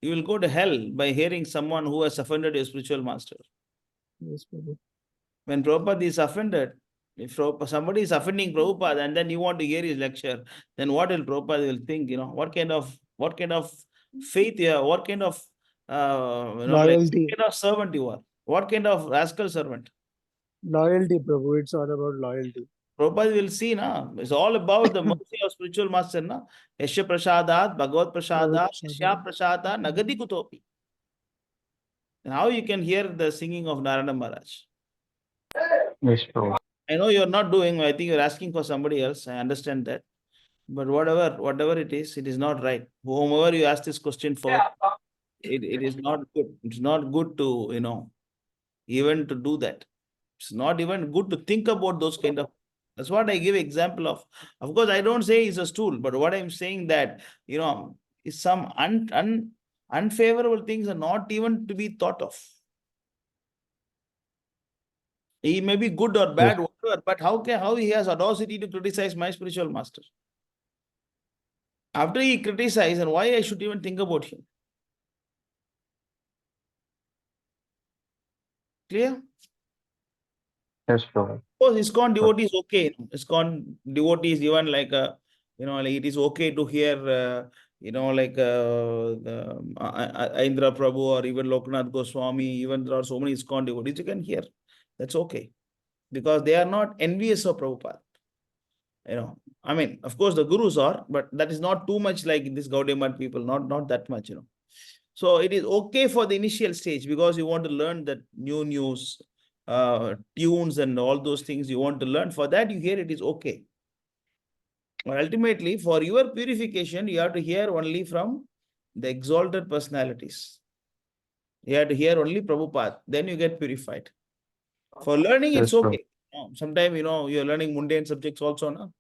You will go to hell by hearing someone who has offended your spiritual master. Yes, Prabhu. When Prabhupada is offended, if somebody is offending Prabhupada and then you want to hear his lecture, then what will Prabhupada will think? You know, what kind of faith you are, what kind of Loyalty. what kind of servant you are, what kind of rascal servant. Loyalty, Prabhu. It's all about loyalty. Prabhupada will see, na. It's all about the mercy of spiritual master, na. Yasya prasadat, Bhagavad prasadat, Yasya prasada, Nagadi kutopi. Now you can hear the singing of Narayana Maharaj. Yes, Prabhu. I know you're not doing, I think you're asking for somebody else. I understand that. But whatever it is not right. Whomever you ask this question for, it is not good. It's not good to, even to do that. It's not even good to think about those kind of. That's what I give example of. Of course, I don't say it's a stool, but what I'm saying that, is some unfavorable things are not even to be thought of. He may be good or bad, whatever, but how he has audacity to criticize my spiritual master? After he criticized, and why I should even think about him? Clear? Yes, Prabhu. Of course, ISKCON devotee is okay. ISKCON devotee is even like it is okay to hear, Indra Prabhu or even Loknath Goswami. Even there are so many ISKCON devotees you can hear. That's okay, because they are not envious of Prabhupada. I mean, of course, the gurus are, but that is not too much like this Gaudiya Math people. Not that much, So it is okay for the initial stage because you want to learn that new news, tunes and all those things you want to learn. For that, you hear it is okay. But ultimately, for your purification, you have to hear only from the exalted personalities. You have to hear only Prabhupada. Then you get purified. For learning, it's okay. Sometimes, you're learning mundane subjects also, no?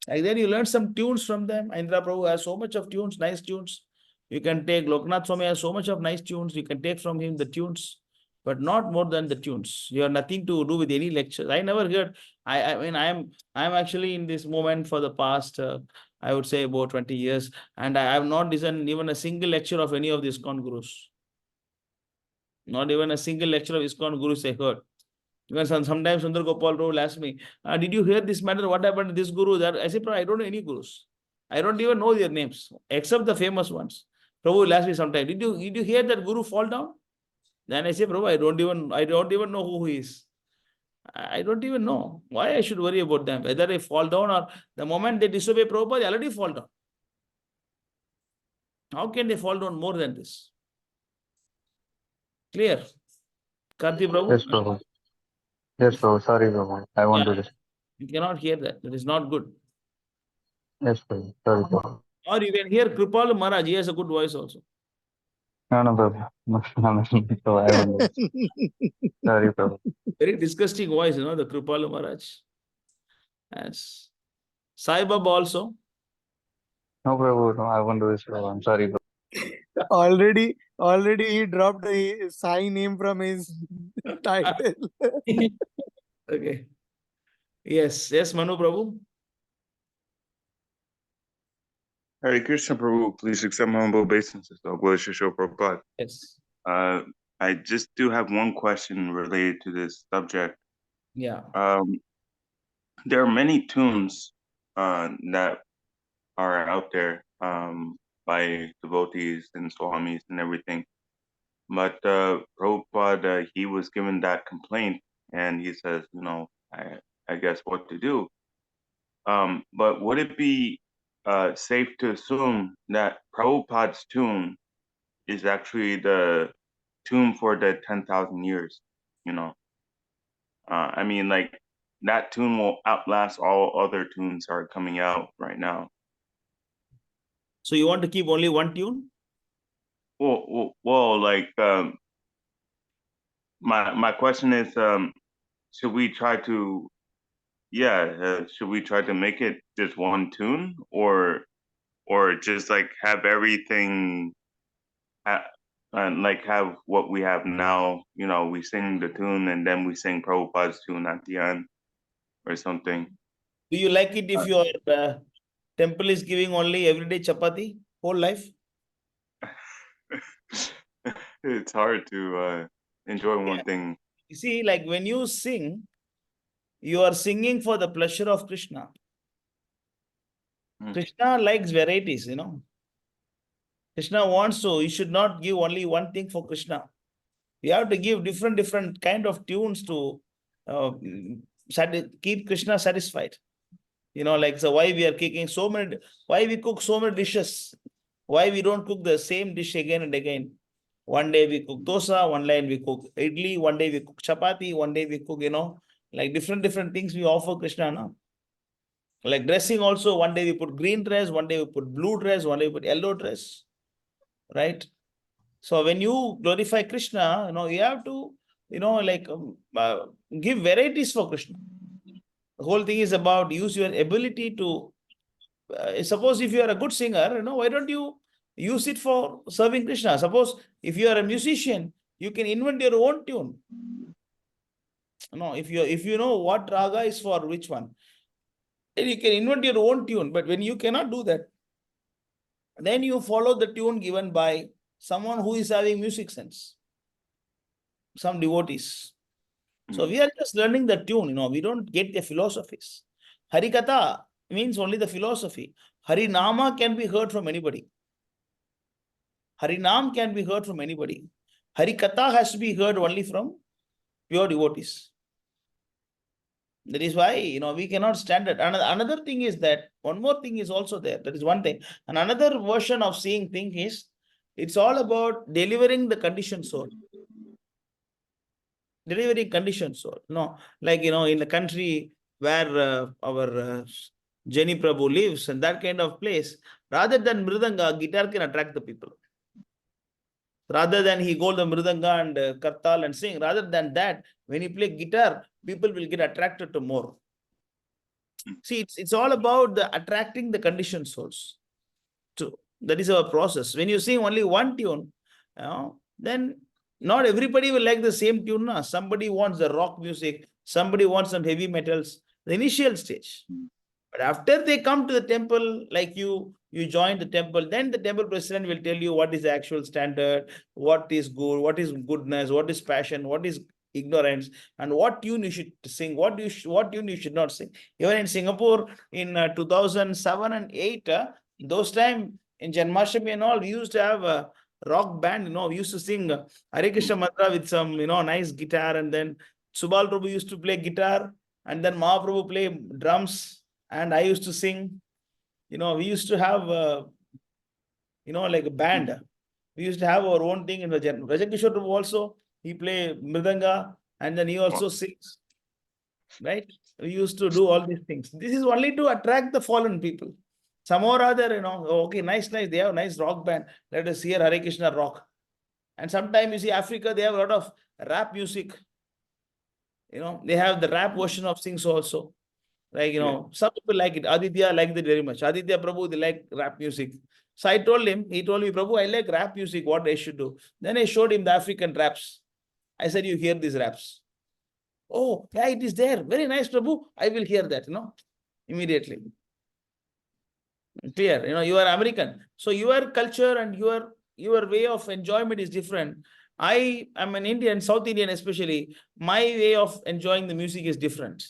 Like then you learn some tunes from them. Indra Prabhu has so much of tunes, nice tunes. You can take Loknath Swami has so much of nice tunes. You can take from him the tunes, but not more than the tunes. You have nothing to do with any lectures. I never heard. I mean, I'm actually in this moment for the past, I would say about 20 years, and I have not listened even a single lecture of any of these ISKCON gurus. Not even a single lecture of ISKCON gurus I heard. Even sometimes Sundar Gopal will ask me, did you hear this matter? What happened to this guru? That I say, I don't know any gurus. I don't even know their names, except the famous ones. Prabhu will ask me sometime, did you hear that guru fall down? Then I say, Prabhu, I don't even know who he is. I don't even know why I should worry about them. Whether they fall down or the moment they disobey Prabhupada, they already fall down. How can they fall down more than this? Clear? Karti Prabhu? Yes, Prabhu. Yes, Prabhu. Sorry, Prabhu. I won't do this. You cannot hear that. That is not good. Yes, Prabhu. Sorry, Prabhu. Or you can hear Kripalu Maharaj. He has a good voice also. No, no, Prabhu. No, so I won't do this. Sorry, Prabhu. Very disgusting voice, the Kripalu Maharaj. Yes. Sai Baba also. No, Prabhu. No, I won't do this, Prabhu. I'm sorry, Prabhu. Already he dropped a Sai name from his title. Okay. Yes, Manu Prabhu. Hare Krishna Prabhu, please accept my humble obeisances. Prabhupada. Yes. I just do have one question related to this subject. Yeah. There are many tunes that are out there by devotees and swamis and everything. But Prabhupada, he was given that complaint and he says, I guess what to do. But would it be safe to assume that Prabhupada's tune is actually the tune for the 10,000 years? I mean, like, that tune will outlast all other tunes that are coming out right now. So you want to keep only one tune? Well, like, my question is, should we try to, should we try to make it just one tune, or just like have everything, like have what we have now? We sing the tune and then we sing Prabhupada's tune at the end, or something. Do you like it if your temple is giving only everyday chapati whole life? It's hard to enjoy one thing. You see, like when you sing, you are singing for the pleasure of Krishna. Krishna likes varieties, Krishna wants to, you should not give only one thing for Krishna. You have to give different kind of tunes to keep Krishna satisfied. Like, so why we are cooking so many, why we cook so many dishes? Why we don't cook the same dish again and again? One day we cook dosa, one day we cook idli, one day we cook chapati, one day we cook, like different things we offer Krishna, no? Like dressing also, one day we put green dress, one day we put blue dress, one day we put yellow dress, right? So when you glorify Krishna, you have to, like give varieties for Krishna. The whole thing is about use your ability to, suppose if you are a good singer, why don't you use it for serving Krishna? Suppose if you are a musician, you can invent your own tune. If you know what raga is for which one, then you can invent your own tune. But when you cannot do that, then you follow the tune given by someone who is having music sense, some devotees. So we are just learning the tune, we don't get the philosophies. Harikatha means only the philosophy. Harinama can be heard from anybody. Harinam can be heard from anybody. Harikatha has to be heard only from pure devotees. That is why, we cannot stand it. Another thing is that, one more thing is also there. That is one thing. And another version of seeing thing is, it's all about delivering the conditioned soul. Delivering conditioned soul. Like, in the country where our Jenny Prabhu lives, and that kind of place, rather than mridanga, guitar can attract the people. Rather than he go the mridanga and kartal and sing, rather than that, when he play guitar, people will get attracted to more. See, it's all about the attracting the conditioned souls. So that is our process. When you sing only one tune, then not everybody will like the same tune. Somebody wants the rock music, somebody wants some heavy metals, the initial stage. But after they come to the temple, like you join the temple, then the temple president will tell you what is the actual standard, what is good, what is goodness, what is passion, what is ignorance, and what tune you should sing, what tune you should not sing. Even in Singapore in 2007 and 8, those time in Janmashtami and all, we used to have a rock band, we used to sing Hare Krishna mantra with some, nice guitar, and then Subal Prabhu used to play guitar, and then Mahaprabhu play drums, and I used to sing. We used to have, like a band. We used to have our own thing in Rajan. Rajan Kishore Prabhu also, he play mridanga and then he also sings. Right? We used to do all these things. This is only to attract the fallen people. Some or other, okay, nice. They have a nice rock band. Let us hear Hare Krishna rock. And sometimes you see Africa, they have a lot of rap music. They have the rap version of things also. Like, some people like it. Aditya liked it very much. Aditya Prabhu, they like rap music. So I told him, he told me, Prabhu, I like rap music, what I should do. Then I showed him the African raps. I said, you hear these raps. Oh, yeah, it is there. Very nice, Prabhu. I will hear that, immediately. Clear, you are American. So your culture and your way of enjoyment is different. I am an Indian, South Indian especially. My way of enjoying the music is different.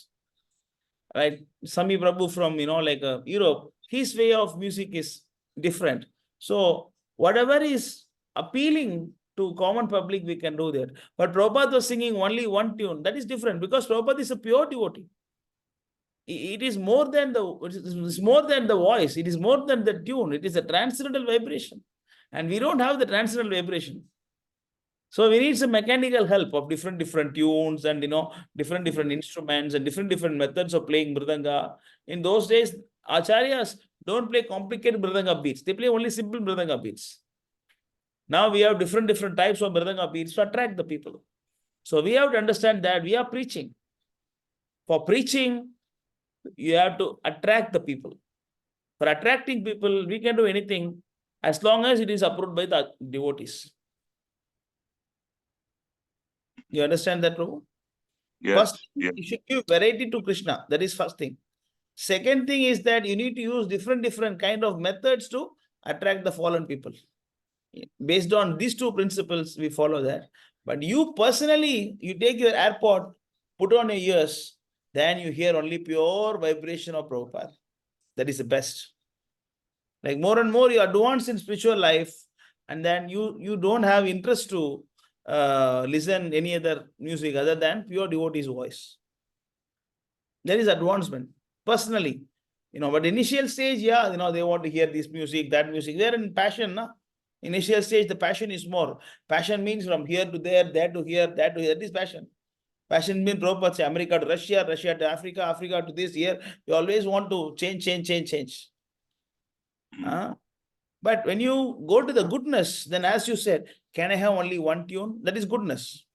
Right? Sami Prabhu from, Europe, his way of music is different. So whatever is appealing to common public, we can do that. But Prabhupada was singing only one tune. That is different because Prabhupada is a pure devotee. It is more than the voice. It is more than the tune. It is a transcendental vibration. And we don't have the transcendental vibration. So we need some mechanical help of different tunes and different instruments and different methods of playing mridanga. In those days, acharyas don't play complicated mridanga beats. They play only simple mridanga beats. Now we have different types of mridanga beats to attract the people. So we have to understand that we are preaching. For preaching, you have to attract the people. For attracting people, we can do anything as long as it is approved by the devotees. You understand that, Prabhu? Yes. First, you should give variety to Krishna. That is first thing. Second thing is that you need to use different kind of methods to attract the fallen people. Based on these two principles, we follow that. But you personally, you take your AirPod, put on your ears, then you hear only pure vibration of Prabhupada. That is the best. Like more and more you advance in spiritual life, and then you don't have interest to listen any other music other than pure devotee's voice. There is advancement, personally. But initial stage, they want to hear this music, that music. They're in passion, no? Initial stage, the passion is more. Passion means from here to there to here, that to here. That is passion. Passion means Prabhupada say America to Russia, Russia to Africa, Africa to this, here. You always want to change. But when you go to the goodness, then as you said, can I have only one tune? That is goodness.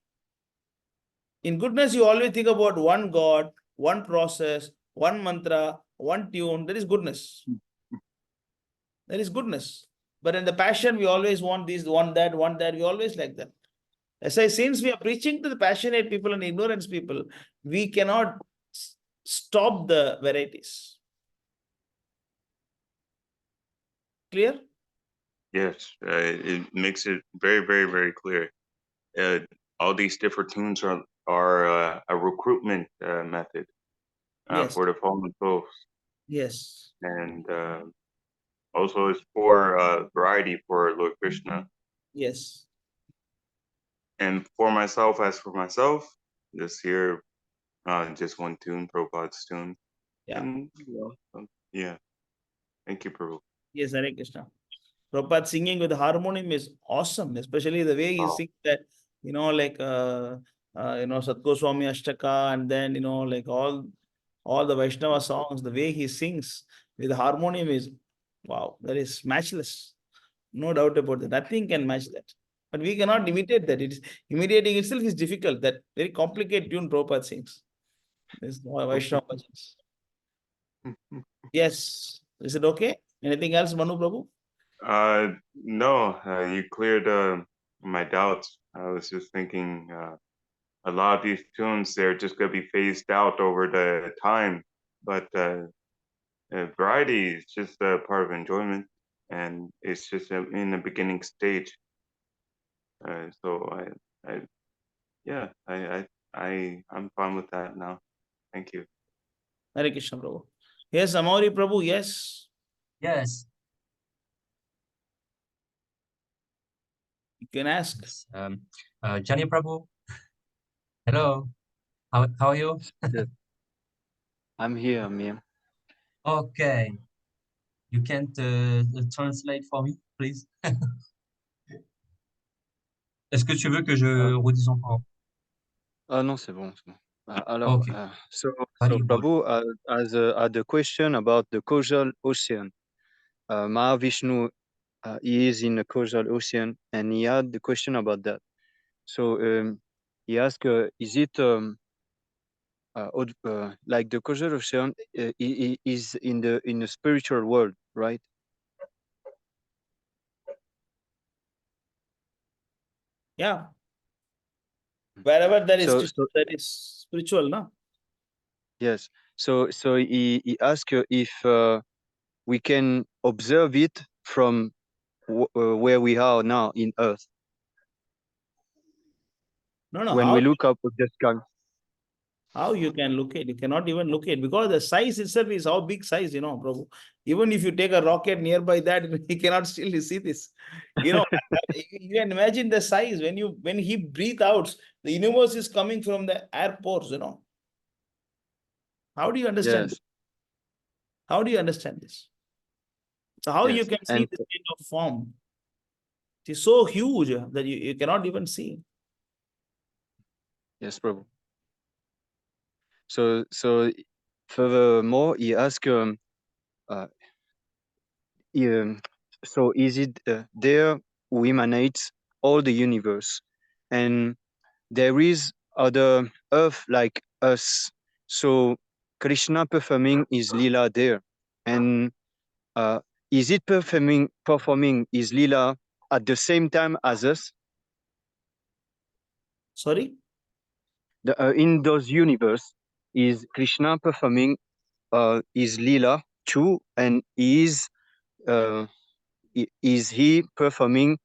In goodness, you always think about one God, one process, one mantra, one tune. That is goodness. That is goodness. But in the passion, we always want this, want that. We always like that. Since we are preaching to the passionate people and ignorance people, we cannot stop the varieties. Clear? Yes, it makes it very, very, very clear. All these different tunes are a recruitment method for the fallen souls. Yes. And also it's for variety for Lord Krishna. Yes. And for myself, just hear just one tune, Prabhupada's tune. Yeah. And, yeah. Thank you, Prabhu. Yes, Hare Krishna. Prabhupada singing with harmonium is awesome, especially the way he sings that, Sat Goswami Ashtaka, and then, like all the Vaishnava songs, the way he sings with harmonium is, wow, that is matchless. No doubt about that. Nothing can match that. But we cannot imitate that. Imitating itself is difficult. That very complicated tune Prabhupada sings. This Vaishnava bhajans. Yes. Is it okay? Anything else, Manu Prabhu? No, you cleared my doubts. I was just thinking a lot of these tunes, they're just going to be phased out over the time. But variety is just a part of enjoyment, and it's just in the beginning stage. So I'm fine with that now. Thank you. Hare Krishna Prabhu. Yes, Amari Prabhu, yes. Yes. You can ask. Jani Prabhu. Hello. How are you? I'm here, ma'am. Okay. You can translate for me, please? Est-ce que tu veux que je redise encore? Non, c'est bon, c'est bon. Alors, Okay. so Very good. Prabhu had a question about the causal ocean. Mahavishnu, he is in the causal ocean, and he had the question about that. So he asked, is it like the causal ocean is in the spiritual world, right? Yeah. Wherever there is So Krishna, there is spiritual, no? yes. So he asked if we can observe it from where we are now in Earth. No, When we look up at the sky. how you can look at it? You cannot even look at it because the size itself is how big size, Prabhu. Even if you take a rocket nearby that, you cannot still see this. You can imagine the size when he breathe out, the universe is coming from the air pores, How do you understand this? How do you understand this? So how you can see this kind of form? It is so huge that you cannot even see. Yes, Prabhu. So furthermore, he asked, so is it there who emanates all the universe, and there is other Earth like us. So Krishna performing his lila there, and is it performing his lila at the same time as us? Sorry? In those universe, is Krishna performing his lila too, and is he performing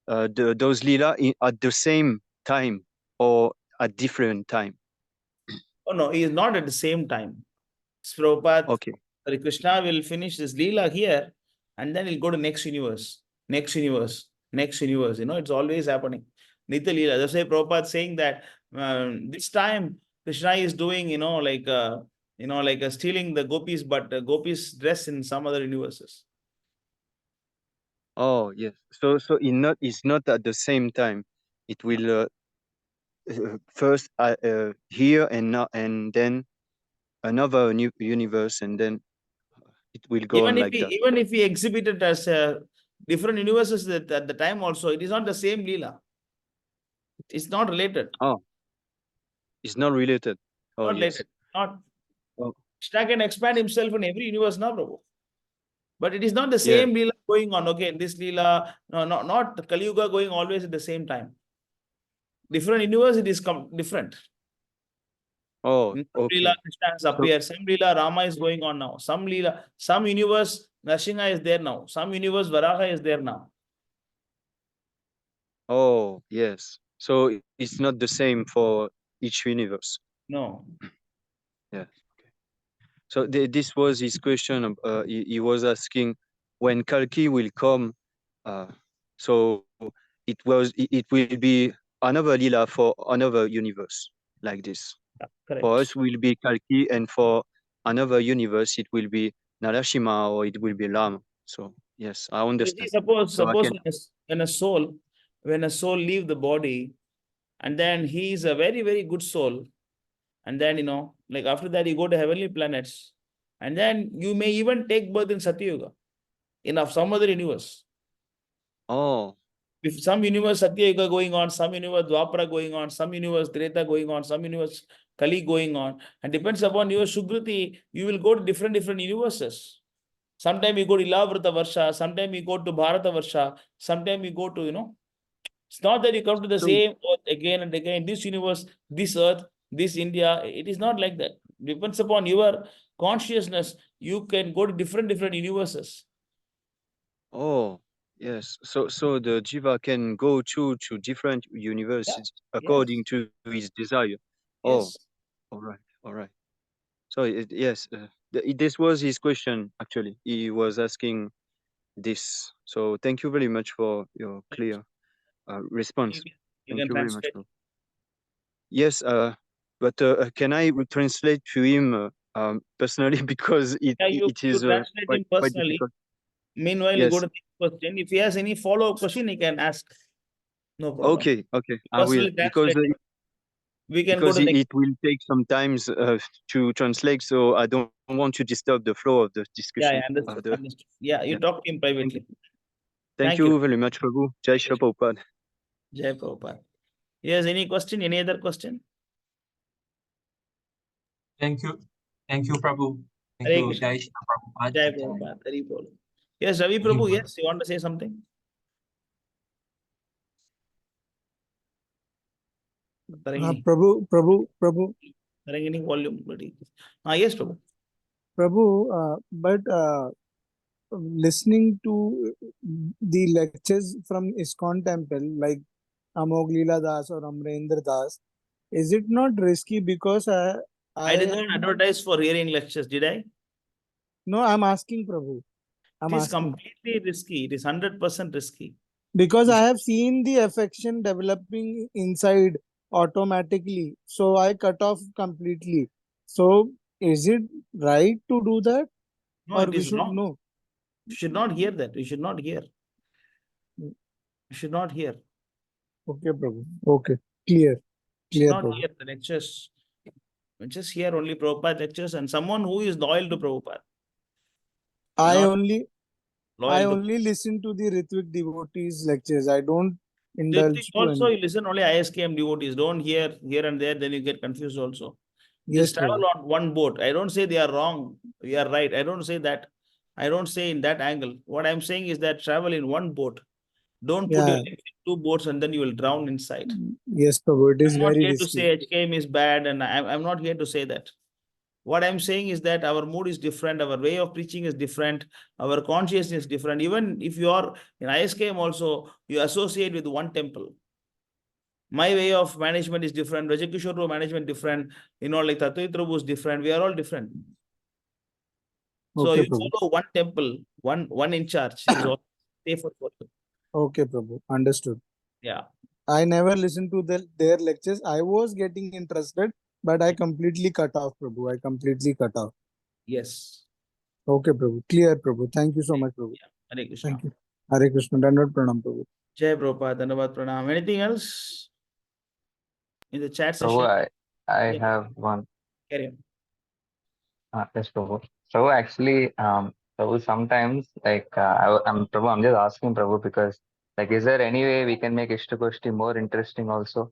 those lila at the same time or at different time? Oh no, he is not at the same time. Prabhupada, Okay. Krishna will finish this Leela here and then he'll go to next universe, next universe, next universe. It's always happening. Nitya Leela. That's why Prabhupada saying that this time Krishna is doing, stealing the gopis, but gopis dress in some other universes. Oh yes. So it's not at the same time. It will first here and now and then another new universe, and then it will go on like that. Even if he exhibited as different universes at the time also, it is not the same Leela. It's not related. Oh, it's not related. Oh Not yes. related. Not. Oh. Krishna can expand himself in every universe now, Prabhu. But it is not the same Leela going on. Okay, this Leela, no, not Kali Yuga going always at the same time. Different universe, it is different. Oh, some okay. Leela Krishna has appeared. Some Leela Rama is going on now. Some Leela, some universe Nrsimha is there now. Some universe Varaha is there now. Oh yes. So it's not the same for each universe. No. Yes. Okay. So this was his question. He was asking when Kalki will come. So it will be another lila for another universe like this. Correct. For us will be Kalki, and for another universe it will be Narashima or it will be Ram. So yes, I understand. Suppose So when a soul leave the body, and then he is a very, very good soul, and then like after that you go to heavenly planets, and then you may even take birth in Satyuga, in some other universe. Oh. If some universe Satyuga going on, some universe Dwapara going on, some universe Treta going on, some universe Kali going on, and depends upon your Shukriti, you will go to different universes. Sometime you go to Ilavrata Varsha, sometime you go to Bharata Varsha, sometime you go to, it's not that you come to the same earth again and again, this universe, this earth, this India. It is not like that. Depends upon your consciousness. You can go to different universes. Oh, yes. So the jiva can go to different universes according to his desire. Oh, Yes. all right, all right. So yes, this was his question actually. He was asking this. So thank you very much for your clear response. You Thank can you very much, translate. bro. Yes, but can I translate to him personally because it You is translate him quite personally. difficult. Meanwhile, you go Yes. to the next question. If he has any follow-up question, he can ask. No problem. Okay, I will, Personally because translate. We can go to next. it will take some time to translate, so I don't want to disturb the flow of the discussion. Yeah, understood. Understood. Yeah, you Yeah. talk to him privately. Thank you very much, Prabhu. Jai Shri Prabhupada. Jai Prabhupada. Yes, any question? Any other question? Thank you. Thank you, Prabhu. Thank Hare you, Krishna. Jai Shri Prabhupada. Jai Prabhupada. Hari Bol. Yes, Ravi Hari Prabhu, Bol. yes, you want to say something? Tarangini. Prabhu, Tarangini volume. Yes, Prabhu. But listening to the lectures from ISKCON temple like Amog Leela Das or Amrendra Das, is it not risky? Because I did not have advertise for hearing lectures, did I? no, I'm asking Prabhu. It is completely risky. It is 100% risky. Because I have seen the affection developing inside automatically, so I cut off completely. So is it right to do that? No, Or it we is should wrong. know? You should not hear that. You should not hear. You should not hear. Okay, Prabhu. Okay. Clear. You should Clear, not Prabhu. hear the lectures. Just hear only Prabhupada lectures and someone who is loyal to Prabhupada. I Not only loyal to listen to the Ritvik devotees lectures. I don't Ritik indulge to also, any. you listen only ISKM devotees. Don't hear here and there, then you get confused also. Yes, Just travel Prabhu. on one boat. I don't say they are wrong. We are right. I don't say that. I don't say in that angle. What I'm saying is that travel in one boat. Don't put your Yeah. life in two boats and then you will drown inside. Yes, Prabhu. It is I'm not very here to risky. say HKM is bad, and I'm not here to say that. What I'm saying is that our mood is different, our way of preaching is different, our consciousness is different. Even if you are in ISKM also, you associate with one temple. My way of management is different, Rajakishore management different, like Tattva Prabhu is different. We are all different. So Okay, you Prabhu. follow one temple, one in charge is all safer for you. Okay, Prabhu. Understood. Yeah. I never listened to their lectures. I was getting interested, but I completely cut off, Prabhu. I completely cut off. Yes. Okay, Prabhu. Clear, Prabhu. Thank you so much, Prabhu. Hare Krishna. Thank you. Hare Krishna. Dandavad Pranam, Prabhu. Jai Prabhupada, Dhanavad Pranam. Anything else in the chat session? Prabhu, I Yeah. have one. Carry on. Yes, Prabhu. So actually, Prabhu, sometimes I'm Prabhu, I'm just asking Prabhu because is there any way we can make Istagoshti more interesting also?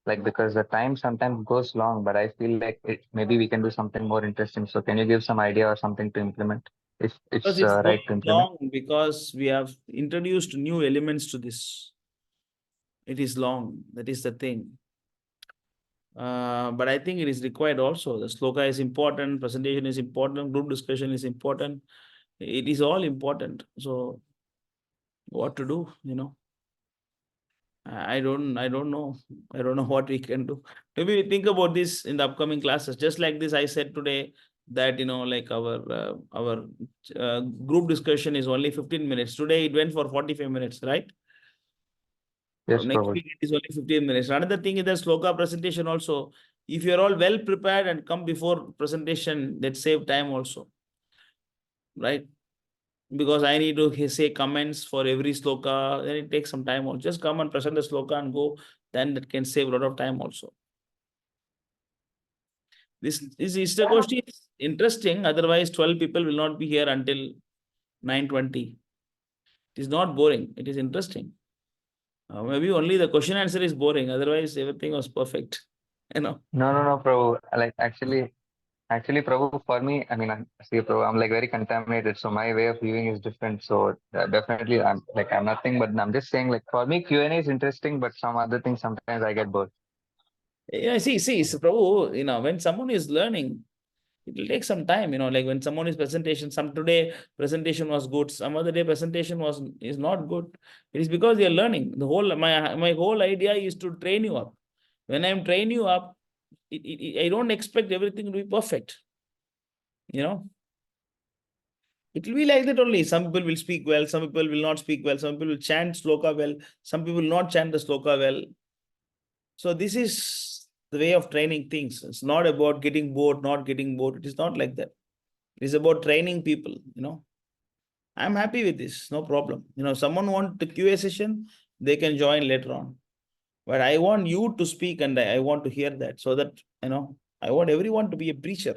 Because the time sometimes goes long, but I feel like maybe we can do something more interesting. So can you give some idea or something to implement if Because it's it's right going to implement? long because we have introduced new elements to this. It is long. That is the thing. But I think it is required also. The sloka is important, presentation is important, group discussion is important. It is all important. So what to do, I don't know. I don't know what we can do. Maybe we think about this in the upcoming classes. Just like this, I said today that our group discussion is only 15 minutes. Today it went for 45 minutes, right? Yes, Next Prabhu. week it is only 15 minutes. Another thing is the sloka presentation also. If you are all well prepared and come before presentation, that save time also, right? Because I need to say comments for every sloka, then it takes some time also. Just come and present the sloka and go, then that can save a lot of time also. This Istagoshti is interesting, otherwise 12 people will not be here until 9:20. It is not boring, it is interesting. Maybe only the question answer is boring, otherwise everything was perfect. No, Prabhu. Actually, Prabhu, for me, I mean, see, Prabhu, I'm very contaminated, so my way of viewing is different. So definitely, I'm nothing, but I'm just saying, for me, Q&A is interesting, but some other things sometimes I get bored. Yeah, see, so Prabhu, when someone is learning, it will take some time, like when someone is presentation, some today presentation was good, some other day presentation is not good. It is because they are learning. My whole idea is to train you up. When I'm train you up, I don't expect everything to be perfect. It will be like that only. Some people will speak well, some people will not speak well, some people will chant sloka well, some people will not chant the sloka well. So this is the way of training things. It's not about getting bored, not getting bored. It is not like that. It is about training people, I'm happy with this, no problem. Someone want the QA session, they can join later on. But I want you to speak and I want to hear that, so that, I want everyone to be a preacher.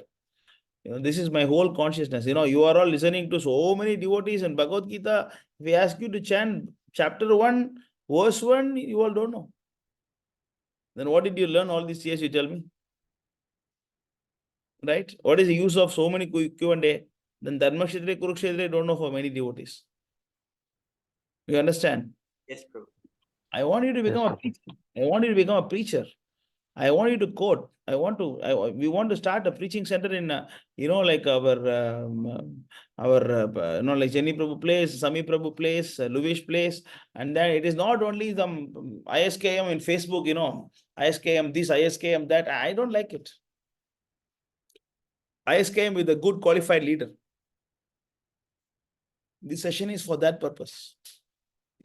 This is my whole consciousness. You are all listening to so many devotees and Bhagavad Gita. If we ask you to chant chapter 1, verse 1, you all don't know. Then what did you learn all these years, you tell me? Right? What is the use of so many Q&A? Then Dharma Kshetra, Kurukshetra, don't know for many devotees. You understand? Yes, Prabhu. I want you to become a preacher. I want you to become a preacher. I want you to quote. We want to start a preaching center in, like like Jenny Prabhu place, Sami Prabhu place, Luvish place. And then it is not only some ISKM in Facebook, ISKM this, ISKM that. I don't like it. ISKM with a good qualified leader. This session is for that purpose.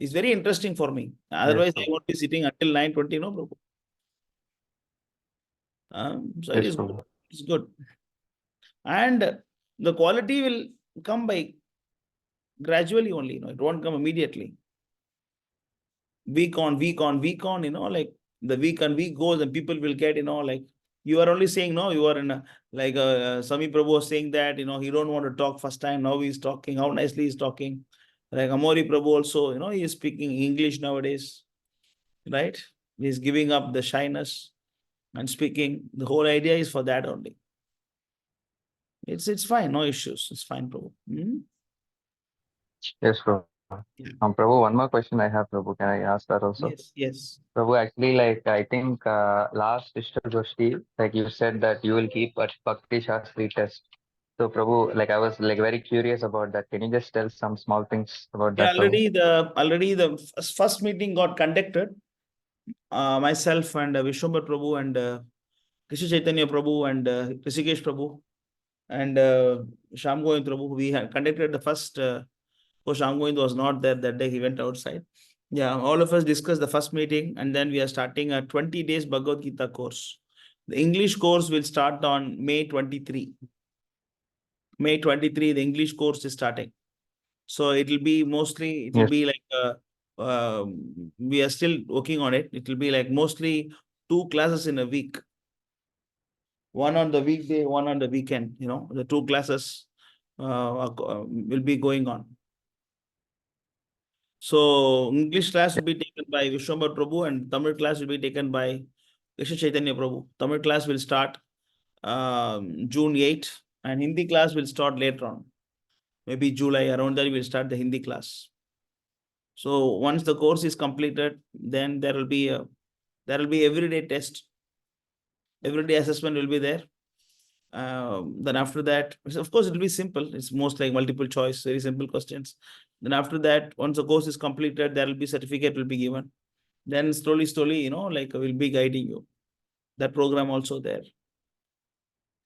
It's very interesting for me. Otherwise, I won't be sitting until 9:20, no, Prabhu. So it is good. It's good. And the quality will come by gradually only, it won't come immediately. Week on, like the week and week goes and people will get, like you are only saying, no, you are in a, like Sami Prabhu was saying that, he don't want to talk first time. Now he's talking, how nicely he's talking. Like Amori Prabhu also, he is speaking English nowadays, right? He's giving up the shyness and speaking. The whole idea is for that only. It's fine, no issues. It's fine, Prabhu. Yes, Prabhu. Prabhu, one more question I have, Prabhu. Can I ask that also? Yes. Prabhu, actually, like I think last Istagoshti, like you said that you will keep a Bhakti Shastri test. So, Prabhu, like I was like very curious about that. Can you just tell some small things about that? Already the first meeting got conducted. Myself and Vishwambar Prabhu and Krishna Chaitanya Prabhu and Rishikesh Prabhu and Shyam Govind Prabhu. We had conducted the first. Shyam Govind was not there that day. He went outside. Yeah, all of us discussed the first meeting, and then we are starting a 20 days Bhagavad Gita course. The English course will start on May 23. May 23, the English course is starting. So it will be mostly, be like, we are still working on it. It will be like mostly 2 classes in a week. One on the weekday, one on the weekend, the 2 classes will be going on. So English class will be taken by Vishwambar Prabhu and Tamil class will be taken by Krishna Chaitanya Prabhu. Tamil class will start June 8 and Hindi class will start later on. Maybe July, around that we'll start the Hindi class. So once the course is completed, then there will be everyday test. Everyday assessment will be there. Then after that, of course, it will be simple. It's most like multiple choice, very simple questions. Then after that, once the course is completed, there will be certificate will be given. Then slowly, like we'll be guiding you. That program also there.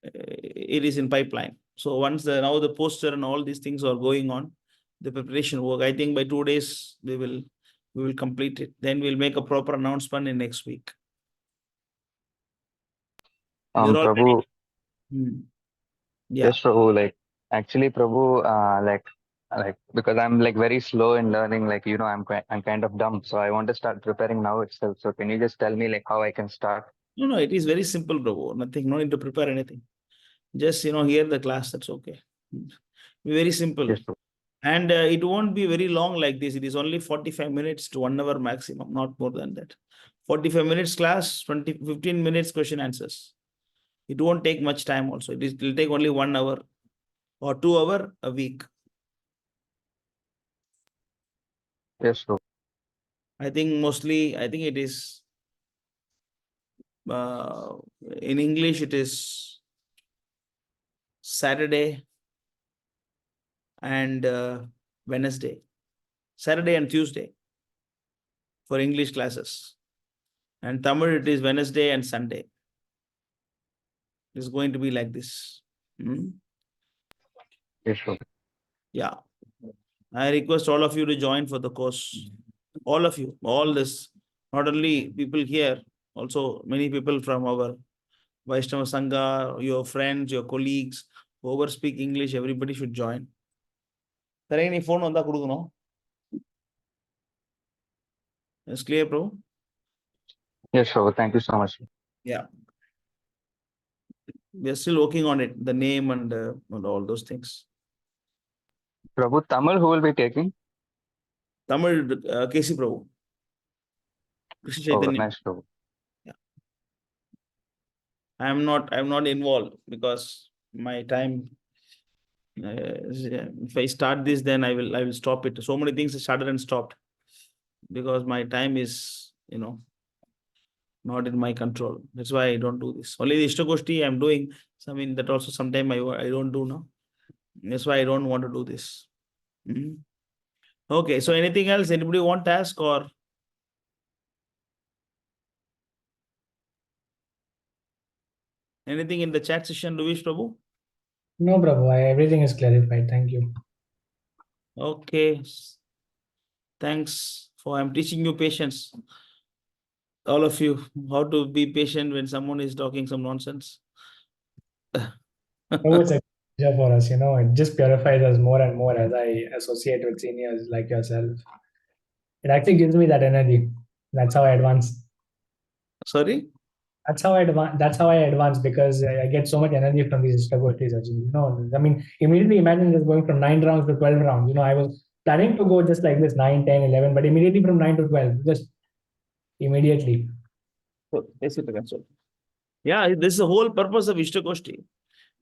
It is in pipeline. So once now the poster and all these things are going on, the preparation work, I think by 2 days we will complete it. Then we'll make a proper announcement in next week. Prabhu. Yeah. Yes, Prabhu. Like actually, Prabhu, like because I'm like very slow in learning. Like I'm kind of dumb, so I want to start preparing now itself. So can you just tell me like how I can start? No, it is very simple, Prabhu. Nothing, no need to prepare anything. Just hear the class. That's okay. Very simple. Yes, and it won't be very long like this. It is only 45 minutes to 1 hour maximum, not more than that. 45 minutes class, 15 minutes question answers. It won't take much time also. It will take only 1 hour or 2 hours a week. Yes, Prabhu. I think it is in English it is Saturday and Wednesday. Saturday and Tuesday for English classes. And Tamil it is Wednesday and Sunday. It's going to be like this. Yes, sure. Yeah. I request all of you to join for the course. All of you, all this, not only people here, also many people from our Vaishnava Sangha, your friends, your colleagues, whoever speak English, everybody should join. Any phone on the It's clear, Prabhu? Yes, Prabhu. Thank you so much. Yeah. We are still working on it, the name and all those things. Prabhu, Tamil, who will be taking? Tamil, KC Prabhu. Krishna Oh, Chaitanya. nice, Prabhu. Yeah. I'm not involved because my time. If I start this, then I will stop it. So many things started and stopped because my time is not in my control. That's why I don't do this. Only the Istagoshti I'm doing. I mean that also sometime I don't do now. That's why I don't want to do this. Mhm. Okay, so anything else anybody want to ask or? Anything in the chat session, Luis Prabhu? No, Prabhu, everything is clarified. Thank you. Okay. Thanks for I'm teaching you patience. All of you, how to be patient when someone is talking some nonsense. Prabhu, it's a pleasure for us. It just purifies us more and more as I associate with seniors like yourself. It actually gives me that energy. That's how I advance. Sorry? That's how I advance. That's how I advance because I get so much energy from these Istagoshtis. I mean, immediately imagine just going from 9 rounds to 12 rounds. I was planning to go just like this 9, 10, 11, but immediately from 9 to 12, just immediately. Yeah, this is the whole purpose of Istagoshti.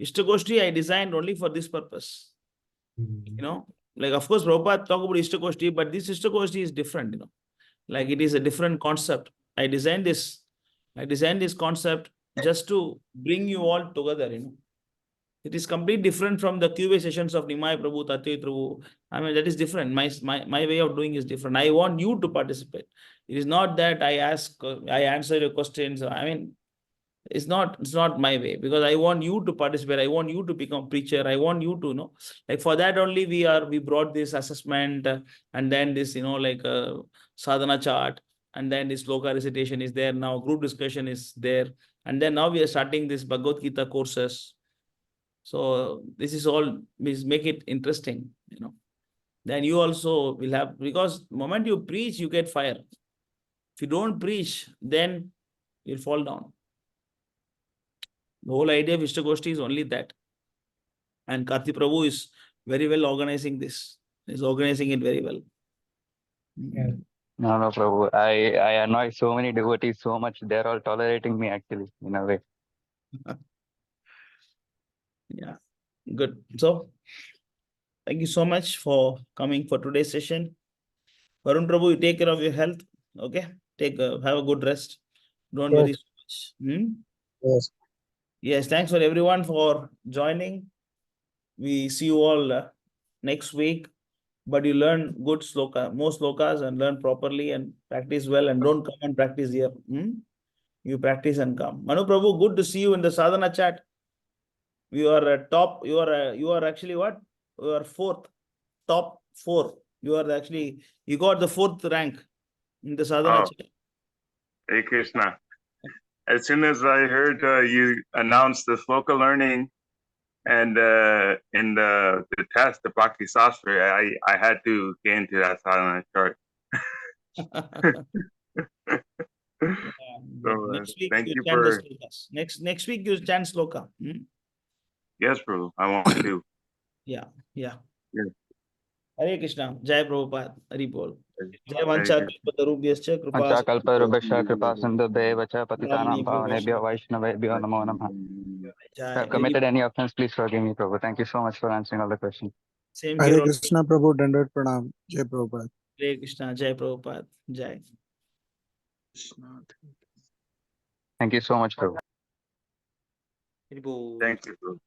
Istagoshti I designed only for this purpose. Like of course Prabhupada talk about Istagoshti, but this Istagoshti is different, like it is a different concept. I designed this concept just to bring you all together, It is completely different from the QA sessions of Nimai Prabhu, Tatya Prabhu. I mean, that is different. My way of doing is different. I want you to participate. It is not that I answer your questions. I mean, it's not my way because I want you to participate. I want you to become preacher. I want you to know. Like for that only we brought this assessment and then this, like sadhana chart and then this sloka recitation is there now. Group discussion is there. And then now we are starting this Bhagavad Gita courses. So this is all make it interesting, Then you also will have, because the moment you preach, you get fire. If you don't preach, then you'll fall down. The whole idea of Istagoshti is only that. And Karthi Prabhu is very well organizing this. He's organizing it very well. Yeah. No, Prabhu. I annoy so many devotees so much. They're all tolerating me actually, in a way. Yeah, good. So, thank you so much for coming for today's session. Varun Prabhu, you take care of your health. Okay, have a good rest. Don't worry so much. Yes. Yes, thanks for everyone for joining. We see you all next week. But you learn good sloka, more slokas, and learn properly and practice well, and don't come and practice here. You practice and come. Manu Prabhu, good to see you in the sadhana chat. You are top. You are actually what? You are fourth, top 4. You got the 4th rank in the sadhana chat. Hey Krishna. As soon as I heard you announce the sloka learning and in the test, the Bhakti Sastra, I had to get into that sadhana chart. So, Next week thank you you chant the for slokas. Next week you chant sloka. Yes, Prabhu. I want to. Yeah. Yes. Hare Krishna. Jai Prabhupada. Hari Bol. Jai Hare Vancha Krishna. Kalpatarubhyascha Kripa Kalparubhascha kripa sindhubheva patitanam Pavanebhyo pavanebhyo Vaishnavebhyo namo namah. If I've committed any offense, please forgive me, Prabhu. Thank you so much for answering all the questions. Same Hare here. Krishna Prabhu, Dandavat Pranam. Jai Prabhupada. Hare Krishna. Jai Prabhupada. Jai. Thank you so much, Prabhu. Hari Bol. Thank you, Prabhu.